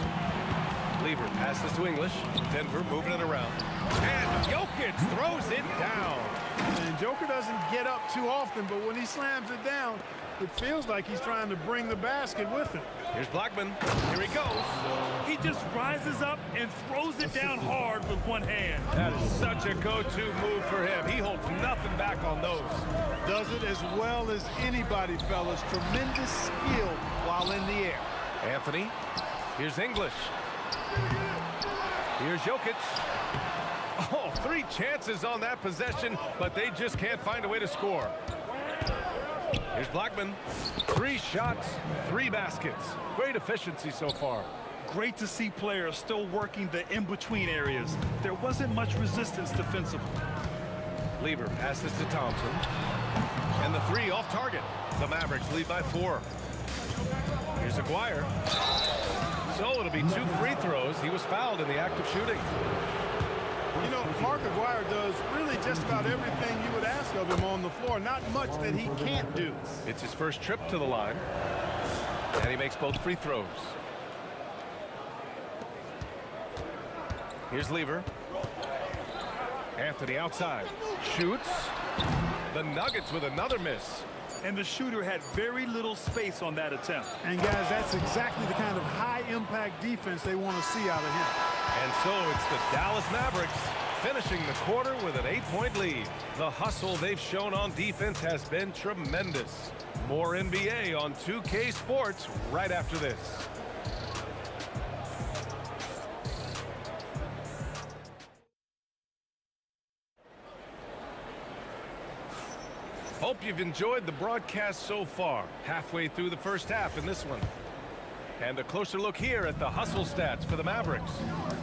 Lever passes to English. Denver moving it around. And Jokic throws it down. And Joker doesn't get up too often, but when he slams it down, it feels like he's trying to bring the basket with him. Here's Blackman. Here he goes. He just rises up and throws it down hard with one hand. That is such a go-to move for him. He holds nothing back on those. Does it as well as anybody, fellas. Tremendous skill while in the air. Anthony. Here's English. Here's Jokic. Oh, 3 chances on that possession, but they just can't find a way to score. Here's Blackman. 3 shots, 3 baskets. Great efficiency so far. Great to see players still working the in-between areas. There wasn't much resistance defensively. Lever passes to Thompson. And the 3 off target. The Mavericks lead by 4. Here's Aguirre. So it'll be 2 free throws. He was fouled in the act of shooting. You know, Mark Aguirre does really just about everything you would ask of him on the floor. Not much that he can't do. It's his first trip to the line. And he makes both free throws. Here's Lever. Anthony outside. Shoots. The Nuggets with another miss. And the shooter had very little space on that attempt. And guys, that's exactly the kind of high-impact defense they want to see out of him. And so it's the Dallas Mavericks finishing the quarter with an 8-point lead. The hustle they've shown on defense has been tremendous. More NBA on 2K Sports right after this. Hope you've enjoyed the broadcast so far. Halfway through the first half in this one. And a closer look here at the hustle stats for the Mavericks.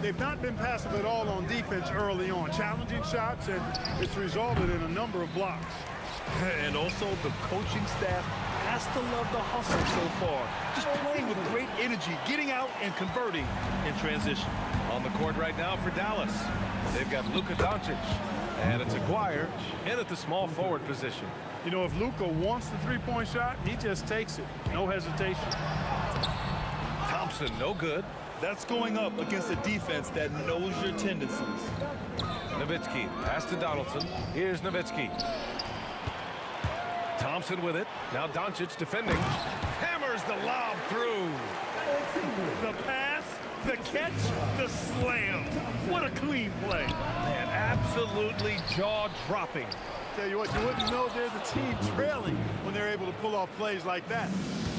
They've not been passive at all on defense early on. Challenging shots, and it's resulted in a number of blocks. And also the coaching staff has to love the hustle so far. Just playing with great energy, getting out and converting in transition. On the court right now for Dallas, they've got Luka Doncic. And it's Aguirre in at the small forward position. You know, if Luka wants the three-point shot, he just takes it. No hesitation. Thompson, no good. That's going up against a defense that knows your tendencies. Nowitzki, pass to Donaldson. Here's Nowitzki. Thompson with it. Now Doncic defending. Hammers the lob through. The pass, the catch, the slam. What a clean play. Man, absolutely jaw-dropping. Tell you what, you wouldn't know they're the team trailing when they're able to pull off plays like that.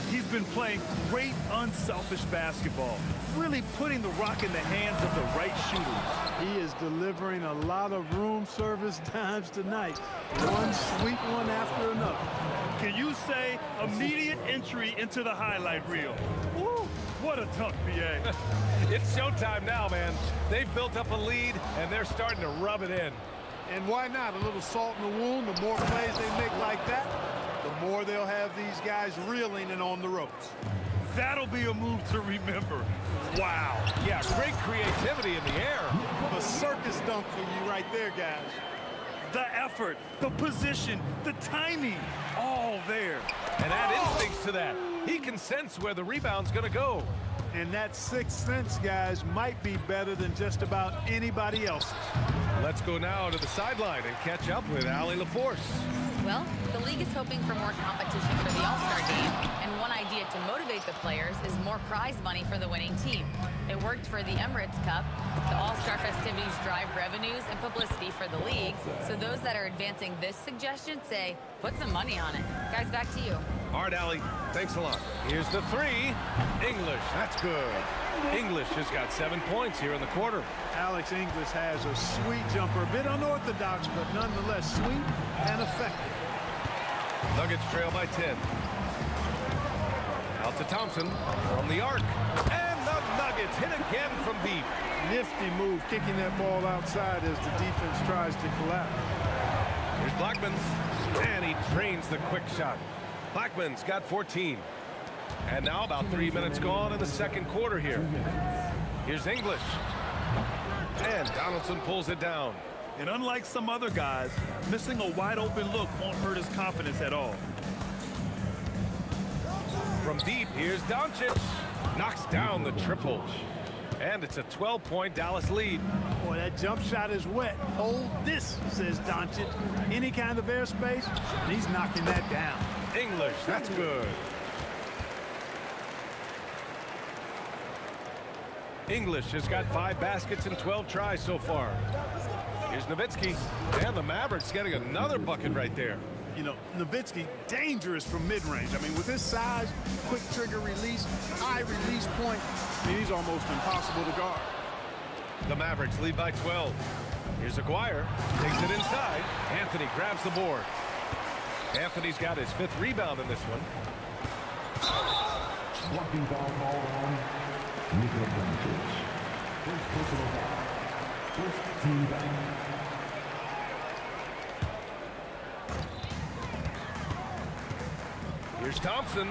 He's been playing great, unselfish basketball, really putting the rock in the hands of the right shooters. He is delivering a lot of room service dimes tonight. One sweet one after another. Can you say immediate entry into the highlight reel? Woo, what a dunk, BA. It's showtime now, man. They've built up a lead, and they're starting to rub it in. And why not? A little salt in the wound. The more plays they make like that, the more they'll have these guys reeling and on the ropes. That'll be a move to remember. Wow. Yeah, great creativity in the air. A circus dunk for you right there, guys. The effort, the position, the timing, all there. And add instincts to that. He can sense where the rebound's going to go. And that sixth sense, guys, might be better than just about anybody else. Let's go now to the sideline and catch up with Allie LaForce. Well, the league is hoping for more competition for the All-Star game, and one idea to motivate the players is more prize money for the winning team. It worked for the Emirates Cup. The All-Star festivities drive revenues and publicity for the league, so those that are advancing this suggestion say, put some money on it. Guys, back to you. All right, Allie, thanks a lot. Here's the 3. English, that's good. English has got 7 points here in the quarter. Alex English has a sweet jumper, a bit unorthodox, but nonetheless sweet and effective. Nuggets trail by 10. Out to Thompson from the arc. And the Nuggets hit again from deep. Nifty move, kicking that ball outside as the defense tries to collapse. Here's Blackman. And he drains the quick shot. Blackman's got 14. And now about 3 minutes gone in the second quarter here. Here's English. And Donaldson pulls it down. And unlike some other guys, missing a wide open look won't hurt his confidence at all. From deep, here's Doncic. Knocks down the triple. And it's a 12-point Dallas lead. Boy, that jump shot is wet. Hold this, says Doncic. Any kind of airspace, and he's knocking that down. English, that's good. English has got 5 baskets and 12 tries so far. Here's Nowitzki, and the Mavericks getting another bucket right there. You know, Nowitzki, dangerous from mid-range. I mean, with his size, quick trigger release, high release point, I mean, he's almost impossible to guard. The Mavericks lead by 12. Here's Aguirre. Takes it inside. Anthony grabs the board. Anthony's got his 5th rebound in this one. Walking foul call on Luka Doncic. First personal foul. First team foul. Here's Thompson.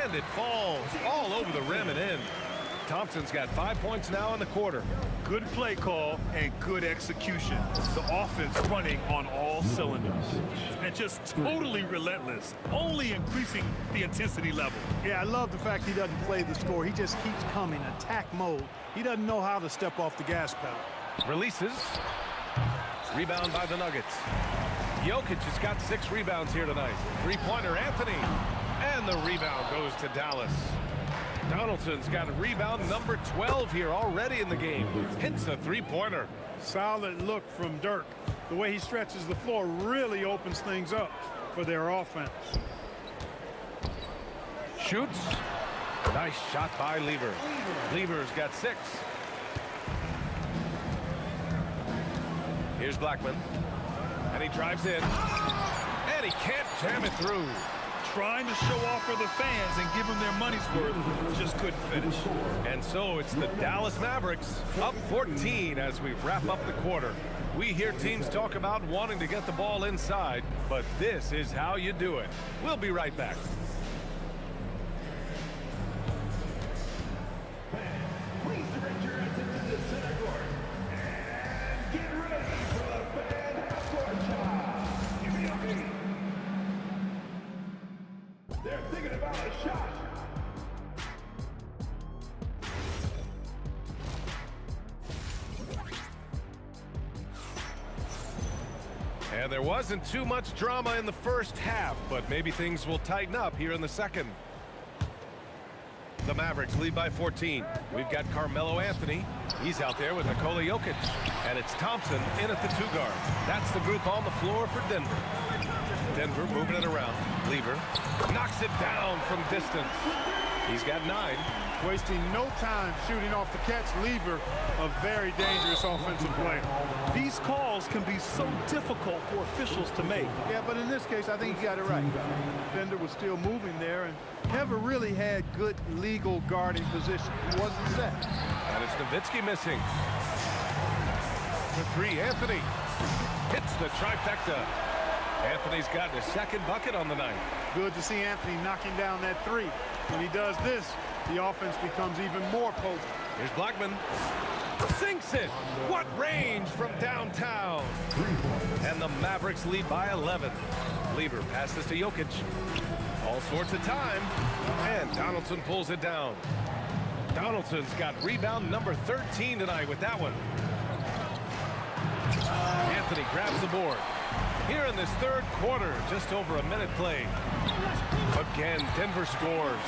And it falls all over the rim and in. Thompson's got 5 points now in the quarter. Good play call and good execution. The offense running on all cylinders. And just totally relentless, only increasing the intensity level. Yeah, I love the fact he doesn't play the score. He just keeps coming, attack mode. He doesn't know how to step off the gas pedal. Releases. Rebound by the Nuggets. Jokic has got 6 rebounds here tonight. 3-pointer, Anthony. And the rebound goes to Dallas. Donaldson's got rebound number 12 here already in the game. Hits a 3-pointer. Solid look from Dirk. The way he stretches the floor really opens things up for their offense. Shoots. Nice shot by Lever. Lever's got 6. Here's Blackman. And he drives in. And he can't jam it through. Trying to show off for the fans and give them their money's worth, just couldn't finish. And so it's the Dallas Mavericks up 14 as we wrap up the quarter. We hear teams talk about wanting to get the ball inside, but this is how you do it. We'll be right back. Please direct your attention to the center court. And get ready for the fan half-court shot. Give me a beat. They're thinking about a shot. And there wasn't too much drama in the first half, but maybe things will tighten up here in the second. The Mavericks lead by 14. We've got Carmelo Anthony. He's out there with Nikola Jokic. And it's Thompson in at the 2-guard. That's the group on the floor for Denver. Denver moving it around. Lever knocks it down from distance. He's got 9. Wasting no time shooting off the catch. Lever, a very dangerous offensive player. These calls can be so difficult for officials to make. Yeah, but in this case, I think he got it right. The defender was still moving there and never really had good legal guarding position. He wasn't set. And it's Nowitzki missing. For 3, Anthony hits the trifecta. Anthony's gotten his 2nd bucket on the night. Good to see Anthony knocking down that 3. When he does this, the offense becomes even more potent. Here's Blackman. Sinks it. What range from downtown. And the Mavericks lead by 11. Lever passes to Jokic. All sorts of time. And Donaldson pulls it down. Donaldson's got rebound number 13 tonight with that one. Anthony grabs the board. Here in this 3rd quarter, just over a minute played. Again, Denver scores.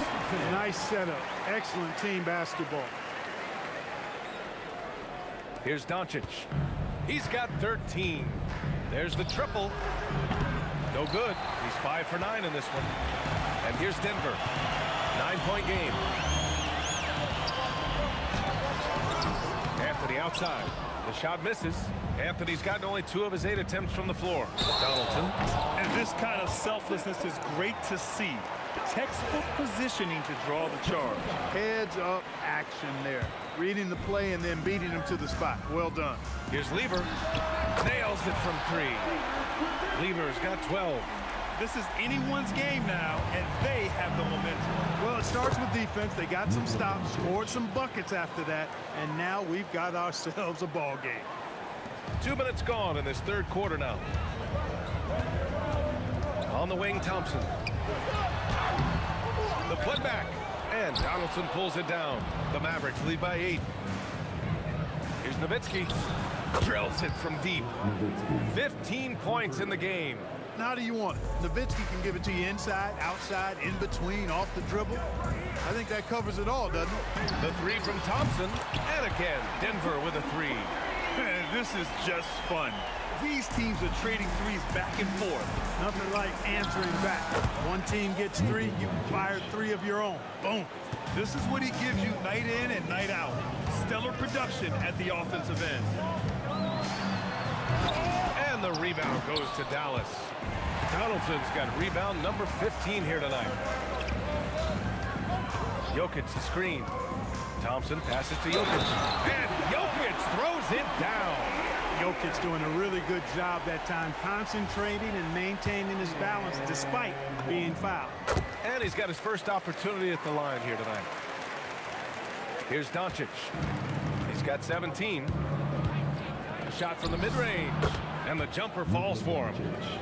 Nice setup. Excellent team basketball. Here's Doncic. He's got 13. There's the triple. No good. He's 5 for 9 in this one. And here's Denver. 9-point game. Anthony outside. The shot misses. Anthony's gotten only 2 of his 8 attempts from the floor. Donaldson. And this kind of selflessness is great to see. Textbook positioning to draw the charge. Heads up action there. Reading the play and then beating him to the spot. Well done. Here's Lever. Nails it from 3. Lever's got 12. This is anyone's game now, and they have the momentum. Well, it starts with defense. They got some stops, scored some buckets after that, and now we've got ourselves a ball game. 2 minutes gone in this 3rd quarter now. On the wing, Thompson. The putback. And Donaldson pulls it down. The Mavericks lead by 8. Here's Nowitzki. Drills it from deep. 15 points in the game. How do you want it? Nowitzki can give it to you inside, outside, in between, off the dribble. I think that covers it all, doesn't it? The 3 from Thompson. And again, Denver with a 3. This is just fun. These teams are trading threes back and forth. Nothing like answering back. One team gets 3, you fire 3 of your own. Boom. This is what he gives you night in and night out. Stellar production at the offensive end. And the rebound goes to Dallas. Donaldson's got rebound number 15 here tonight. Jokic the screen. Thompson passes to Jokic. And Jokic throws it down. Jokic doing a really good job that time, concentrating and maintaining his balance despite being fouled. And he's got his first opportunity at the line here tonight. Here's Doncic. He's got 17. A shot from the mid-range. And the jumper falls for him.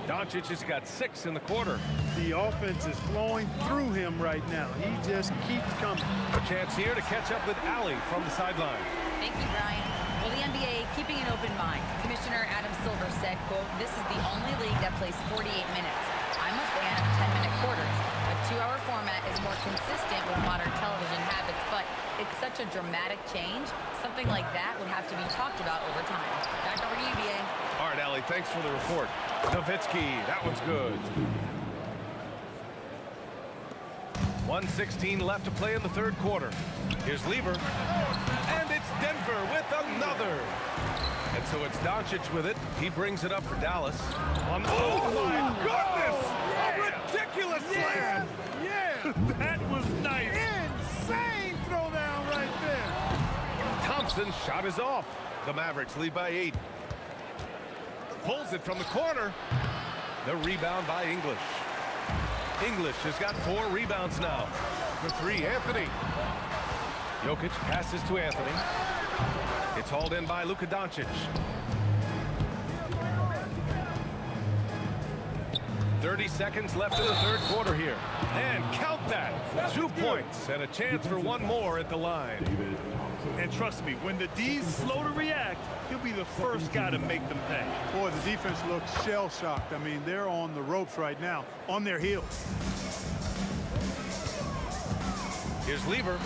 Doncic has got 6 in the quarter. The offense is flowing through him right now. He just keeps coming. A chance here to catch up with Ali from the sideline. Thank you, Brian. Well, the NBA keeping an open mind. Commissioner Adam Silver said, quote, "This is the only league that plays 48 minutes. I'm a fan of 10-minute quarters. A 2-hour format is more consistent with modern television habits, but it's such a dramatic change. Something like that would have to be talked about over time." Back over to you, BA. All right, Ali, thanks for the report. Nowitzki, that one's good. 1:16 left to play in the third quarter. Here's Lever. And it's Denver with another. And so it's Doncic with it. He brings it up for Dallas. Oh, my goodness! A ridiculous slam! Yeah! That was nice. Insane throwdown right there. Thompson's shot is off. The Mavericks lead by 8. Pulls it from the corner. The rebound by English. English has got 4 rebounds now. For 3, Anthony. Jokic passes to Anthony. It's hauled in by Luka Doncic. 30 seconds left in the third quarter here. And count that. 2 points and a chance for one more at the line. And trust me, when the D's slow to react, he'll be the first guy to make them pay. Boy, the defense looks shell-shocked. I mean, they're on the ropes right now, on their heels. Here's Lever.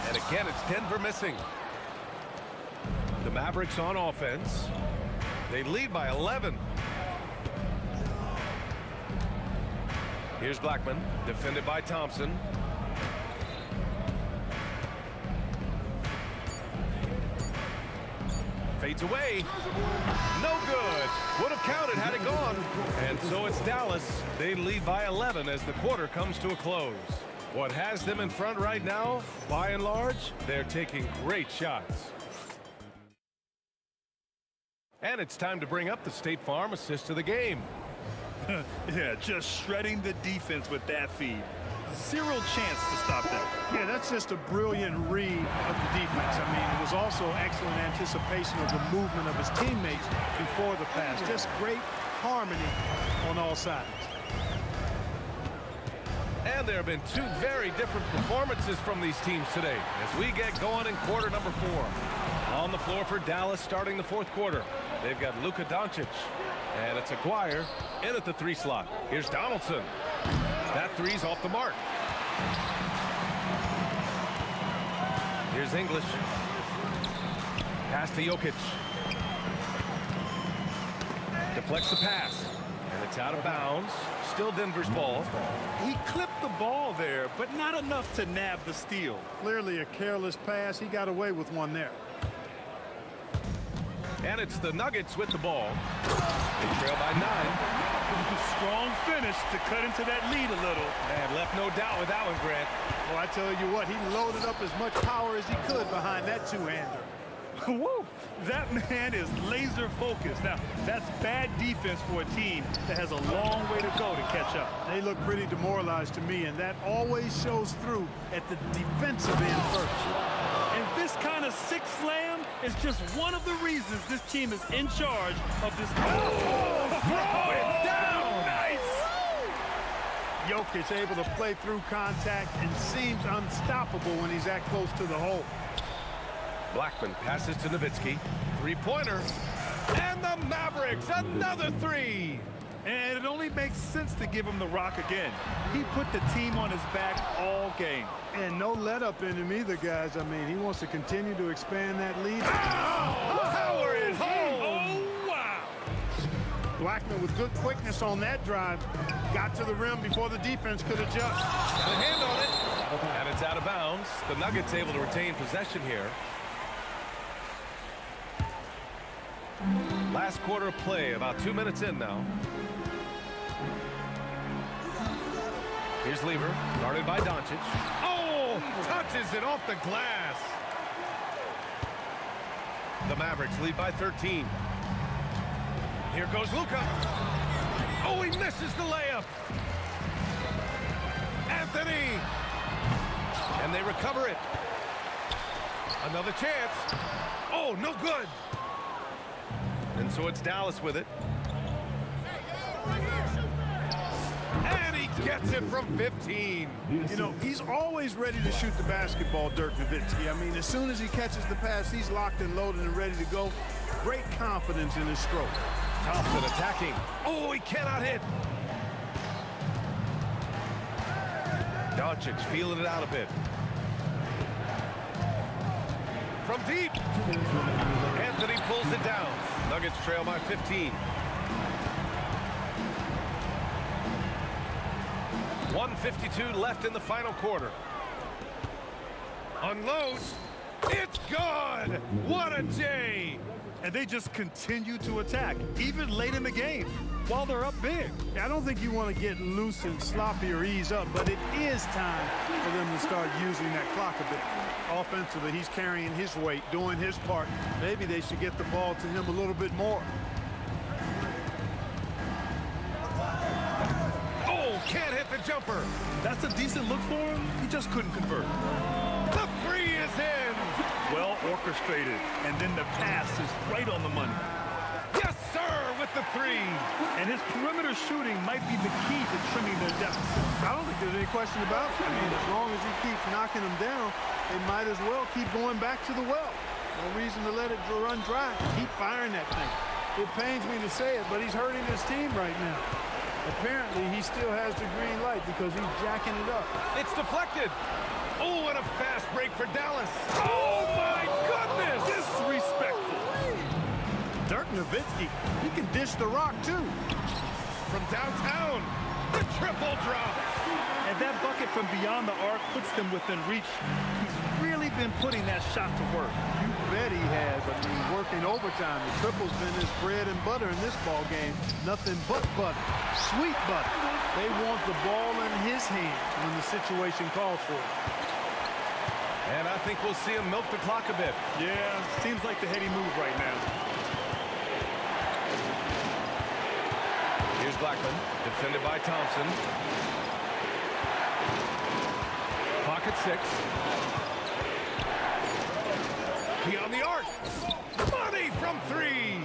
And again, it's Denver missing. The Mavericks on offense. They lead by 11. Here's Blackman, defended by Thompson. Fades away. No good. Would have counted had it gone. And so it's Dallas. They lead by 11 as the quarter comes to a close. What has them in front right now, by and large, they're taking great shots. And it's time to bring up the State Farm assist of the game. Yeah, just shredding the defense with that feed. Zero chance to stop that. Yeah, that's just a brilliant read of the defense. I mean, it was also excellent anticipation of the movement of his teammates before the pass. Just great harmony on all sides. And there have been 2 very different performances from these teams today as we get going in quarter number 4. On the floor for Dallas starting the fourth quarter. They've got Luka Doncic. And it's Aguirre in at the 3 slot. Here's Donaldson. That 3's off the mark. Here's English. Pass to Jokic. Deflects the pass. And it's out of bounds. Still Denver's ball. He clipped the ball there, but not enough to nab the steal. Clearly a careless pass. He got away with one there. And it's the Nuggets with the ball. They trail by 9. Strong finish to cut into that lead a little. And left no doubt with that one, Grant. Well, I tell you what, he loaded up as much power as he could behind that 2-hander. Woo! That man is laser focused. Now, that's bad defense for a team that has a long way to go to catch up. They look pretty demoralized to me, and that always shows through at the defensive end first. And this kind of sick slam is just one of the reasons this team is in charge of this. Oh, throw it down! Nice! Jokic able to play through contact and seems unstoppable when he's that close to the hole. Blackman passes to Nowitzki. 3-pointer. And the Mavericks, another 3. And it only makes sense to give him the rock again. He put the team on his back all game. And no let up in him either, guys. I mean, he wants to continue to expand that lead. Oh, power it home! Oh, wow! Blackman with good quickness on that drive. Got to the rim before the defense could adjust. Got a hand on it. And it's out of bounds. The Nuggets able to retain possession here. Last quarter of play, about 2 minutes in now. Here's Lever, guarded by Doncic. Oh, touches it off the glass. The Mavericks lead by 13. Here goes Luka. Oh, he misses the layup. Anthony. And they recover it. Another chance. Oh, no good. And so it's Dallas with it. And he gets it from 15. You know, he's always ready to shoot the basketball, Dirk Nowitzki. I mean, as soon as he catches the pass, he's locked and loaded and ready to go. Great confidence in his stroke. Thompson attacking. Oh, he cannot hit. Doncic feeling it out a bit. From deep. Anthony pulls it down. Nuggets trail by 15. 1:52 left in the final quarter. Unloads. It's gone. What a day. And they just continue to attack, even late in the game, while they're up big. I don't think you want to get loose and sloppy or ease up, but it is time for them to start using that clock a bit. Offensively, he's carrying his weight, doing his part. Maybe they should get the ball to him a little bit more. Oh, can't hit the jumper. That's a decent look for him. He just couldn't convert. The three is in. Well orchestrated, and then the pass is right on the money. Yes, sir, with the three. And his perimeter shooting might be the key to trimming their deficit. I don't think there's any question about it. I mean, as long as he keeps knocking them down, they might as well keep going back to the well. No reason to let it run dry. Keep firing that thing. It pains me to say it, but he's hurting his team right now. Apparently, he still has the green light because he's jacking it up. It's deflected. Oh, and a fast break for Dallas. Oh, my goodness. Disrespectful. Dirk Nowitzki, he can dish the rock, too. From downtown, the triple drop. And that bucket from beyond the arc puts them within reach. He's really been putting that shot to work. You bet he has. I mean, working overtime. The triple's been his bread and butter in this ball game. Nothing but butter. Sweet butter. They want the ball in his hands when the situation calls for it. And I think we'll see him milk the clock a bit. Yeah, seems like the heady move right now. Here's Blackman, defended by Thompson. Clock at 6. Beyond the arc. Money from 3.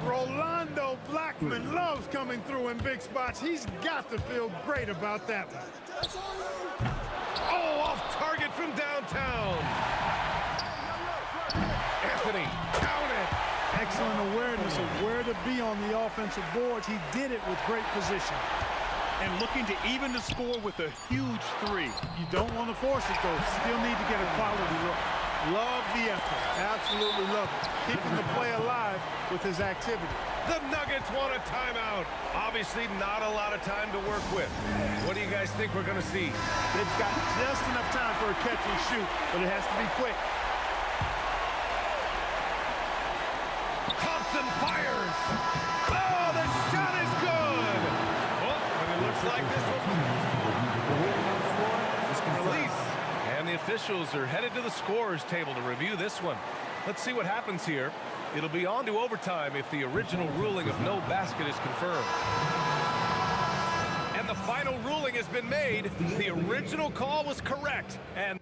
Rolando Blackman loves coming through in big spots. He's got to feel great about that one. Oh, off target from downtown. Anthony, count it. Excellent awareness of where to be on the offensive boards. He did it with great position. And looking to even the score with a huge 3. You don't want to force it, though. Still need to get a quality look. Love the effort. Absolutely love it. Keeping the play alive with his activity. The Nuggets want a timeout. Obviously not a lot of time to work with. What do you guys think we're going to see? They've got just enough time for a catch and shoot, but it has to be quick. Thompson fires. Oh, the shot is good. Oh, and it looks like this one. Release. And the officials are headed to the scorer's table to review this one. Let's see what happens here. It'll be on to overtime if the original ruling of no basket is confirmed. And the final ruling has been made. The original call was correct. And